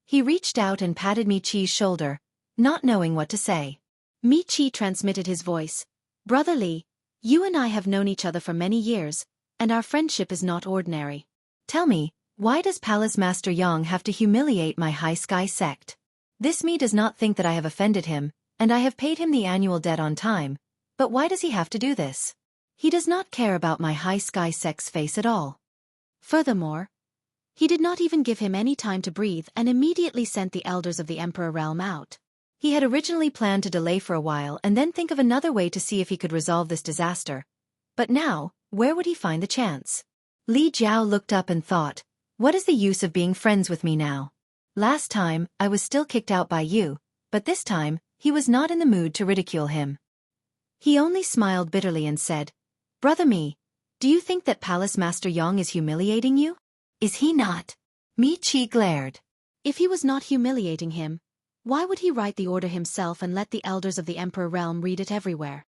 He reached out and patted Mi Chi's shoulder, not knowing what to say. Mi Chi transmitted his voice. "Brother Li, you and I have known each other for many years, and our friendship is not ordinary. Tell me, why does Palace Master Yang have to humiliate my High Sky Sect? This me does not think that I have offended him, and I have paid him the annual debt on time, but why does he have to do this? He does not care about my High Sky Sect's face at all. Furthermore, he did not even give him any time to breathe and immediately sent the elders of the Emperor Realm out. He had originally planned to delay for a while and then think of another way to see if he could resolve this disaster. But now, where would he find the chance?" Li Jiao looked up and thought, "What is the use of being friends with me now? Last time, I was still kicked out by you, but this time, he was not in the mood to ridicule him. He only smiled bitterly and said, "Brother Mi, do you think that Palace Master Yang is humiliating you? Is he not?" Mi Qi glared. If he was not humiliating him, why would he write the order himself and let the elders of the Emperor realm read it everywhere?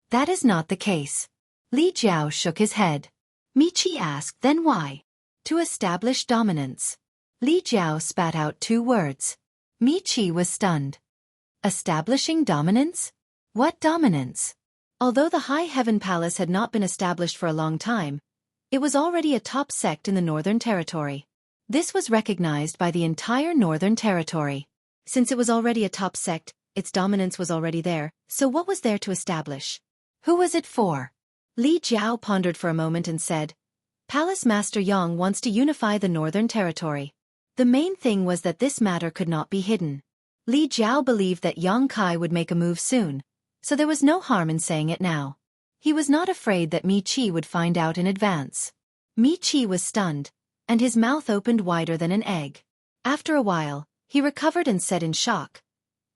That is not the case. Li Jiao shook his head. Mi Qi asked, "Then why?" "To establish dominance." Li Jiao spat out 2 words. Mi Qi was stunned. Establishing dominance? What dominance? Although the High Heaven Palace had not been established for a long time, it was already a top sect in the Northern Territory. This was recognized by the entire Northern Territory. Since it was already a top sect, its dominance was already there, so what was there to establish? Who was it for? Li Jiao pondered for a moment and said, "Palace Master Yang wants to unify the Northern Territory." The main thing was that this matter could not be hidden. Li Jiao believed that Yang Kai would make a move soon, so there was no harm in saying it now. He was not afraid that Mi Qi would find out in advance. Mi Qi was stunned, and his mouth opened wider than an egg. After a while, he recovered and said in shock,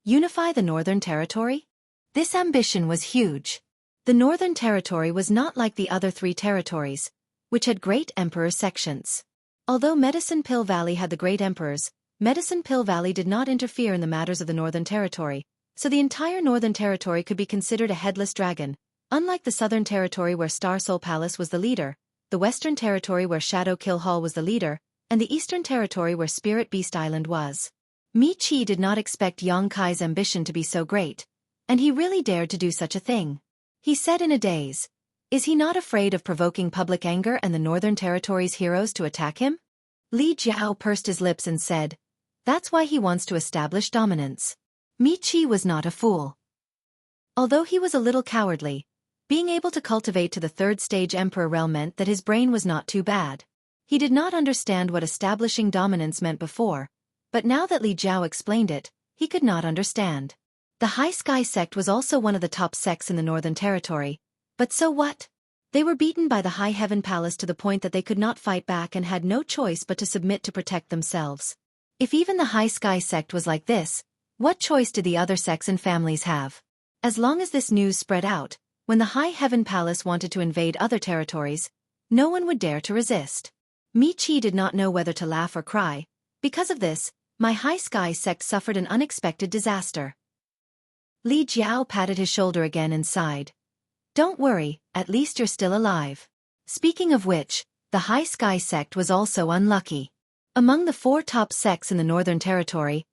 "Unify the Northern Territory?" This ambition was huge. The Northern Territory was not like the other 3 territories, which had great emperor sections. Although Medicine Pill Valley had the great emperors, Medicine Pill Valley did not interfere in the matters of the Northern Territory, so the entire Northern Territory could be considered a headless dragon, unlike the Southern Territory where Star Soul Palace was the leader, the Western Territory where Shadow Kill Hall was the leader, and the Eastern Territory where Spirit Beast Island was. Mi Qi did not expect Yang Kai's ambition to be so great, and he really dared to do such a thing. He said in a daze, "Is he not afraid of provoking public anger and the Northern Territory's heroes to attack him?" Li Jiao pursed his lips and said, "That's why he wants to establish dominance." Mi Qi was not a fool. Although he was a little cowardly, being able to cultivate to the 3rd stage Emperor realm meant that his brain was not too bad. He did not understand what establishing dominance meant before, but now that Li Jiao explained it, he could not understand. The High Sky Sect was also one of the top sects in the Northern Territory, but so what? They were beaten by the High Heaven Palace to the point that they could not fight back and had no choice but to submit to protect themselves. If even the High Sky Sect was like this, what choice did the other sects and families have? As long as this news spread out, when the High Heaven Palace wanted to invade other territories, no one would dare to resist. Mi Qi did not know whether to laugh or cry. Because of this, my High Sky Sect suffered an unexpected disaster. Li Jiao patted his shoulder again and sighed. "Don't worry, at least you're still alive." Speaking of which, the High Sky Sect was also unlucky. Among the 4 top sects in the Northern Territory,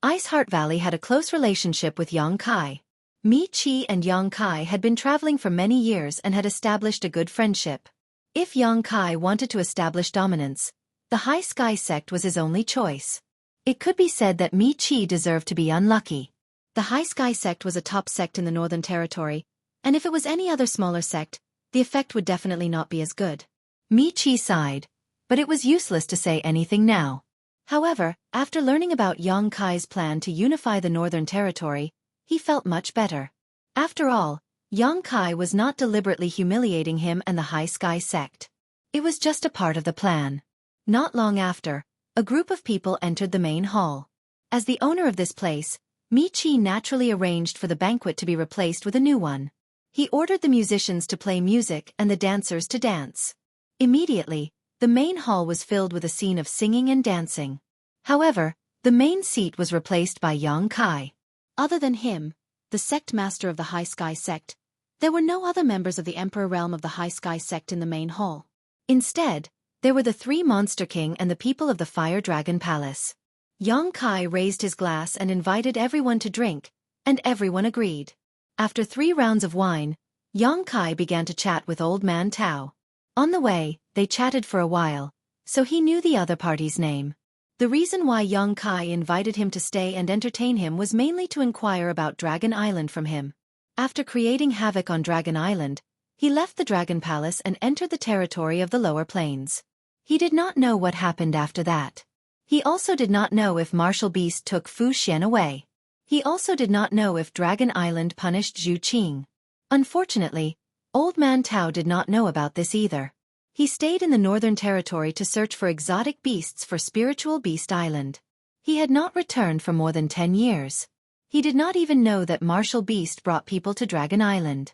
Ice Heart Valley had a close relationship with Yang Kai. Mi Qi and Yang Kai had been traveling for many years and had established a good friendship. If Yang Kai wanted to establish dominance, the High Sky Sect was his only choice. It could be said that Mi Qi deserved to be unlucky. The High Sky Sect was a top sect in the Northern Territory, and if it was any other smaller sect, the effect would definitely not be as good. Mi Qi sighed, but it was useless to say anything now. However, after learning about Yang Kai's plan to unify the Northern Territory, he felt much better. After all, Yang Kai was not deliberately humiliating him and the High Sky Sect. It was just a part of the plan. Not long after, a group of people entered the main hall. As the owner of this place, Mi Qi naturally arranged for the banquet to be replaced with a new one. He ordered the musicians to play music and the dancers to dance. Immediately, the main hall was filled with a scene of singing and dancing. However, the main seat was replaced by Yang Kai. Other than him, the sect master of the High Sky Sect, there were no other members of the Emperor realm of the High Sky Sect in the main hall. Instead, there were the 3 Monster King and the people of the Fire Dragon Palace. Yang Kai raised his glass and invited everyone to drink, and everyone agreed. After 3 rounds of wine, Yang Kai began to chat with Old Man Tao. On the way, they chatted for a while, so he knew the other party's name. The reason why Yang Kai invited him to stay and entertain him was mainly to inquire about Dragon Island from him. After creating havoc on Dragon Island, he left the Dragon Palace and entered the territory of the lower plains. He did not know what happened after that. He also did not know if Martial Beast took Fu Xian away. He also did not know if Dragon Island punished Zhu Qing. Unfortunately, Old Man Tao did not know about this either. He stayed in the Northern Territory to search for exotic beasts for Spiritual Beast Island. He had not returned for more than 10 years. He did not even know that Martial Beast brought people to Dragon Island.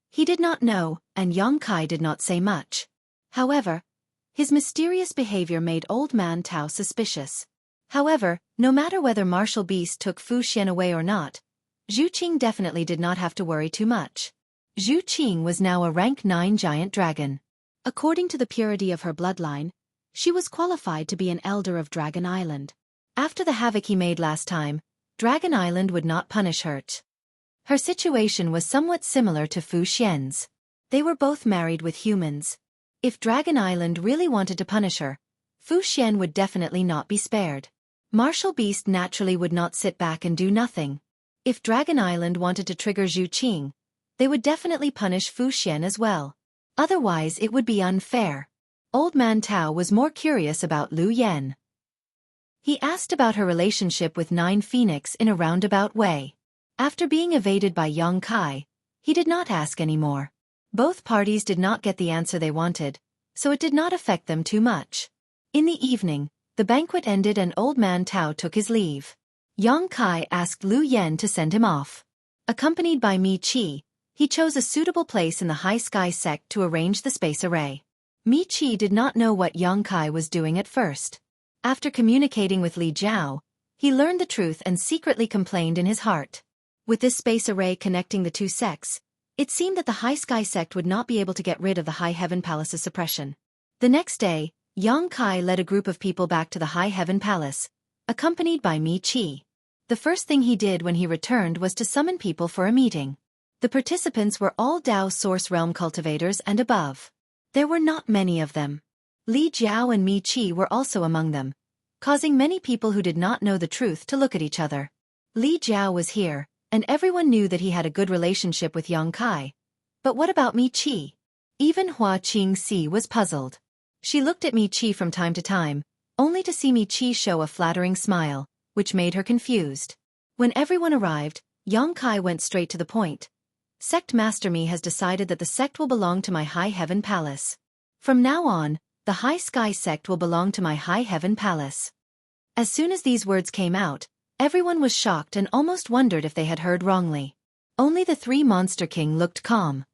He did not know, and Yongkai did not say much. However, his mysterious behavior made Old Man Tao suspicious. However, no matter whether Martial Beast took Fu Xian away or not, Xueqi definitely did not have to worry too much. Xueqi was now a rank 9 giant dragon. According to the purity of her bloodline, she was qualified to be an elder of Dragon Island. After the havoc he made last time, Dragon Island would not punish her. Her situation was somewhat similar to Fu Xian's. They were both married with humans. If Dragon Island really wanted to punish her, Fu Xian would definitely not be spared. Martial Beast naturally would not sit back and do nothing. If Dragon Island wanted to trigger Xueqi, they would definitely punish Fu Xian as well. Otherwise it would be unfair. Old Man Tao was more curious about Lu Yan. He asked about her relationship with Nine Phoenix in a roundabout way. After being evaded by Yongkai, he did not ask anymore. Both parties did not get the answer they wanted, so it did not affect them too much. In the evening, the banquet ended and Old Man Tao took his leave. Yongkai asked Lu Yan to send him off. Accompanied by Mi Qi, he chose a suitable place in the High Sky sect to arrange the space array. Mi Qi did not know what Yongkai was doing at first. After communicating with Li Jiao, he learned the truth and secretly complained in his heart. With this space array connecting the two sects, it seemed that the High Sky sect would not be able to get rid of the High Heaven Palace's suppression. The next day, Yongkai led a group of people back to the High Heaven Palace, accompanied by Mi Qi. The first thing he did when he returned was to summon people for a meeting. The participants were all Dao Source Realm cultivators and above. There were not many of them. Li Jiao and Mi Qi were also among them, causing many people who did not know the truth to look at each other. Li Jiao was here, and everyone knew that he had a good relationship with Yongkai. But what about Mi Qi? Even Hua Qingxi was puzzled. She looked at Mi Qi from time to time, only to see Mi Qi show a flattering smile, which made her confused. When everyone arrived, Yongkai went straight to the point. Sect Master Mi has decided that the sect will belong to my High Heaven Palace. From now on, the High Sky sect will belong to my High Heaven Palace. As soon as these words came out, everyone was shocked and almost wondered if they had heard wrongly. Only the 3 Monster King looked calm.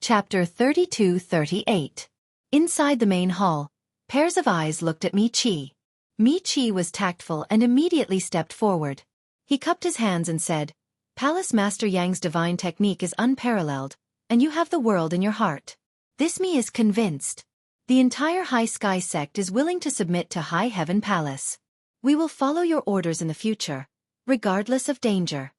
Chapter 32-38. Inside the main hall, pairs of eyes looked at Mi Qi. Mi Qi was tactful and immediately stepped forward. He cupped his hands and said, "Palace Master Yang's divine technique is unparalleled, and you have the world in your heart. This Mi is convinced. The entire High Sky sect is willing to submit to High Heaven Palace. We will follow your orders in the future, regardless of danger."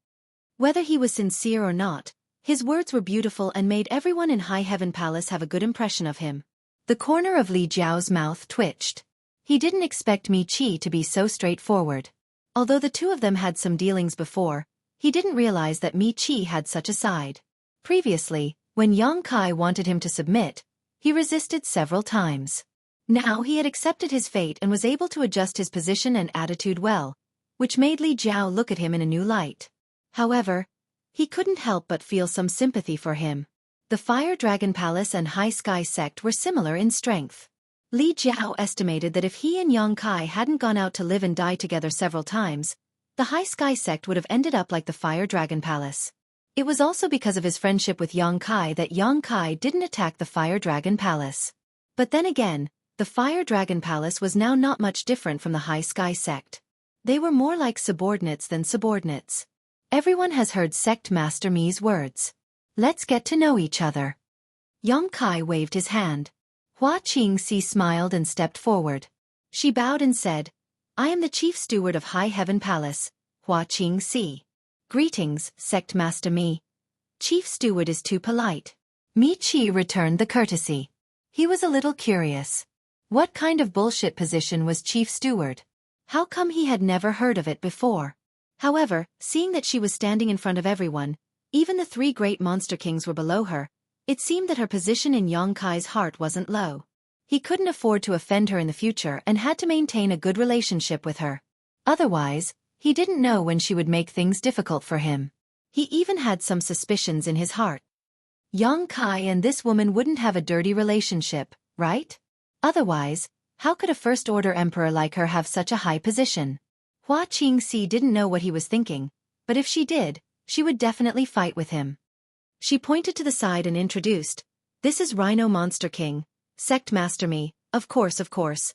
Whether he was sincere or not, his words were beautiful and made everyone in High Heaven Palace have a good impression of him. The corner of Li Jiao's mouth twitched. He didn't expect Mi Qi to be so straightforward. Although the two of them had some dealings before, he didn't realize that Mi Qi had such a side. Previously, when Yongkai wanted him to submit, he resisted several times. Now he had accepted his fate and was able to adjust his position and attitude well, which made Li Jiao look at him in a new light. However, he couldn't help but feel some sympathy for him. The Fire Dragon Palace and High Sky sect were similar in strength. Li Jiao estimated that if he and Yongkai hadn't gone out to live and die together several times, the High Sky sect would have ended up like the Fire Dragon Palace. It was also because of his friendship with Yongkai that Yongkai didn't attack the Fire Dragon Palace. But then again, the Fire Dragon Palace was now not much different from the High Sky sect. They were more like subordinates than subordinates. Everyone has heard Sect Master Mi's words. Let's get to know each other. Yongkai waved his hand. Hua Qingxi smiled and stepped forward. She bowed and said, "I am the Chief Steward of High Heaven Palace, Hua Qingxi." "Greetings, Sect Master Mi. Chief Steward is too polite." Mi Qi returned the courtesy. He was a little curious. What kind of bullshit position was Chief Steward? How come he had never heard of it before? However, seeing that she was standing in front of everyone, even the 3 great monster kings were below her, it seemed that her position in Yongkai's heart wasn't low. He couldn't afford to offend her in the future and had to maintain a good relationship with her. Otherwise, he didn't know when she would make things difficult for him. He even had some suspicions in his heart. Yang Kai and this woman wouldn't have a dirty relationship, right? Otherwise, how could a first-order emperor like her have such a high position? Hua Qingxi didn't know what he was thinking, but if she did, she would definitely fight with him. She pointed to the side and introduced, "This is Rhino Monster King, Sect Master Mi, of course.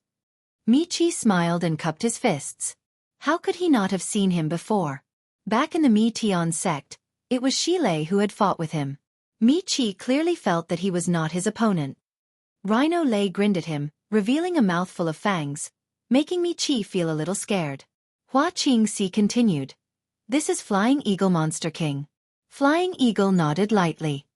Mi Chi smiled and cupped his fists. How could he not have seen him before? Back in the Mi Tian sect, it was Shilei who had fought with him. Mi Chi clearly felt that he was not his opponent. Rhino Lei grinned at him, revealing a mouthful of fangs, making Mi Chi feel a little scared. Hua Qingxi continued, "This is Flying Eagle Monster King." Flying Eagle nodded lightly.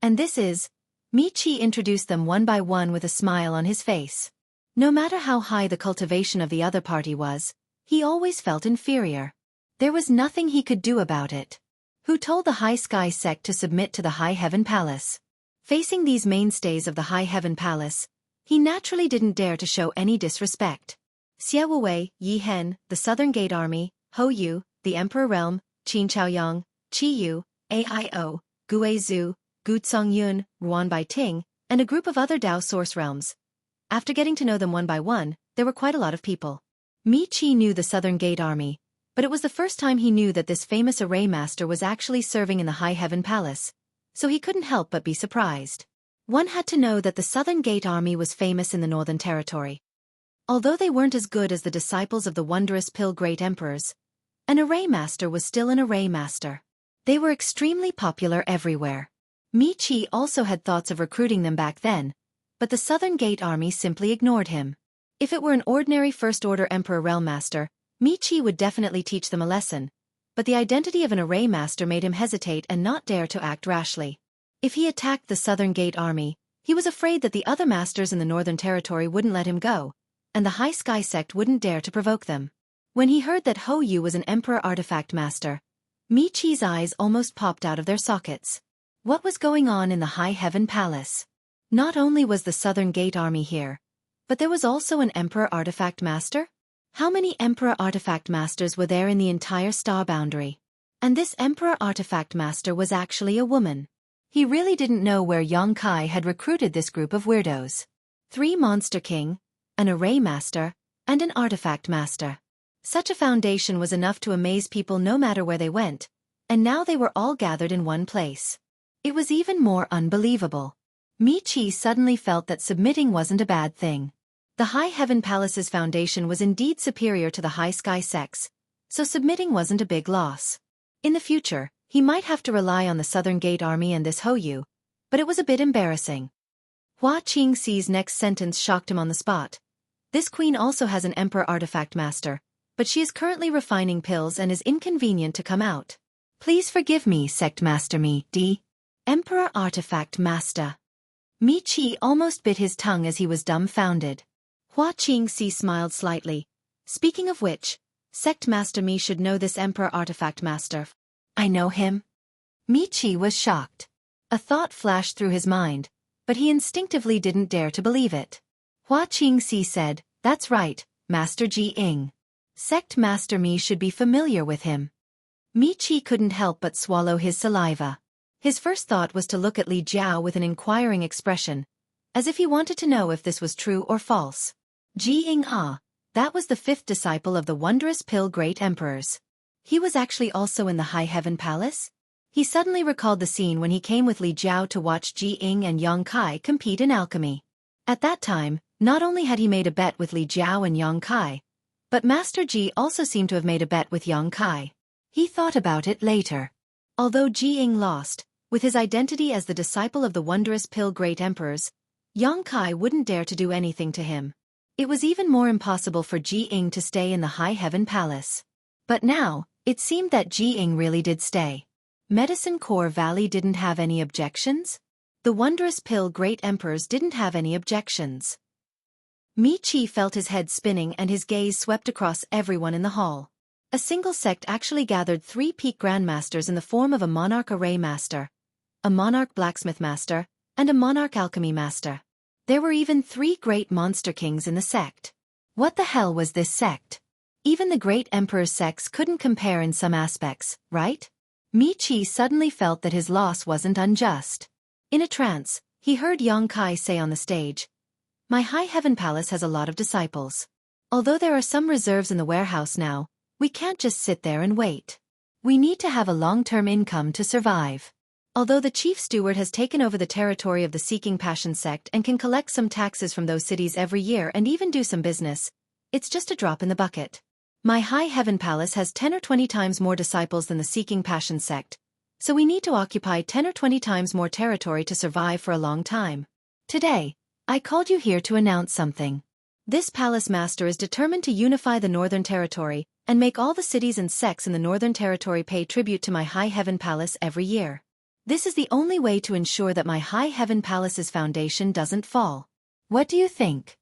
"And this is..." Mi Chi introduced them one by one with a smile on his face. No matter how high the cultivation of the other party was, he always felt inferior. There was nothing he could do about it. Who told the High Sky sect to submit to the High Heaven Palace? Facing these mainstays of the High Heaven Palace, he naturally didn't dare to show any disrespect. Xie Wuwei, Yi Hen, the Southern Gate Army, Hou Yu, the Emperor Realm, Qin Chaoyang, Qi Yu, Aio, Gue Zhu, Gu Yun, Ruan Bai Ting, and a group of other Dao Source Realms. After getting to know them one by one, there were quite a lot of people. Mi Chi knew the Southern Gate Army, but it was the first time he knew that this famous array master was actually serving in the High Heaven Palace, so he couldn't help but be surprised. One had to know that the Southern Gate Army was famous in the Northern Territory. Although they weren't as good as the disciples of the wondrous Pill Great Emperors, an array master was still an array master. They were extremely popular everywhere. Mi Chi also had thoughts of recruiting them back then, but the Southern Gate Army simply ignored him. If it were an ordinary First-Order Emperor Realm Master, Mi Chi would definitely teach them a lesson, but the identity of an array master made him hesitate and not dare to act rashly. If he attacked the Southern Gate Army, he was afraid that the other masters in the Northern Territory wouldn't let him go, and the High Sky sect wouldn't dare to provoke them. When he heard that Hou Yu was an Emperor Artifact Master, Mi Chi's eyes almost popped out of their sockets. What was going on in the High Heaven Palace? Not only was the Southern Gate Army here, but there was also an Emperor Artifact Master? How many Emperor Artifact Masters were there in the entire star boundary? And this Emperor Artifact Master was actually a woman. He really didn't know where Yang Kai had recruited this group of weirdos. 3 Monster King, an Array Master, and an Artifact Master. Such a foundation was enough to amaze people no matter where they went, and now they were all gathered in one place. It was even more unbelievable. Mi Chi suddenly felt that submitting wasn't a bad thing. The High Heaven Palace's foundation was indeed superior to the High Sky sects, so submitting wasn't a big loss. In the future, he might have to rely on the Southern Gate Army and this Hou Yu, but it was a bit embarrassing. Hua Qingxi's next sentence shocked him on the spot. This queen also has an Emperor Artifact Master, but she is currently refining pills and is inconvenient to come out. Please forgive me, Sect Master Mi, D. Emperor Artifact Master. Mi Chi almost bit his tongue as he was dumbfounded. Hua Qingxi smiled slightly. Speaking of which, Sect Master Mi should know this Emperor Artifact Master. I know him? Mi Chi was shocked. A thought flashed through his mind, but he instinctively didn't dare to believe it. Hua Qingxi said, "That's right, Master Ji Ying. Sect Master Mi should be familiar with him." Mi Chi couldn't help but swallow his saliva. His first thought was to look at Li Jiao with an inquiring expression, as if he wanted to know if this was true or false. Ji Ying that was the 5th disciple of the wondrous Pill Great Emperors. He was actually also in the High Heaven Palace? He suddenly recalled the scene when he came with Li Jiao to watch Ji Ying and Yang Kai compete in alchemy. At that time, not only had he made a bet with Li Jiao and Yang Kai, but Master Ji also seemed to have made a bet with Yang Kai. He thought about it later. Although Ji Ying lost, with his identity as the disciple of the wondrous Pill Great Emperors, Yang Kai wouldn't dare to do anything to him. It was even more impossible for Ji Ying to stay in the High Heaven Palace. But now, it seemed that Ji Ying really did stay. Medicine Core Valley didn't have any objections? The wondrous Pill Great Emperors didn't have any objections. Mi Chi felt his head spinning and his gaze swept across everyone in the hall. A single sect actually gathered 3 peak grandmasters in the form of a Monarch Array Master, a Monarch Blacksmith Master, and a Monarch Alchemy Master. There were even 3 great Monster Kings in the sect. What the hell was this sect? Even the Great Emperor's sects couldn't compare in some aspects, right? Mi Chi suddenly felt that his loss wasn't unjust. In a trance, he heard Yang Kai say on the stage, "My High Heaven Palace has a lot of disciples. Although there are some reserves in the warehouse now, we can't just sit there and wait. We need to have a long-term income to survive. Although the chief steward has taken over the territory of the Seeking Passion sect and can collect some taxes from those cities every year and even do some business, it's just a drop in the bucket. My High Heaven Palace has 10 or 20 times more disciples than the Seeking Passion sect, so we need to occupy 10 or 20 times more territory to survive for a long time. Today, I called you here to announce something. This palace master is determined to unify the Northern Territory and make all the cities and sects in the Northern Territory pay tribute to my High Heaven Palace every year. This is the only way to ensure that my High Heaven Palace's foundation doesn't fall. What do you think?"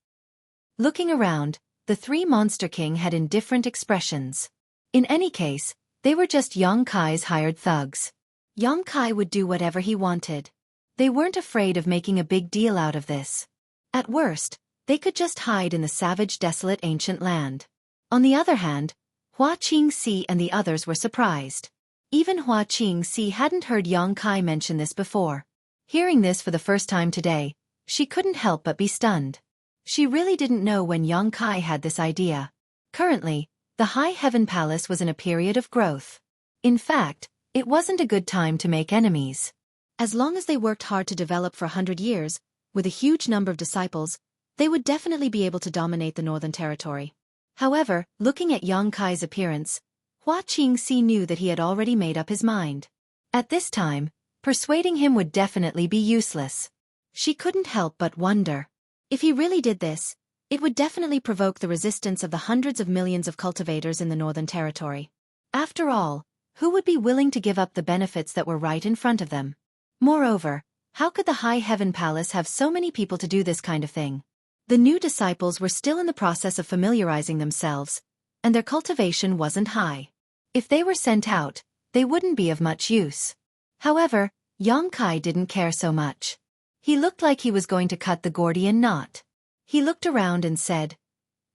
Looking around, the three Monster King had indifferent expressions. In any case, they were just Yang Kai's hired thugs. Yang Kai would do whatever he wanted. They weren't afraid of making a big deal out of this. At worst, they could just hide in the savage, desolate ancient land. On the other hand, Hua Qingxi and the others were surprised. Even Hua Qingxi hadn't heard Yang Kai mention this before. Hearing this for the first time today, she couldn't help but be stunned. She really didn't know when Yang Kai had this idea. Currently, the High Heaven Palace was in a period of growth. In fact, it wasn't a good time to make enemies. As long as they worked hard to develop for 100 years, with a huge number of disciples, they would definitely be able to dominate the Northern Territory. However, looking at Yang Kai's appearance, Hua Qingxi knew that he had already made up his mind. At this time, persuading him would definitely be useless. She couldn't help but wonder. If he really did this, it would definitely provoke the resistance of the hundreds of millions of cultivators in the Northern Territory. After all, who would be willing to give up the benefits that were right in front of them? Moreover, how could the High Heaven Palace have so many people to do this kind of thing? The new disciples were still in the process of familiarizing themselves, and their cultivation wasn't high. If they were sent out, they wouldn't be of much use. However, Yang Kai didn't care so much. He looked like he was going to cut the Gordian knot. He looked around and said,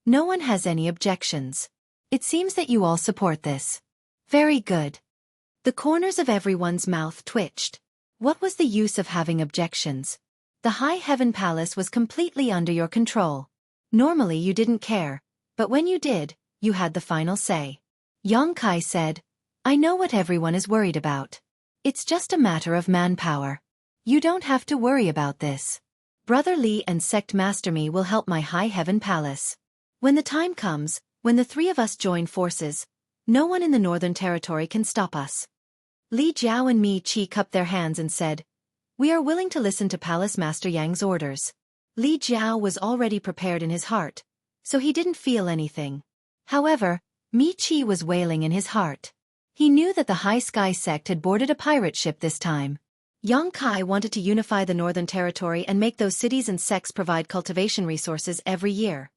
"No one has any objections. It seems that you all support this. Very good." The corners of everyone's mouth twitched. What was the use of having objections? The High Heaven Palace was completely under your control. Normally you didn't care, but when you did, you had the final say. Yang Kai said, "I know what everyone is worried about. It's just a matter of manpower. You don't have to worry about this. Brother Li and Sect Master Mi will help my High Heaven Palace. When the time comes, when the three of us join forces, no one in the Northern Territory can stop us." Li Jiao and Mi Qi cupped their hands and said, "We are willing to listen to Palace Master Yang's orders." Li Jiao was already prepared in his heart, so he didn't feel anything. However, Mi Qi was wailing in his heart. He knew that the High Sky sect had boarded a pirate ship this time. Yang Kai wanted to unify the Northern Territory and make those cities and sects provide cultivation resources every year.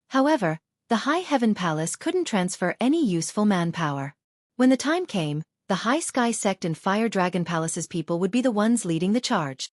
However, the High Heaven Palace couldn't transfer any useful manpower. When the time came, the High Sky sect and Fire Dragon Palace's people would be the ones leading the charge.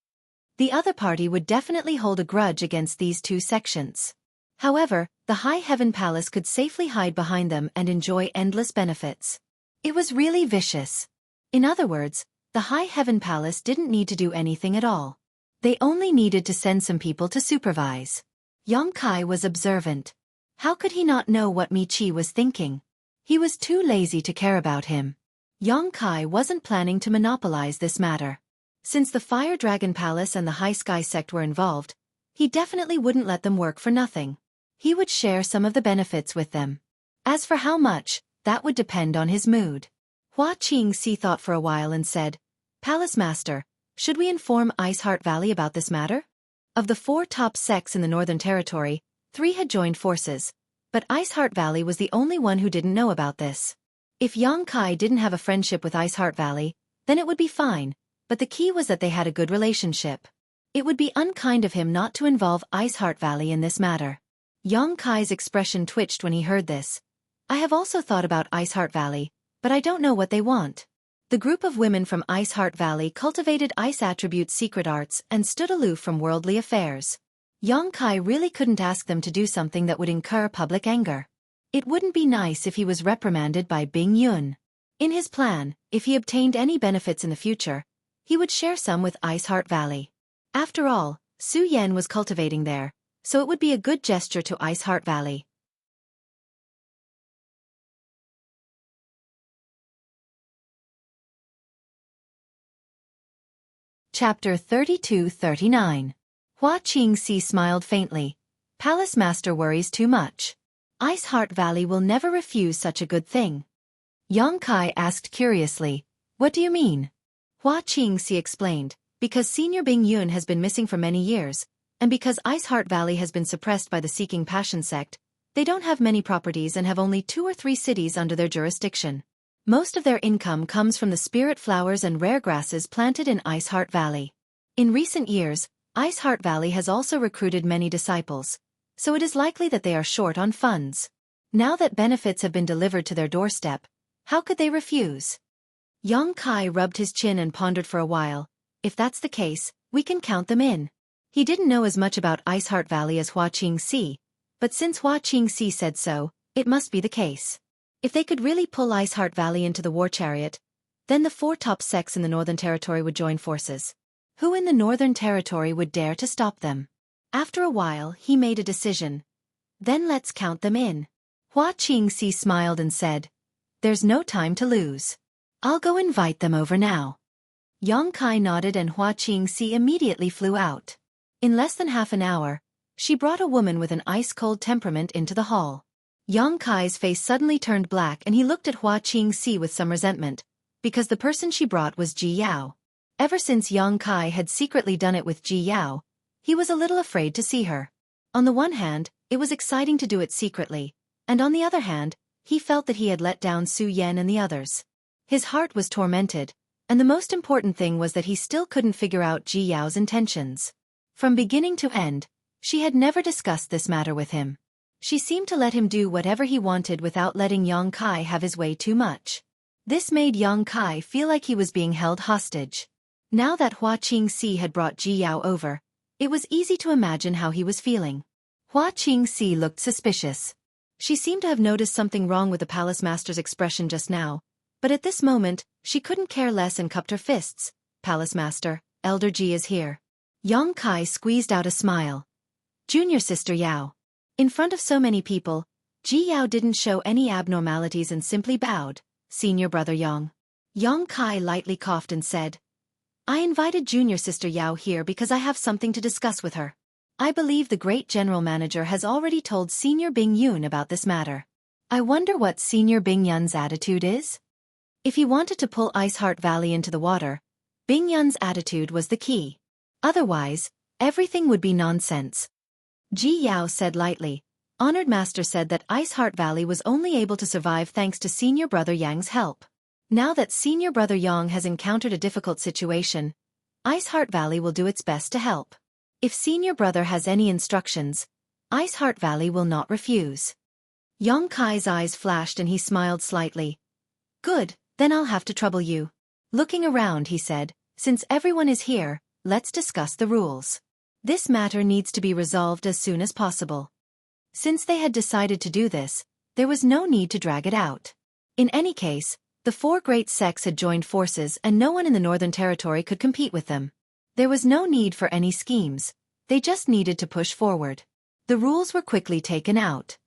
The other party would definitely hold a grudge against these two sections. However, the High Heaven Palace could safely hide behind them and enjoy endless benefits. It was really vicious. In other words, the High Heaven Palace didn't need to do anything at all. They only needed to send some people to supervise. Yang Kai was observant. How could he not know what Mi Qi was thinking? He was too lazy to care about him. Yang Kai wasn't planning to monopolize this matter. Since the Fire Dragon Palace and the High Sky sect were involved, he definitely wouldn't let them work for nothing. He would share some of the benefits with them. As for how much, that would depend on his mood. Hua Qingxi thought for a while and said, "Palace Master, should we inform Iceheart Valley about this matter?" Of the 4 top sects in the Northern Territory, 3 had joined forces, but Iceheart Valley was the only one who didn't know about this. If Yang Kai didn't have a friendship with Iceheart Valley, then it would be fine, but the key was that they had a good relationship. It would be unkind of him not to involve Iceheart Valley in this matter. Yang Kai's expression twitched when he heard this. "I have also thought about Iceheart Valley, but I don't know what they want." The group of women from Iceheart Valley cultivated Ice Attribute's secret arts and stood aloof from worldly affairs. Yang Kai really couldn't ask them to do something that would incur public anger. It wouldn't be nice if he was reprimanded by Bing Yun. In his plan, if he obtained any benefits in the future, he would share some with Ice Heart Valley. After all, Su Yan was cultivating there, so it would be a good gesture to Ice Heart Valley. Chapter 32-39. Hua Qingxi smiled faintly. Palace Master worries too much. Ice Heart Valley will never refuse such a good thing. Yang Kai asked curiously, "What do you mean?" Hua Qingxi explained, "Because Senior Bing Yun has been missing for many years, and because Ice Heart Valley has been suppressed by the Seeking Passion sect, they don't have many properties and have only 2 or 3 cities under their jurisdiction. Most of their income comes from the spirit flowers and rare grasses planted in Ice Heart Valley. In recent years, Ice Heart Valley has also recruited many disciples, so it is likely that they are short on funds. Now that benefits have been delivered to their doorstep, how could they refuse?" Yang Kai rubbed his chin and pondered for a while. "If that's the case, we can count them in." He didn't know as much about Ice Heart Valley as Hua Qingxi, but since Hua Qingxi said so, it must be the case. If they could really pull Ice Heart Valley into the war chariot, then the 4 top sects in the Northern Territory would join forces. Who in the Northern Territory would dare to stop them? After a while, he made a decision. "Then let's count them in." Hua Qingxi smiled and said, "There's no time to lose. I'll go invite them over now." Yang Kai nodded and Hua Qingxi immediately flew out. In less than half an hour, she brought a woman with an ice-cold temperament into the hall. Yang Kai's face suddenly turned black and he looked at Hua Qingxi with some resentment, because the person she brought was Ji Yao. Ever since Yang Kai had secretly done it with Ji Yao, he was a little afraid to see her. On the one hand, it was exciting to do it secretly, and on the other hand, he felt that he had let down Su Yan and the others. His heart was tormented, and the most important thing was that he still couldn't figure out Ji Yao's intentions. From beginning to end, she had never discussed this matter with him. She seemed to let him do whatever he wanted without letting Yang Kai have his way too much. This made Yang Kai feel like he was being held hostage. Now that Hua Qingxi had brought Ji Yao over, it was easy to imagine how he was feeling. Hua Qingxi looked suspicious. She seemed to have noticed something wrong with the palace master's expression just now, but at this moment, she couldn't care less and cupped her fists. "Palace Master, Elder Ji is here." Yang Kai squeezed out a smile. "Junior Sister Yao." In front of so many people, Ji Yao didn't show any abnormalities and simply bowed. "Senior Brother Yang." Yang Kai lightly coughed and said, "I invited Junior Sister Yao here because I have something to discuss with her. I believe the great general manager has already told Senior Bing Yun about this matter. I wonder what Senior Bing Yun's attitude is?" If he wanted to pull Ice Heart Valley into the water, Bing Yun's attitude was the key. Otherwise, everything would be nonsense. Ji Yao said lightly, "Honored Master said that Ice Heart Valley was only able to survive thanks to Senior Brother Yang's help. Now that Senior Brother Yang has encountered a difficult situation, Ice Heart Valley will do its best to help. If Senior Brother has any instructions, Ice Heart Valley will not refuse." Yang Kai's eyes flashed and he smiled slightly. "Good, then I'll have to trouble you." Looking around, he said, "Since everyone is here, let's discuss the rules. This matter needs to be resolved as soon as possible." Since they had decided to do this, there was no need to drag it out. In any case, the 4 great sects had joined forces and no one in the Northern Territory could compete with them. There was no need for any schemes, they just needed to push forward. The rules were quickly taken out.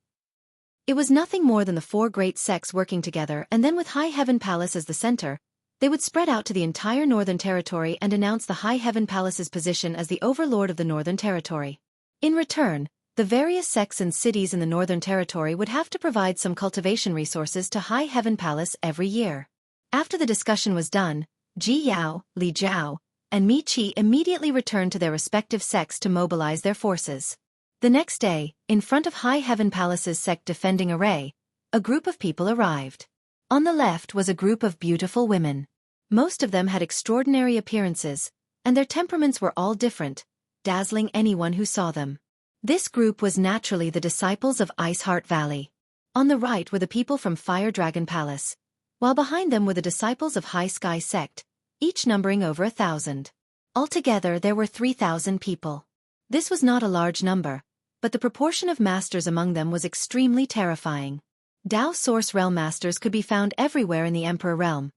It was nothing more than the 4 great sects working together, and then with High Heaven Palace as the center, they would spread out to the entire Northern Territory and announce the High Heaven Palace's position as the overlord of the Northern Territory. In return, the various sects and cities in the Northern Territory would have to provide some cultivation resources to High Heaven Palace every year. After the discussion was done, Ji Yao, Li Jiao, and Mi Qi immediately returned to their respective sects to mobilize their forces. The next day, in front of High Heaven Palace's sect defending array, a group of people arrived. On the left was a group of beautiful women. Most of them had extraordinary appearances, and their temperaments were all different, dazzling anyone who saw them. This group was naturally the disciples of Ice Heart Valley. On the right were the people from Fire Dragon Palace, while behind them were the disciples of High Sky Sect, each numbering over 1,000. Altogether there were 3,000 people. This was not a large number, but the proportion of masters among them was extremely terrifying. Dao Source Realm masters could be found everywhere in the Emperor Realm,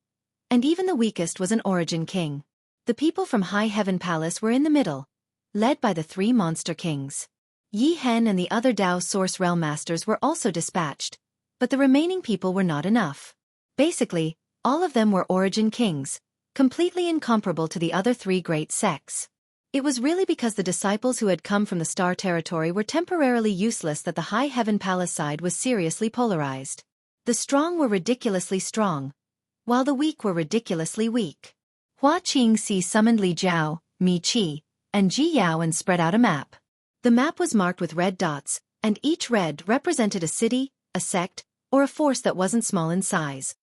and even the weakest was an Origin King. The people from High Heaven Palace were in the middle, led by the 3 monster kings. Yi Hen and the other Dao Source Realm Masters were also dispatched, but the remaining people were not enough. Basically, all of them were origin kings, completely incomparable to the other 3 great sects. It was really because the disciples who had come from the Star Territory were temporarily useless that the High Heaven Palace side was seriously polarized. The strong were ridiculously strong, while the weak were ridiculously weak. Hua Qingxi summoned Li Jiao, Mi Qi, and Ji Yao and spread out a map. The map was marked with red dots, and each red represented a city, a sect, or a force that wasn't small in size.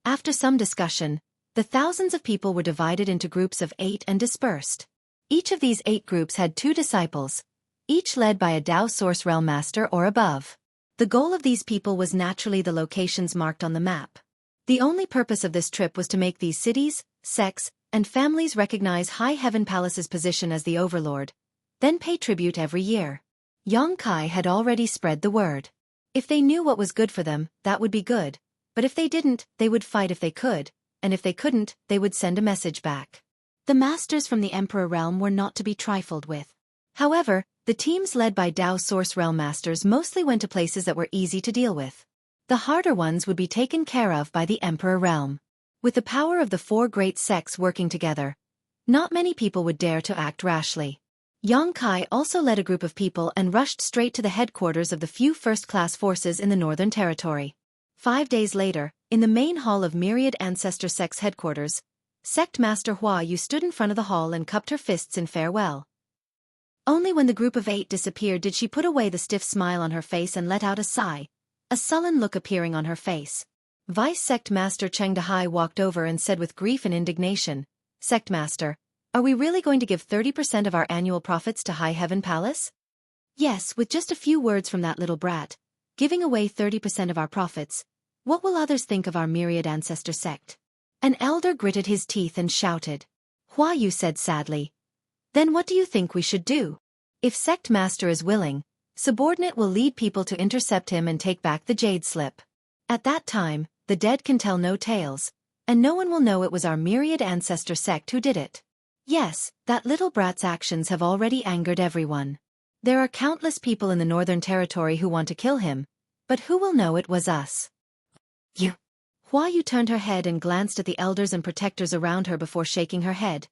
After some discussion, the thousands of people were divided into groups of 8 and dispersed. Each of these 8 groups had 2 disciples, each led by a Dao Source Realm Master or above. The goal of these people was naturally the locations marked on the map. The only purpose of this trip was to make these cities, sects, and families recognize High Heaven Palace's position as the overlord, then pay tribute every year. Yang Kai had already spread the word. If they knew what was good for them, that would be good, but if they didn't, they would fight if they could, and if they couldn't, they would send a message back. The masters from the Emperor Realm were not to be trifled with. However, the teams led by Dao Source Realm Masters mostly went to places that were easy to deal with. The harder ones would be taken care of by the Emperor Realm. With the power of the 4 great sects working together, not many people would dare to act rashly. Yang Kai also led a group of people and rushed straight to the headquarters of the few first-class forces in the Northern Territory. 5 days later, in the main hall of Myriad Ancestor Sect's headquarters, Sect Master Hua Yu stood in front of the hall and cupped her fists in farewell. Only when the group of 8 disappeared did she put away the stiff smile on her face and let out a sigh, a sullen look appearing on her face. Vice Sect Master Cheng Dahai walked over and said with grief and indignation, "Sect Master, are we really going to give 30% of our annual profits to High Heaven Palace?" "Yes, with just a few words from that little brat. Giving away 30% of our profits. What will others think of our Myriad Ancestor Sect?" An elder gritted his teeth and shouted. Hua Yu said sadly, "Then what do you think we should do? If Sect Master is willing, Subordinate will lead people to intercept him and take back the jade slip. At that time, the dead can tell no tales, and no one will know it was our Myriad Ancestor Sect who did it. Yes, that little brat's actions have already angered everyone. There are countless people in the Northern Territory who want to kill him, but who will know it was us?" "You." Hua Yu turned her head and glanced at the elders and protectors around her before shaking her head.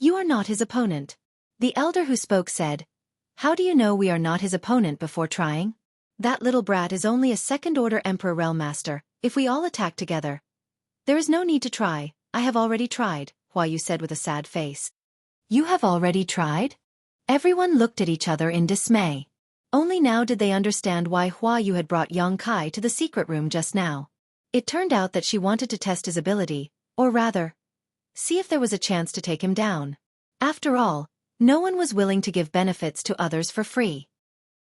"You are not his opponent." The elder who spoke said, "How do you know we are not his opponent before trying? That little brat is only a second-order Emperor Realm Master. If we all attack together, there is no need to try. I have already tried," Hua Yu said with a sad face. "You have already tried?" Everyone looked at each other in dismay. Only now did they understand why Hua Yu had brought Yang Kai to the secret room just now. It turned out that she wanted to test his ability, or rather, see if there was a chance to take him down. After all, no one was willing to give benefits to others for free.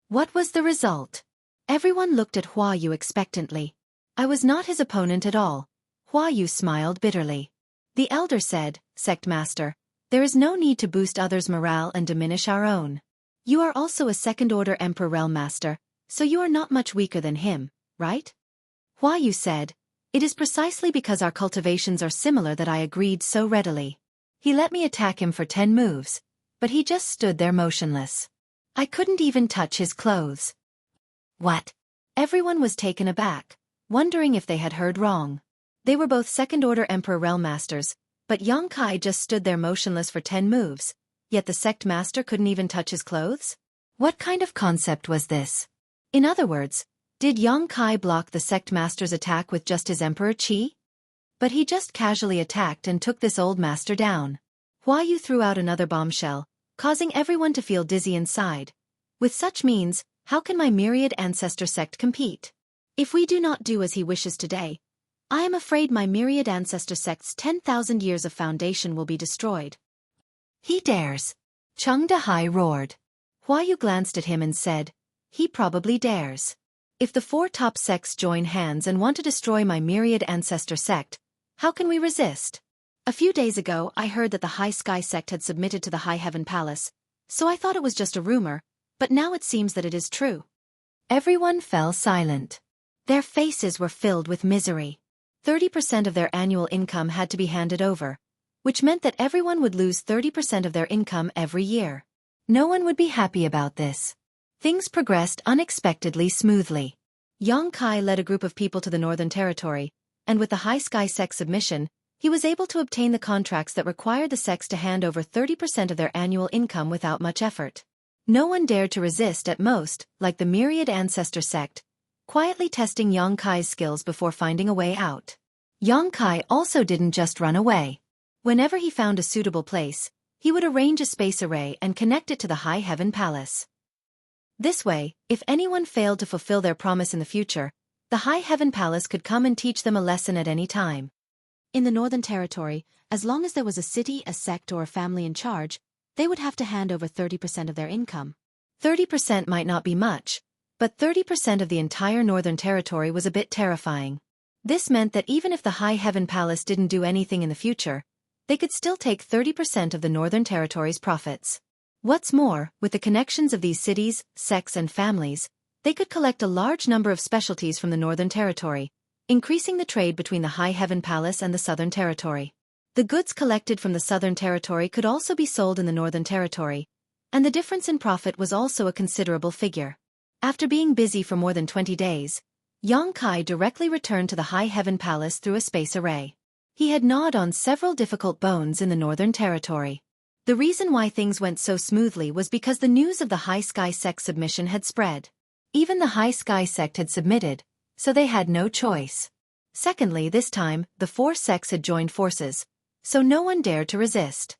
What was the result? Everyone looked at Hua Yu expectantly. "I was not his opponent at all." Hua Yu smiled bitterly. The elder said, "Sect Master, there is no need to boost others' morale and diminish our own. You are also a second-order Emperor Realm Master, so you are not much weaker than him, right?" Hua Yu said, "It is precisely because our cultivations are similar that I agreed so readily. He let me attack him for 10 moves, but he just stood there motionless. I couldn't even touch his clothes." "What?" Everyone was taken aback, wondering if they had heard wrong. They were both second-order Emperor Realm Masters, but Yang Kai just stood there motionless for 10 moves, yet the Sect Master couldn't even touch his clothes? What kind of concept was this? In other words, did Yang Kai block the Sect Master's attack with just his Emperor Qi? But he just casually attacked and took this old master down. Hua Yu threw out another bombshell, causing everyone to feel dizzy inside. With such means, how can my Myriad Ancestor Sect compete? If we do not do as he wishes today, I am afraid my Myriad Ancestor Sect's 10,000 years of foundation will be destroyed. "He dares!" Cheng Dahai roared. Hua Yu glanced at him and said, "He probably dares. If the 4 top sects join hands and want to destroy my Myriad Ancestor Sect, how can we resist? A few days ago I heard that the High Sky Sect had submitted to the High Heaven Palace, so I thought it was just a rumor, but now it seems that it is true." Everyone fell silent. Their faces were filled with misery. 30% of their annual income had to be handed over, which meant that everyone would lose 30% of their income every year. No one would be happy about this. Things progressed unexpectedly smoothly. Yang Kai led a group of people to the Northern Territory, and with the High Sky Sect submission, he was able to obtain the contracts that required the sects to hand over 30% of their annual income without much effort. No one dared to resist at most, like the Myriad Ancestor sect, quietly testing Yang Kai's skills before finding a way out. Yang Kai also didn't just run away. Whenever he found a suitable place, he would arrange a space array and connect it to the High Heaven Palace. This way, if anyone failed to fulfill their promise in the future, the High Heaven Palace could come and teach them a lesson at any time. In the Northern Territory, as long as there was a city, a sect, or a family in charge, they would have to hand over 30% of their income. 30% might not be much, but 30% of the entire Northern Territory was a bit terrifying. This meant that even if the High Heaven Palace didn't do anything in the future, they could still take 30% of the Northern Territory's profits. What's more, with the connections of these cities, sects, and families, they could collect a large number of specialties from the Northern Territory, increasing the trade between the High Heaven Palace and the Southern Territory. The goods collected from the Southern Territory could also be sold in the Northern Territory, and the difference in profit was also a considerable figure. After being busy for more than 20 days, Yang Kai directly returned to the High Heaven Palace through a space array. He had gnawed on several difficult bones in the Northern Territory. The reason why things went so smoothly was because the news of the High Sky Sect submission had spread. Even the High Sky Sect had submitted, so they had no choice. Secondly, this time, the 4 sects had joined forces, so no one dared to resist.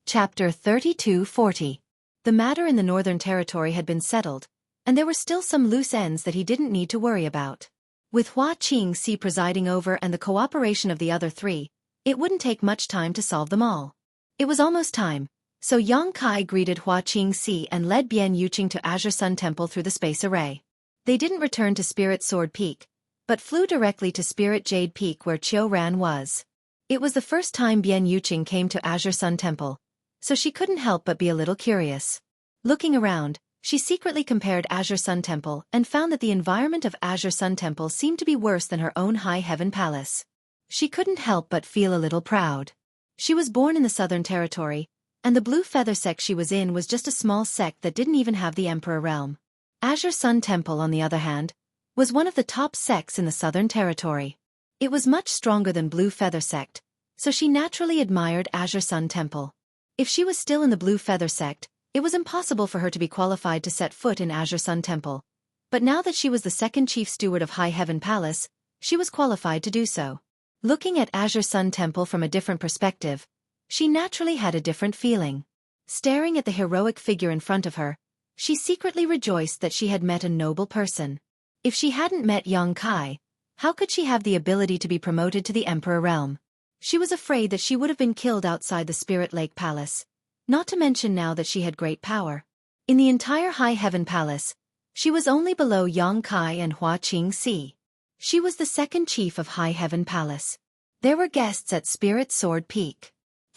Chapter 3240. The matter in the Northern Territory had been settled, and there were still some loose ends that he didn't need to worry about. With Xueqi presiding over and the cooperation of the other 3, it wouldn't take much time to solve them all. It was almost time, so Yang Kai greeted Xueqi and led Bian Yuqing to Azure Sun Temple through the space array. They didn't return to Spirit Sword Peak, but flew directly to Spirit Jade Peak where Ran was. It was the first time Bian Yuqing came to Azure Sun Temple, so she couldn't help but be a little curious. Looking around, she secretly compared Azure Sun Temple and found that the environment of Azure Sun Temple seemed to be worse than her own High Heaven Palace. She couldn't help but feel a little proud. She was born in the Southern Territory, and the Blue Feather sect she was in was just a small sect that didn't even have the Emperor realm. Azure Sun Temple, on the other hand, was one of the top sects in the Southern Territory. It was much stronger than Blue Feather sect, so she naturally admired Azure Sun Temple. If she was still in the Blue Feather sect, it was impossible for her to be qualified to set foot in Azure Sun Temple. But now that she was the second chief steward of High Heaven Palace, she was qualified to do so. Looking at Azure Sun Temple from a different perspective, she naturally had a different feeling. Staring at the heroic figure in front of her, she secretly rejoiced that she had met a noble person. If she hadn't met Yang Kai, how could she have the ability to be promoted to the Emperor realm? She was afraid that she would have been killed outside the Spirit Lake Palace, not to mention now that she had great power. In the entire High Heaven Palace, she was only below Yang Kai and Xueqi. She was the second chief of High Heaven Palace. There were guests at Spirit Sword Peak.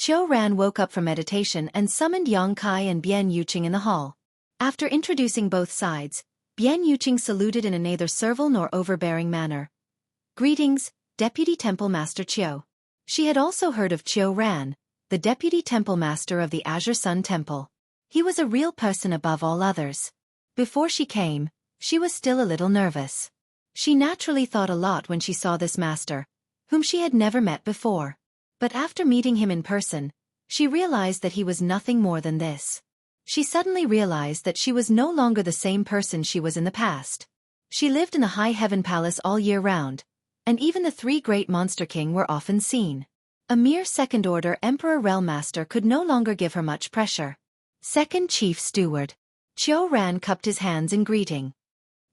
Ran woke up from meditation and summoned Yang Kai and Bian Yuqing in the hall. After introducing both sides, Bian Yuqing saluted in a neither servile nor overbearing manner. "Greetings, Deputy Temple Master Qiu." She had also heard of Ran, the Deputy Temple Master of the Azure Sun Temple. He was a real person above all others. Before she came, she was still a little nervous. She naturally thought a lot when she saw this master, whom she had never met before. But after meeting him in person, she realized that he was nothing more than this. She suddenly realized that she was no longer the same person she was in the past. She lived in the High Heaven Palace all year round, and even the 3 great Monster King were often seen. A mere second-order Emperor Realm Master could no longer give her much pressure. Second Chief Steward. Ran cupped his hands in greeting.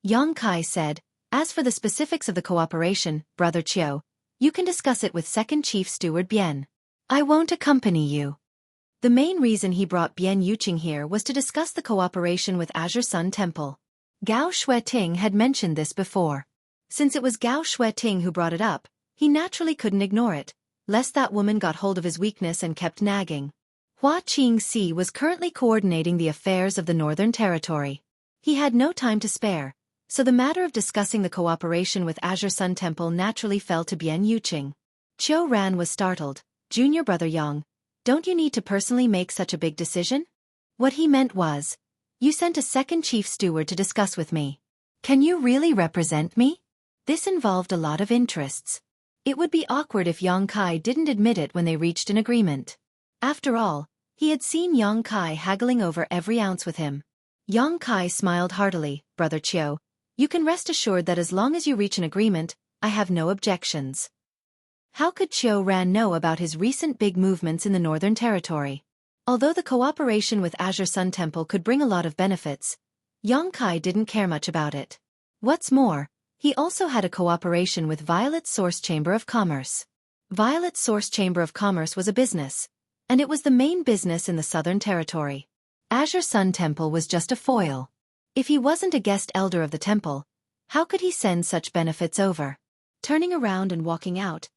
Yang Kai said, "As for the specifics of the cooperation, Brother Qiu, you can discuss it with Second Chief Steward Bian. I won't accompany you." The main reason he brought Bian Yuqing here was to discuss the cooperation with Azure Sun Temple. Gao Xueting had mentioned this before. Since it was Gao Xueting who brought it up, he naturally couldn't ignore it, lest that woman got hold of his weakness and kept nagging. Xueqi was currently coordinating the affairs of the Northern Territory. He had no time to spare, so the matter of discussing the cooperation with Azure Sun Temple naturally fell to Bian Yuqing. Ran was startled. Junior brother Yang, don't you need to personally make such a big decision? What he meant was, you sent a second chief steward to discuss with me. Can you really represent me? This involved a lot of interests. It would be awkward if Yang Kai didn't admit it when they reached an agreement. After all, he had seen Yang Kai haggling over every ounce with him. Yang Kai smiled heartily. Brother Chiu, you can rest assured that as long as you reach an agreement, I have no objections. How could Ran know about his recent big movements in the Northern Territory? Although the cooperation with Azure Sun Temple could bring a lot of benefits, Yang Kai didn't care much about it. What's more, he also had a cooperation with Violet Source Chamber of Commerce. Violet Source Chamber of Commerce was a business, and it was the main business in the Southern Territory. Azure Sun Temple was just a foil. If he wasn't a guest elder of the temple, how could he send such benefits over? Turning around and walking out,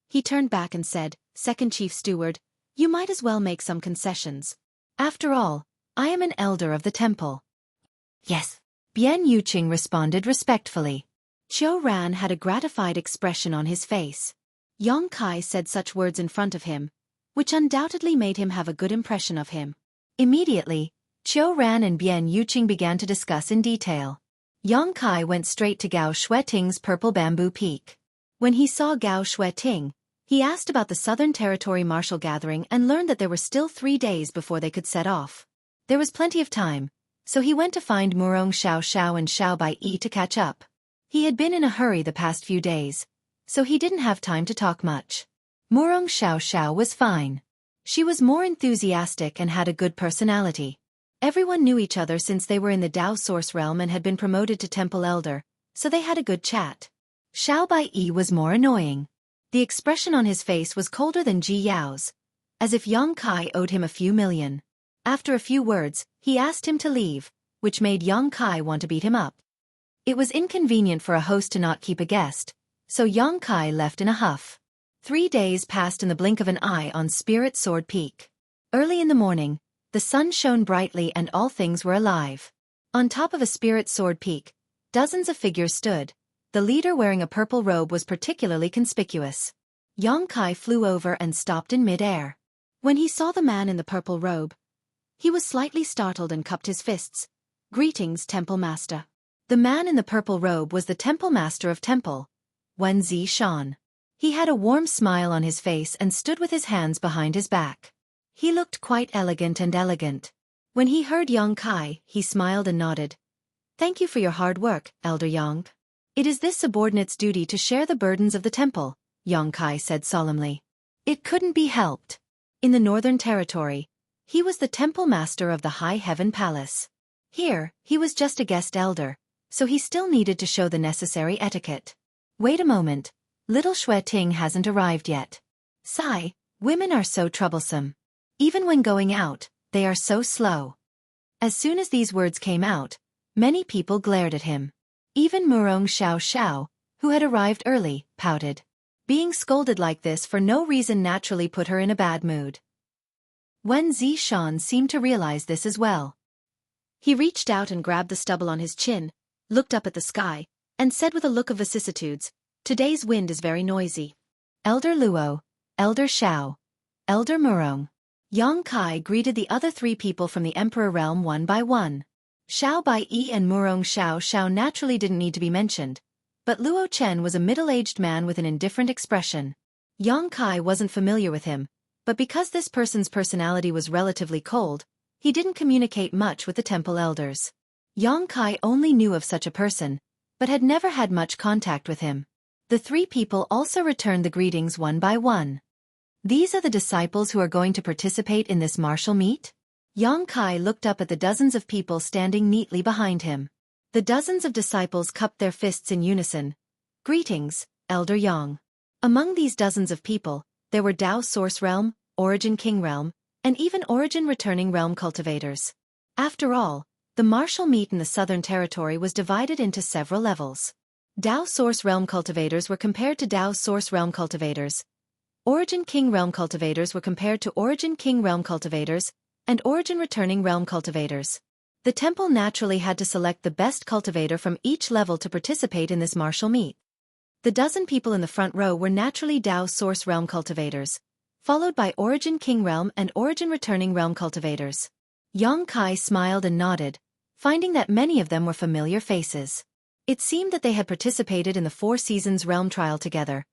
he turned back and said, Second Chief Steward, you might as well make some concessions. After all, I am an elder of the temple. Yes. Bian Yuqing responded respectfully. Ran had a gratified expression on his face. Yang Kai said such words in front of him, which undoubtedly made him have a good impression of him. Immediately, Ran and Bian Yuqing began to discuss in detail. Yang Kai went straight to Gao Xueting's Purple Bamboo Peak. When he saw Gao Xueting, he asked about the Southern Territory Martial Gathering and learned that there were still 3 days before they could set off. There was plenty of time, so he went to find Murong Xiao and Xiao Bai Yi to catch up. He had been in a hurry the past few days, so he didn't have time to talk much. Murong Xiao was fine. She was more enthusiastic and had a good personality. Everyone knew each other since they were in the Dao Source realm and had been promoted to Temple Elder, so they had a good chat. Xiao Bai Yi was more annoying. The expression on his face was colder than Ji Yao's, as if Yang Kai owed him a few million. After a few words, he asked him to leave, which made Yang Kai want to beat him up. It was inconvenient for a host to not keep a guest, so Yang Kai left in a huff. 3 days passed in the blink of an eye on Spirit Sword Peak. Early in the morning, the sun shone brightly and all things were alive. On top of a Spirit Sword Peak, dozens of figures stood. The leader wearing a purple robe was particularly conspicuous. Yang Kai flew over and stopped in mid-air. When he saw the man in the purple robe, he was slightly startled and cupped his fists. Greetings, Temple Master. The man in the purple robe was the Temple Master of Temple, Wen Zishan. He had a warm smile on his face and stood with his hands behind his back. He looked quite elegant. When he heard Yang Kai, he smiled and nodded. Thank you for your hard work, Elder Yang. It is this subordinate's duty to share the burdens of the temple, Yang Kai said solemnly. It couldn't be helped. In the Northern Territory, he was the temple master of the High Heaven Palace. Here, he was just a guest elder, so he still needed to show the necessary etiquette. Wait a moment, little Xueting hasn't arrived yet. Sigh, women are so troublesome. Even when going out, they are so slow. As soon as these words came out, many people glared at him. Even Murong Xiao, who had arrived early, pouted. Being scolded like this for no reason naturally put her in a bad mood. Wen Zishan seemed to realize this as well. He reached out and grabbed the stubble on his chin, looked up at the sky, and said with a look of vicissitudes, Today's wind is very noisy. Elder Luo, Elder Xiao, Elder Murong. Yang Kai greeted the other 3 people from the Emperor realm one by one. Xiao Bai Yi and Murong Xiao naturally didn't need to be mentioned, but Luo Chen was a middle-aged man with an indifferent expression. Yang Kai wasn't familiar with him, but because this person's personality was relatively cold, he didn't communicate much with the temple elders. Yang Kai only knew of such a person, but had never had much contact with him. The 3 people also returned the greetings one by one. These are the disciples who are going to participate in this martial meet? Yang Kai looked up at the dozens of people standing neatly behind him. The dozens of disciples cupped their fists in unison. Greetings, Elder Yang. Among these dozens of people, there were Dao Source Realm, Origin King Realm, and even Origin Returning Realm cultivators. After all, the martial meet in the Southern Territory was divided into several levels. Dao Source Realm cultivators were compared to Dao Source Realm cultivators. Origin King Realm cultivators were compared to Origin King Realm cultivators, and Origin Returning Realm cultivators. The temple naturally had to select the best cultivator from each level to participate in this martial meet. The dozen people in the front row were naturally Dao Source Realm cultivators, followed by Origin King Realm and Origin Returning Realm cultivators. Yang Kai smiled and nodded, finding that many of them were familiar faces. It seemed that they had participated in the Four Seasons Realm trial together,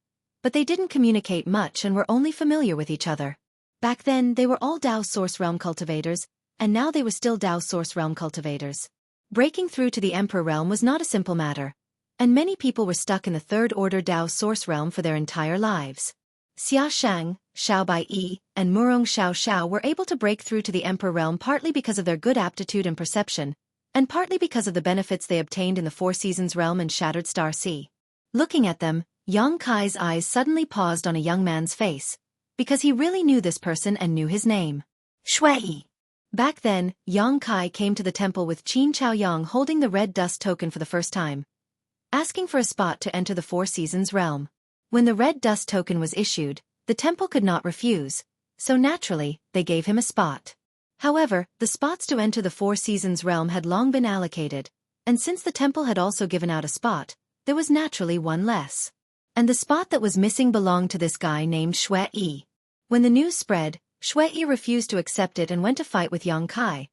but they didn't communicate much and were only familiar with each other. Back then, they were all Dao Source Realm cultivators, and now they were still Dao Source Realm cultivators. Breaking through to the Emperor Realm was not a simple matter, and many people were stuck in the Third Order Dao Source Realm for their entire lives. Xia Shang, Xiao Bai, and Murong Xiao Xiao were able to break through to the Emperor Realm partly because of their good aptitude and perception, and partly because of the benefits they obtained in the Four Seasons Realm and Shattered Star Sea. Looking at them, Yang Kai's eyes suddenly paused on a young man's face, because he really knew this person and knew his name. Xueqi. Back then, Yang Kai came to the temple with Qin Chaoyang holding the red dust token for the first time, asking for a spot to enter the Four Seasons Realm. When the red dust token was issued, the temple could not refuse, so naturally, they gave him a spot. However, the spots to enter the Four Seasons Realm had long been allocated, and since the temple had also given out a spot, there was naturally one less. And the spot that was missing belonged to this guy named Xueqi. When the news spread, Xueqi refused to accept it and went to fight with Yang Kai.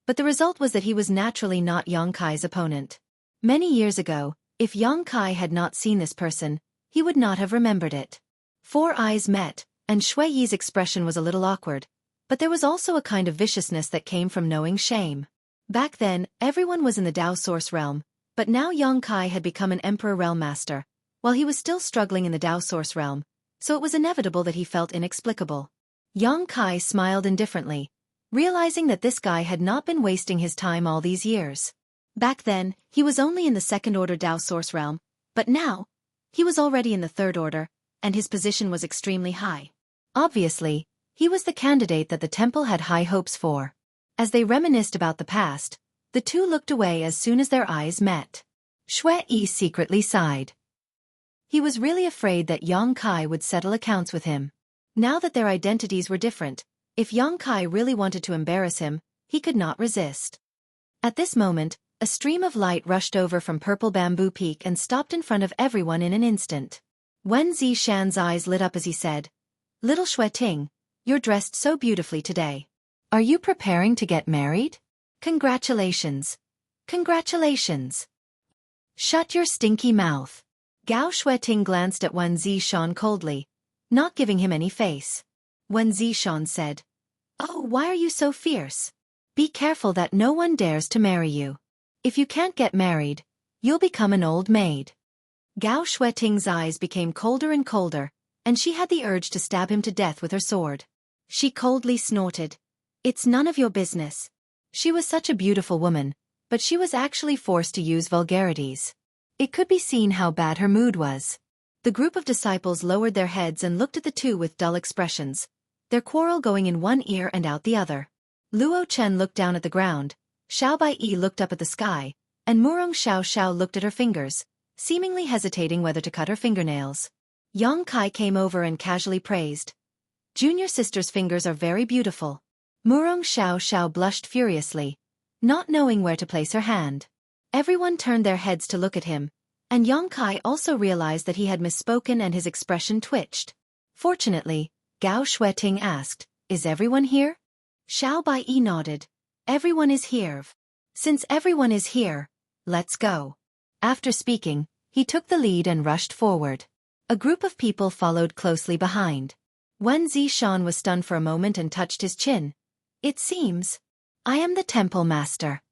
But the result was that he was naturally not Yang Kai's opponent. Many years ago, if Yang Kai had not seen this person, he would not have remembered it. Four eyes met, and Xueqi's expression was a little awkward, but there was also a kind of viciousness that came from knowing shame. Back then, everyone was in the Dao Source Realm, but now Yang Kai had become an Emperor Realm Master, while he was still struggling in the Dao Source Realm, so it was inevitable that he felt inexplicable. Yang Kai smiled indifferently, realizing that this guy had not been wasting his time all these years. Back then, he was only in the Second Order Dao Source Realm, but now, he was already in the Third Order, and his position was extremely high. Obviously, he was the candidate that the temple had high hopes for. As they reminisced about the past, the two looked away as soon as their eyes met. Xueqi secretly sighed. He was really afraid that Yang Kai would settle accounts with him. Now that their identities were different, if Yang Kai really wanted to embarrass him, he could not resist. At this moment, a stream of light rushed over from Purple Bamboo Peak and stopped in front of everyone in an instant. Wen Zishan's eyes lit up as he said, "Little Xueting, you're dressed so beautifully today. Are you preparing to get married? Congratulations. Congratulations." "Shut your stinky mouth." Gao Xueting glanced at Wen Zishan coldly, not giving him any face. Wen Zishan said, "Oh, why are you so fierce? Be careful that no one dares to marry you. If you can't get married, you'll become an old maid." Gao Xueting's eyes became colder and colder, and she had the urge to stab him to death with her sword. She coldly snorted, "It's none of your business." She was such a beautiful woman, but she was actually forced to use vulgarities. It could be seen how bad her mood was. The group of disciples lowered their heads and looked at the two with dull expressions, their quarrel going in one ear and out the other. Luo Chen looked down at the ground, Xiao Bai looked up at the sky, and Murong Xiao Xiao looked at her fingers, seemingly hesitating whether to cut her fingernails. Yang Kai came over and casually praised, "Junior sister's fingers are very beautiful." Murong Xiao Xiao blushed furiously, not knowing where to place her hand. Everyone turned their heads to look at him, and Yang Kai also realized that he had misspoken and his expression twitched. Fortunately, Gao Xueting asked, "Is everyone here?" Xiao Bai nodded. "Everyone is here. Since everyone is here, let's go." After speaking, he took the lead and rushed forward. A group of people followed closely behind. Wen Zishan was stunned for a moment and touched his chin. "It seems I am the temple master."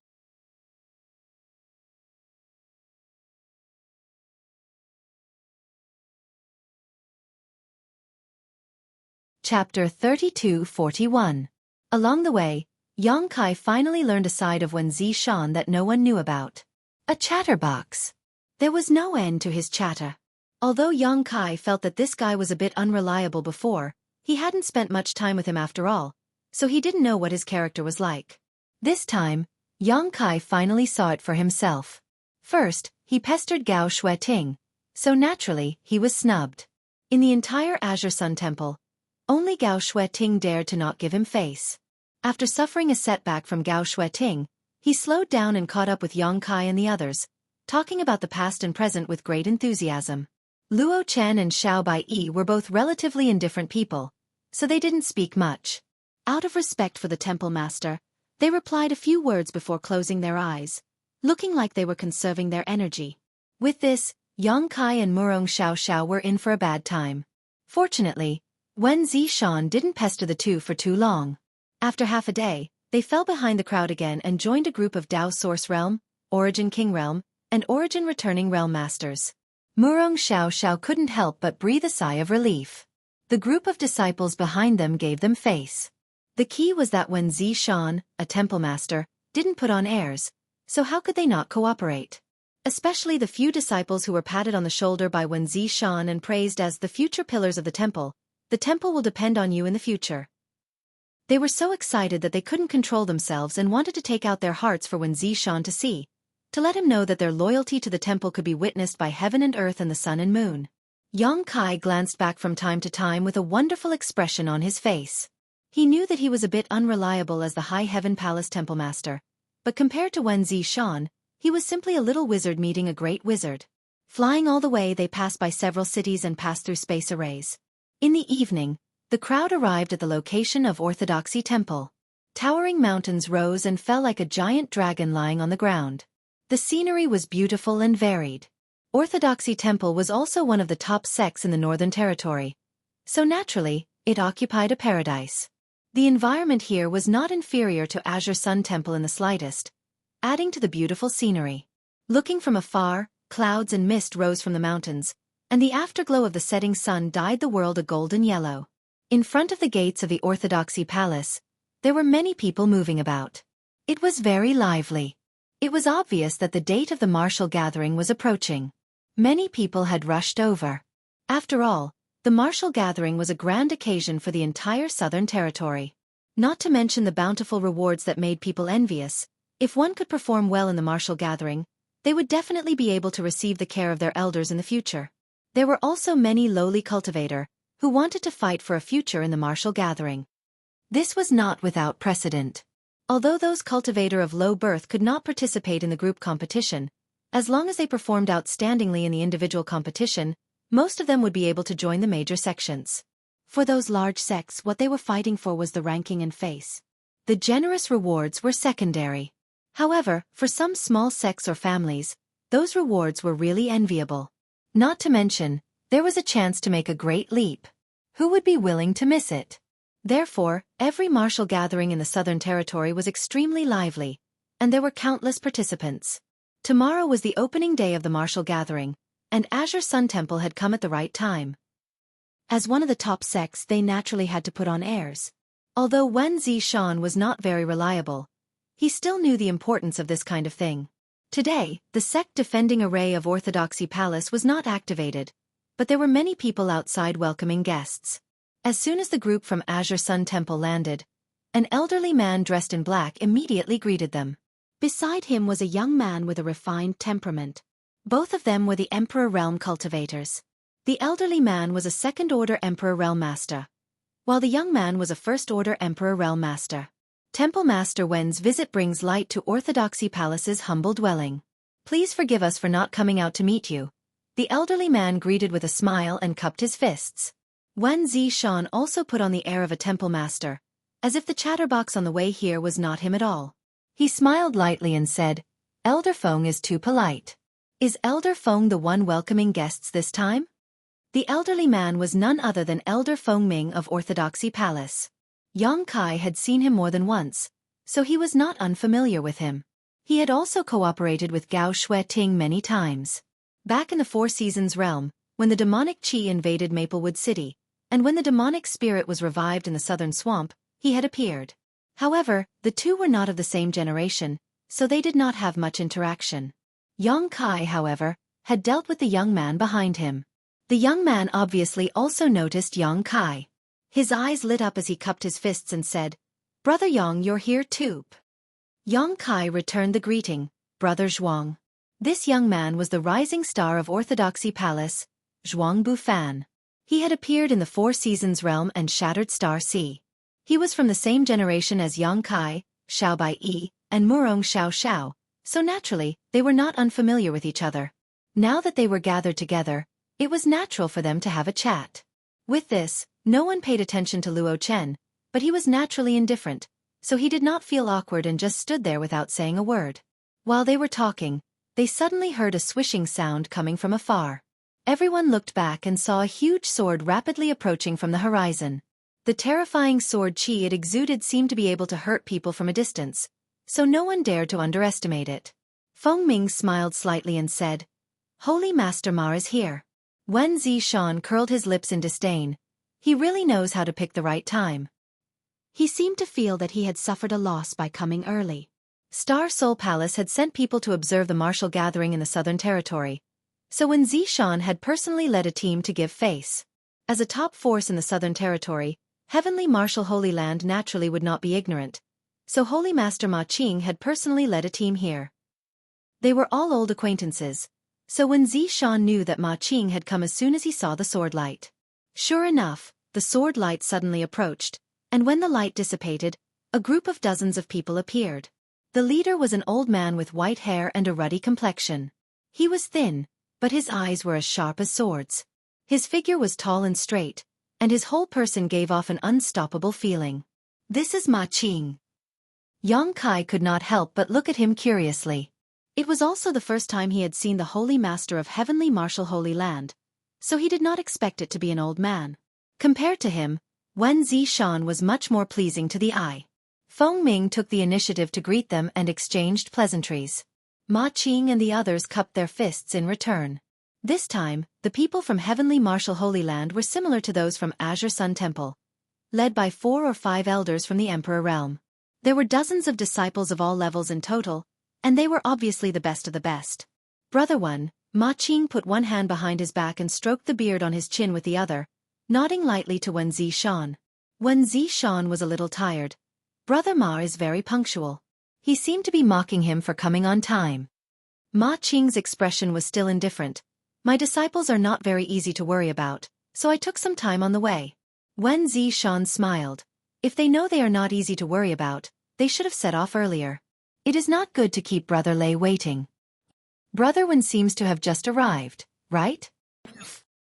Chapter 32-41. Along the way, Yang Kai finally learned a side of Wen Zishan that no one knew about. A chatterbox. There was no end to his chatter. Although Yang Kai felt that this guy was a bit unreliable before, he hadn't spent much time with him after all, so he didn't know what his character was like. This time, Yang Kai finally saw it for himself. First, he pestered Gao Xueting, so naturally, he was snubbed. In the entire Azure Sun Temple, only Gao Xueting dared to not give him face. After suffering a setback from Gao Xueting, He slowed down and caught up with Yang Kai and the others, talking about the past and present with great enthusiasm. Luo Chen and Xiao Baiyi were both relatively indifferent people, so they didn't speak much. Out of respect for the temple master, they replied a few words before closing their eyes, looking like they were conserving their energy. With this, Yang Kai and Murong Xiao were in for a bad time. Fortunately, Wen Zishan didn't pester the two for too long. After half a day, they fell behind the crowd again and joined a group of Dao Source Realm, Origin King Realm, and Origin Returning Realm Masters. Murong Xiao couldn't help but breathe a sigh of relief. The group of disciples behind them gave them face. The key was that when Zishan, a temple master, didn't put on airs, so how could they not cooperate? Especially the few disciples who were patted on the shoulder by Wen Zishan and praised as the future pillars of the temple will depend on you in the future. They were so excited that they couldn't control themselves and wanted to take out their hearts for Wen Zishan to see, to let him know that their loyalty to the temple could be witnessed by heaven and earth and the sun and moon. Yang Kai glanced back from time to time with a wonderful expression on his face. He knew that he was a bit unreliable as the High Heaven Palace Temple Master, but compared to Wen Zishan, he was simply a little wizard meeting a great wizard. Flying all the way, they passed by several cities and passed through space arrays. In the evening, the crowd arrived at the location of Orthodoxy Temple. Towering mountains rose and fell like a giant dragon lying on the ground. The scenery was beautiful and varied. Orthodoxy Temple was also one of the top sects in the Northern Territory, so naturally, it occupied a paradise. The environment here was not inferior to Azure Sun Temple in the slightest, adding to the beautiful scenery. Looking from afar, clouds and mist rose from the mountains, and the afterglow of the setting sun dyed the world a golden yellow. In front of the gates of the Orthodoxy Palace, there were many people moving about. It was very lively. It was obvious that the date of the martial gathering was approaching. Many people had rushed over. After all, the martial gathering was a grand occasion for the entire Southern Territory. Not to mention the bountiful rewards that made people envious. If one could perform well in the martial gathering, they would definitely be able to receive the care of their elders in the future. There were also many lowly cultivators who wanted to fight for a future in the martial gathering. This was not without precedent. Although those cultivators of low birth could not participate in the group competition, as long as they performed outstandingly in the individual competition, most of them would be able to join the major sections. For those large sects, what they were fighting for was the ranking and face. The generous rewards were secondary. However, for some small sects or families, those rewards were really enviable. Not to mention, there was a chance to make a great leap. Who would be willing to miss it? Therefore, every martial gathering in the Southern Territory was extremely lively, and there were countless participants. Tomorrow was the opening day of the martial gathering, and Azure Sun Temple had come at the right time. As one of the top sects, they naturally had to put on airs. Although Wen Zishan was not very reliable, he still knew the importance of this kind of thing. Today, the sect defending array of Orthodoxy Palace was not activated, but there were many people outside welcoming guests. As soon as the group from Azure Sun Temple landed, an elderly man dressed in black immediately greeted them. Beside him was a young man with a refined temperament. Both of them were the Emperor Realm cultivators. The elderly man was a second-order Emperor Realm Master, while the young man was a first-order Emperor Realm Master. Temple Master Wen's visit brings light to Orthodoxy Palace's humble dwelling. Please forgive us for not coming out to meet you. The elderly man greeted with a smile and cupped his fists. Wen Zishan also put on the air of a temple master, as if the chatterbox on the way here was not him at all. He smiled lightly and said, "Elder Feng is too polite. Is Elder Feng the one welcoming guests this time?" The elderly man was none other than Elder Feng Ming of Orthodoxy Palace. Yang Kai had seen him more than once, so he was not unfamiliar with him. He had also cooperated with Gao Xueqi many times. Back in the Four Seasons realm, when the demonic Qi invaded Maplewood City, and when the demonic spirit was revived in the southern swamp, he had appeared. However, the two were not of the same generation, so they did not have much interaction. Yang Kai, however, had dealt with the young man behind him. The young man obviously also noticed Yang Kai. His eyes lit up as he cupped his fists and said, "Brother Yang, you're here too." Yang Kai returned the greeting, "Brother Zhuang." This young man was the rising star of Orthodoxy Palace, Zhuang Bufan. He had appeared in the Four Seasons realm and Shattered Star Sea. He was from the same generation as Yang Kai, Xiao Baiyi, and Murong Xiao Xiao, so naturally, they were not unfamiliar with each other. Now that they were gathered together, it was natural for them to have a chat. With this, no one paid attention to Luo Chen, but he was naturally indifferent, so he did not feel awkward and just stood there without saying a word. While they were talking, they suddenly heard a swishing sound coming from afar. Everyone looked back and saw a huge sword rapidly approaching from the horizon. The terrifying sword chi it exuded seemed to be able to hurt people from a distance, so no one dared to underestimate it. Feng Ming smiled slightly and said, "Holy Master Ma is here." Wen Zishan curled his lips in disdain. He really knows how to pick the right time. He seemed to feel that he had suffered a loss by coming early. Star Soul Palace had sent people to observe the martial gathering in the Southern Territory, so Wen Zishan had personally led a team to give face. As a top force in the Southern Territory, Heavenly Martial Holy Land naturally would not be ignorant, so Holy Master Ma Qing had personally led a team here. They were all old acquaintances, so Wen Zishan knew that Ma Qing had come as soon as he saw the sword light. Sure enough, the sword light suddenly approached, and when the light dissipated, a group of dozens of people appeared. The leader was an old man with white hair and a ruddy complexion. He was thin, but his eyes were as sharp as swords. His figure was tall and straight, and his whole person gave off an unstoppable feeling. "This is Ma Qing." Yang Kai could not help but look at him curiously. It was also the first time he had seen the Holy Master of Heavenly Martial Holy Land, so he did not expect it to be an old man. Compared to him, Wen Zishan was much more pleasing to the eye. Feng Ming took the initiative to greet them and exchanged pleasantries. Ma Qing and the others cupped their fists in return. This time, the people from Heavenly Martial Holy Land were similar to those from Azure Sun Temple, led by 4 or 5 elders from the Emperor Realm. There were dozens of disciples of all levels in total, and they were obviously the best of the best. Brother One, Ma Qing put one hand behind his back and stroked the beard on his chin with the other, nodding lightly to Wen Zishan. Wen Zishan was a little tired. Brother Ma is very punctual. He seemed to be mocking him for coming on time. Ma Qing's expression was still indifferent. "My disciples are not very easy to worry about, so I took some time on the way." Wen Zishan smiled. If they know they are not easy to worry about, they should have set off earlier. It is not good to keep Brother Lei waiting. Brother Wen seems to have just arrived, right?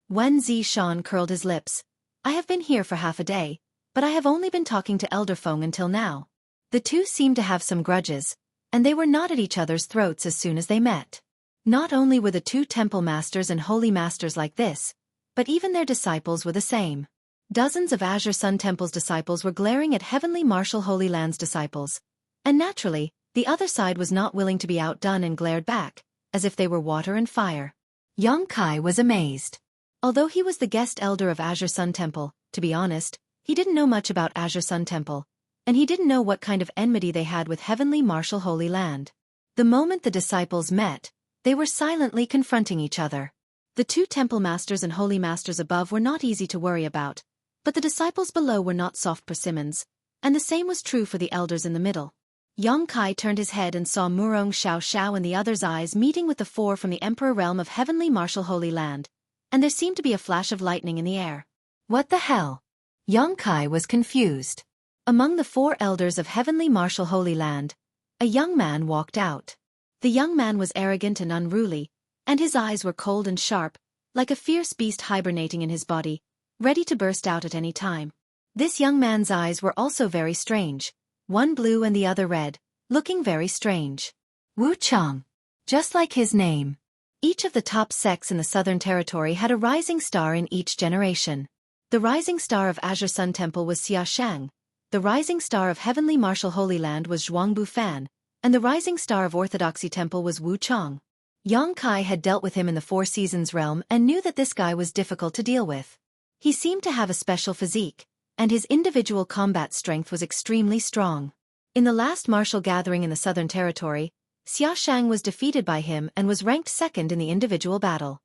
Wen Zishan curled his lips. "I have been here for half a day, but I have only been talking to Elder Feng until now." The two seemed to have some grudges, and they were not at each other's throats as soon as they met. Not only were the two temple masters and holy masters like this, but even their disciples were the same. Dozens of Azure Sun Temple's disciples were glaring at Heavenly Martial Holy Land's disciples, and naturally, the other side was not willing to be outdone and glared back, as if they were water and fire. Yang Kai was amazed. Although he was the guest elder of Azure Sun Temple, to be honest, he didn't know much about Azure Sun Temple, and he didn't know what kind of enmity they had with Heavenly Martial Holy Land. The moment the disciples met, they were silently confronting each other. The two temple masters and holy masters above were not easy to worry about, but the disciples below were not soft persimmons, and the same was true for the elders in the middle. Yang Kai turned his head and saw Murong Xiao Xiao and the other's eyes meeting with the 4 from the Emperor Realm of Heavenly Martial Holy Land, and there seemed to be a flash of lightning in the air. What the hell? Yang Kai was confused. Among the 4 elders of Heavenly Martial Holy Land, a young man walked out. The young man was arrogant and unruly, and his eyes were cold and sharp, like a fierce beast hibernating in his body, ready to burst out at any time. This young man's eyes were also very strange, one blue and the other red, looking very strange. Wu Chang. Just like his name. Each of the top sects in the Southern Territory had a rising star in each generation. The rising star of Azure Sun Temple was Xia Shang. The rising star of Heavenly Martial Holy Land was Zhuangbu Fan, and the rising star of Orthodoxy Temple was Wu Chang. Yang Kai had dealt with him in the 4 Seasons realm and knew that this guy was difficult to deal with. He seemed to have a special physique, and his individual combat strength was extremely strong. In the last martial gathering in the Southern Territory, Xia Shang was defeated by him and was ranked 2nd in the individual battle.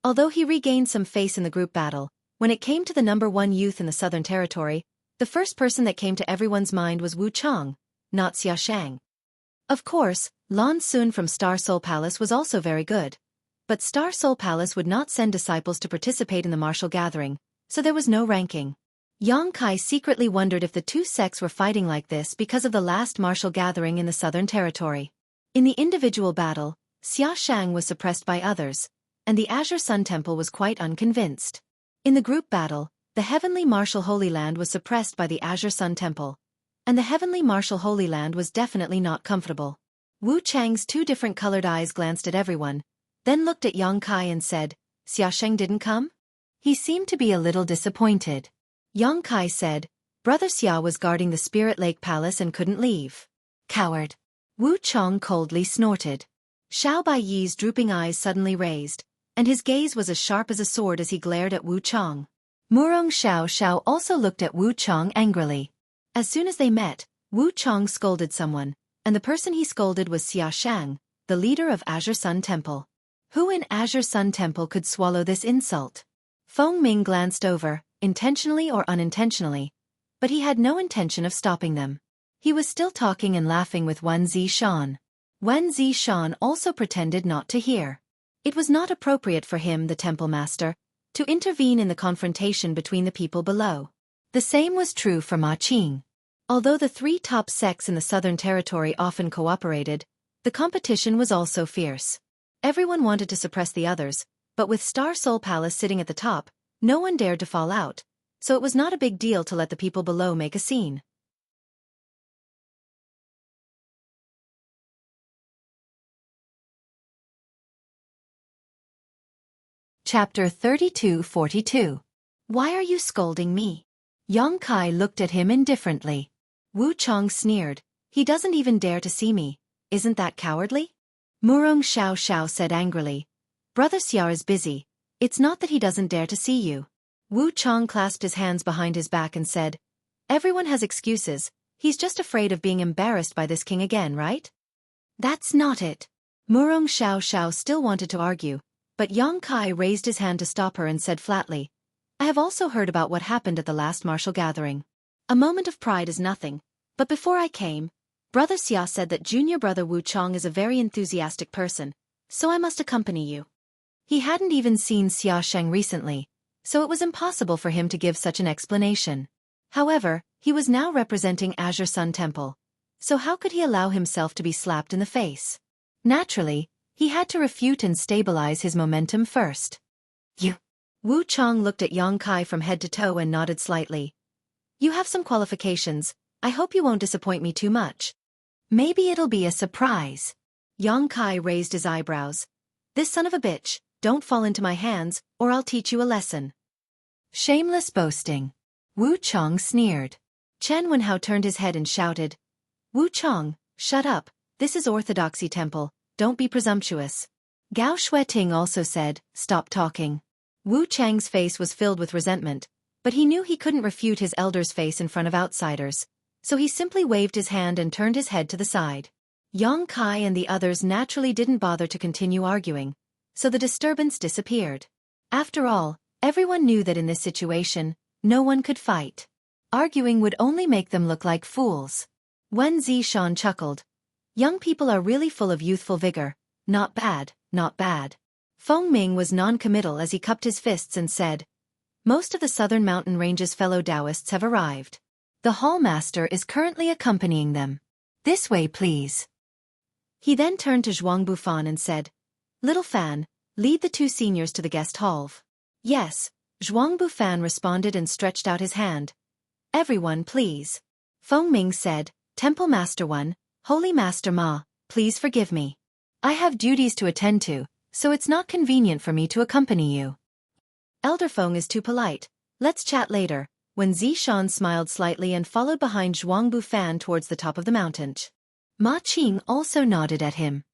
Although he regained some face in the group battle, when it came to the number 1 youth in the Southern Territory, the first person that came to everyone's mind was Wu Chang, not Xia Shang. Of course, Lan Sun from Star Soul Palace was also very good. But Star Soul Palace would not send disciples to participate in the martial gathering, so there was no ranking. Yang Kai secretly wondered if the two sects were fighting like this because of the last martial gathering in the Southern Territory. In the individual battle, Xia Shang was suppressed by others, and the Azure Sun Temple was quite unconvinced. In the group battle, the Heavenly Martial Holy Land was suppressed by the Azure Sun Temple, and the Heavenly Martial Holy Land was definitely not comfortable. Wu Chang's two different colored eyes glanced at everyone, then looked at Yang Kai and said, "Xia Sheng didn't come?" He seemed to be a little disappointed. Yang Kai said, "Brother Xia was guarding the Spirit Lake Palace and couldn't leave." "Coward." Wu Chang coldly snorted. Xiao Baiyi's drooping eyes suddenly raised, and his gaze was as sharp as a sword as he glared at Wu Chang. Murong Xiao also looked at Wu Chang angrily. As soon as they met, Wu Chang scolded someone, and the person he scolded was Xia Shang, the leader of Azure Sun Temple. Who in Azure Sun Temple could swallow this insult? Feng Ming glanced over, intentionally or unintentionally, but he had no intention of stopping them. He was still talking and laughing with Wen Zishan. Wen Zishan also pretended not to hear. It was not appropriate for him, the temple master, to intervene in the confrontation between the people below. The same was true for Ma Qing. Although the three top sects in the Southern Territory often cooperated, the competition was also fierce. Everyone wanted to suppress the others, but with Star Soul Palace sitting at the top, no one dared to fall out, so it was not a big deal to let the people below make a scene. Chapter 32-42. Why are you scolding me? Yang Kai looked at him indifferently. Wu Chang sneered, he doesn't even dare to see me, isn't that cowardly? Murong Xiao said angrily, Brother Xia is busy, it's not that he doesn't dare to see you. Wu Chang clasped his hands behind his back and said, everyone has excuses, he's just afraid of being embarrassed by this king again, right? That's not it. Murong Xiao still wanted to argue, but Yang Kai raised his hand to stop her and said flatly, I have also heard about what happened at the last martial gathering. A moment of pride is nothing, but before I came, Brother Xia said that junior brother Wu Chang is a very enthusiastic person, so I must accompany you. He hadn't even seen Xia Sheng recently, so it was impossible for him to give such an explanation. However, he was now representing Azure Sun Temple, so how could he allow himself to be slapped in the face? Naturally, he had to refute and stabilize his momentum first. You. Wu Chang looked at Yang Kai from head to toe and nodded slightly. You have some qualifications, I hope you won't disappoint me too much. Maybe it'll be a surprise. Yang Kai raised his eyebrows. This son of a bitch, don't fall into my hands, or I'll teach you a lesson. Shameless boasting. Wu Chang sneered. Chen Wenhao turned his head and shouted, Wu Chang, shut up, this is Orthodoxy Temple, don't be presumptuous. Gao Xueqi also said, stop talking. Wu Chang's face was filled with resentment, but he knew he couldn't refute his elder's face in front of outsiders, so he simply waved his hand and turned his head to the side. Yang Kai and the others naturally didn't bother to continue arguing, so the disturbance disappeared. After all, everyone knew that in this situation, no one could fight. Arguing would only make them look like fools. Wen Zishan chuckled. Young people are really full of youthful vigor, not bad, not bad. Feng Ming was non-committal as he cupped his fists and said, most of the Southern Mountain Range's fellow Taoists have arrived. The Hall Master is currently accompanying them. This way, please. He then turned to Zhuang Bufan and said, Little Fan, lead the two seniors to the guest hall. Yes, Zhuang Bufan responded and stretched out his hand. Everyone, please. Feng Ming said, Temple Master 1, Holy Master Ma, please forgive me. I have duties to attend to, so it's not convenient for me to accompany you. Elder Feng is too polite, let's chat later, when Zishan smiled slightly and followed behind Zhuang Bufan towards the top of the mountain. Ma Qing also nodded at him.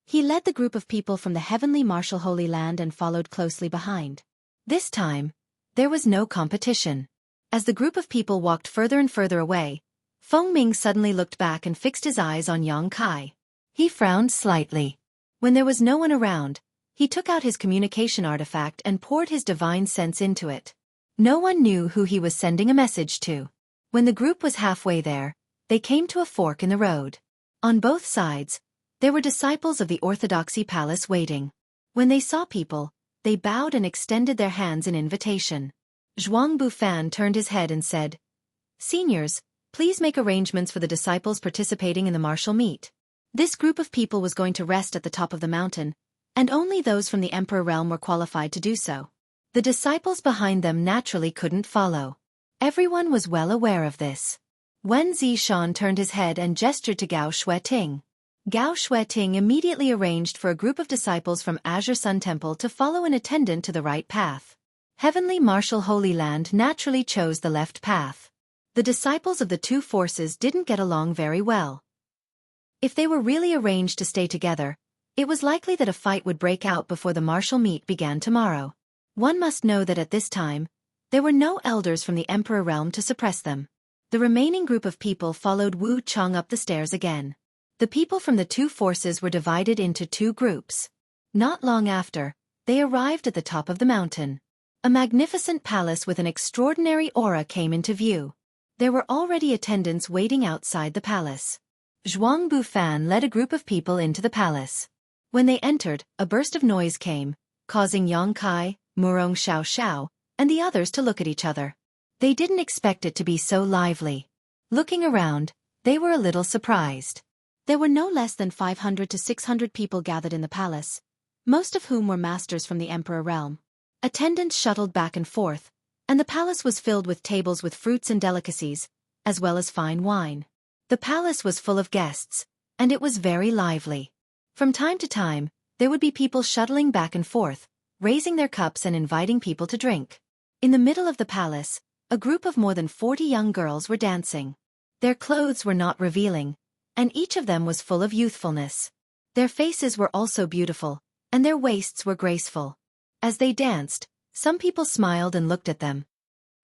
He led the group of people from the Heavenly Martial Holy Land and followed closely behind. This time, there was no competition. As the group of people walked further and further away, Feng Ming suddenly looked back and fixed his eyes on Yang Kai. He frowned slightly. When there was no one around, he took out his communication artifact and poured his divine sense into it. No one knew who he was sending a message to. When the group was halfway there, they came to a fork in the road. On both sides, there were disciples of the Orthodoxy Palace waiting. When they saw people, they bowed and extended their hands in invitation. Zhuang Bufan turned his head and said, "Seniors, please make arrangements for the disciples participating in the martial meet." This group of people was going to rest at the top of the mountain, and only those from the Emperor realm were qualified to do so. The disciples behind them naturally couldn't follow. Everyone was well aware of this. Wen Zishan turned his head and gestured to Gao Xueting. Gao Xueting immediately arranged for a group of disciples from Azure Sun Temple to follow an attendant to the right path. Heavenly Martial Holy Land naturally chose the left path. The disciples of the two forces didn't get along very well. If they were really arranged to stay together, it was likely that a fight would break out before the martial meet began tomorrow. One must know that at this time, there were no elders from the Emperor realm to suppress them. The remaining group of people followed Wu Chong up the stairs again. The people from the two forces were divided into two groups. Not long after, they arrived at the top of the mountain. A magnificent palace with an extraordinary aura came into view. There were already attendants waiting outside the palace. Zhuang Bufan led a group of people into the palace. When they entered, a burst of noise came, causing Yang Kai, Murong Xiao Xiao, and the others to look at each other. They didn't expect it to be so lively. Looking around, they were a little surprised. There were no less than 500 to 600 people gathered in the palace, most of whom were masters from the Emperor realm. Attendants shuttled back and forth, and the palace was filled with tables with fruits and delicacies, as well as fine wine. The palace was full of guests, and it was very lively. From time to time, there would be people shuttling back and forth, raising their cups and inviting people to drink. In the middle of the palace, a group of more than 40 young girls were dancing. Their clothes were not revealing, and each of them was full of youthfulness. Their faces were also beautiful, and their waists were graceful. As they danced, some people smiled and looked at them.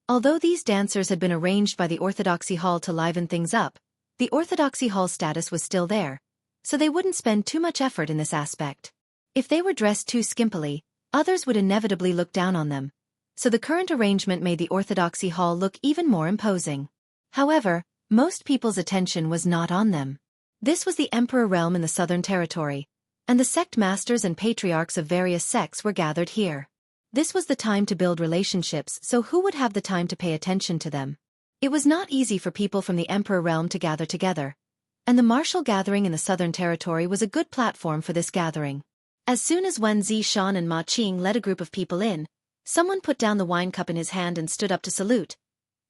Although these dancers had been arranged by the Orthodoxy Hall to liven things up, the Orthodoxy Hall status was still there, so they wouldn't spend too much effort in this aspect. If they were dressed too skimpily, others would inevitably look down on them, so the current arrangement made the Orthodoxy Hall look even more imposing. However, most people's attention was not on them. This was the Emperor realm in the Southern Territory, and the sect masters and patriarchs of various sects were gathered here. This was the time to build relationships, so who would have the time to pay attention to them? It was not easy for people from the Emperor realm to gather together, and the martial gathering in the Southern Territory was a good platform for this gathering. As soon as Wen Zishan and Ma Qing led a group of people in, someone put down the wine cup in his hand and stood up to salute.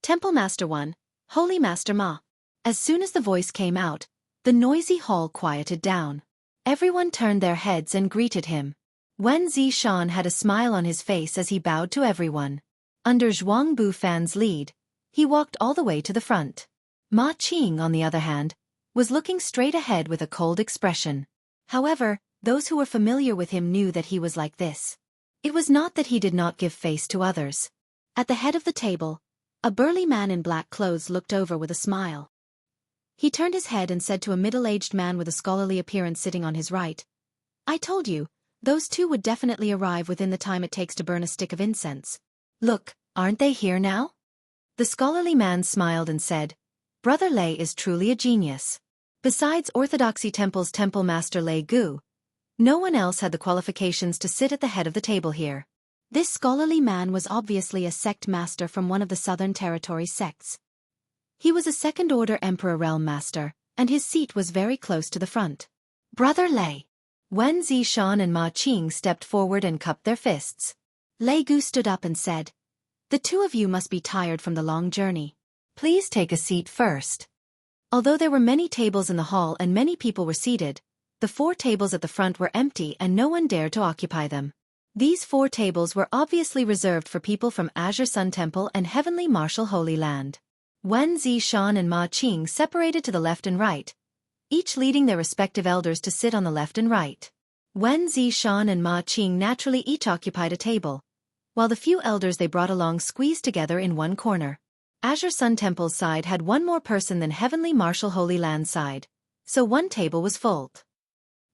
"Temple Master 1, Holy Master Ma." As soon as the voice came out, the noisy hall quieted down. Everyone turned their heads and greeted him. Wen Zishan had a smile on his face as he bowed to everyone. Under Zhuang Bufan's lead, he walked all the way to the front. Ma Qing, on the other hand, was looking straight ahead with a cold expression. However, those who were familiar with him knew that he was like this. It was not that he did not give face to others. At the head of the table, a burly man in black clothes looked over with a smile. He turned his head and said to a middle-aged man with a scholarly appearance sitting on his right, "I told you, those two would definitely arrive within the time it takes to burn a stick of incense. Look, aren't they here now?" The scholarly man smiled and said, "Brother Lei is truly a genius." Besides Orthodoxy Temple's Temple Master Lei Gu, no one else had the qualifications to sit at the head of the table here. This scholarly man was obviously a sect master from one of the Southern Territory sects. He was a second-order Emperor Realm Master, and his seat was very close to the front. "Brother Lei." Wen Zishan and Ma Qing stepped forward and cupped their fists. Lei Gu stood up and said, "The two of you must be tired from the long journey. Please take a seat first." Although there were many tables in the hall and many people were seated, the 4 tables at the front were empty and no one dared to occupy them. These 4 tables were obviously reserved for people from Azure Sun Temple and Heavenly Martial Holy Land. Wen Zishan and Ma Qing separated to the left and right, each leading their respective elders to sit on the left and right. Wen Zishan and Ma Qing naturally each occupied a table, while the few elders they brought along squeezed together in one corner. Azure Sun Temple's side had one more person than Heavenly Martial Holy Land side, so one table was full.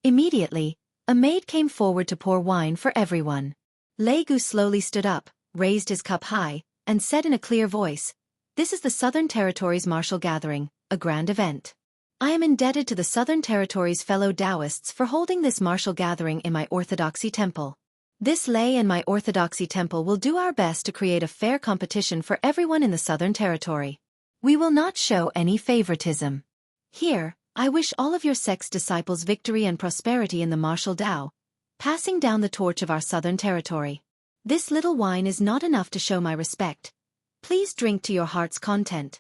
Immediately, a maid came forward to pour wine for everyone. Lei Gu slowly stood up, raised his cup high, and said in a clear voice, "This is the Southern Territory's martial gathering, a grand event. I am indebted to the Southern Territory's fellow Taoists for holding this martial gathering in my Orthodoxy temple. This lay and my orthodoxy temple will do our best to create a fair competition for everyone in the Southern Territory. We will not show any favoritism. Here, I wish all of your sect's disciples victory and prosperity in the martial Tao, passing down the torch of our Southern Territory. This little wine is not enough to show my respect. Please drink to your heart's content.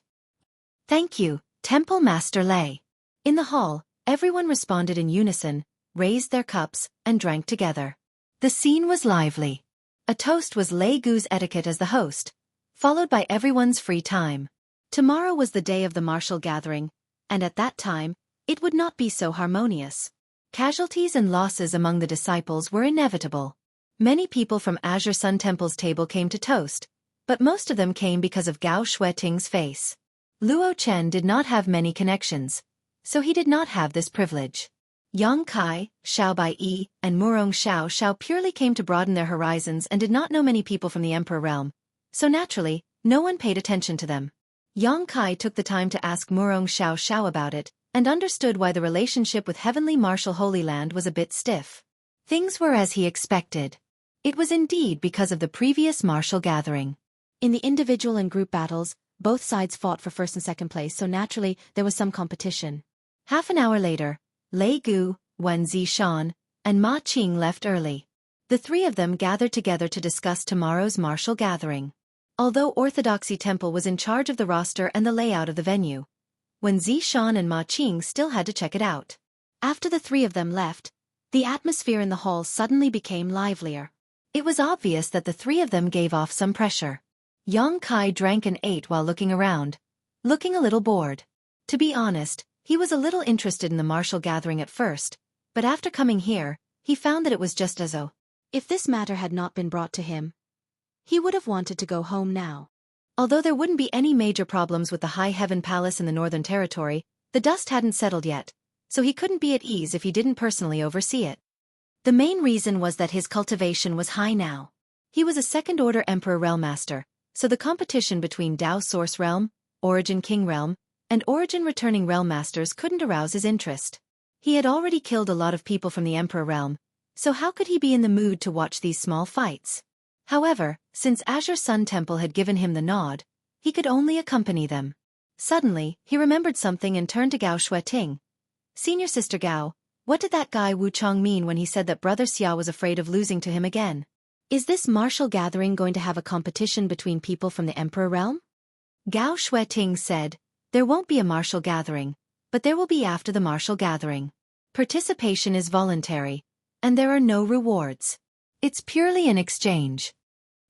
Thank you, Temple Master Lei. In the hall, everyone responded in unison, raised their cups, and drank together. The scene was lively. A toast was Lei Gu's etiquette as the host, followed by everyone's free time. Tomorrow was the day of the martial gathering, and at that time, it would not be so harmonious. Casualties and losses among the disciples were inevitable. Many people from Azure Sun Temple's table came to toast, but most of them came because of Gao Xueqing's face. Luo Chen did not have many connections, so he did not have this privilege. Yang Kai, Xiao Baiyi, and Murong Xiao purely came to broaden their horizons and did not know many people from the Emperor realm, so naturally, no one paid attention to them. Yang Kai took the time to ask Murong Xiao about it, and understood why the relationship with Heavenly Martial Holy Land was a bit stiff. Things were as he expected. It was indeed because of the previous martial gathering. In the individual and group battles, both sides fought for first and second place, so naturally, there was some competition. Half an hour later, Lei Gu, Wen Zishan, and Ma Qing left early. The three of them gathered together to discuss tomorrow's martial gathering. Although Orthodoxy Temple was in charge of the roster and the layout of the venue, Wen Zishan and Ma Qing still had to check it out. After the three of them left, the atmosphere in the hall suddenly became livelier. It was obvious that the three of them gave off some pressure. Yang Kai drank and ate while looking around, looking a little bored. To be honest, he was a little interested in the martial gathering at first, but after coming here, he found that it was just as though, if this matter had not been brought to him, he would have wanted to go home now. Although there wouldn't be any major problems with the High Heaven Palace in the Northern Territory, the dust hadn't settled yet, so he couldn't be at ease if he didn't personally oversee it. The main reason was that his cultivation was high now. He was a second-order Emperor Realm Master, so the competition between Tao Source Realm, Origin King Realm, and Origin Returning Realm Masters couldn't arouse his interest. He had already killed a lot of people from the Emperor Realm, so how could he be in the mood to watch these small fights? However, since Azure Sun Temple had given him the nod, he could only accompany them. Suddenly, he remembered something and turned to Gao Xueting. Senior Sister Gao, what did that guy Wu Chong mean when he said that Brother Xia was afraid of losing to him again? Is this martial gathering going to have a competition between people from the Emperor Realm? Gao Xueting said, there won't be a martial gathering, but there will be after the martial gathering. Participation is voluntary, and there are no rewards. It's purely an exchange.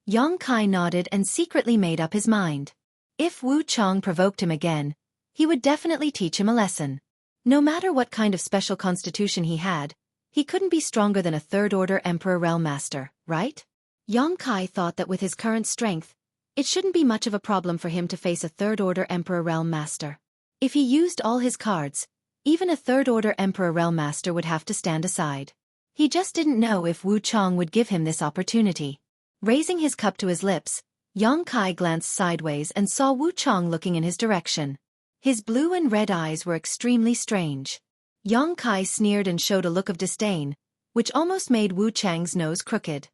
Yang Kai nodded and secretly made up his mind. If Wu Chong provoked him again, he would definitely teach him a lesson. No matter what kind of special constitution he had, he couldn't be stronger than a third-order Emperor Realm Master, right? Yang Kai thought that with his current strength, it shouldn't be much of a problem for him to face a third-order Emperor Realm Master. If he used all his cards, even a third-order Emperor Realm Master would have to stand aside. He just didn't know if Wu Chong would give him this opportunity. Raising his cup to his lips, Yang Kai glanced sideways and saw Wu Chong looking in his direction. His blue and red eyes were extremely strange. Yang Kai sneered and showed a look of disdain, which almost made Wu Chang's nose crooked.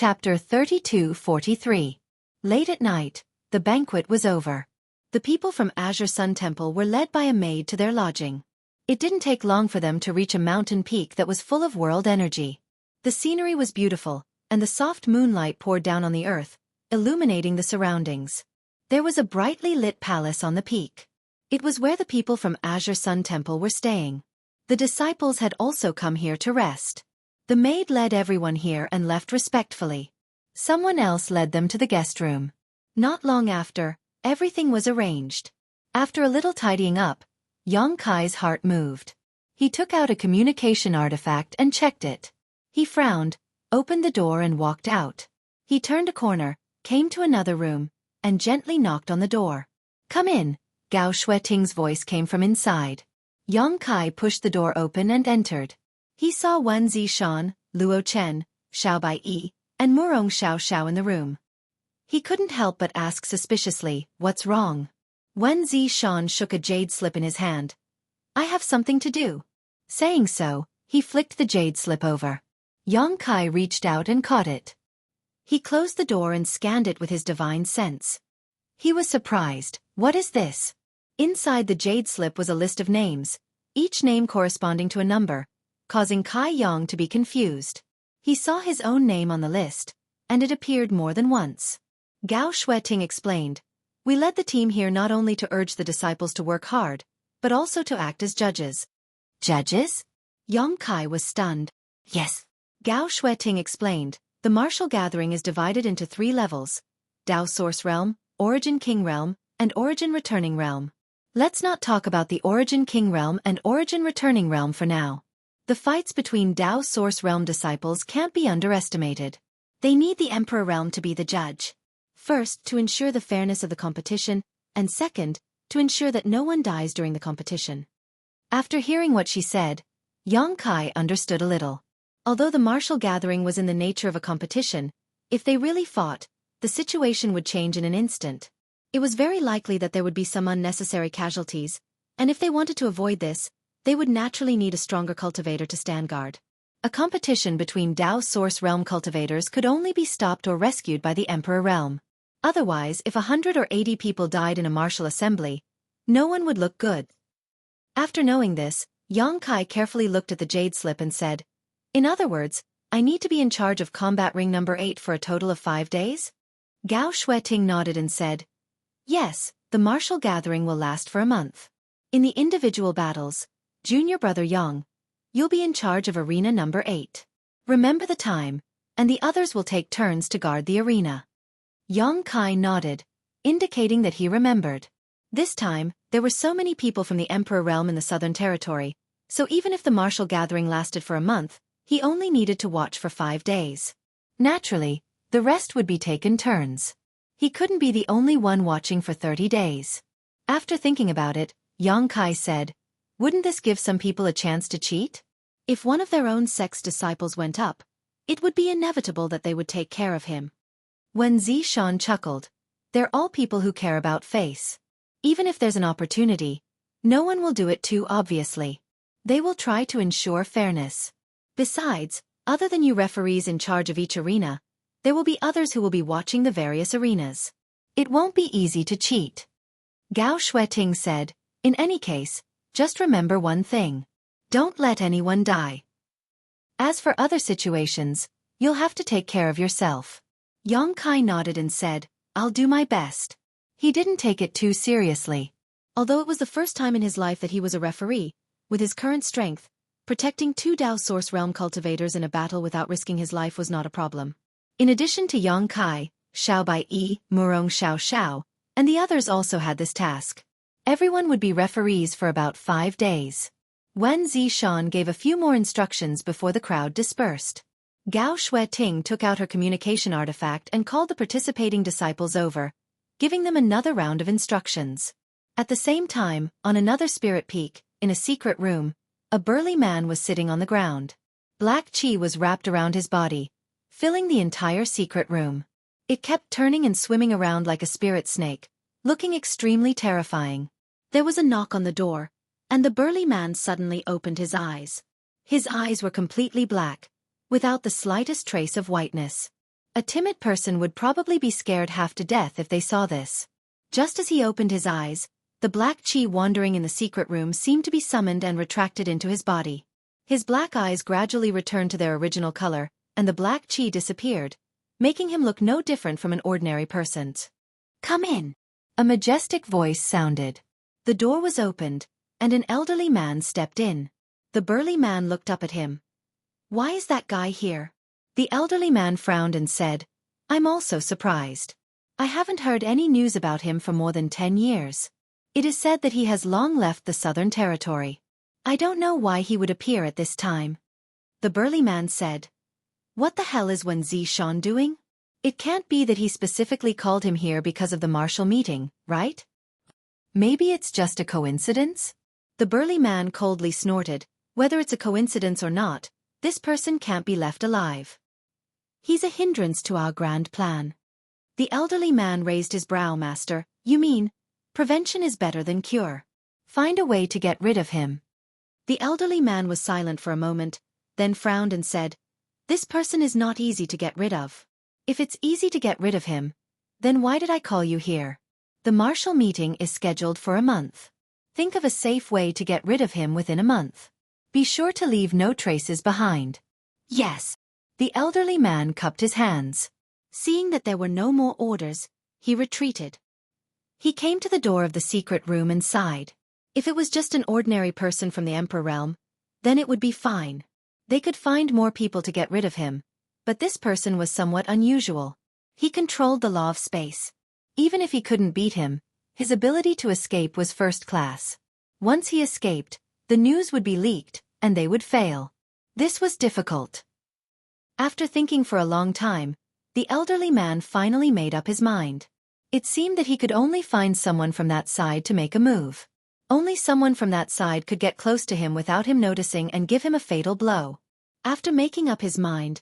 Chapter 32-43. Late at night, the banquet was over. The people from Azure Sun Temple were led by a maid to their lodging. It didn't take long for them to reach a mountain peak that was full of world energy. The scenery was beautiful, and the soft moonlight poured down on the earth, illuminating the surroundings. There was a brightly lit palace on the peak. It was where the people from Azure Sun Temple were staying. The disciples had also come here to rest. The maid led everyone here and left respectfully. Someone else led them to the guest room. Not long after, everything was arranged. After a little tidying up, Yang Kai's heart moved. He took out a communication artifact and checked it. He frowned, opened the door and walked out. He turned a corner, came to another room, and gently knocked on the door. Come in, Gao Xueting's voice came from inside. Yang Kai pushed the door open and entered. He saw Wen Zishan, Luo Chen, Xiao Baiyi, and Murong Xiao in the room. He couldn't help but ask suspiciously, "What's wrong?" Wen Zishan shook a jade slip in his hand. "I have something to do." Saying so, he flicked the jade slip over. Yang Kai reached out and caught it. He closed the door and scanned it with his divine sense. He was surprised. What is this? Inside the jade slip was a list of names, each name corresponding to a number, causing Kai Yang to be confused. He saw his own name on the list, and it appeared more than once. Gao Xueqi explained, "We led the team here not only to urge the disciples to work hard, but also to act as judges." Judges? Yang Kai was stunned. "Yes." Gao Xueqi explained, "The martial gathering is divided into 3 levels: Dao Source Realm, Origin King Realm, and Origin Returning Realm. Let's not talk about the Origin King Realm and Origin Returning Realm for now. The fights between Dao Source Realm disciples can't be underestimated. They need the Emperor Realm to be the judge. First, to ensure the fairness of the competition, and second, to ensure that no one dies during the competition." After hearing what she said, Yang Kai understood a little. Although the martial gathering was in the nature of a competition, if they really fought, the situation would change in an instant. It was very likely that there would be some unnecessary casualties, and if they wanted to avoid this, they would naturally need a stronger cultivator to stand guard. A competition between Dao Source Realm cultivators could only be stopped or rescued by the Emperor Realm. Otherwise, if 100 or 80 people died in a martial assembly, no one would look good. After knowing this, Yang Kai carefully looked at the jade slip and said, "In other words, I need to be in charge of combat ring number 8 for a total of 5 days? Gao Xueqi nodded and said, "Yes, the martial gathering will last for a month. In the individual battles, junior brother Yang, you'll be in charge of arena number 8. Remember the time, and the others will take turns to guard the arena." Yang Kai nodded, indicating that he remembered. This time, there were so many people from the Emperor Realm in the Southern Territory, so even if the martial gathering lasted for a month, he only needed to watch for 5 days. Naturally, the rest would be taken turns. He couldn't be the only one watching for 30 days. After thinking about it, Yang Kai said, "Wouldn't this give some people a chance to cheat? If one of their own sex disciples went up, it would be inevitable that they would take care of him." When Zishan chuckled, "They're all people who care about face. Even if there's an opportunity, no one will do it too obviously. They will try to ensure fairness. Besides, other than you referees in charge of each arena, there will be others who will be watching the various arenas. It won't be easy to cheat." Gao Xueqi said, "In any case, just remember one thing. Don't let anyone die. As for other situations, you'll have to take care of yourself." Yang Kai nodded and said, "I'll do my best." He didn't take it too seriously. Although it was the first time in his life that he was a referee, with his current strength, protecting 2 Dao Source Realm cultivators in a battle without risking his life was not a problem. In addition to Yang Kai, Xiao Bai, Murong Xiao, and the others also had this task. Everyone would be referees for about 5 days. Wen Zishan gave a few more instructions before the crowd dispersed. Gao Xueqi took out her communication artifact and called the participating disciples over, giving them another round of instructions. At the same time, on another spirit peak, in a secret room, a burly man was sitting on the ground. Black chi was wrapped around his body, filling the entire secret room. It kept turning and swimming around like a spirit snake, looking extremely terrifying. There was a knock on the door, and the burly man suddenly opened his eyes. His eyes were completely black, without the slightest trace of whiteness. A timid person would probably be scared half to death if they saw this. Just as he opened his eyes, the black chi wandering in the secret room seemed to be summoned and retracted into his body. His black eyes gradually returned to their original color, and the black chi disappeared, making him look no different from an ordinary person. "Come in." A majestic voice sounded. The door was opened, and an elderly man stepped in. The burly man looked up at him. "Why is that guy here?" The elderly man frowned and said, "I'm also surprised. I haven't heard any news about him for more than 10 years. It is said that he has long left the Southern Territory. I don't know why he would appear at this time." The burly man said, "What the hell is Wen Zishan doing? It can't be that he specifically called him here because of the martial meeting, right? Maybe it's just a coincidence?" The burly man coldly snorted, "Whether it's a coincidence or not, this person can't be left alive. He's a hindrance to our grand plan." The elderly man raised his brow. Master, you mean, prevention is better than cure. Find a way to get rid of him. The elderly man was silent for a moment, then frowned and said, This person is not easy to get rid of. If it's easy to get rid of him, then why did I call you here? The martial meeting is scheduled for a month. Think of a safe way to get rid of him within a month. Be sure to leave no traces behind. Yes. The elderly man cupped his hands. Seeing that there were no more orders, he retreated. He came to the door of the secret room and sighed. If it was just an ordinary person from the Emperor realm, then it would be fine. They could find more people to get rid of him. But this person was somewhat unusual. He controlled the law of space. Even if he couldn't beat him, his ability to escape was first class. Once he escaped, the news would be leaked, and they would fail. This was difficult. After thinking for a long time, the elderly man finally made up his mind. It seemed that he could only find someone from that side to make a move. Only someone from that side could get close to him without him noticing and give him a fatal blow. After making up his mind,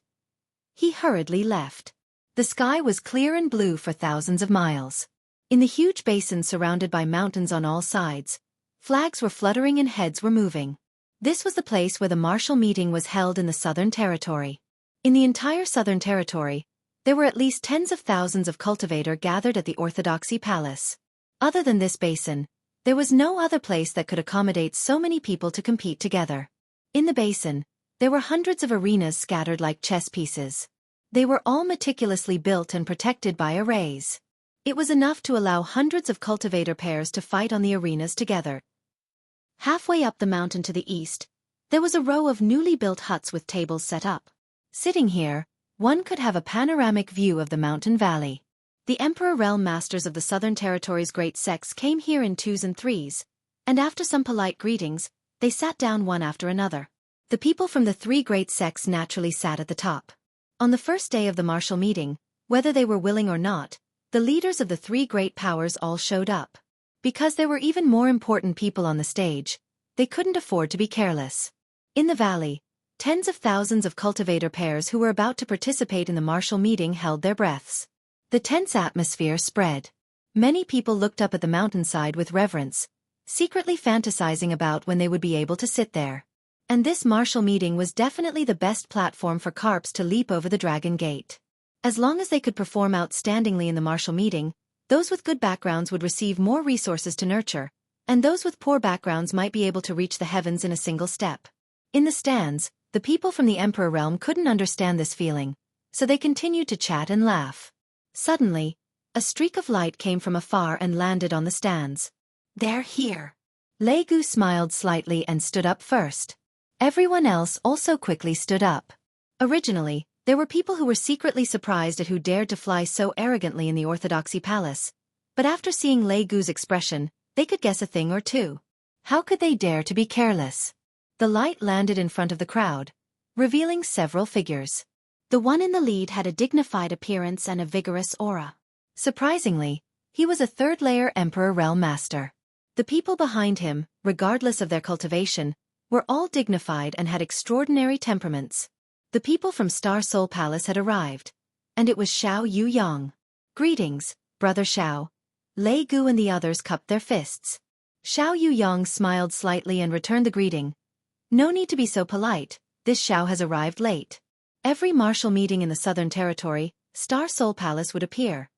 he hurriedly left. The sky was clear and blue for thousands of miles. In the huge basin surrounded by mountains on all sides, flags were fluttering and heads were moving. This was the place where the martial meeting was held in the Southern Territory. In the entire Southern Territory, there were at least tens of thousands of cultivators gathered at the Orthodoxy Palace. Other than this basin, there was no other place that could accommodate so many people to compete together. In the basin, there were hundreds of arenas scattered like chess pieces. They were all meticulously built and protected by arrays. It was enough to allow hundreds of cultivator pairs to fight on the arenas together. Halfway up the mountain to the east, there was a row of newly built huts with tables set up. Sitting here, one could have a panoramic view of the mountain valley. The Emperor Realm Masters of the Southern Territory's great sects came here in twos and threes, and after some polite greetings, they sat down one after another. The people from the three great sects naturally sat at the top. On the first day of the martial meeting, whether they were willing or not, the leaders of the three great powers all showed up. Because there were even more important people on the stage, they couldn't afford to be careless. In the valley, tens of thousands of cultivator pairs who were about to participate in the martial meeting held their breaths. The tense atmosphere spread. Many people looked up at the mountainside with reverence, secretly fantasizing about when they would be able to sit there. And this martial meeting was definitely the best platform for carps to leap over the Dragon Gate. As long as they could perform outstandingly in the martial meeting, those with good backgrounds would receive more resources to nurture, and those with poor backgrounds might be able to reach the heavens in a single step. In the stands, the people from the Emperor realm couldn't understand this feeling, so they continued to chat and laugh. Suddenly, a streak of light came from afar and landed on the stands. They're here. Lei Gu smiled slightly and stood up first. Everyone else also quickly stood up. Originally, there were people who were secretly surprised at who dared to fly so arrogantly in the Orthodoxy Palace, but after seeing Lei Gu's expression, they could guess a thing or two. How could they dare to be careless? The light landed in front of the crowd, revealing several figures. The one in the lead had a dignified appearance and a vigorous aura. Surprisingly, he was a third-layer Emperor Realm Master. The people behind him, regardless of their cultivation, were all dignified and had extraordinary temperaments. The people from Star Soul Palace had arrived, and it was Xiao Yuyang. Greetings, Brother Xiao. Lei Gu and the others cupped their fists. Xiao Yuyang smiled slightly and returned the greeting. No need to be so polite, this Xiao has arrived late. Every martial meeting in the Southern Territory, Star Soul Palace would appear.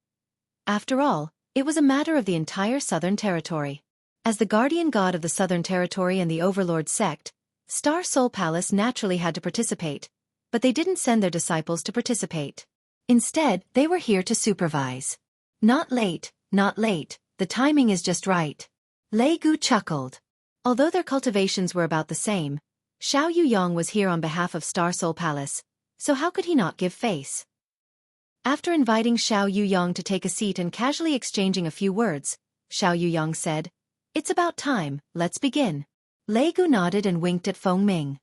After all, it was a matter of the entire Southern Territory. As the guardian god of the Southern Territory and the Overlord sect, Star Soul Palace naturally had to participate, but they didn't send their disciples to participate. Instead, they were here to supervise. Not late, the timing is just right. Lei Gu chuckled. Although their cultivations were about the same, Xiao Yuyang was here on behalf of Star Soul Palace, so how could he not give face? After inviting Xiao Yuyang to take a seat and casually exchanging a few words, Xiao Yuyang said, "It's about time, let's begin." Lei Gu nodded and winked at Feng Ming.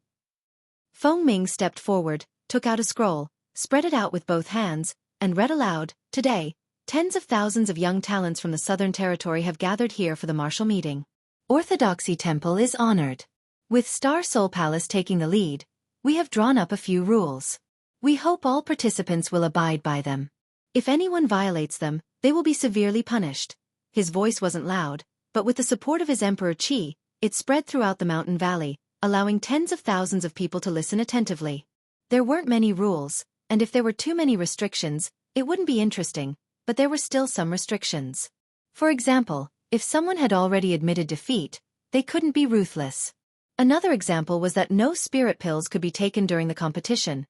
Feng Ming stepped forward, took out a scroll, spread it out with both hands, and read aloud, "Today, tens of thousands of young talents from the Southern Territory have gathered here for the martial meeting. Orthodoxy Temple is honored. With Star Soul Palace taking the lead, we have drawn up a few rules. We hope all participants will abide by them. If anyone violates them, they will be severely punished. His voice wasn't loud, but with the support of his Emperor Qi, it spread throughout the mountain valley, allowing tens of thousands of people to listen attentively. There weren't many rules, and if there were too many restrictions, it wouldn't be interesting, but there were still some restrictions. For example, if someone had already admitted defeat, they couldn't be ruthless. Another example was that no spirit pills could be taken during the competition,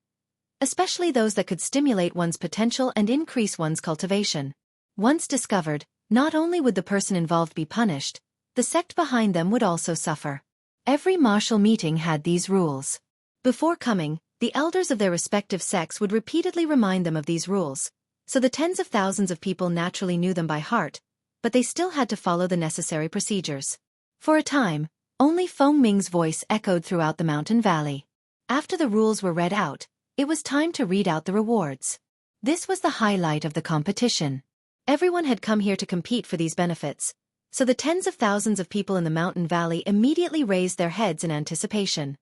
especially those that could stimulate one's potential and increase one's cultivation. Once discovered, not only would the person involved be punished, the sect behind them would also suffer. Every martial meeting had these rules. Before coming, the elders of their respective sects would repeatedly remind them of these rules, so the tens of thousands of people naturally knew them by heart, but they still had to follow the necessary procedures. For a time, only Feng Ming's voice echoed throughout the mountain valley. After the rules were read out, it was time to read out the rewards. This was the highlight of the competition. Everyone had come here to compete for these benefits, so the tens of thousands of people in the mountain valley immediately raised their heads in anticipation.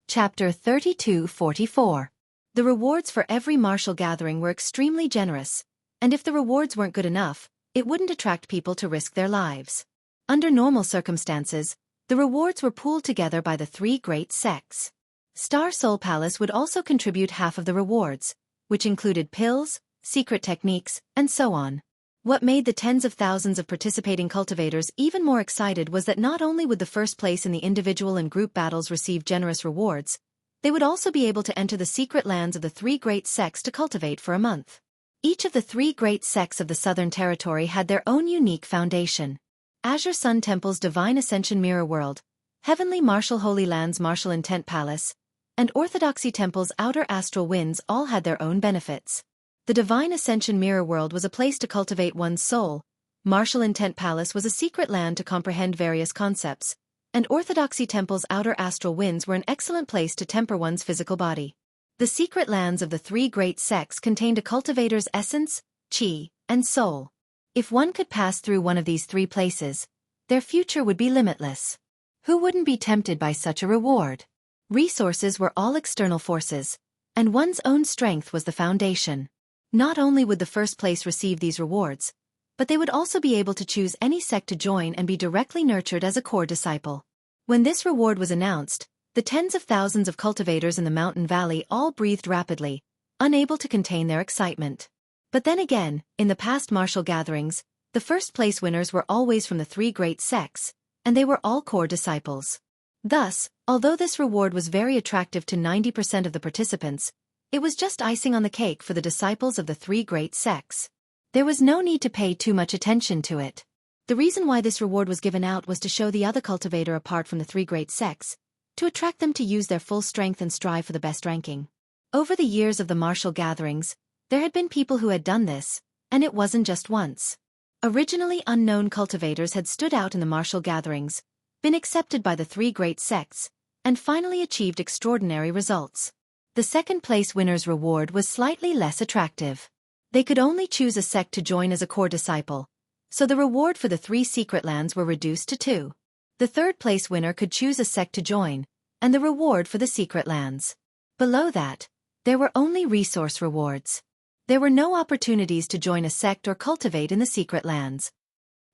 Chapter 32-44. The rewards for every martial gathering were extremely generous, and if the rewards weren't good enough, it wouldn't attract people to risk their lives. Under normal circumstances, the rewards were pooled together by the three great sects. Star Soul Palace would also contribute half of the rewards, which included pills, secret techniques, and so on. What made the tens of thousands of participating cultivators even more excited was that not only would the first place in the individual and group battles receive generous rewards, they would also be able to enter the secret lands of the three great sects to cultivate for a month. Each of the three great sects of the Southern Territory had their own unique foundation. Azure Sun Temple's Divine Ascension Mirror World, Heavenly Martial Holy Land's Martial Intent Palace, and Orthodoxy Temple's Outer Astral Winds all had their own benefits. The Divine Ascension Mirror World was a place to cultivate one's soul, Martial Intent Palace was a secret land to comprehend various concepts, and Orthodoxy Temple's Outer Astral Winds were an excellent place to temper one's physical body. The secret lands of the three great sects contained a cultivator's essence, qi, and soul. If one could pass through one of these three places, their future would be limitless. Who wouldn't be tempted by such a reward? Resources were all external forces, and one's own strength was the foundation. Not only would the first place receive these rewards, but they would also be able to choose any sect to join and be directly nurtured as a core disciple. When this reward was announced, the tens of thousands of cultivators in the mountain valley all breathed rapidly, unable to contain their excitement. But then again, in the past martial gatherings, the first place winners were always from the three great sects, and they were all core disciples. Thus, although this reward was very attractive to 90% of the participants, it was just icing on the cake for the disciples of the three great sects. There was no need to pay too much attention to it. The reason why this reward was given out was to show the other cultivator apart from the three great sects, to attract them to use their full strength and strive for the best ranking. Over the years of the martial gatherings, there had been people who had done this, and it wasn't just once. Originally unknown cultivators had stood out in the martial gatherings, been accepted by the three great sects, and finally achieved extraordinary results. The second place winner's reward was slightly less attractive. They could only choose a sect to join as a core disciple, so the reward for the three secret lands were reduced to 2. The third place winner could choose a sect to join, and the reward for the secret lands. Below that, there were only resource rewards. There were no opportunities to join a sect or cultivate in the secret lands.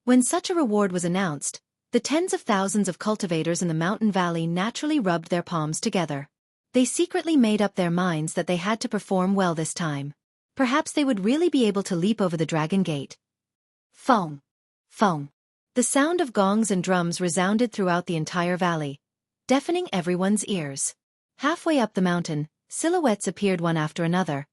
When such a reward was announced, the tens of thousands of cultivators in the mountain valley naturally rubbed their palms together. They secretly made up their minds that they had to perform well this time. Perhaps they would really be able to leap over the dragon gate. Fong! Fong! The sound of gongs and drums resounded throughout the entire valley, deafening everyone's ears. Halfway up the mountain, silhouettes appeared one after another,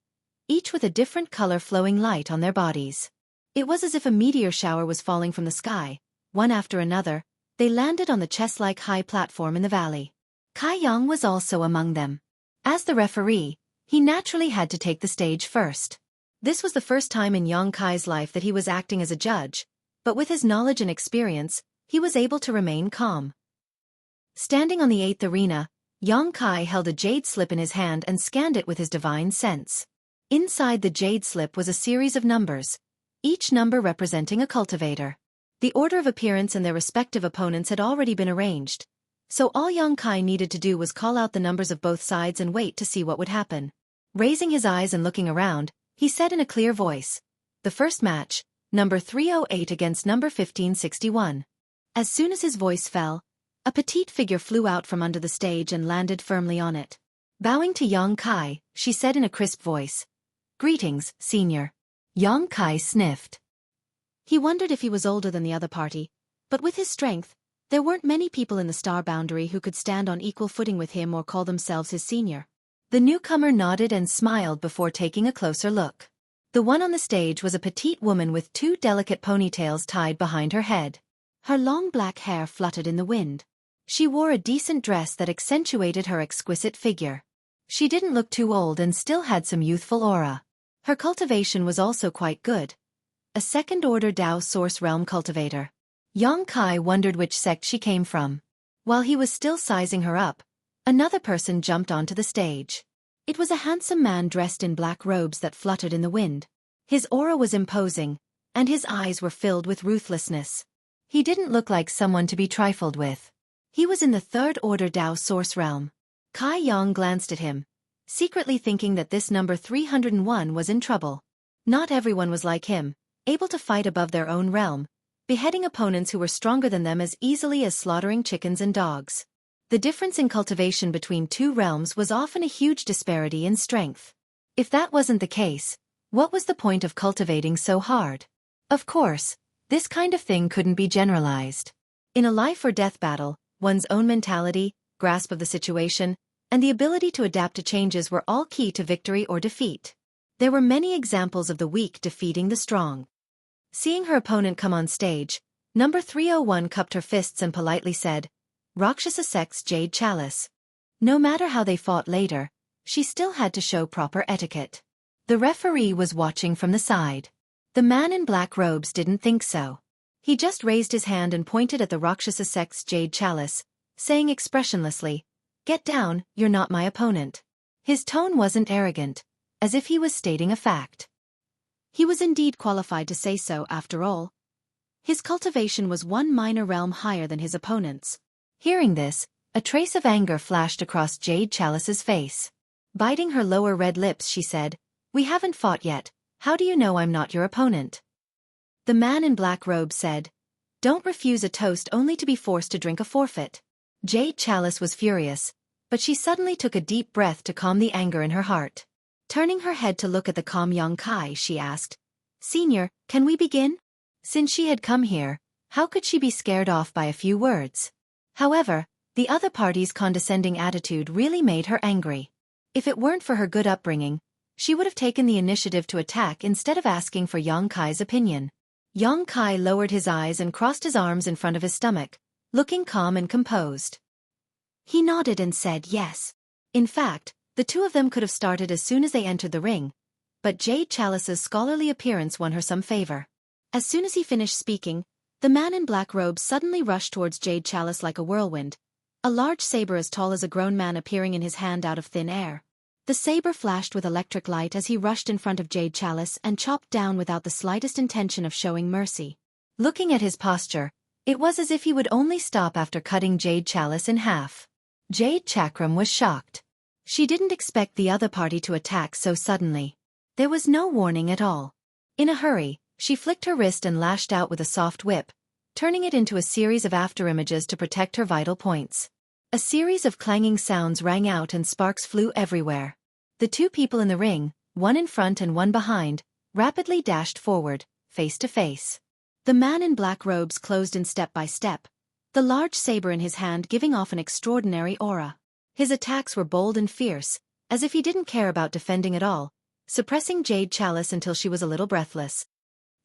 each with a different color flowing light on their bodies. It was as if a meteor shower was falling from the sky. One after another, they landed on the chest-like high platform in the valley. Kai Yang was also among them. As the referee, he naturally had to take the stage first. This was the first time in Yang Kai's life that he was acting as a judge, but with his knowledge and experience, he was able to remain calm. Standing on the 8th arena, Yang Kai held a jade slip in his hand and scanned it with his divine sense. Inside the jade slip was a series of numbers, each number representing a cultivator. The order of appearance and their respective opponents had already been arranged, so all Yang Kai needed to do was call out the numbers of both sides and wait to see what would happen. Raising his eyes and looking around, he said in a clear voice, "The first match, number 308 against number 1561. As soon as his voice fell, a petite figure flew out from under the stage and landed firmly on it. Bowing to Yang Kai, she said in a crisp voice, "Greetings, senior." Yang Kai sniffed. He wondered if he was older than the other party, but with his strength, there weren't many people in the star boundary who could stand on equal footing with him or call themselves his senior. The newcomer nodded and smiled before taking a closer look. The one on the stage was a petite woman with two delicate ponytails tied behind her head. Her long black hair fluttered in the wind. She wore a decent dress that accentuated her exquisite figure. She didn't look too old and still had some youthful aura. Her cultivation was also quite good. A second-order Dao Source Realm cultivator. Yang Kai wondered which sect she came from. While he was still sizing her up, another person jumped onto the stage. It was a handsome man dressed in black robes that fluttered in the wind. His aura was imposing, and his eyes were filled with ruthlessness. He didn't look like someone to be trifled with. He was in the third-order Dao Source Realm. Kai Yang glanced at him, secretly thinking that this number 301 was in trouble. Not everyone was like him, able to fight above their own realm, beheading opponents who were stronger than them as easily as slaughtering chickens and dogs. The difference in cultivation between two realms was often a huge disparity in strength. If that wasn't the case, what was the point of cultivating so hard? Of course, this kind of thing couldn't be generalized. In a life-or-death battle, one's own mentality, grasp of the situation, and the ability to adapt to changes were all key to victory or defeat. There were many examples of the weak defeating the strong. Seeing her opponent come on stage, number 301 cupped her fists and politely said, "Rakshasa Sect's Jade Chalice." No matter how they fought later, she still had to show proper etiquette. The referee was watching from the side. The man in black robes didn't think so. He just raised his hand and pointed at the Rakshasa Sect's Jade Chalice, saying expressionlessly, "Get down, you're not my opponent." His tone wasn't arrogant, as if he was stating a fact. He was indeed qualified to say so after all. His cultivation was one minor realm higher than his opponent's. Hearing this, a trace of anger flashed across Jade Chalice's face. Biting her lower red lips, she said, "We haven't fought yet. How do you know I'm not your opponent?" The man in black robe said, "Don't refuse a toast only to be forced to drink a forfeit." Jade Chalice was furious, but she suddenly took a deep breath to calm the anger in her heart. Turning her head to look at the calm Yang Kai, she asked, "Senior, can we begin?" Since she had come here, how could she be scared off by a few words? However, the other party's condescending attitude really made her angry. If it weren't for her good upbringing, she would have taken the initiative to attack instead of asking for Yang Kai's opinion. Yang Kai lowered his eyes and crossed his arms in front of his stomach, looking calm and composed. He nodded and said yes. In fact, the two of them could have started as soon as they entered the ring, but Jade Chalice's scholarly appearance won her some favor. As soon as he finished speaking, the man in black robes suddenly rushed towards Jade Chalice like a whirlwind, a large saber as tall as a grown man appearing in his hand out of thin air. The saber flashed with electric light as he rushed in front of Jade Chalice and chopped down without the slightest intention of showing mercy. Looking at his posture, it was as if he would only stop after cutting Jade Chalice in half. Jade Chakram was shocked. She didn't expect the other party to attack so suddenly. There was no warning at all. In a hurry, she flicked her wrist and lashed out with a soft whip, turning it into a series of afterimages to protect her vital points. A series of clanging sounds rang out and sparks flew everywhere. The two people in the ring, one in front and one behind, rapidly dashed forward, face to face. The man in black robes closed in step by step, the large saber in his hand giving off an extraordinary aura. His attacks were bold and fierce, as if he didn't care about defending at all, suppressing Jade Chalice until she was a little breathless.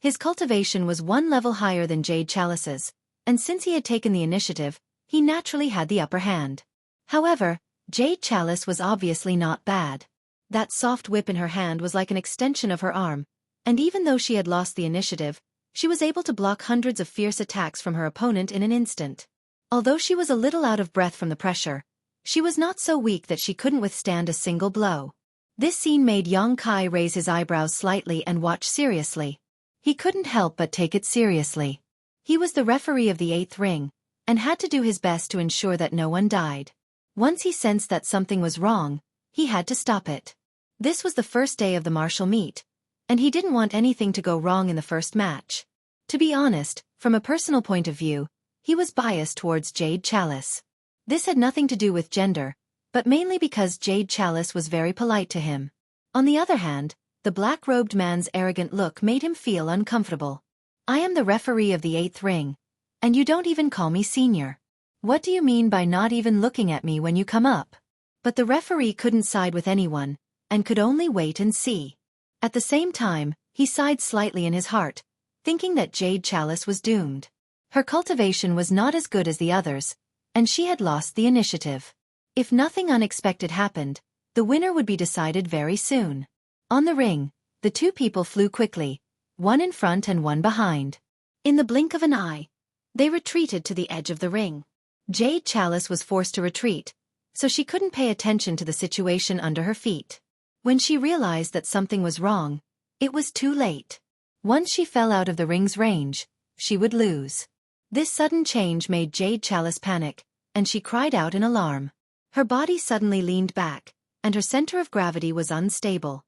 His cultivation was one level higher than Jade Chalice's, and since he had taken the initiative, he naturally had the upper hand. However, Jade Chalice was obviously not bad. That soft whip in her hand was like an extension of her arm, and even though she had lost the initiative, she was able to block hundreds of fierce attacks from her opponent in an instant. Although she was a little out of breath from the pressure, she was not so weak that she couldn't withstand a single blow. This scene made Yang Kai raise his eyebrows slightly and watch seriously. He couldn't help but take it seriously. He was the referee of the 8th ring, and had to do his best to ensure that no one died. Once he sensed that something was wrong, he had to stop it. This was the first day of the martial meet, and he didn't want anything to go wrong in the first match. To be honest, from a personal point of view, he was biased towards Jade Chalice. This had nothing to do with gender, but mainly because Jade Chalice was very polite to him. On the other hand, the black-robed man's arrogant look made him feel uncomfortable. I am the referee of the 8th ring, and you don't even call me senior. What do you mean by not even looking at me when you come up? But the referee couldn't side with anyone, and could only wait and see. At the same time, he sighed slightly in his heart, thinking that Jade Chalice was doomed. Her cultivation was not as good as the others, and she had lost the initiative. If nothing unexpected happened, the winner would be decided very soon. On the ring, the two people flew quickly, one in front and one behind. In the blink of an eye, they retreated to the edge of the ring. Jade Chalice was forced to retreat, so she couldn't pay attention to the situation under her feet. When she realized that something was wrong, it was too late. Once she fell out of the ring's range, she would lose. This sudden change made Jade Chalice panic, and she cried out in alarm. Her body suddenly leaned back, and her center of gravity was unstable.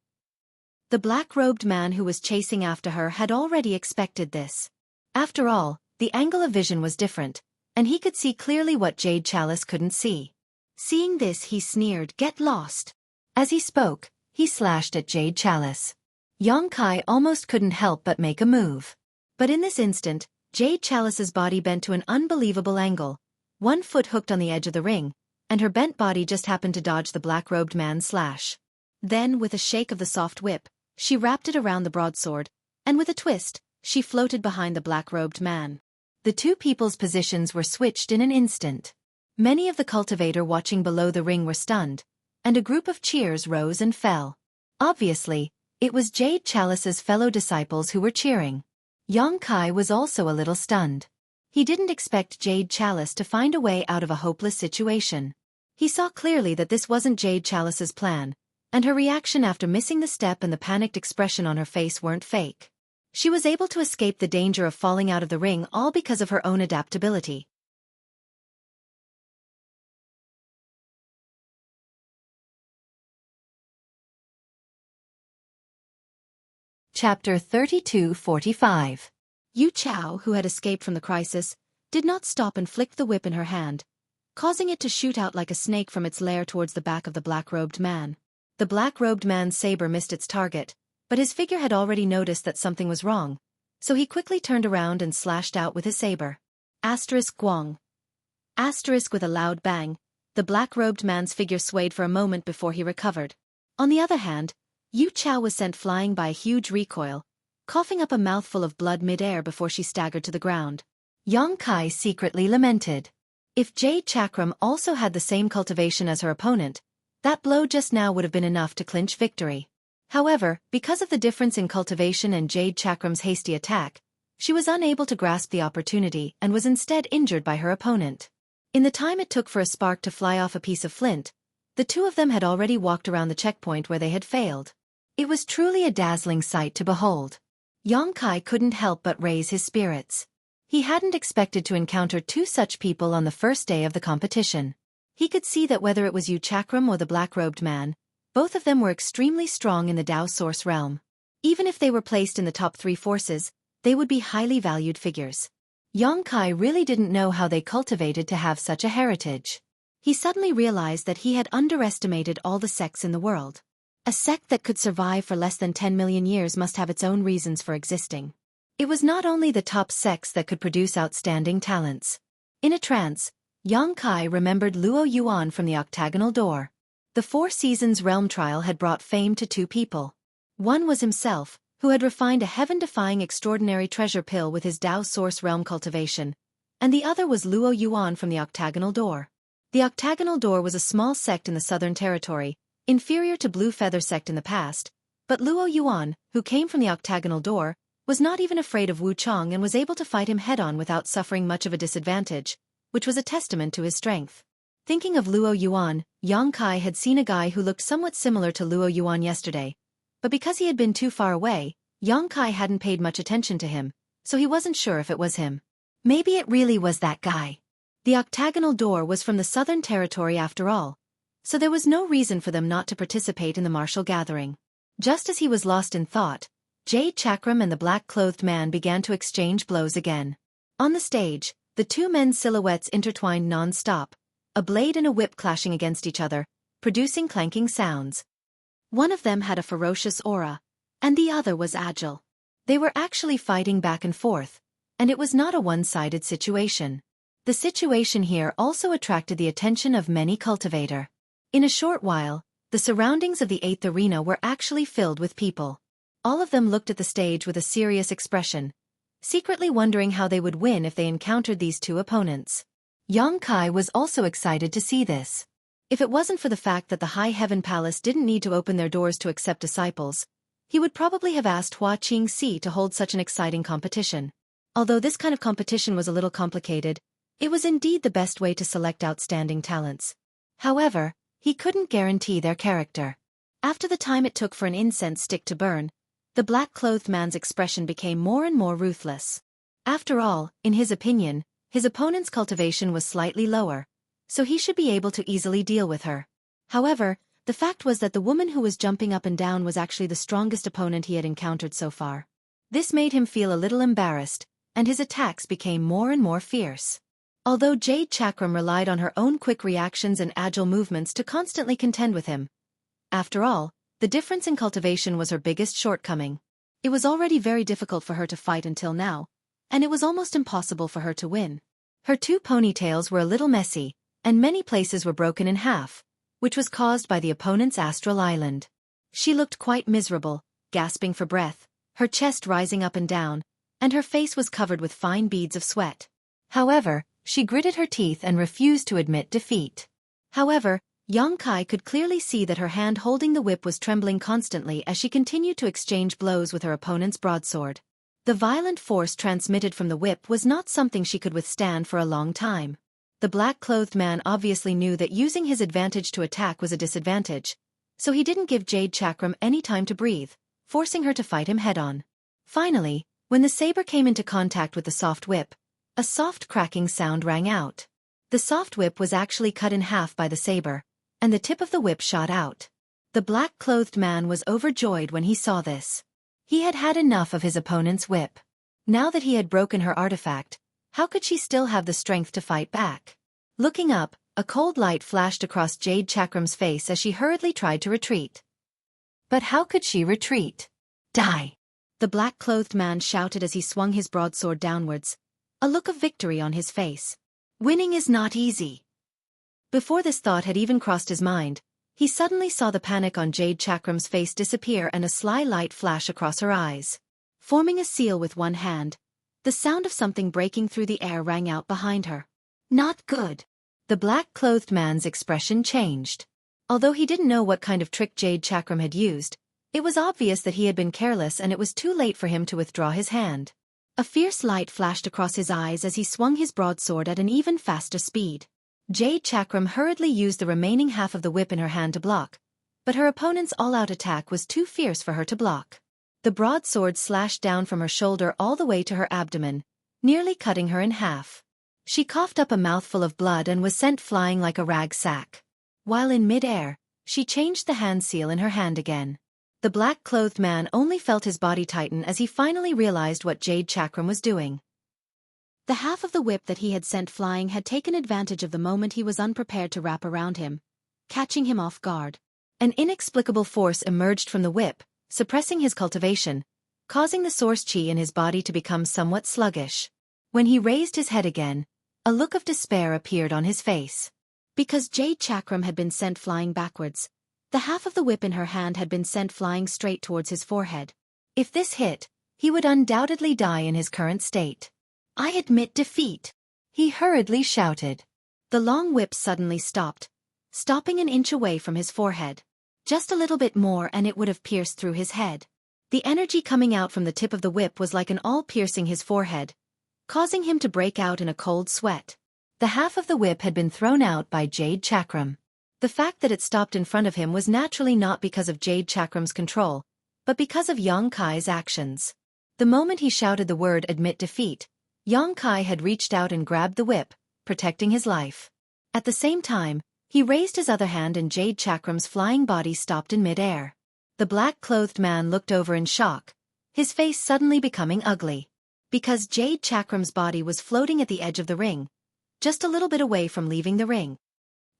The black-robed man who was chasing after her had already expected this. After all, the angle of vision was different, and he could see clearly what Jade Chalice couldn't see. Seeing this, he sneered, "Get lost." As he spoke, he slashed at Jade Chalice. Xueqi almost couldn't help but make a move. But in this instant, Jade Chalice's body bent to an unbelievable angle, one foot hooked on the edge of the ring, and her bent body just happened to dodge the black-robed man's slash. Then, with a shake of the soft whip, she wrapped it around the broadsword, and with a twist, she floated behind the black-robed man. The two people's positions were switched in an instant. Many of the cultivator watching below the ring were stunned, and a group of cheers rose and fell. Obviously, it was Jade Chalice's fellow disciples who were cheering. Xueqi was also a little stunned. He didn't expect Jade Chalice to find a way out of a hopeless situation. He saw clearly that this wasn't Jade Chalice's plan, and her reaction after missing the step and the panicked expression on her face weren't fake. She was able to escape the danger of falling out of the ring all because of her own adaptability. Chapter 32:45. Yu Chao, who had escaped from the crisis, did not stop and flicked the whip in her hand, causing it to shoot out like a snake from its lair towards the back of the black-robed man. The black-robed man's saber missed its target, but his figure had already noticed that something was wrong, so he quickly turned around and slashed out with his saber. Guang. With a loud bang, the black-robed man's figure swayed for a moment before he recovered. On the other hand, Yu Chao was sent flying by a huge recoil, coughing up a mouthful of blood mid-air before she staggered to the ground. Xueqi secretly lamented. If Jade Chakram also had the same cultivation as her opponent, that blow just now would have been enough to clinch victory. However, because of the difference in cultivation and Jade Chakram's hasty attack, she was unable to grasp the opportunity and was instead injured by her opponent. In the time it took for a spark to fly off a piece of flint, the two of them had already walked around the checkpoint where they had failed. It was truly a dazzling sight to behold. Xueqi couldn't help but raise his spirits. He hadn't expected to encounter two such people on the first day of the competition. He could see that whether it was Yu Chakram or the black-robed man, both of them were extremely strong in the Tao Source realm. Even if they were placed in the top 3 forces, they would be highly valued figures. Xueqi really didn't know how they cultivated to have such a heritage. He suddenly realized that he had underestimated all the sects in the world. A sect that could survive for less than 10 million years must have its own reasons for existing. It was not only the top sects that could produce outstanding talents. In a trance, Xueqi remembered Luo Yuan from the octagonal door. The 4 Seasons realm trial had brought fame to 2 people. One was himself, who had refined a heaven-defying extraordinary treasure pill with his Tao Source realm cultivation, and the other was Luo Yuan from the octagonal door. The octagonal door was a small sect in the Southern Territory, inferior to Blue Feather sect in the past, but Luo Yuan, who came from the octagonal door, was not even afraid of Wu Chong and was able to fight him head-on without suffering much of a disadvantage, which was a testament to his strength. Thinking of Luo Yuan, Xueqi had seen a guy who looked somewhat similar to Luo Yuan yesterday, but because he had been too far away, Xueqi hadn't paid much attention to him, so he wasn't sure if it was him. Maybe it really was that guy. The octagonal door was from the Southern Territory after all, so there was no reason for them not to participate in the martial gathering. Just as he was lost in thought, Jade Chakram and the black-clothed man began to exchange blows again. On the stage, the two men's silhouettes intertwined non-stop, a blade and a whip clashing against each other, producing clanking sounds. One of them had a ferocious aura, and the other was agile. They were actually fighting back and forth, and it was not a one-sided situation. The situation here also attracted the attention of many cultivators. In a short while, the surroundings of the 8th arena were actually filled with people. All of them looked at the stage with a serious expression, secretly wondering how they would win if they encountered these two opponents. Yang Kai was also excited to see this. If it wasn't for the fact that the High Heaven Palace didn't need to open their doors to accept disciples, he would probably have asked Hua Qingxi to hold such an exciting competition. Although this kind of competition was a little complicated, it was indeed the best way to select outstanding talents. However, he couldn't guarantee their character. After the time it took for an incense stick to burn, the black-clothed man's expression became more and more ruthless. After all, in his opinion, his opponent's cultivation was slightly lower, so he should be able to easily deal with her. However, the fact was that the woman who was jumping up and down was actually the strongest opponent he had encountered so far. This made him feel a little embarrassed, and his attacks became more and more fierce. Although Jade Chakram relied on her own quick reactions and agile movements to constantly contend with him. After all, the difference in cultivation was her biggest shortcoming. It was already very difficult for her to fight until now, and it was almost impossible for her to win. Her two ponytails were a little messy, and many places were broken in half, which was caused by the opponent's astral island. She looked quite miserable, gasping for breath, her chest rising up and down, and her face was covered with fine beads of sweat. However, she gritted her teeth and refused to admit defeat. However, Yang Kai could clearly see that her hand holding the whip was trembling constantly as she continued to exchange blows with her opponent's broadsword. The violent force transmitted from the whip was not something she could withstand for a long time. The black-clothed man obviously knew that using his advantage to attack was a disadvantage, so he didn't give Jade Chakram any time to breathe, forcing her to fight him head-on. Finally, when the saber came into contact with the soft whip, a soft cracking sound rang out. The soft whip was actually cut in half by the saber, and the tip of the whip shot out. The black-clothed man was overjoyed when he saw this. He had had enough of his opponent's whip. Now that he had broken her artifact, how could she still have the strength to fight back? Looking up, a cold light flashed across Jade Chakram's face as she hurriedly tried to retreat. But how could she retreat? Die! The black-clothed man shouted as he swung his broadsword downwards, a look of victory on his face. Winning is not easy. Before this thought had even crossed his mind, he suddenly saw the panic on Jade Chakram's face disappear and a sly light flash across her eyes. Forming a seal with one hand, the sound of something breaking through the air rang out behind her. Not good. The black-clothed man's expression changed. Although he didn't know what kind of trick Jade Chakram had used, it was obvious that he had been careless and it was too late for him to withdraw his hand. A fierce light flashed across his eyes as he swung his broadsword at an even faster speed. Jade Chakram hurriedly used the remaining half of the whip in her hand to block, but her opponent's all-out attack was too fierce for her to block. The broadsword slashed down from her shoulder all the way to her abdomen, nearly cutting her in half. She coughed up a mouthful of blood and was sent flying like a rag sack. While in mid-air, she changed the hand seal in her hand again. The black-clothed man only felt his body tighten as he finally realized what Jade Chakram was doing. The half of the whip that he had sent flying had taken advantage of the moment he was unprepared to wrap around him, catching him off guard. An inexplicable force emerged from the whip, suppressing his cultivation, causing the source chi in his body to become somewhat sluggish. When he raised his head again, a look of despair appeared on his face. Because Jade Chakram had been sent flying backwards, the half of the whip in her hand had been sent flying straight towards his forehead. If this hit, he would undoubtedly die in his current state. I admit defeat, he hurriedly shouted. The long whip suddenly stopped, stopping an inch away from his forehead. Just a little bit more and it would have pierced through his head. The energy coming out from the tip of the whip was like an awl piercing his forehead, causing him to break out in a cold sweat. The half of the whip had been thrown out by Jade Chakram. The fact that it stopped in front of him was naturally not because of Jade Chakram's control, but because of Yang Kai's actions. The moment he shouted the word "admit defeat," Yang Kai had reached out and grabbed the whip, protecting his life. At the same time, he raised his other hand and Jade Chakram's flying body stopped in mid-air. The black-clothed man looked over in shock, his face suddenly becoming ugly. Because Jade Chakram's body was floating at the edge of the ring, just a little bit away from leaving the ring.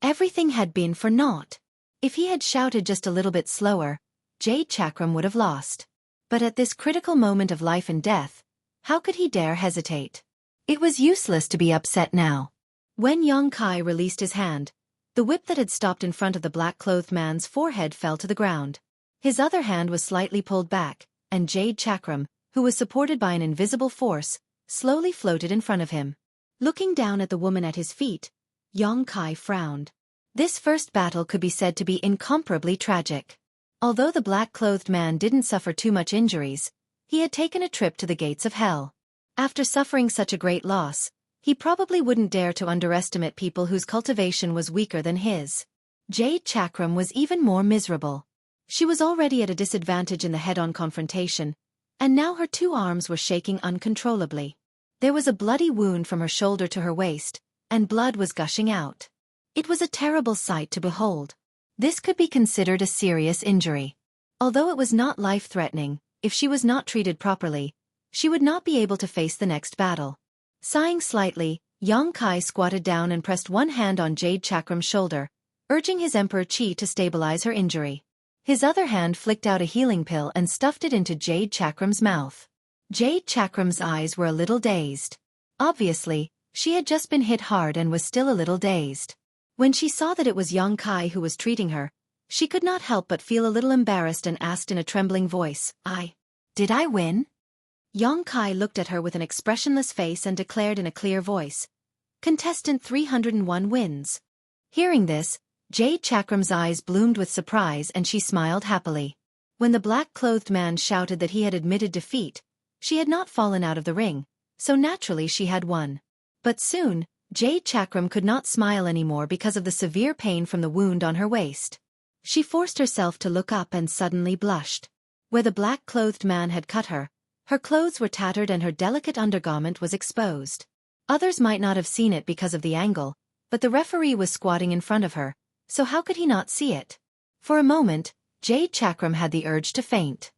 Everything had been for naught. If he had shouted just a little bit slower, Jade Chakram would have lost. But at this critical moment of life and death, how could he dare hesitate? It was useless to be upset now. When Yang Kai released his hand, the whip that had stopped in front of the black-clothed man's forehead fell to the ground. His other hand was slightly pulled back, and Jade Chakram, who was supported by an invisible force, slowly floated in front of him. Looking down at the woman at his feet, Yang Kai frowned. This first battle could be said to be incomparably tragic. Although the black-clothed man didn't suffer too much injuries, he had taken a trip to the gates of hell. After suffering such a great loss, he probably wouldn't dare to underestimate people whose cultivation was weaker than his. Jade Chakram was even more miserable. She was already at a disadvantage in the head-on confrontation, and now her two arms were shaking uncontrollably. There was a bloody wound from her shoulder to her waist, and blood was gushing out. It was a terrible sight to behold. This could be considered a serious injury. Although it was not life-threatening, if she was not treated properly, she would not be able to face the next battle. Sighing slightly, Yang Kai squatted down and pressed one hand on Jade Chakram's shoulder, urging his Emperor Qi to stabilize her injury. His other hand flicked out a healing pill and stuffed it into Jade Chakram's mouth. Jade Chakram's eyes were a little dazed. Obviously, she had just been hit hard and was still a little dazed. When she saw that it was Yang Kai who was treating her, she could not help but feel a little embarrassed and asked in a trembling voice, Did I win? Yang Kai looked at her with an expressionless face and declared in a clear voice, Contestant 301 wins. Hearing this, Jade Chakram's eyes bloomed with surprise and she smiled happily. When the black-clothed man shouted that he had admitted defeat, she had not fallen out of the ring, so naturally she had won. But soon, Jade Chakram could not smile anymore because of the severe pain from the wound on her waist. She forced herself to look up and suddenly blushed. Where the black-clothed man had cut her, her clothes were tattered and her delicate undergarment was exposed. Others might not have seen it because of the angle, but the referee was squatting in front of her, so how could he not see it? For a moment, Jade Chakram had the urge to faint.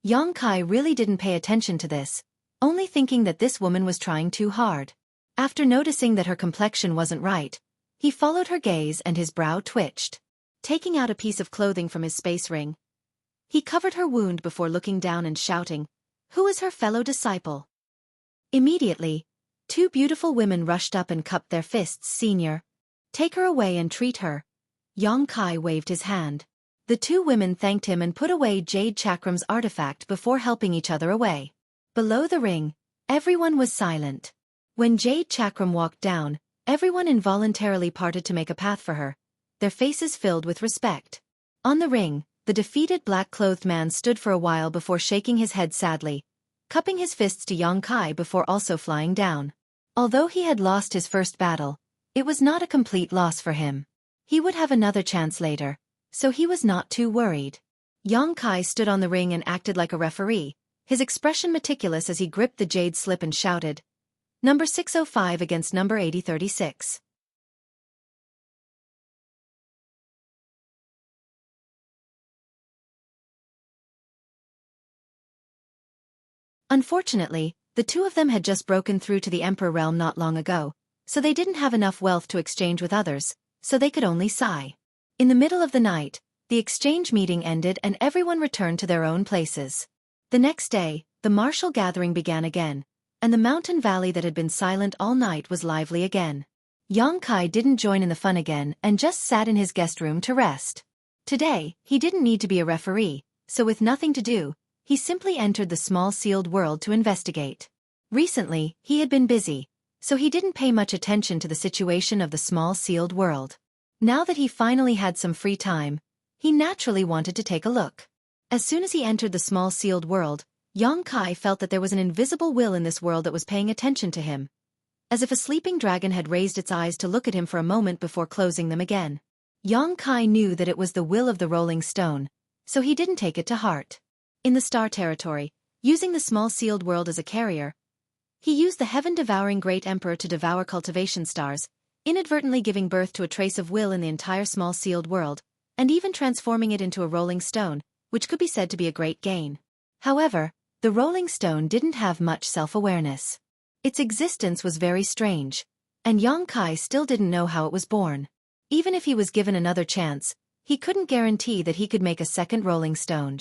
Yang Kai really didn't pay attention to this, only thinking that this woman was trying too hard. After noticing that her complexion wasn't right, he followed her gaze and his brow twitched. Taking out a piece of clothing from his space ring, he covered her wound before looking down and shouting, Who is her fellow disciple? Immediately, two beautiful women rushed up and cupped their fists. Senior, take her away and treat her. Yang Kai waved his hand. The two women thanked him and put away Jade Chakram's artifact before helping each other away. Below the ring, everyone was silent. When Jade Chakram walked down, everyone involuntarily parted to make a path for her, their faces filled with respect. On the ring, the defeated black-clothed man stood for a while before shaking his head sadly, cupping his fists to Yang Kai before also flying down. Although he had lost his first battle, it was not a complete loss for him. He would have another chance later, so he was not too worried. Yang Kai stood on the ring and acted like a referee, his expression meticulous as he gripped the jade slip and shouted, Number 605 against number 8036. Unfortunately, the two of them had just broken through to the Emperor realm not long ago, so they didn't have enough wealth to exchange with others, so they could only sigh. In the middle of the night, the exchange meeting ended and everyone returned to their own places. The next day, the martial gathering began again, and the mountain valley that had been silent all night was lively again. Yang Kai didn't join in the fun again and just sat in his guest room to rest. Today, he didn't need to be a referee, so with nothing to do, he simply entered the small sealed world to investigate. Recently, he had been busy, so he didn't pay much attention to the situation of the small sealed world. Now that he finally had some free time, he naturally wanted to take a look. As soon as he entered the small sealed world, Yang Kai felt that there was an invisible will in this world that was paying attention to him. As if a sleeping dragon had raised its eyes to look at him for a moment before closing them again. Yang Kai knew that it was the will of the rolling stone, so he didn't take it to heart. In the star territory, using the small sealed world as a carrier, He used the heaven-devouring Great Emperor to devour cultivation stars, inadvertently giving birth to a trace of will in the entire small sealed world, and even transforming it into a rolling stone, which could be said to be a great gain. However, the rolling stone didn't have much self-awareness. Its existence was very strange, and Xueqi still didn't know how it was born. Even if he was given another chance, he couldn't guarantee that he could make a second rolling stone.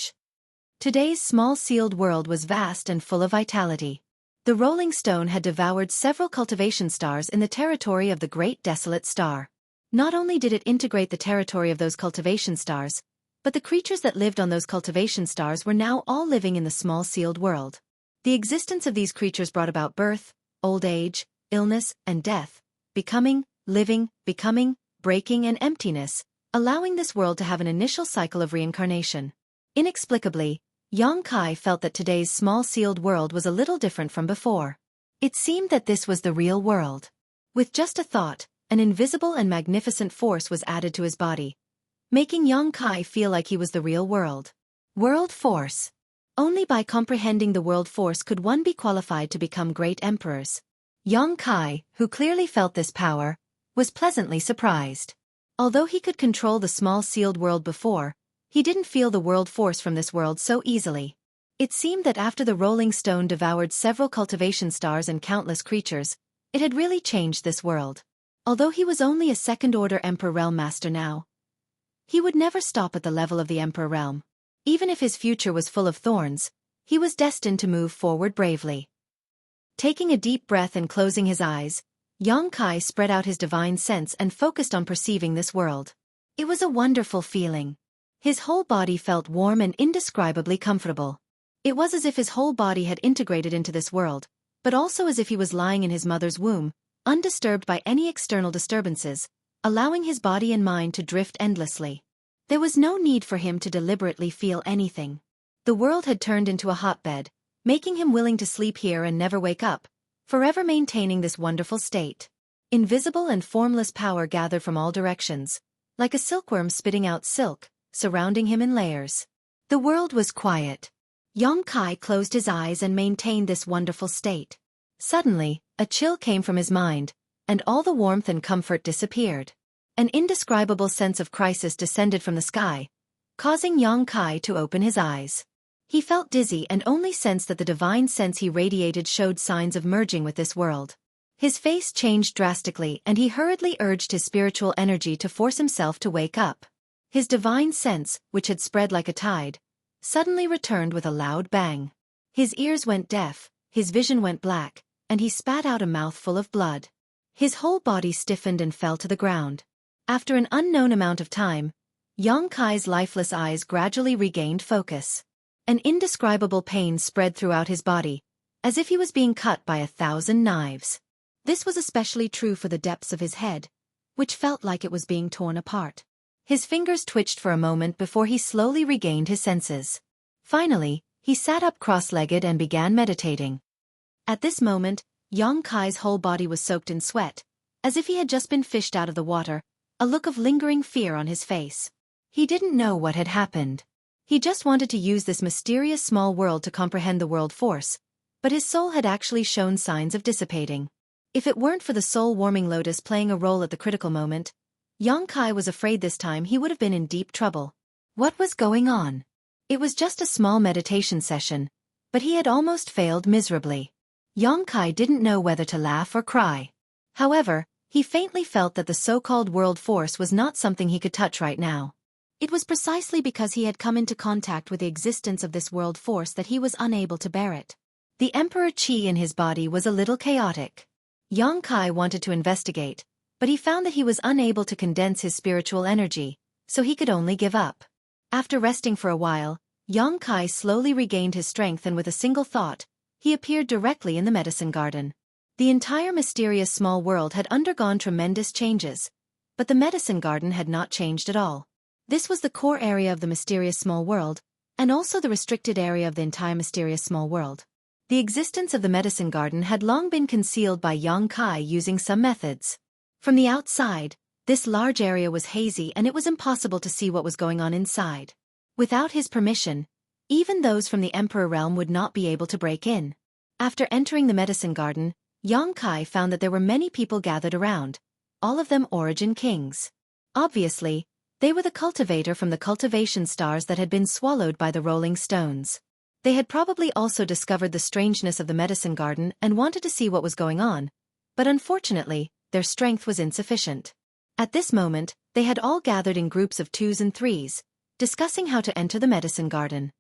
Today's small sealed world was vast and full of vitality. The rolling stone had devoured several cultivation stars in the territory of the Great Desolate Star. Not only did it integrate the territory of those cultivation stars, but the creatures that lived on those cultivation stars were now all living in the small sealed world. The existence of these creatures brought about birth, old age, illness, and death, becoming, living, becoming, breaking, and emptiness, allowing this world to have an initial cycle of reincarnation. Inexplicably, Xueqi felt that today's small sealed world was a little different from before. It seemed that this was the real world. With just a thought, an invisible and magnificent force was added to his body, making Xueqi feel like he was the real world. World Force. Only by comprehending the world force could one be qualified to become great emperors. Xueqi, who clearly felt this power, was pleasantly surprised. Although he could control the small sealed world before, he didn't feel the world force from this world so easily. It seemed that after the rolling stone devoured several cultivation stars and countless creatures, it had really changed this world. Although he was only a second-order Emperor Realm Master now, he would never stop at the level of the Emperor Realm. Even if his future was full of thorns, he was destined to move forward bravely. Taking a deep breath and closing his eyes, Xueqi spread out his divine sense and focused on perceiving this world. It was a wonderful feeling. His whole body felt warm and indescribably comfortable. It was as if his whole body had integrated into this world, but also as if he was lying in his mother's womb, undisturbed by any external disturbances, allowing his body and mind to drift endlessly. There was no need for him to deliberately feel anything. The world had turned into a hotbed, making him willing to sleep here and never wake up, forever maintaining this wonderful state. Invisible and formless power gathered from all directions, like a silkworm spitting out silk, surrounding him in layers. The world was quiet. Xueqi closed his eyes and maintained this wonderful state. Suddenly, a chill came from his mind, and all the warmth and comfort disappeared. An indescribable sense of crisis descended from the sky, causing Xueqi to open his eyes. He felt dizzy and only sensed that the divine sense he radiated showed signs of merging with this world. His face changed drastically and he hurriedly urged his spiritual energy to force himself to wake up. His divine sense, which had spread like a tide, suddenly returned with a loud bang. His ears went deaf, his vision went black, and he spat out a mouthful of blood. His whole body stiffened and fell to the ground. After an unknown amount of time, Xueqi's lifeless eyes gradually regained focus. An indescribable pain spread throughout his body, as if he was being cut by 1,000 knives. This was especially true for the depths of his head, which felt like it was being torn apart. His fingers twitched for a moment before he slowly regained his senses. Finally, he sat up cross-legged and began meditating. At this moment, Xueqi's whole body was soaked in sweat, as if he had just been fished out of the water, a look of lingering fear on his face. He didn't know what had happened. He just wanted to use this mysterious small world to comprehend the world force, but his soul had actually shown signs of dissipating. If it weren't for the soul-warming lotus playing a role at the critical moment, Xueqi was afraid this time he would have been in deep trouble. What was going on? It was just a small meditation session, but he had almost failed miserably. Xueqi didn't know whether to laugh or cry. However, he faintly felt that the so-called world force was not something he could touch right now. It was precisely because he had come into contact with the existence of this world force that he was unable to bear it. The Emperor Qi in his body was a little chaotic. Xueqi wanted to investigate, but he found that he was unable to condense his spiritual energy, so he could only give up. After resting for a while, Xueqi slowly regained his strength and with a single thought, he appeared directly in the medicine garden. The entire mysterious small world had undergone tremendous changes, but the medicine garden had not changed at all. This was the core area of the mysterious small world, and also the restricted area of the entire mysterious small world. The existence of the medicine garden had long been concealed by Xueqi using some methods. From the outside, this large area was hazy and it was impossible to see what was going on inside. Without his permission, even those from the Emperor realm would not be able to break in. After entering the medicine garden, Yang Kai found that there were many people gathered around, all of them origin kings. Obviously, they were the cultivator from the cultivation stars that had been swallowed by the rolling stones. They had probably also discovered the strangeness of the medicine garden and wanted to see what was going on, but unfortunately, their strength was insufficient. At this moment, they had all gathered in groups of 2s and 3s, discussing how to enter the medicine garden.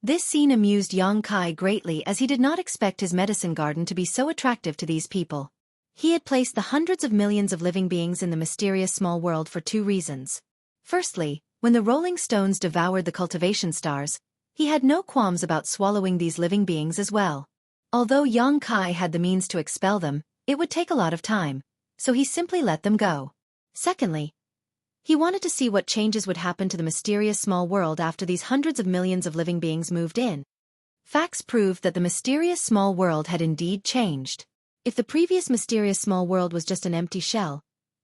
This scene amused Yang Kai greatly as he did not expect his medicine garden to be so attractive to these people. He had placed the hundreds of millions of living beings in the mysterious small world for 2 reasons. Firstly, when the rolling stones devoured the cultivation stars, he had no qualms about swallowing these living beings as well. Although Yang Kai had the means to expel them, it would take a lot of time, so he simply let them go. Secondly, he wanted to see what changes would happen to the mysterious small world after these hundreds of millions of living beings moved in. Facts proved that the mysterious small world had indeed changed. If the previous mysterious small world was just an empty shell,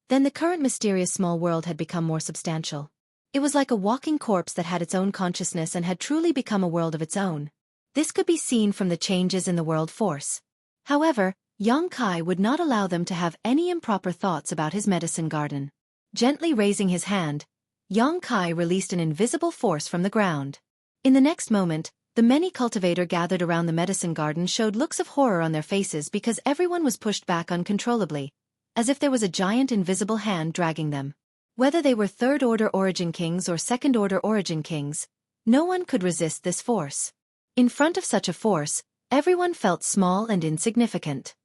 then the current mysterious small world had become more substantial. It was like a walking corpse that had its own consciousness and had truly become a world of its own. This could be seen from the changes in the world force. However, Yang Kai would not allow them to have any improper thoughts about his medicine garden. Gently raising his hand, Yang Kai released an invisible force from the ground. In the next moment, the many cultivators gathered around the medicine garden showed looks of horror on their faces because everyone was pushed back uncontrollably, as if there was a giant invisible hand dragging them. Whether they were third-order origin kings or second-order origin kings, no one could resist this force. In front of such a force, everyone felt small and insignificant.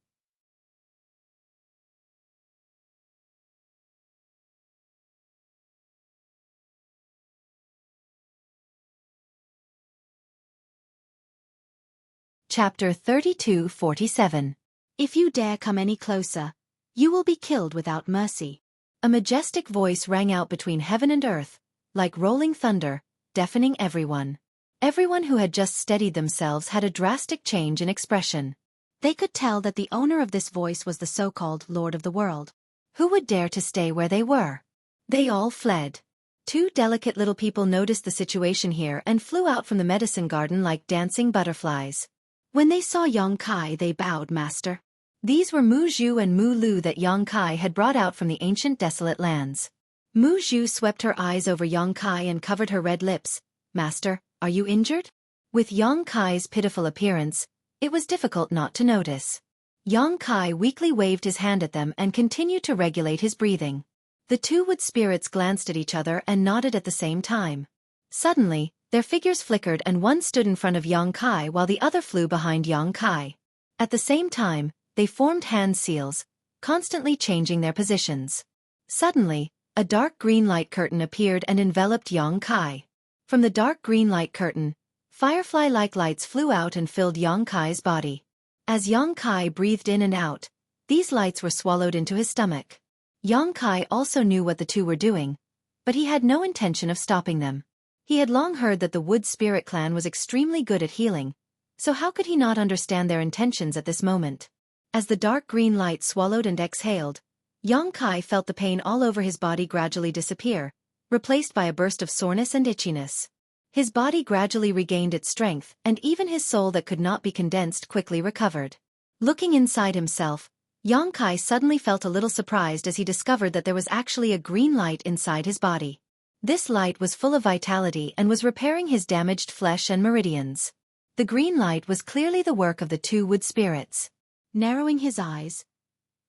Chapter 32:47. If you dare come any closer, you will be killed without mercy. A majestic voice rang out between heaven and earth, like rolling thunder, deafening everyone. Everyone who had just steadied themselves had a drastic change in expression. They could tell that the owner of this voice was the so-called Lord of the World. Who would dare to stay where they were? They all fled. 2 delicate little people noticed the situation here and flew out from the medicine garden like dancing butterflies. When they saw Yang Kai, they bowed, "Master." These were Mu Zhu and Mu Lu that Yang Kai had brought out from the ancient desolate lands. Mu Zhu swept her eyes over Yang Kai and covered her red lips. "Master, are you injured?" With Yang Kai's pitiful appearance, it was difficult not to notice. Yang Kai weakly waved his hand at them and continued to regulate his breathing. The 2 wood spirits glanced at each other and nodded at the same time. Suddenly, their figures flickered and one stood in front of Yang Kai while the other flew behind Yang Kai. At the same time, they formed hand seals, constantly changing their positions. Suddenly, a dark green light curtain appeared and enveloped Yang Kai. From the dark green light curtain, firefly-like lights flew out and filled Yang Kai's body. As Yang Kai breathed in and out, these lights were swallowed into his stomach. Yang Kai also knew what the 2 were doing, but he had no intention of stopping them. He had long heard that the Wood Spirit clan was extremely good at healing, so how could he not understand their intentions at this moment? As the dark green light swallowed and exhaled, Yang Kai felt the pain all over his body gradually disappear, replaced by a burst of soreness and itchiness. His body gradually regained its strength, and even his soul that could not be condensed quickly recovered. Looking inside himself, Yang Kai suddenly felt a little surprised as he discovered that there was actually a green light inside his body. This light was full of vitality and was repairing his damaged flesh and meridians. The green light was clearly the work of the 2 wood spirits. Narrowing his eyes,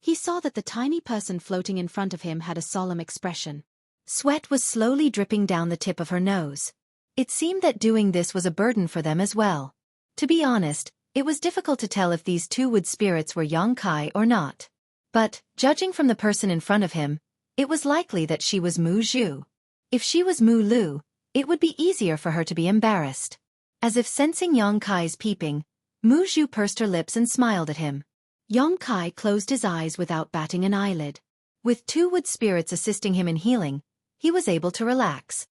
he saw that the tiny person floating in front of him had a solemn expression. Sweat was slowly dripping down the tip of her nose. It seemed that doing this was a burden for them as well. To be honest, it was difficult to tell if these 2 wood spirits were Yang Kai or not. But, judging from the person in front of him, it was likely that she was Mu Zhu. If she was Mu Lu, it would be easier for her to be embarrassed. As if sensing Yang Kai's peeping, Mu Zhu pursed her lips and smiled at him. Yang Kai closed his eyes without batting an eyelid. With 2 wood spirits assisting him in healing, he was able to relax.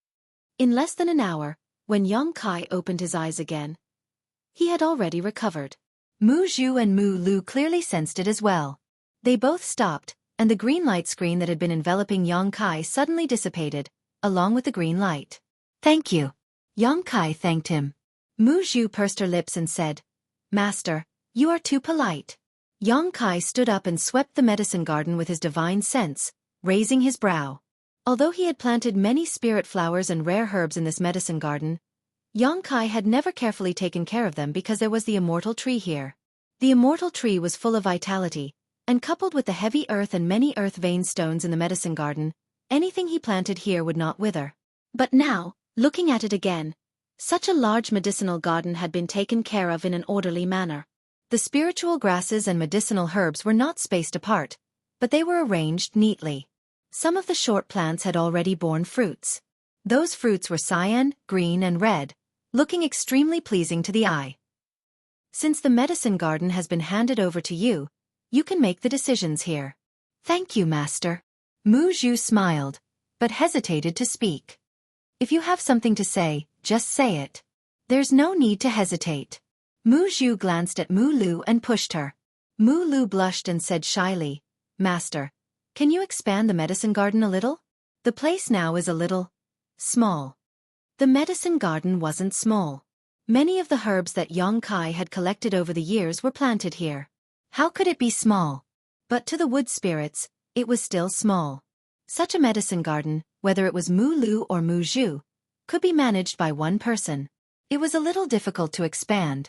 In less than an hour, when Yang Kai opened his eyes again, he had already recovered. Mu Zhu and Mu Lu clearly sensed it as well. They both stopped, and the green light screen that had been enveloping Yang Kai suddenly dissipated, along with the green light. "Thank you." Yang Kai thanked him. Mu Zhu pursed her lips and said, "Master, You are too polite. Yang Kai stood up and swept the medicine garden with his divine sense, raising his brow. Although he had planted many spirit flowers and rare herbs in this medicine garden, Yang Kai had never carefully taken care of them because there was the immortal tree here. The immortal tree was full of vitality, and coupled with the heavy earth and many earth vein stones in the medicine garden, anything he planted here would not wither. But now, looking at it again, such a large medicinal garden had been taken care of in an orderly manner. The spiritual grasses and medicinal herbs were not spaced apart, but they were arranged neatly. Some of the short plants had already borne fruits. Those fruits were cyan, green and red, looking extremely pleasing to the eye. Since the medicine garden has been handed over to you, you can make the decisions here. Thank you, Master. Mu Zhu smiled, but hesitated to speak. If you have something to say, just say it. There's no need to hesitate. Mu Zhu glanced at Mu Lu and pushed her. Mu Lu blushed and said shyly, Master, can you expand the medicine garden a little? The place now is a little small. The medicine garden wasn't small. Many of the herbs that Yang Kai had collected over the years were planted here. How could it be small? But to the wood spirits, it was still small. Such a medicine garden, whether it was Mu Lu or Mu Zhu, could be managed by one person. It was a little difficult to expand.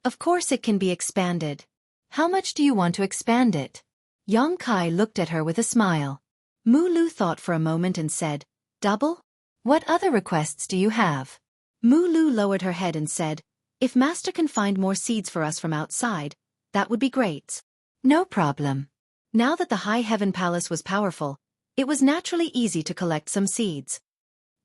Of course it can be expanded. How much do you want to expand it? Yang Kai looked at her with a smile. Mu Lu thought for a moment and said, Double? What other requests do you have? Mu Lu lowered her head and said, If Master can find more seeds for us from outside, that would be great. No problem. Now that the High Heaven Palace was powerful, it was naturally easy to collect some seeds.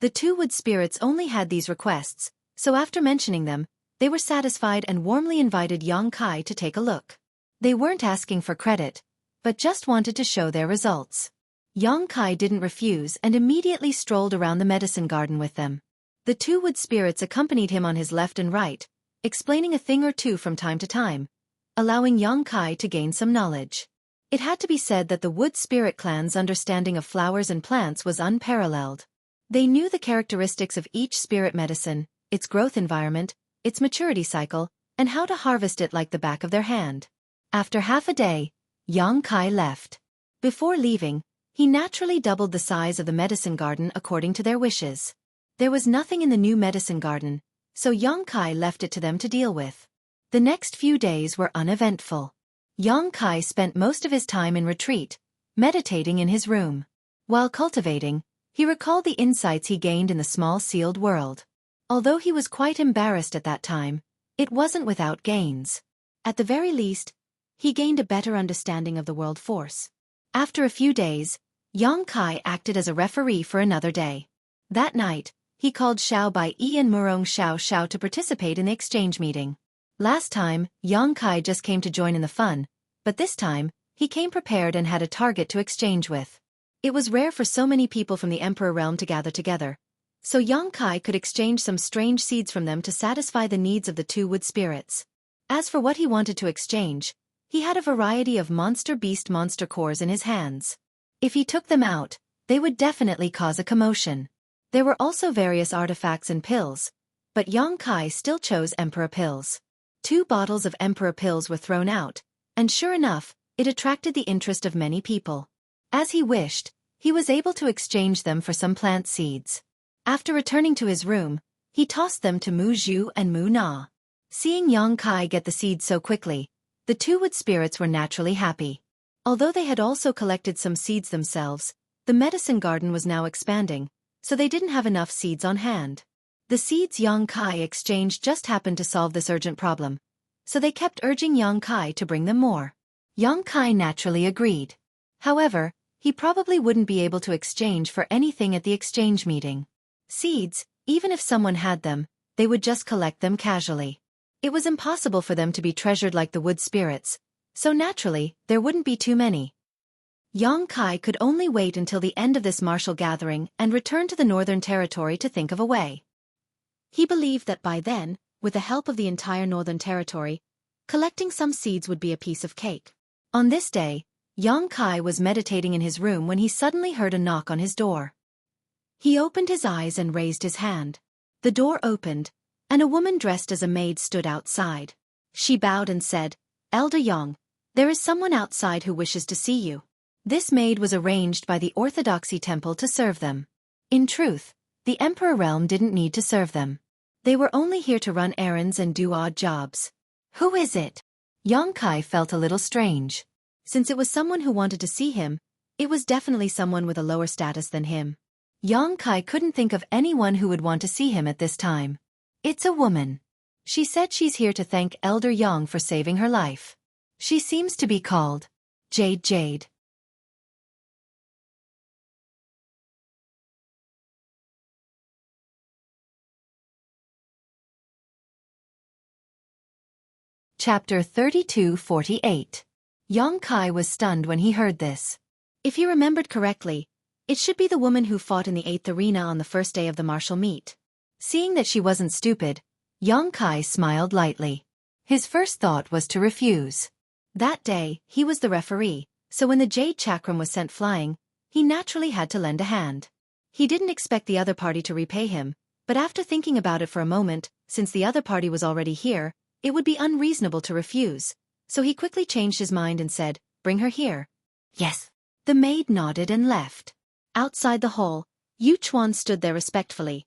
The two wood spirits only had these requests, so after mentioning them, they were satisfied and warmly invited Yang Kai to take a look. They weren't asking for credit, but just wanted to show their results. Yang Kai didn't refuse and immediately strolled around the medicine garden with them. The two wood spirits accompanied him on his left and right, explaining a thing or two from time to time, allowing Yang Kai to gain some knowledge. It had to be said that the wood spirit clan's understanding of flowers and plants was unparalleled. They knew the characteristics of each spirit medicine, its growth environment, its maturity cycle, and how to harvest it like the back of their hand. After half a day, Yang Kai left. Before leaving, he naturally doubled the size of the medicine garden according to their wishes. There was nothing in the new medicine garden, so Yang Kai left it to them to deal with. The next few days were uneventful. Yang Kai spent most of his time in retreat, meditating in his room. While cultivating, he recalled the insights he gained in the small sealed world. Although he was quite embarrassed at that time, it wasn't without gains. At the very least, he gained a better understanding of the world force. After a few days, Yang Kai acted as a referee for another day. That night, he called Xiao Bai Yi and Murong Xiao to participate in the exchange meeting. Last time, Yang Kai just came to join in the fun, but this time, he came prepared and had a target to exchange with. It was rare for so many people from the Emperor realm to gather together, so Yang Kai could exchange some strange seeds from them to satisfy the needs of the two wood spirits. As for what he wanted to exchange, he had a variety of monster cores in his hands. If he took them out, they would definitely cause a commotion. There were also various artifacts and pills, but Yang Kai still chose Emperor pills. 2 bottles of Emperor pills were thrown out, and sure enough, it attracted the interest of many people. As he wished, he was able to exchange them for some plant seeds. After returning to his room, he tossed them to Mu Zhu and Mu Na. Seeing Yang Kai get the seeds so quickly, the two wood spirits were naturally happy. Although they had also collected some seeds themselves, the medicine garden was now expanding, so they didn't have enough seeds on hand. The seeds Yang Kai exchanged just happened to solve this urgent problem, so they kept urging Yang Kai to bring them more. Yang Kai naturally agreed. However, he probably wouldn't be able to exchange for anything at the exchange meeting. Seeds, even if someone had them, they would just collect them casually. It was impossible for them to be treasured like the wood spirits, so naturally, there wouldn't be too many. Yang Kai could only wait until the end of this martial gathering and return to the Northern Territory to think of a way. He believed that by then, with the help of the entire Northern Territory, collecting some seeds would be a piece of cake. On this day, Yang Kai was meditating in his room when he suddenly heard a knock on his door. He opened his eyes and raised his hand. The door opened, and a woman dressed as a maid stood outside. She bowed and said, "Elder Yang, there is someone outside who wishes to see you." This maid was arranged by the Orthodoxy temple to serve them. In truth, the Emperor realm didn't need to serve them. They were only here to run errands and do odd jobs. "Who is it?" Yang Kai felt a little strange. Since it was someone who wanted to see him, it was definitely someone with a lower status than him. Yang Kai couldn't think of anyone who would want to see him at this time. "It's a woman. She said she's here to thank Elder Yang for saving her life. She seems to be called Jade." Chapter 32:48. Yang Kai was stunned when he heard this. If he remembered correctly, it should be the woman who fought in the 8th arena on the first day of the martial meet. Seeing that she wasn't stupid, Yang Kai smiled lightly. His first thought was to refuse. That day, he was the referee, so when the jade chakram was sent flying, he naturally had to lend a hand. He didn't expect the other party to repay him, but after thinking about it for a moment, since the other party was already here, it would be unreasonable to refuse, so he quickly changed his mind and said, "Bring her here." "Yes." The maid nodded and left. Outside the hall, Yu Chuan stood there respectfully,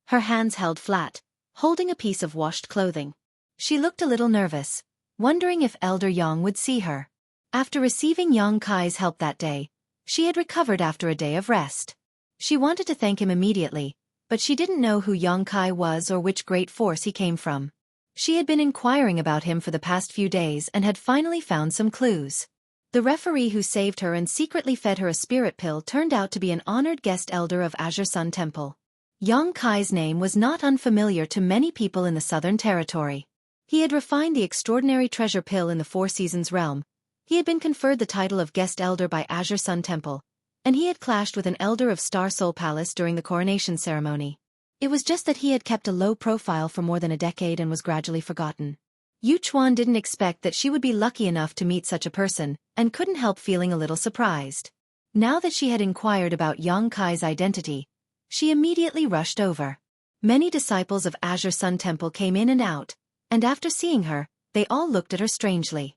her hands held flat, holding a piece of washed clothing. She looked a little nervous, wondering if Elder Yang would see her. After receiving Yang Kai's help that day, she had recovered after a day of rest. She wanted to thank him immediately, but she didn't know who Yang Kai was or which great force he came from. She had been inquiring about him for the past few days and had finally found some clues. The referee who saved her and secretly fed her a spirit pill turned out to be an honored guest elder of Azure Sun Temple. Yang Kai's name was not unfamiliar to many people in the Southern Territory. He had refined the extraordinary treasure pill in the Four Seasons realm. He had been conferred the title of guest elder by Azure Sun Temple, and he had clashed with an elder of Star Soul Palace during the coronation ceremony. It was just that he had kept a low profile for more than a decade and was gradually forgotten. Yu Chuan didn't expect that she would be lucky enough to meet such a person, and couldn't help feeling a little surprised. Now that she had inquired about Yang Kai's identity, she immediately rushed over. Many disciples of Azure Sun Temple came in and out, and after seeing her, they all looked at her strangely.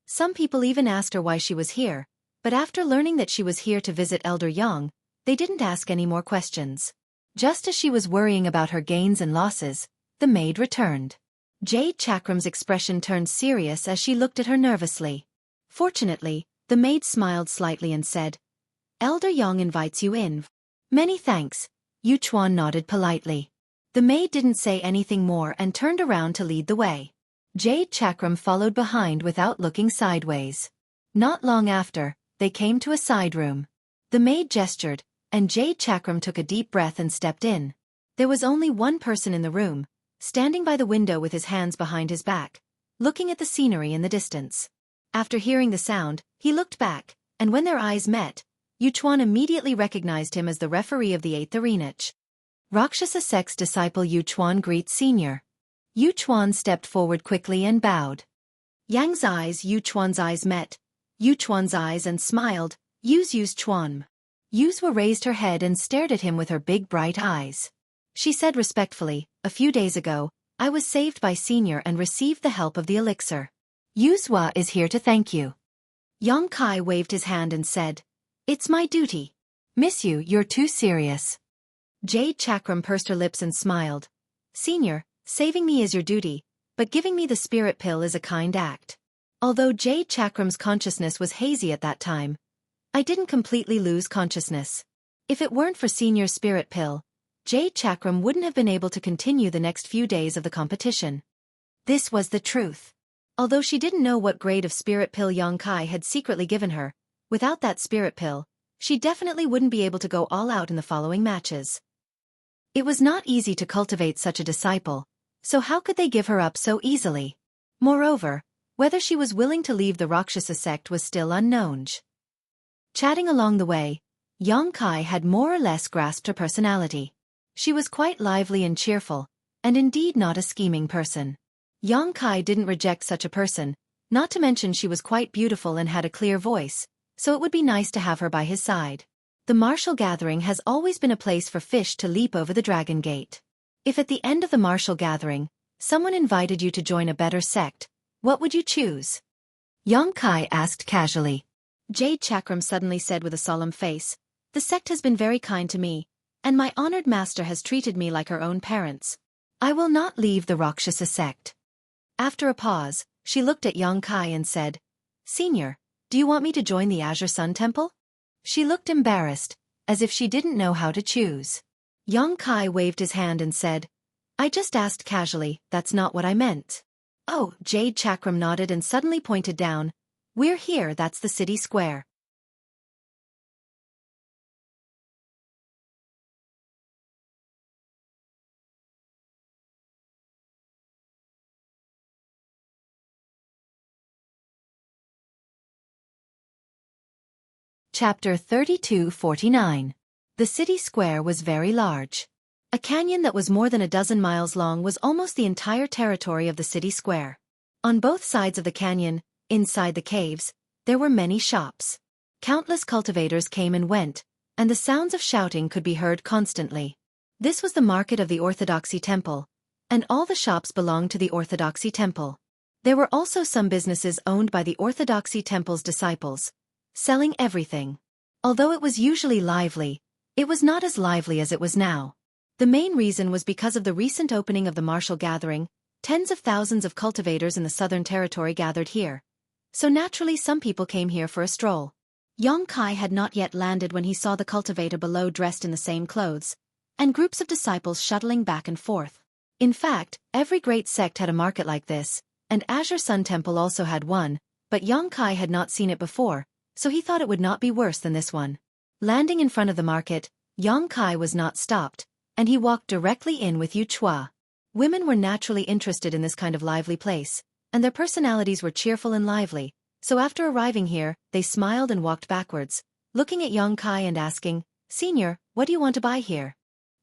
Some people even asked her why she was here, but after learning that she was here to visit Elder Yang, they didn't ask any more questions. Just as she was worrying about her gains and losses, the maid returned. Jade Chakram's expression turned serious as she looked at her nervously. Fortunately, the maid smiled slightly and said, "Elder Yang invites you in." "Many thanks." Yu Chuan nodded politely. The maid didn't say anything more and turned around to lead the way. Jade Chakram followed behind without looking sideways. Not long after, they came to a side room. The maid gestured, and Jade Chakram took a deep breath and stepped in. There was only one person in the room, standing by the window with his hands behind his back, looking at the scenery in the distance. After hearing the sound, he looked back, and when their eyes met, Yu Chuan immediately recognized him as the referee of the 8th arena. Rakshasa sect's disciple Yu Chuan greets senior. Yu Chuan stepped forward quickly and bowed. Yang's eyes, Yu Chuan's eyes met. Yu Chuan's eyes and smiled. Yu Chuan. Yuzhua raised her head and stared at him with her big bright eyes. She said respectfully, "A few days ago, I was saved by senior and received the help of the elixir. Yuzhua is here to thank you." Yang Kai waved his hand and said, "It's my duty." "Miss you, you're too serious." Jade Chakram pursed her lips and smiled. "Senior, saving me is your duty, but giving me the spirit pill is a kind act." Although Jade Chakram's consciousness was hazy at that time, I didn't completely lose consciousness. If it weren't for Senior's spirit pill, Jade Chakram wouldn't have been able to continue the next few days of the competition. This was the truth. Although she didn't know what grade of spirit pill Yang Kai had secretly given her, without that spirit pill, she definitely wouldn't be able to go all out in the following matches. It was not easy to cultivate such a disciple, so how could they give her up so easily? Moreover, whether she was willing to leave the Rakshasa sect was still unknown. Chatting along the way, Yang Kai had more or less grasped her personality. She was quite lively and cheerful, and indeed not a scheming person. Yang Kai didn't reject such a person, not to mention she was quite beautiful and had a clear voice, so it would be nice to have her by his side. The martial gathering has always been a place for fish to leap over the dragon gate. If at the end of the martial gathering, someone invited you to join a better sect, what would you choose? Yang Kai asked casually. Jade Chakram suddenly said with a solemn face, "The sect has been very kind to me, and my honored master has treated me like her own parents. I will not leave the Rakshasa sect." After a pause, she looked at Yang Kai and said, "Senior, do you want me to join the Azure Sun Temple?" She looked embarrassed, as if she didn't know how to choose. Yang Kai waved his hand and said, "I just asked casually, that's not what I meant." "Oh," Jade Chakram nodded and suddenly pointed down. "We're here, that's the city square." Chapter 32:49. The city square was very large. A canyon that was more than a dozen miles long was almost the entire territory of the city square. On both sides of the canyon, inside the caves, there were many shops. Countless cultivators came and went, and the sounds of shouting could be heard constantly. This was the market of the Orthodoxy Temple, and all the shops belonged to the Orthodoxy Temple. There were also some businesses owned by the Orthodoxy Temple's disciples, selling everything. Although it was usually lively, it was not as lively as it was now. The main reason was because of the recent opening of the martial gathering. Tens of thousands of cultivators in the Southern Territory gathered here. So naturally some people came here for a stroll. Yang Kai had not yet landed when he saw the cultivator below dressed in the same clothes, and groups of disciples shuttling back and forth. In fact, every great sect had a market like this, and Azure Sun Temple also had one, but Yang Kai had not seen it before, so he thought it would not be worse than this one. Landing in front of the market, Yang Kai was not stopped, and he walked directly in with Xueqi. Women were naturally interested in this kind of lively place, and their personalities were cheerful and lively, so after arriving here, they smiled and walked backwards, looking at Yang Kai and asking, "Senior, what do you want to buy here?"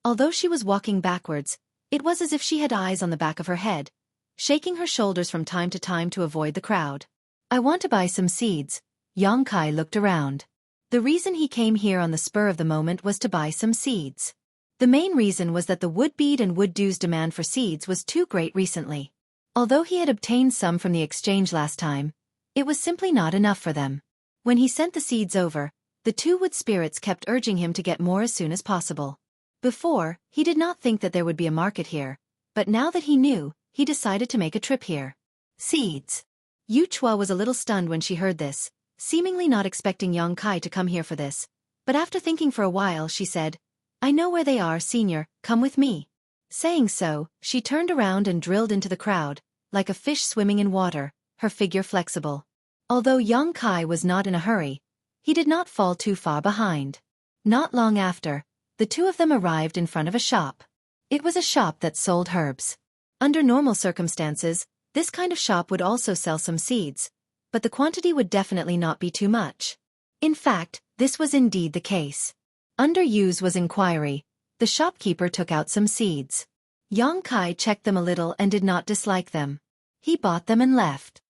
Although she was walking backwards, it was as if she had eyes on the back of her head, shaking her shoulders from time to time to avoid the crowd. "I want to buy some seeds." Yang Kai looked around. The reason he came here on the spur of the moment was to buy some seeds. The main reason was that the wood bead and wood dew's demand for seeds was too great recently. Although he had obtained some from the exchange last time, it was simply not enough for them. When he sent the seeds over, the two wood spirits kept urging him to get more as soon as possible. Before, he did not think that there would be a market here, but now that he knew, he decided to make a trip here. Seeds. Xueqi was a little stunned when she heard this, seemingly not expecting Yang Kai to come here for this, but after thinking for a while she said, "I know where they are, Senior, come with me." Saying so, she turned around and drilled into the crowd, like a fish swimming in water, her figure flexible. Although Yang Kai was not in a hurry, he did not fall too far behind. Not long after, the two of them arrived in front of a shop. It was a shop that sold herbs. Under normal circumstances, this kind of shop would also sell some seeds, but the quantity would definitely not be too much. In fact, this was indeed the case. Under Yu's inquiry, the shopkeeper took out some seeds. Yang Kai checked them a little and did not dislike them. He bought them and left.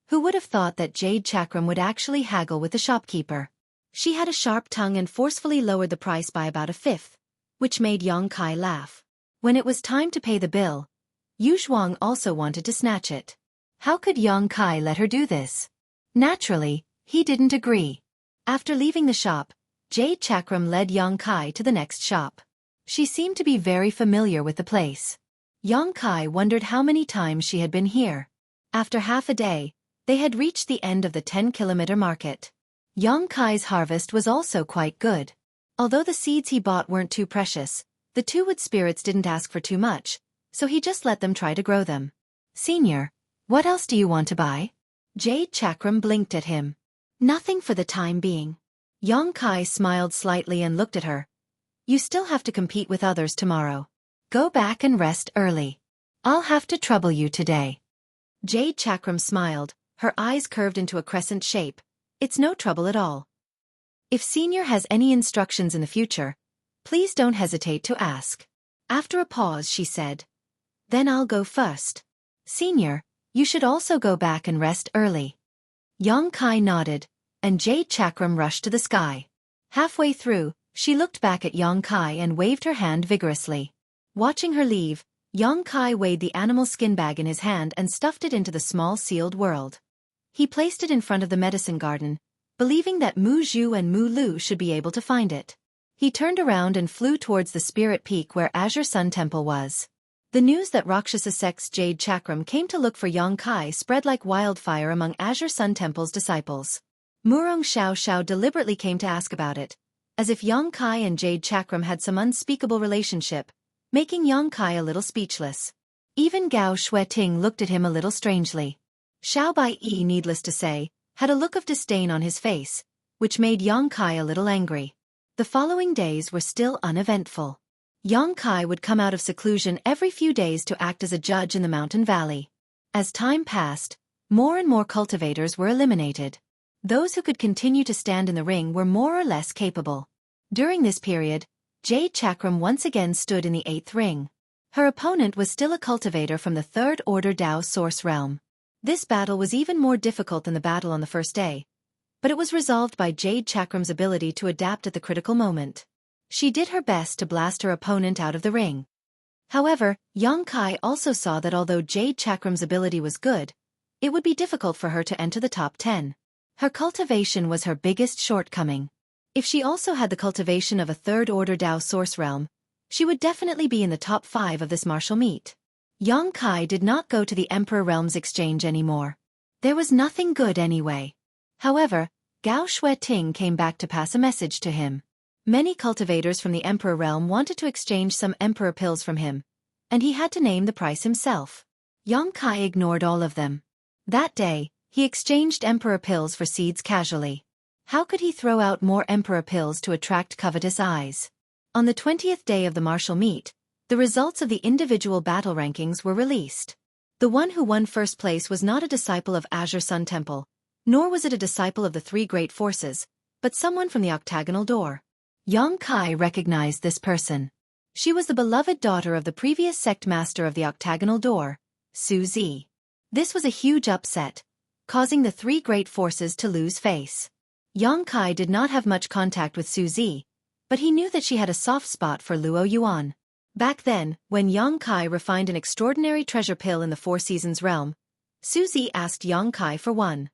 Who would have thought that Jade Chakram would actually haggle with the shopkeeper? She had a sharp tongue and forcefully lowered the price by about a fifth, which made Yang Kai laugh. When it was time to pay the bill, Yu Zhuang also wanted to snatch it. How could Yang Kai let her do this? Naturally, he didn't agree. After leaving the shop, Jade Chakram led Yang Kai to the next shop. She seemed to be very familiar with the place. Yang Kai wondered how many times she had been here. After half a day, they had reached the end of the 10-kilometer market. Yang Kai's harvest was also quite good. Although the seeds he bought weren't too precious, the two wood spirits didn't ask for too much, so he just let them try to grow them. "Senior, what else do you want to buy?" Jade Chakram blinked at him. "Nothing for the time being." Yang Kai smiled slightly and looked at her. "You still have to compete with others tomorrow. Go back and rest early. I'll have to trouble you today." Jade Chakram smiled, her eyes curved into a crescent shape. "It's no trouble at all. If Senior has any instructions in the future, please don't hesitate to ask." After a pause she said, "Then I'll go first. Senior, you should also go back and rest early." Yang Kai nodded, and Jade Chakram rushed to the sky. Halfway through, she looked back at Yang Kai and waved her hand vigorously. Watching her leave, Yang Kai weighed the animal skin bag in his hand and stuffed it into the small sealed world. He placed it in front of the medicine garden, believing that Mu Zhu and Mu Lu should be able to find it. He turned around and flew towards the spirit peak where Azure Sun Temple was. The news that Rakshasa sect's Jade Chakram came to look for Yang Kai spread like wildfire among Azure Sun Temple's disciples. Murong Xiao Xiao deliberately came to ask about it, as if Yang Kai and Jade Chakram had some unspeakable relationship, making Yang Kai a little speechless. Even Gao Xueqi looked at him a little strangely. Xiao Bai Yi, needless to say, had a look of disdain on his face, which made Yang Kai a little angry. The following days were still uneventful. Yang Kai would come out of seclusion every few days to act as a judge in the mountain valley. As time passed, more and more cultivators were eliminated. Those who could continue to stand in the ring were more or less capable. During this period, Jade Chakram once again stood in the 8th ring. Her opponent was still a cultivator from the 3rd Order Dao Source Realm. This battle was even more difficult than the battle on the first day, but it was resolved by Jade Chakram's ability to adapt at the critical moment. She did her best to blast her opponent out of the ring. However, Yang Kai also saw that although Jade Chakram's ability was good, it would be difficult for her to enter the top 10. Her cultivation was her biggest shortcoming. If she also had the cultivation of a 3rd Order Dao Source Realm, she would definitely be in the top 5 of this martial meet. Yang Kai did not go to the Emperor Realm's exchange anymore. There was nothing good anyway. However, Gao Xueqi came back to pass a message to him. Many cultivators from the Emperor Realm wanted to exchange some Emperor pills from him, and he had to name the price himself. Yang Kai ignored all of them. That day, he exchanged Emperor pills for seeds casually. How could he throw out more Emperor pills to attract covetous eyes? On the 20th day of the martial meet, the results of the individual battle rankings were released. The one who won first place was not a disciple of Azure Sun Temple, nor was it a disciple of the 3 great forces, but someone from the octagonal door. Yang Kai recognized this person. She was the beloved daughter of the previous sect master of the octagonal door, Xueqi. This was a huge upset, causing the 3 great forces to lose face. Yang Kai did not have much contact with Xueqi, but he knew that she had a soft spot for Luo Yuan. Back then, when Yang Kai refined an extraordinary treasure pill in the 4 Seasons realm, Xueqi asked Yang Kai for one.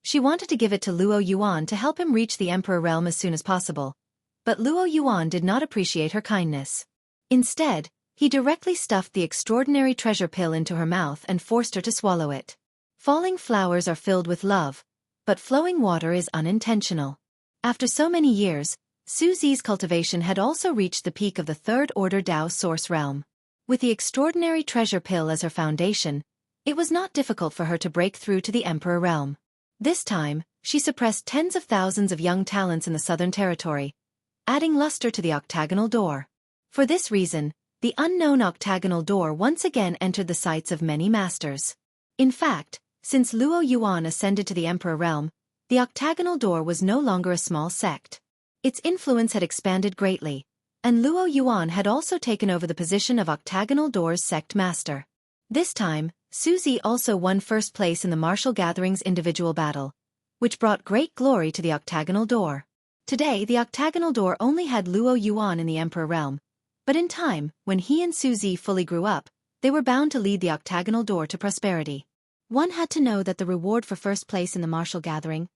She wanted to give it to Luo Yuan to help him reach the Emperor realm as soon as possible, but Luo Yuan did not appreciate her kindness. Instead, he directly stuffed the extraordinary treasure pill into her mouth and forced her to swallow it. Falling flowers are filled with love, but flowing water is unintentional. After so many years, Xueqi's cultivation had also reached the peak of the 3rd Order Dao Source Realm. With the extraordinary treasure pill as her foundation, it was not difficult for her to break through to the Emperor realm. This time, she suppressed tens of thousands of young talents in the Southern Territory, adding luster to the octagonal door. For this reason, the unknown octagonal door once again entered the sights of many masters. In fact, since Luo Yuan ascended to the Emperor realm, the octagonal door was no longer a small sect. Its influence had expanded greatly, and Luo Yuan had also taken over the position of octagonal door's sect master. This time, Xueqi also won first place in the martial gathering's individual battle, which brought great glory to the octagonal door. Today the octagonal door only had Luo Yuan in the Emperor realm, but in time, when he and Xueqi fully grew up, they were bound to lead the octagonal door to prosperity. One had to know that the reward for first place in the martial gathering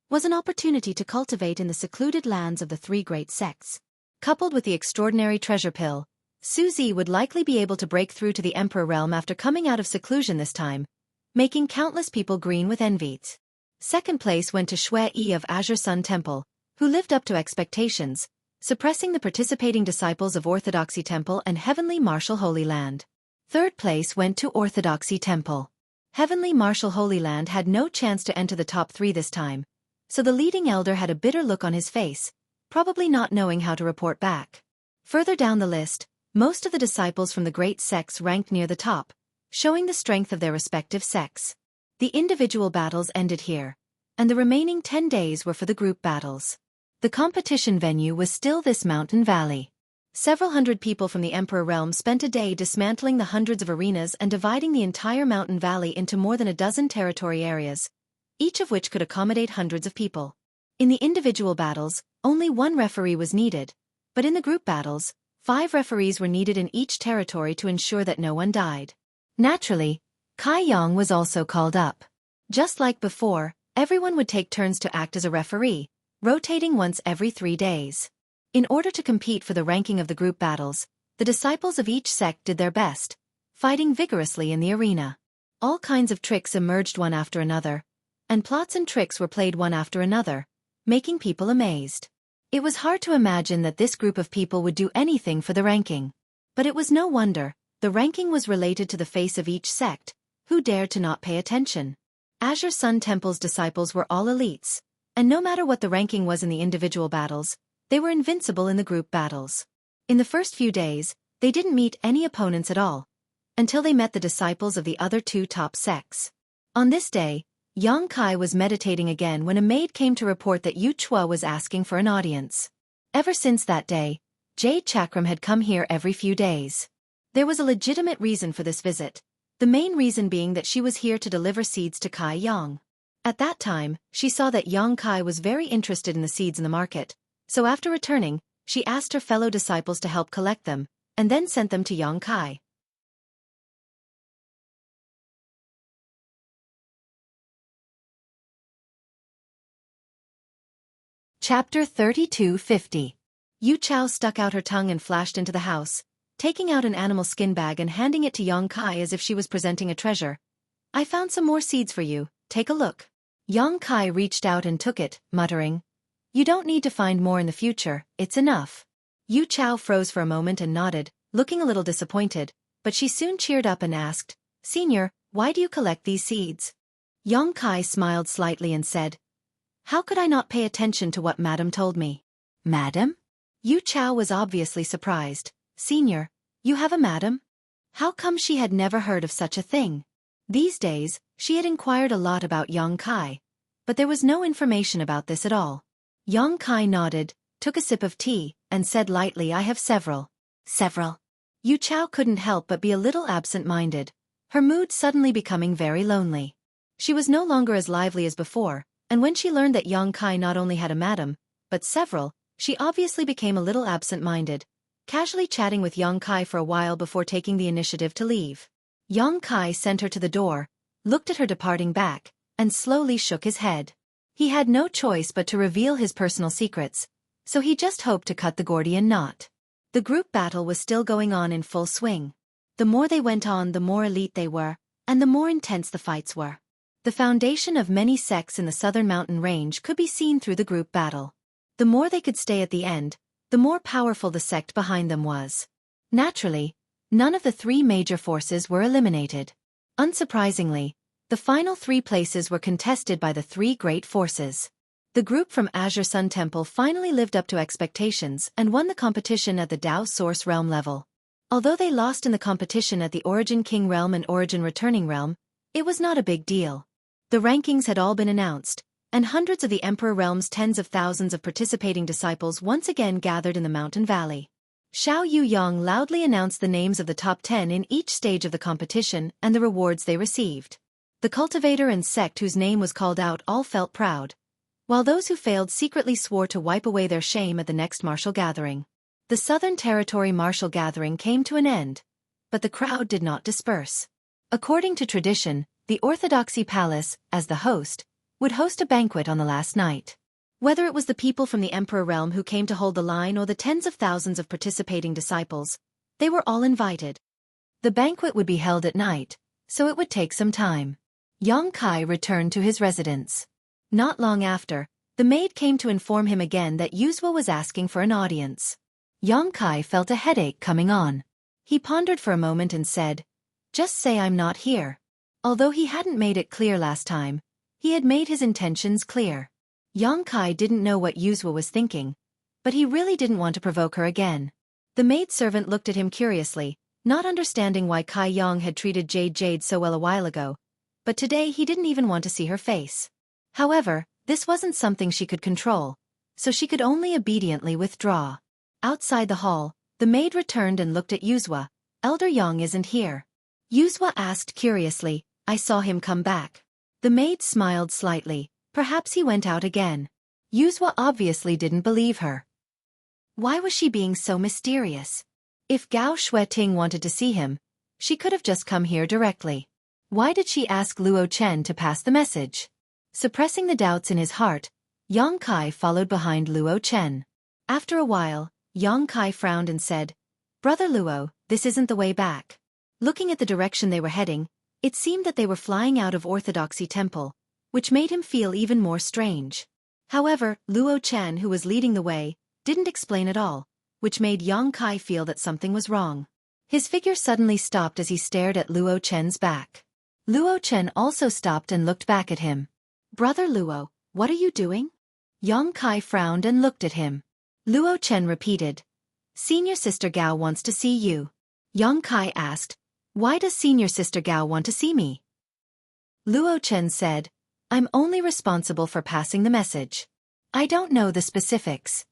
was an opportunity to cultivate in the secluded lands of the 3 great sects. Coupled with the extraordinary treasure pill, Xueqi would likely be able to break through to the Emperor realm after coming out of seclusion this time, making countless people green with envy. Second place went to Xueqi of Azure Sun Temple, who lived up to expectations, suppressing the participating disciples of Orthodoxy Temple and Heavenly Martial Holy Land. Third place went to Orthodoxy Temple. Heavenly Martial Holy Land had no chance to enter the top 3 this time, so the leading elder had a bitter look on his face, probably not knowing how to report back. Further down the list, most of the disciples from the great sects ranked near the top, showing the strength of their respective sects. The individual battles ended here, and the remaining 10 days were for the group battles. The competition venue was still this mountain valley. Several hundred people from the Emperor realm spent a day dismantling the hundreds of arenas and dividing the entire mountain valley into more than a dozen territory areas, each of which could accommodate hundreds of people. In the individual battles, only 1 referee was needed, but in the group battles, 5 referees were needed in each territory to ensure that no one died. Naturally, Kai Yang was also called up. Just like before, everyone would take turns to act as a referee, rotating once every 3 days. In order to compete for the ranking of the group battles, the disciples of each sect did their best, fighting vigorously in the arena. All kinds of tricks emerged one after another, and plots and tricks were played one after another, making people amazed. It was hard to imagine that this group of people would do anything for the ranking. But it was no wonder, the ranking was related to the face of each sect, who dared to not pay attention. Azure Sun Temple's disciples were all elites, and no matter what the ranking was in the individual battles, they were invincible in the group battles. In the first few days, they didn't meet any opponents at all, until they met the disciples of the other 2 top sects. On this day, Yang Kai was meditating again when a maid came to report that Xueqi was asking for an audience. Ever since that day, Jade Chakram had come here every few days. There was a legitimate reason for this visit, the main reason being that she was here to deliver seeds to Kai Yang. At that time, she saw that Yang Kai was very interested in the seeds in the market, so after returning, she asked her fellow disciples to help collect them, and then sent them to Yang Kai. Chapter 3250. Yu Chao stuck out her tongue and flashed into the house, taking out an animal skin bag and handing it to Yang Kai as if she was presenting a treasure. I found some more seeds for you, take a look. Yang Kai reached out and took it, muttering, "You don't need to find more in the future, it's enough." Yu Chao froze for a moment and nodded, looking a little disappointed, but she soon cheered up and asked, "Senior, why do you collect these seeds?" Yang Kai smiled slightly and said, "How could I not pay attention to what Madam told me?" "Madam?" Yu Chao was obviously surprised. "Senior, you have a madam?" How come she had never heard of such a thing? These days, she had inquired a lot about Yang Kai, but there was no information about this at all. Yang Kai nodded, took a sip of tea, and said lightly, "I have several." "Several?" Yu Chao couldn't help but be a little absent-minded, her mood suddenly becoming very lonely. She was no longer as lively as before, and when she learned that Yang Kai not only had a madam, but several, she obviously became a little absent-minded, casually chatting with Yang Kai for a while before taking the initiative to leave. Yang Kai sent her to the door, looked at her departing back, and slowly shook his head. He had no choice but to reveal his personal secrets, so he just hoped to cut the Gordian knot. The group battle was still going on in full swing. The more they went on, the more elite they were, and the more intense the fights were. The foundation of many sects in the southern mountain range could be seen through the group battle. The more they could stay at the end, the more powerful the sect behind them was. Naturally, none of the 3 major forces were eliminated. Unsurprisingly, the final 3 places were contested by the 3 great forces. The group from Azure Sun Temple finally lived up to expectations and won the competition at the Dao Source Realm level. Although they lost in the competition at the Origin King Realm and Origin Returning Realm, it was not a big deal. The rankings had all been announced, and hundreds of the Emperor Realm's tens of thousands of participating disciples once again gathered in the mountain valley. Xiao Yuyang loudly announced the names of the top 10 in each stage of the competition and the rewards they received. The cultivator and sect whose name was called out all felt proud, while those who failed secretly swore to wipe away their shame at the next martial gathering. The Southern Territory martial gathering came to an end, but the crowd did not disperse. According to tradition, the Orthodoxy Palace, as the host, would host a banquet on the last night. Whether it was the people from the Emperor Realm who came to hold the line or the tens of thousands of participating disciples, they were all invited. The banquet would be held at night, so it would take some time. Yang Kai returned to his residence. Not long after, the maid came to inform him again that Yuzhou was asking for an audience. Yang Kai felt a headache coming on. He pondered for a moment and said, "Just say I'm not here." Although he hadn't made it clear last time, he had made his intentions clear. Yang Kai didn't know what Yuzhou was thinking, but he really didn't want to provoke her again. The maidservant looked at him curiously, not understanding why Kai Yang had treated Jade so well a while ago, but today he didn't even want to see her face. However, this wasn't something she could control, so she could only obediently withdraw. Outside the hall, the maid returned and looked at Yuzhou. "Elder Yang isn't here." Yuzhou asked curiously, "I saw him come back." The maid smiled slightly. Perhaps he went out again. Yuzhou obviously didn't believe her. Why was she being so mysterious? If Gao Xueting wanted to see him, she could have just come here directly. Why did she ask Luo Chen to pass the message? Suppressing the doubts in his heart, Yang Kai followed behind Luo Chen. After a while, Yang Kai frowned and said, "Brother Luo, this isn't the way back." Looking at the direction they were heading, it seemed that they were flying out of Orthodoxy Temple, which made him feel even more strange. However, Luo Chen, who was leading the way, didn't explain at all, which made Yang Kai feel that something was wrong. His figure suddenly stopped as he stared at Luo Chen's back. Luo Chen also stopped and looked back at him. "Brother Luo, what are you doing?" Yang Kai frowned and looked at him. Luo Chen repeated, "Senior Sister Gao wants to see you." Yang Kai asked, "Why does Senior Sister Gao want to see me?" Luo Chen said, "I'm only responsible for passing the message. I don't know the specifics."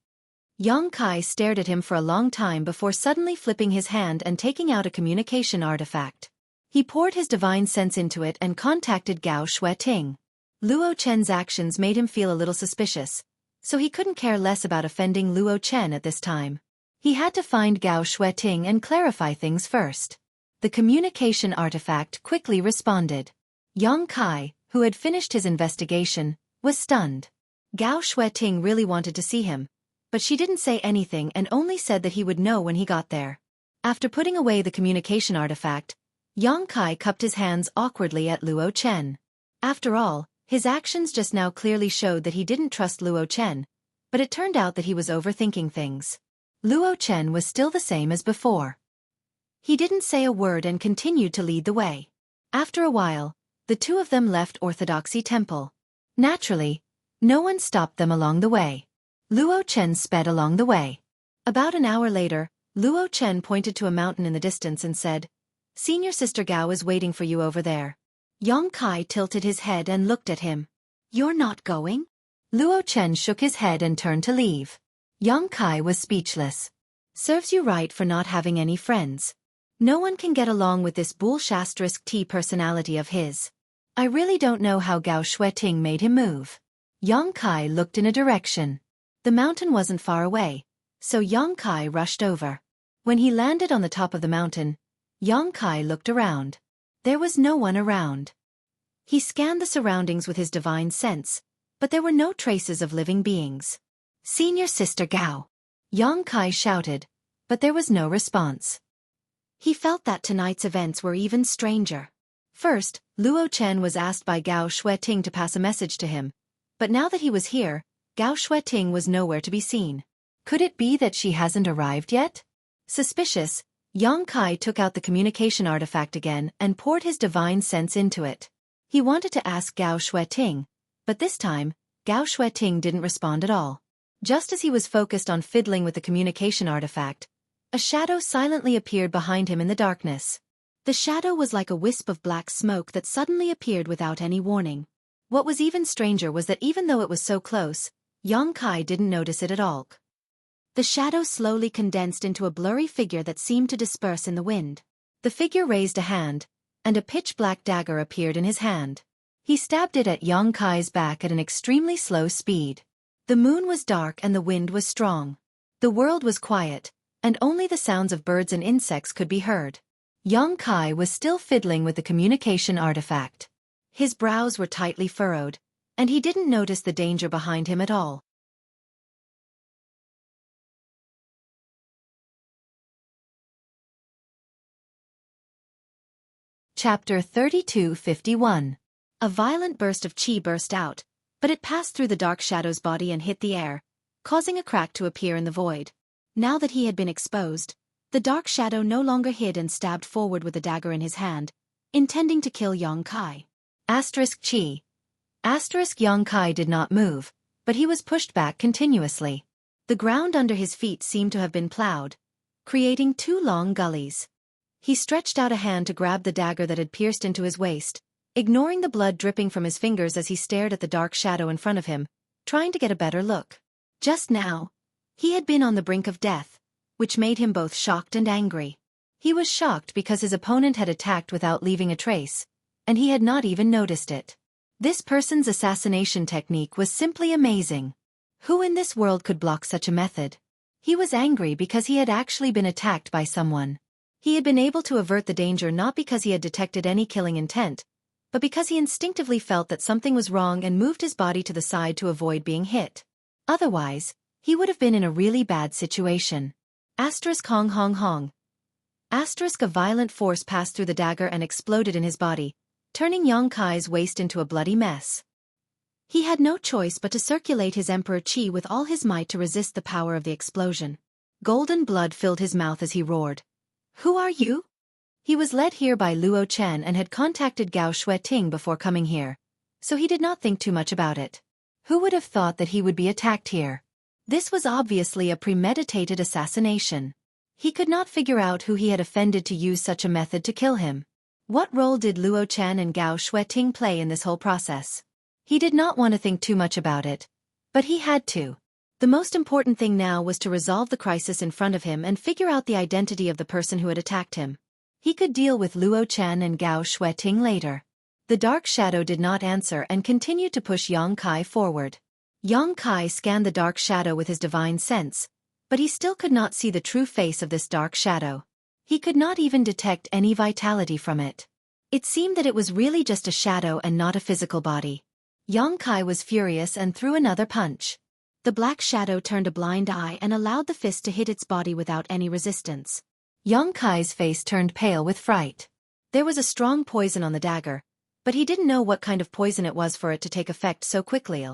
Yang Kai stared at him for a long time before suddenly flipping his hand and taking out a communication artifact. He poured his divine sense into it and contacted Gao Xueqi. Luo Chen's actions made him feel a little suspicious, so he couldn't care less about offending Luo Chen at this time. He had to find Gao Xueqi and clarify things first. The communication artifact quickly responded. Yang Kai, who had finished his investigation, was stunned. Gao Xueqi really wanted to see him, but she didn't say anything and only said that he would know when he got there. After putting away the communication artifact, Yang Kai cupped his hands awkwardly at Luo Chen. After all, his actions just now clearly showed that he didn't trust Luo Chen, but it turned out that he was overthinking things. Luo Chen was still the same as before. He didn't say a word and continued to lead the way. After a while, the two of them left Orthodoxy Temple. Naturally, no one stopped them along the way. Luo Chen sped along the way. About an hour later, Luo Chen pointed to a mountain in the distance and said, "Senior Sister Gao is waiting for you over there." Yang Kai tilted his head and looked at him. "You're not going?" Luo Chen shook his head and turned to leave. Yang Kai was speechless. Serves you right for not having any friends. No one can get along with this bull*T personality of his. I really don't know how Gao Xueqi made him move. Yang Kai looked in a direction. The mountain wasn't far away, so Yang Kai rushed over. When he landed on the top of the mountain, Yang Kai looked around. There was no one around. He scanned the surroundings with his divine sense, but there were no traces of living beings. "Senior Sister Gao!" Yang Kai shouted, but there was no response. He felt that tonight's events were even stranger. First, Luo Chen was asked by Gao Xueqi to pass a message to him, but now that he was here, Gao Xueqi was nowhere to be seen. Could it be that she hasn't arrived yet? Suspicious, Yang Kai took out the communication artifact again and poured his divine sense into it. He wanted to ask Gao Xueqi, but this time, Gao Xueqi didn't respond at all. Just as he was focused on fiddling with the communication artifact, a shadow silently appeared behind him in the darkness. The shadow was like a wisp of black smoke that suddenly appeared without any warning. What was even stranger was that even though it was so close, Yang Kai didn't notice it at all. The shadow slowly condensed into a blurry figure that seemed to disperse in the wind. The figure raised a hand, and a pitch-black dagger appeared in his hand. He stabbed it at Yang Kai's back at an extremely slow speed. The moon was dark and the wind was strong. The world was quiet, and only the sounds of birds and insects could be heard. Yang Kai was still fiddling with the communication artifact. His brows were tightly furrowed, and he didn't notice the danger behind him at all. Chapter 32:51. A violent burst of qi burst out, but it passed through the dark shadow's body and hit the air, causing a crack to appear in the void. Now that he had been exposed, the dark shadow no longer hid and stabbed forward with the dagger in his hand, intending to kill Yang Kai. Qi. Yang Kai did not move, but he was pushed back continuously. The ground under his feet seemed to have been plowed, creating two long gullies. He stretched out a hand to grab the dagger that had pierced into his waist, ignoring the blood dripping from his fingers as he stared at the dark shadow in front of him, trying to get a better look. Just now, he had been on the brink of death, which made him both shocked and angry. He was shocked because his opponent had attacked without leaving a trace, and he had not even noticed it. This person's assassination technique was simply amazing. Who in this world could block such a method? He was angry because he had actually been attacked by someone. He had been able to avert the danger not because he had detected any killing intent, but because he instinctively felt that something was wrong and moved his body to the side to avoid being hit. Otherwise, he would have been in a really bad situation. Hong hong hong. A violent force passed through the dagger and exploded in his body, turning Yang Kai's waist into a bloody mess. He had no choice but to circulate his emperor chi with all his might to resist the power of the explosion. Golden blood filled his mouth as he roared. "Who are you?" He was led here by Luo Chen and had contacted Gao Xueqi before coming here, so he did not think too much about it. Who would have thought that he would be attacked here? This was obviously a premeditated assassination. He could not figure out who he had offended to use such a method to kill him. What role did Luo Chen and Gao Xueqi play in this whole process? He did not want to think too much about it, but he had to. The most important thing now was to resolve the crisis in front of him and figure out the identity of the person who had attacked him. He could deal with Luo Chen and Gao Xueqi later. The dark shadow did not answer and continued to push Yang Kai forward. Yang Kai scanned the dark shadow with his divine sense, but he still could not see the true face of this dark shadow. He could not even detect any vitality from it. It seemed that it was really just a shadow and not a physical body. Yang Kai was furious and threw another punch. The black shadow turned a blind eye and allowed the fist to hit its body without any resistance. Yang Kai's face turned pale with fright. There was a strong poison on the dagger, but he didn't know what kind of poison it was for it to take effect so quickly.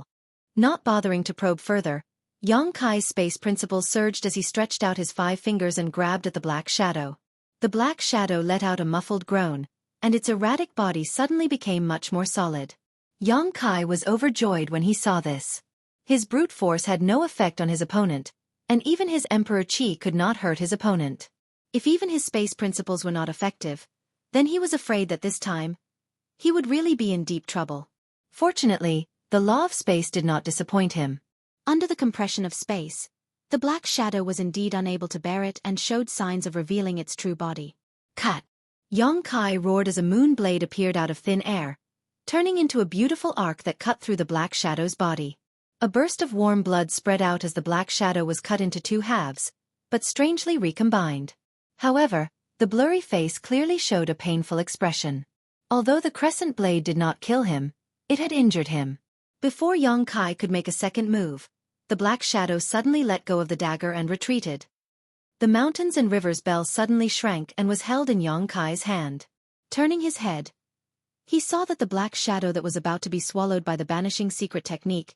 Not bothering to probe further, Yang Kai's space principle surged as he stretched out his 5 fingers and grabbed at the black shadow. The black shadow let out a muffled groan, and its erratic body suddenly became much more solid. Yang Kai was overjoyed when he saw this. His brute force had no effect on his opponent, and even his Emperor Qi could not hurt his opponent. If even his space principles were not effective, then he was afraid that this time, he would really be in deep trouble. Fortunately, the law of space did not disappoint him. Under the compression of space, the black shadow was indeed unable to bear it and showed signs of revealing its true body. Cut! Yang Kai roared as a moon blade appeared out of thin air, turning into a beautiful arc that cut through the black shadow's body. A burst of warm blood spread out as the black shadow was cut into 2 halves, but strangely recombined. However, the blurry face clearly showed a painful expression. Although the crescent blade did not kill him, it had injured him. Before Yang Kai could make a second move, the black shadow suddenly let go of the dagger and retreated. The mountains and rivers bell suddenly shrank and was held in Yang Kai's hand. Turning his head, he saw that the black shadow that was about to be swallowed by the banishing secret technique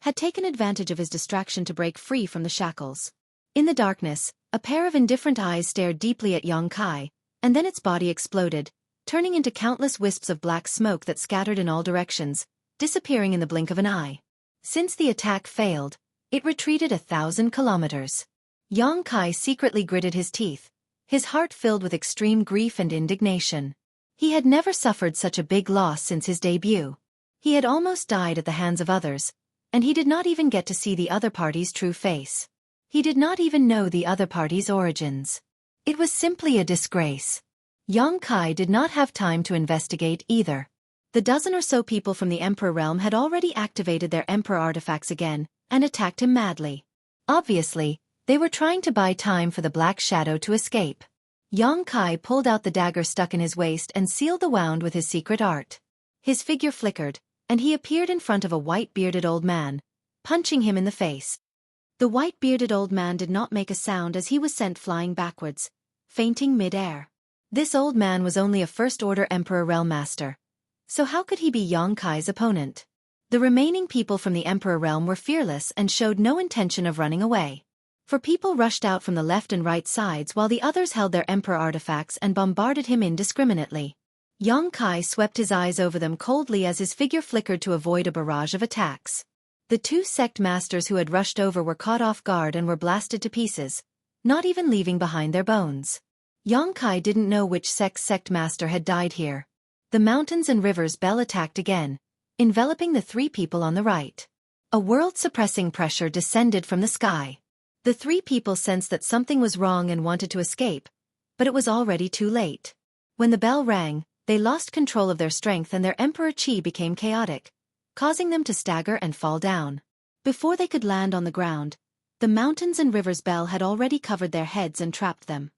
had taken advantage of his distraction to break free from the shackles. In the darkness, a pair of indifferent eyes stared deeply at Yang Kai, and then its body exploded, turning into countless wisps of black smoke that scattered in all directions, disappearing in the blink of an eye. Since the attack failed, it retreated 1,000 kilometers. Yang Kai secretly gritted his teeth, his heart filled with extreme grief and indignation. He had never suffered such a big loss since his debut. He had almost died at the hands of others, and he did not even get to see the other party's true face. He did not even know the other party's origins. It was simply a disgrace. Yang Kai did not have time to investigate either. The dozen or so people from the Emperor realm had already activated their Emperor artifacts again, and attacked him madly. Obviously, they were trying to buy time for the black shadow to escape. Yang Kai pulled out the dagger stuck in his waist and sealed the wound with his secret art. His figure flickered, and he appeared in front of a white-bearded old man, punching him in the face. The white-bearded old man did not make a sound as he was sent flying backwards, fainting mid-air. This old man was only a first-order Emperor Realm Master. So how could he be Yang Kai's opponent? The remaining people from the Emperor Realm were fearless and showed no intention of running away. For people rushed out from the left and right sides while the others held their Emperor artifacts and bombarded him indiscriminately. Yang Kai swept his eyes over them coldly as his figure flickered to avoid a barrage of attacks. The 2 sect masters who had rushed over were caught off guard and were blasted to pieces, not even leaving behind their bones. Yang Kai didn't know which sect master had died here. The mountains and rivers bell attacked again, enveloping the 3 people on the right. A world-suppressing pressure descended from the sky. The 3 people sensed that something was wrong and wanted to escape, but it was already too late. When the bell rang, they lost control of their strength and their Emperor Qi became chaotic, causing them to stagger and fall down. Before they could land on the ground, the mountains and rivers bell had already covered their heads and trapped them.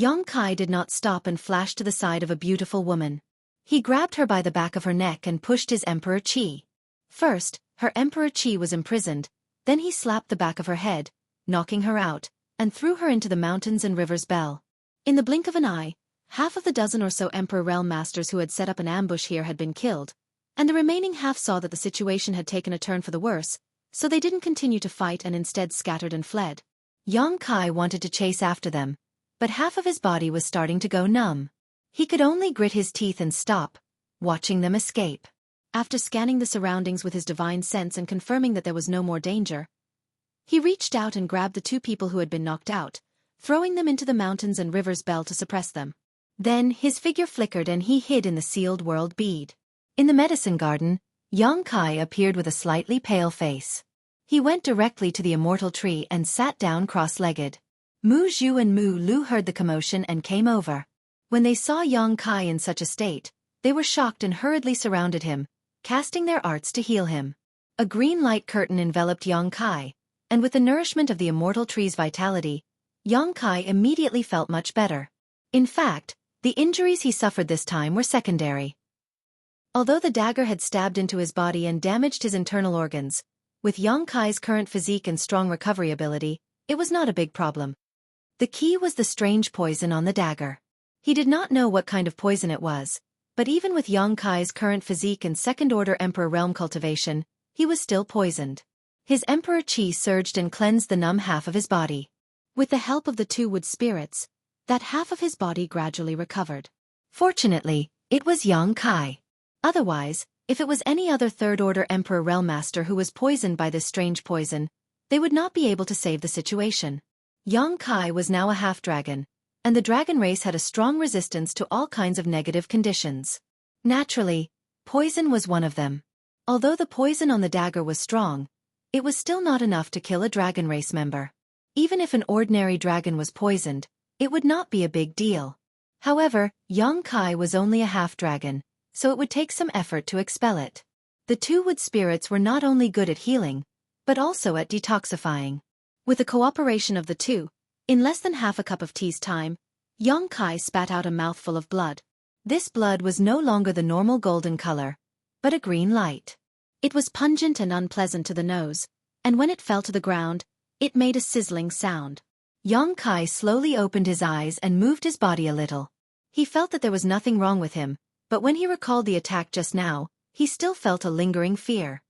Yang Kai did not stop and flashed to the side of a beautiful woman. He grabbed her by the back of her neck and pushed his Emperor Qi. First, her Emperor Qi was imprisoned, then he slapped the back of her head, knocking her out, and threw her into the mountains and rivers Bell. In the blink of an eye, half of the dozen or so Emperor Realm Masters who had set up an ambush here had been killed, and the remaining half saw that the situation had taken a turn for the worse, so they didn't continue to fight and instead scattered and fled. Yang Kai wanted to chase after them, but half of his body was starting to go numb. He could only grit his teeth and stop, watching them escape. After scanning the surroundings with his divine sense and confirming that there was no more danger, he reached out and grabbed the two people who had been knocked out, throwing them into the mountains and rivers Bell to suppress them. Then, his figure flickered and he hid in the sealed world bead. In the medicine garden, Yang Kai appeared with a slightly pale face. He went directly to the immortal tree and sat down cross-legged. Mu Zhu and Mu Lu heard the commotion and came over. When they saw Yang Kai in such a state, they were shocked and hurriedly surrounded him, casting their arts to heal him. A green light curtain enveloped Yang Kai, and with the nourishment of the immortal tree's vitality, Yang Kai immediately felt much better. In fact, the injuries he suffered this time were secondary. Although the dagger had stabbed into his body and damaged his internal organs, with Yang Kai's current physique and strong recovery ability, it was not a big problem. The key was the strange poison on the dagger. He did not know what kind of poison it was, but even with Yang Kai's current physique and second-order Emperor Realm cultivation, he was still poisoned. His Emperor Qi surged and cleansed the numb half of his body. With the help of the two wood spirits, that half of his body gradually recovered. Fortunately, it was Yang Kai. Otherwise, if it was any other third-order Emperor Realm Master who was poisoned by this strange poison, they would not be able to save the situation. Yang Kai was now a half-dragon, and the dragon race had a strong resistance to all kinds of negative conditions. Naturally, poison was one of them. Although the poison on the dagger was strong, it was still not enough to kill a dragon race member. Even if an ordinary dragon was poisoned, it would not be a big deal. However, Yang Kai was only a half-dragon, so it would take some effort to expel it. The two wood spirits were not only good at healing, but also at detoxifying. With the cooperation of the two, in less than half a cup of tea's time, Yang Kai spat out a mouthful of blood. This blood was no longer the normal golden color, but a green light. It was pungent and unpleasant to the nose, and when it fell to the ground, it made a sizzling sound. Yang Kai slowly opened his eyes and moved his body a little. He felt that there was nothing wrong with him, but when he recalled the attack just now, he still felt a lingering fear.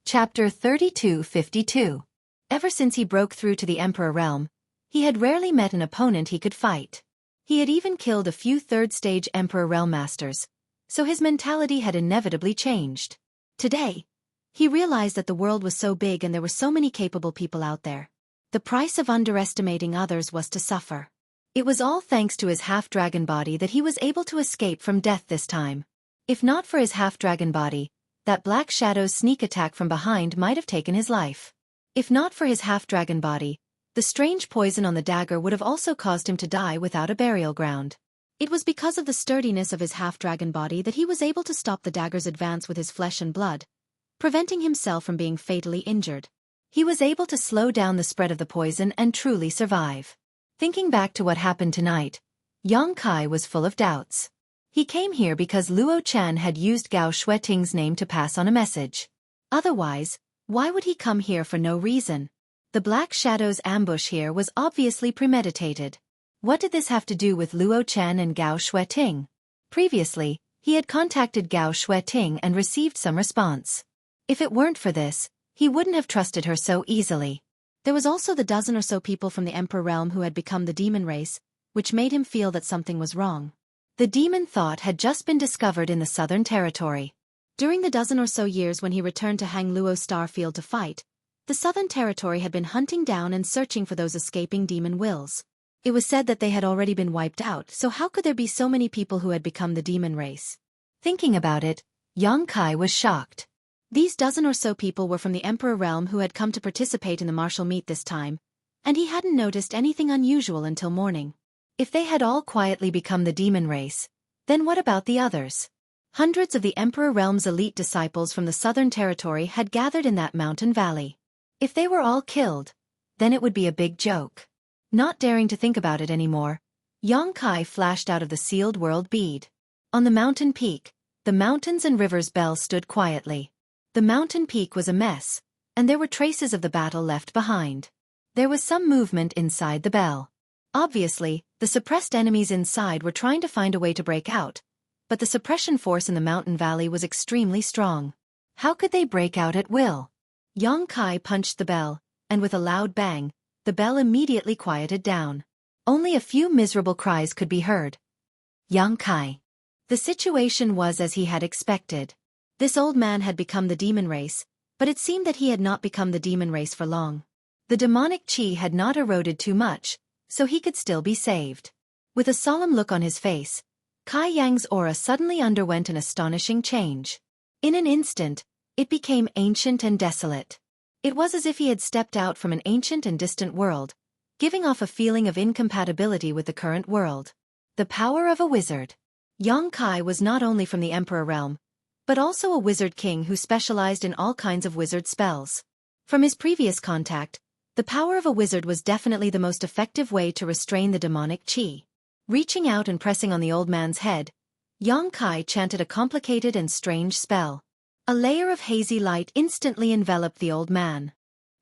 Chapter 3252. Ever since he broke through to the Emperor Realm, he had rarely met an opponent he could fight. He had even killed a few third-stage Emperor Realm Masters, so his mentality had inevitably changed. Today, he realized that the world was so big and there were so many capable people out there. The price of underestimating others was to suffer. It was all thanks to his half-dragon body that he was able to escape from death this time. If not for his half-dragon body, that Black Shadow's sneak attack from behind might have taken his life. If not for his half-dragon body, the strange poison on the dagger would have also caused him to die without a burial ground. It was because of the sturdiness of his half-dragon body that he was able to stop the dagger's advance with his flesh and blood, preventing himself from being fatally injured. He was able to slow down the spread of the poison and truly survive. Thinking back to what happened tonight, Yang Kai was full of doubts. He came here because Luo Chan had used Gao Xueting's name to pass on a message. Otherwise, why would he come here for no reason? The Black Shadow's ambush here was obviously premeditated. What did this have to do with Luo Chan and Gao Xueting? Previously, he had contacted Gao Xueting and received some response. If it weren't for this, he wouldn't have trusted her so easily. There was also the dozen or so people from the Emperor Realm who had become the demon race, which made him feel that something was wrong. The demon thought had just been discovered in the Southern Territory. During the dozen or so years when he returned to Hang Luo Starfield to fight, the Southern Territory had been hunting down and searching for those escaping demon wills. It was said that they had already been wiped out, so how could there be so many people who had become the demon race? Thinking about it, Yang Kai was shocked. These dozen or so people were from the Emperor Realm who had come to participate in the martial meet this time, and he hadn't noticed anything unusual until morning. If they had all quietly become the demon race, then what about the others? Hundreds of the Emperor Realm's elite disciples from the Southern Territory had gathered in that mountain valley. If they were all killed, then it would be a big joke. Not daring to think about it anymore, Xueqi flashed out of the sealed world bead. On the mountain peak, the mountains and rivers bell stood quietly. The mountain peak was a mess, and there were traces of the battle left behind. There was some movement inside the bell. Obviously, the suppressed enemies inside were trying to find a way to break out, but the suppression force in the mountain valley was extremely strong. How could they break out at will? Xueqi punched the bell, and with a loud bang, the bell immediately quieted down. Only a few miserable cries could be heard. Xueqi. The situation was as he had expected. This old man had become the demon race, but it seemed that he had not become the demon race for long. The demonic chi had not eroded too much, so he could still be saved. With a solemn look on his face, Kai Yang's aura suddenly underwent an astonishing change. In an instant, it became ancient and desolate. It was as if he had stepped out from an ancient and distant world, giving off a feeling of incompatibility with the current world. The power of a wizard. Xueqi was not only from the Emperor Realm, but also a wizard king who specialized in all kinds of wizard spells. From his previous contact, the power of a wizard was definitely the most effective way to restrain the demonic chi. Reaching out and pressing on the old man's head, Xueqi chanted a complicated and strange spell. A layer of hazy light instantly enveloped the old man.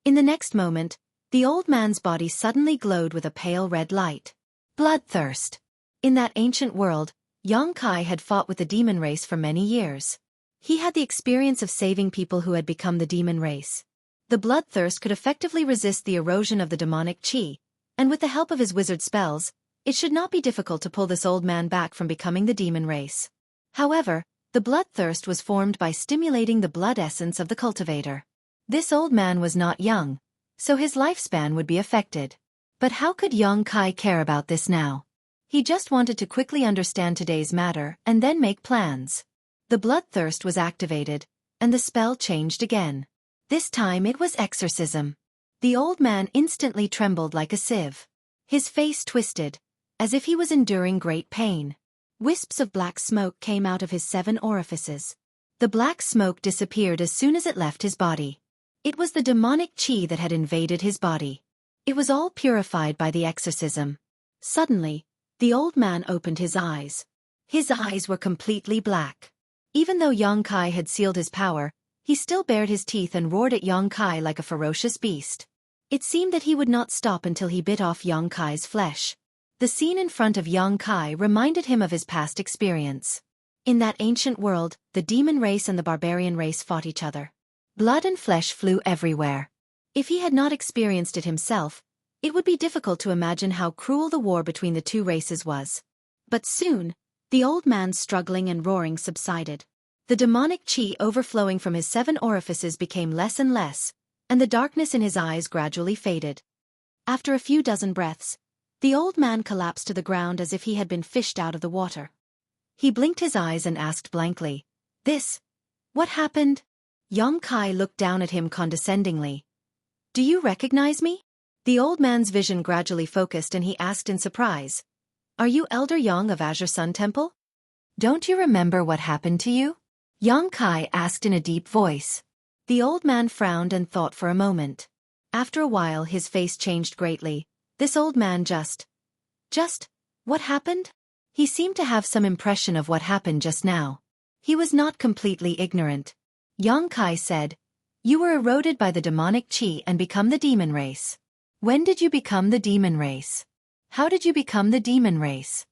In the next moment, the old man's body suddenly glowed with a pale red light. Bloodthirst. In that ancient world, Xueqi had fought with the demon race for many years. He had the experience of saving people who had become the demon race. The bloodthirst could effectively resist the erosion of the demonic chi, and with the help of his wizard spells, it should not be difficult to pull this old man back from becoming the demon race. However, the bloodthirst was formed by stimulating the blood essence of the cultivator. This old man was not young, so his lifespan would be affected. But how could Xueqi care about this now? He just wanted to quickly understand today's matter and then make plans. The bloodthirst was activated, and the spell changed again. This time it was exorcism. The old man instantly trembled like a sieve. His face twisted, as if he was enduring great pain. Wisps of black smoke came out of his 7 orifices. The black smoke disappeared as soon as it left his body. It was the demonic chi that had invaded his body. It was all purified by the exorcism. Suddenly, the old man opened his eyes. His eyes were completely black. Even though Xueqi had sealed his power, he still bared his teeth and roared at Xueqi like a ferocious beast. It seemed that he would not stop until he bit off Xueqi's flesh. The scene in front of Xueqi reminded him of his past experience. In that ancient world, the demon race and the barbarian race fought each other. Blood and flesh flew everywhere. If he had not experienced it himself, it would be difficult to imagine how cruel the war between the two races was. But soon, the old man's struggling and roaring subsided. The demonic chi overflowing from his 7 orifices became less and less, and the darkness in his eyes gradually faded. After a few dozen breaths, the old man collapsed to the ground as if he had been fished out of the water. He blinked his eyes and asked blankly, What happened?" Xueqi looked down at him condescendingly. "Do you recognize me?" The old man's vision gradually focused and he asked in surprise, "Are you Elder Yang of Azure Sun Temple? Don't you remember what happened to you?" Xueqi asked in a deep voice. The old man frowned and thought for a moment. After a while his face changed greatly. This old man what happened? He seemed to have some impression of what happened just now. He was not completely ignorant. Xueqi said, "You were eroded by the demonic chi and become the demon race. When did you become the demon race? How did you become the demon race?"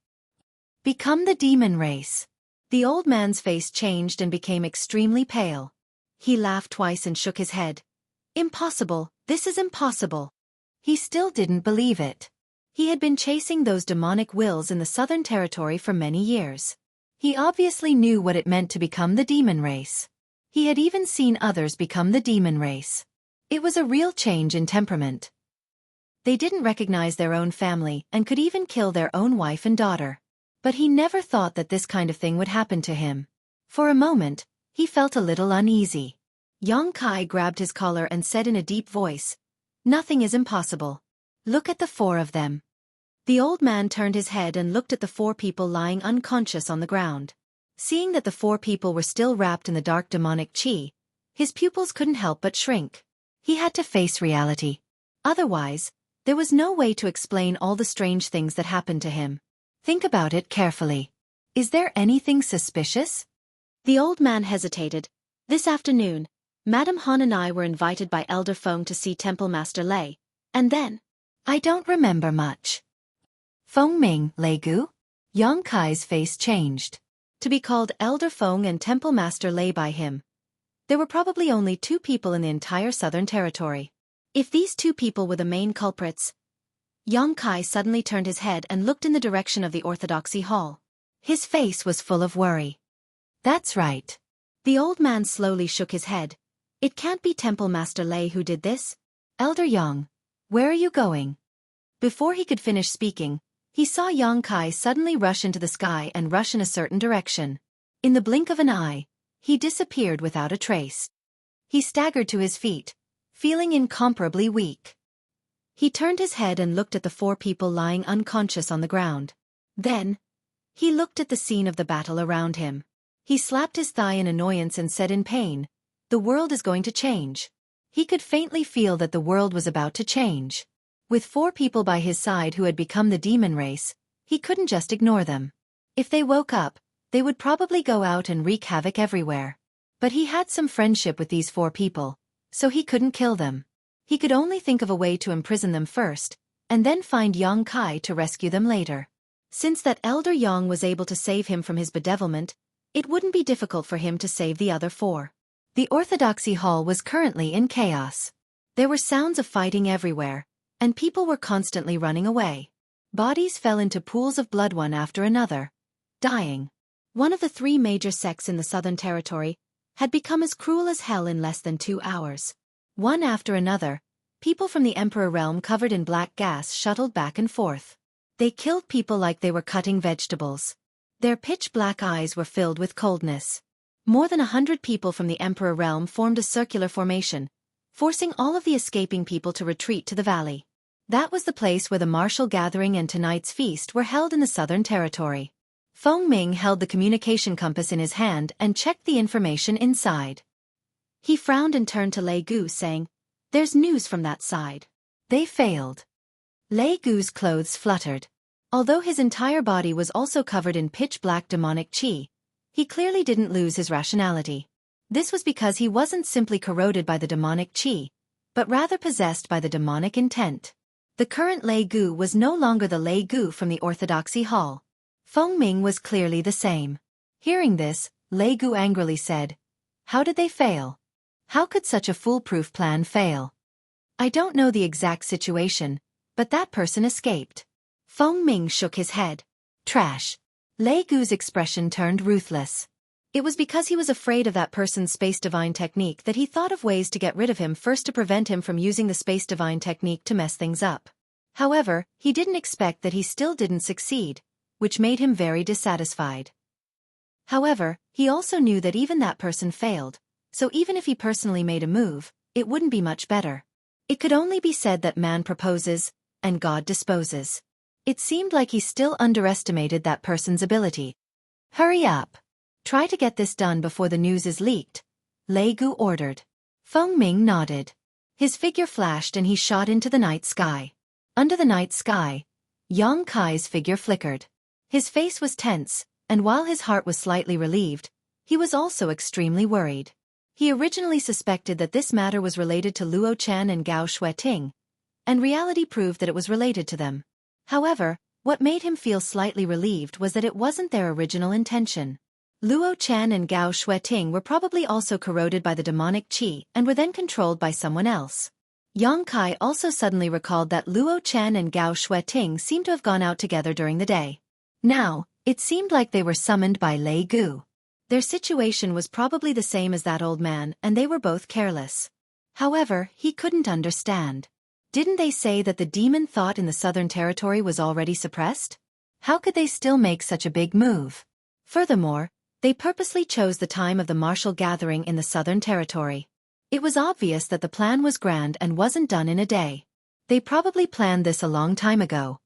Become the demon race. The old man's face changed and became extremely pale. He laughed twice and shook his head. "Impossible, this is impossible." He still didn't believe it. He had been chasing those demonic wills in the Southern Territory for many years. He obviously knew what it meant to become the demon race. He had even seen others become the demon race. It was a real change in temperament. They didn't recognize their own family and could even kill their own wife and daughter. But he never thought that this kind of thing would happen to him. For a moment, he felt a little uneasy. Xueqi grabbed his collar and said in a deep voice, "Nothing is impossible. Look at the 4 of them." The old man turned his head and looked at the 4 people lying unconscious on the ground. Seeing that the four people were still wrapped in the dark demonic chi, his pupils couldn't help but shrink. He had to face reality. Otherwise, there was no way to explain all the strange things that happened to him. Think about it carefully. Is there anything suspicious? The old man hesitated. This afternoon, Madame Han and I were invited by Elder Feng to see Temple Master Lei. And then? I don't remember much. Feng Ming, Lei Gu? Yang Kai's face changed. To be called Elder Feng and Temple Master Lei by him. There were probably only two people in the entire Southern Territory. If these two people were the main culprits. Yang Kai suddenly turned his head and looked in the direction of the Orthodoxy Hall. His face was full of worry. That's right. The old man slowly shook his head. It can't be Temple Master Lei who did this. Elder Yang, where are you going? Before he could finish speaking, he saw Yang Kai suddenly rush into the sky and rush in a certain direction. In the blink of an eye, he disappeared without a trace. He staggered to his feet, feeling incomparably weak. He turned his head and looked at the four people lying unconscious on the ground. Then, he looked at the scene of the battle around him. He slapped his thigh in annoyance and said in pain, "The world is going to change." He could faintly feel that the world was about to change. With four people by his side who had become the demon race, he couldn't just ignore them. If they woke up, they would probably go out and wreak havoc everywhere. But he had some friendship with these four people, so he couldn't kill them. He could only think of a way to imprison them first, and then find Yang Kai to rescue them later. Since that Elder Yang was able to save him from his bedevilment, it wouldn't be difficult for him to save the other four. The Orthodoxy Hall was currently in chaos. There were sounds of fighting everywhere, and people were constantly running away. Bodies fell into pools of blood one after another, dying. One of the three major sects in the Southern Territory had become as cruel as hell in less than 2 hours. One after another, people from the Emperor realm covered in black gas shuttled back and forth. They killed people like they were cutting vegetables. Their pitch-black eyes were filled with coldness. More than 100 people from the Emperor realm formed a circular formation, forcing all of the escaping people to retreat to the valley. That was the place where the martial gathering and tonight's feast were held in the Southern Territory. Feng Ming held the communication compass in his hand and checked the information inside. He frowned and turned to Lei Gu, saying, "There's news from that side. They failed." Lei Gu's clothes fluttered. Although his entire body was also covered in pitch-black demonic chi, he clearly didn't lose his rationality. This was because he wasn't simply corroded by the demonic chi, but rather possessed by the demonic intent. The current Lei Gu was no longer the Lei Gu from the Orthodoxy Hall. Feng Ming was clearly the same. Hearing this, Lei Gu angrily said, "How did they fail? How could such a foolproof plan fail? I don't know the exact situation, but that person escaped." Feng Ming shook his head. Trash. Lei Gu's expression turned ruthless. It was because he was afraid of that person's space divine technique that he thought of ways to get rid of him first to prevent him from using the space divine technique to mess things up. However, he didn't expect that he still didn't succeed, which made him very dissatisfied. However, he also knew that even that person failed, so even if he personally made a move, it wouldn't be much better. It could only be said that man proposes, and God disposes. It seemed like he still underestimated that person's ability. "Hurry up. Try to get this done before the news is leaked," Lei Gu ordered. Feng Ming nodded. His figure flashed and he shot into the night sky. Under the night sky, Yang Kai's figure flickered. His face was tense, and while his heart was slightly relieved, he was also extremely worried. He originally suspected that this matter was related to Luo Chen and Gao Xueqi, and reality proved that it was related to them. However, what made him feel slightly relieved was that it wasn't their original intention. Luo Chen and Gao Xueqi were probably also corroded by the demonic chi and were then controlled by someone else. Yang Kai also suddenly recalled that Luo Chen and Gao Xueqi seemed to have gone out together during the day. Now, it seemed like they were summoned by Lei Gu. Their situation was probably the same as that old man, and they were both careless. However, he couldn't understand. Didn't they say that the demon thought in the Southern Territory was already suppressed? How could they still make such a big move? Furthermore, they purposely chose the time of the martial gathering in the Southern Territory. It was obvious that the plan was grand and wasn't done in a day. They probably planned this a long time ago.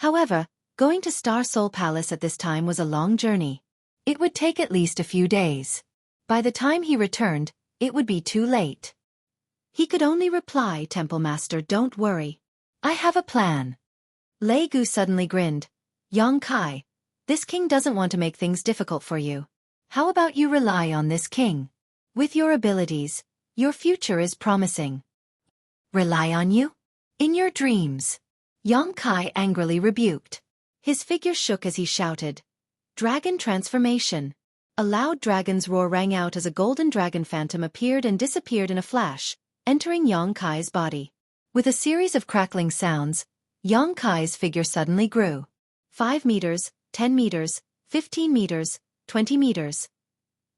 However, going to Star Soul Palace at this time was a long journey. It would take at least a few days. By the time he returned, it would be too late. He could only reply, "Temple Master, don't worry. I have a plan." Lei Gu suddenly grinned. "Yang Kai, this king doesn't want to make things difficult for you. How about you rely on this king? With your abilities, your future is promising." "Rely on you? In your dreams?" Yang Kai angrily rebuked. His figure shook as he shouted, "Dragon transformation!" A loud dragon's roar rang out as a golden dragon phantom appeared and disappeared in a flash, entering Yang Kai's body. With a series of crackling sounds, Yang Kai's figure suddenly grew. 5 meters, 10 meters, 15 meters, 20 meters.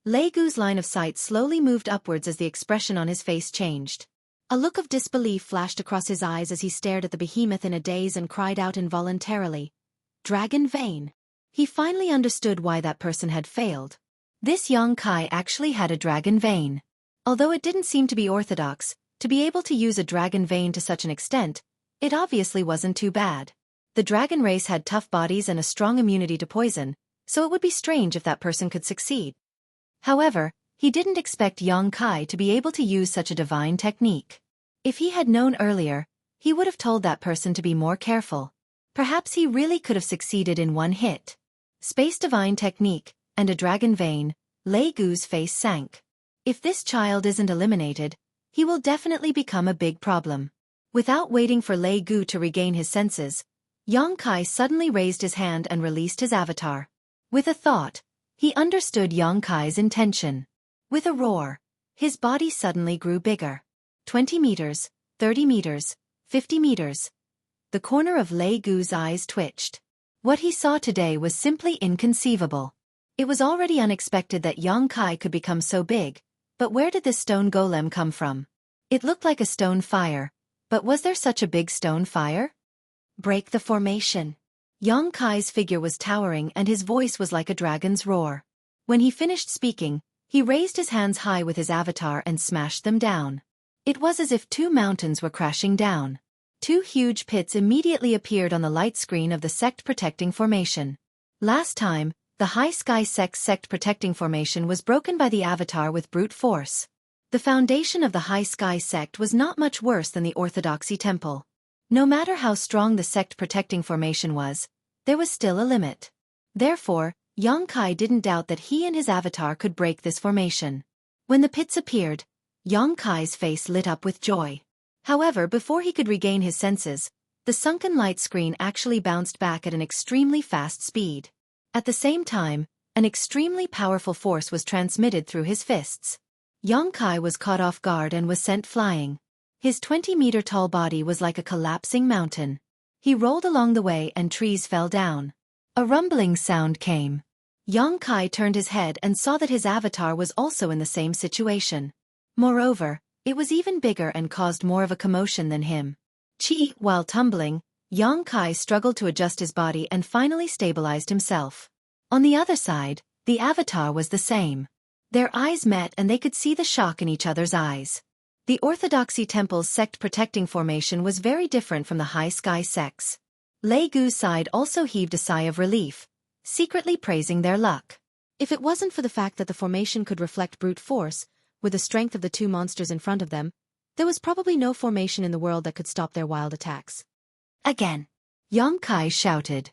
Lei Gu's line of sight slowly moved upwards as the expression on his face changed. A look of disbelief flashed across his eyes as he stared at the behemoth in a daze and cried out involuntarily, "Dragon vein!" He finally understood why that person had failed. This Yang Kai actually had a dragon vein. Although it didn't seem to be orthodox, to be able to use a dragon vein to such an extent, it obviously wasn't too bad. The dragon race had tough bodies and a strong immunity to poison, so it would be strange if that person could succeed. However, he didn't expect Yang Kai to be able to use such a divine technique. If he had known earlier, he would have told that person to be more careful. Perhaps he really could have succeeded in one hit. Space divine technique, and a dragon vein. Lei Gu's face sank. If this child isn't eliminated, he will definitely become a big problem. Without waiting for Lei Gu to regain his senses, Yang Kai suddenly raised his hand and released his avatar. With a thought, he understood Yang Kai's intention. With a roar, his body suddenly grew bigger. 20 meters, 30 meters, 50 meters. The corner of Lei Gu's eyes twitched. What he saw today was simply inconceivable. It was already unexpected that Yang Kai could become so big, but where did this stone golem come from? It looked like a stone fire, but was there such a big stone fire? Break the formation. Yang Kai's figure was towering and his voice was like a dragon's roar. When he finished speaking, he raised his hands high with his avatar and smashed them down. It was as if 2 mountains were crashing down. 2 huge pits immediately appeared on the light screen of the sect protecting formation. Last time, the High Sky sect protecting formation was broken by the avatar with brute force. The foundation of the High Sky sect was not much worse than the Orthodoxy temple. No matter how strong the sect protecting formation was, there was still a limit. Therefore, Yang Kai didn't doubt that he and his avatar could break this formation. When the pits appeared, Yang Kai's face lit up with joy. However, before he could regain his senses, the sunken light screen actually bounced back at an extremely fast speed. At the same time, an extremely powerful force was transmitted through his fists. Yang Kai was caught off guard and was sent flying. His 20-meter-tall body was like a collapsing mountain. He rolled along the way and trees fell down. A rumbling sound came. Yang Kai turned his head and saw that his avatar was also in the same situation. Moreover, it was even bigger and caused more of a commotion than him. While tumbling, Yang Kai struggled to adjust his body and finally stabilized himself. On the other side, the avatar was the same. Their eyes met and they could see the shock in each other's eyes. The Orthodoxy temple's sect protecting formation was very different from the High Sky sects. Lei Gu's side also heaved a sigh of relief, secretly praising their luck. If it wasn't for the fact that the formation could reflect brute force, with the strength of the 2 monsters in front of them, there was probably no formation in the world that could stop their wild attacks. Again! Yang Kai shouted.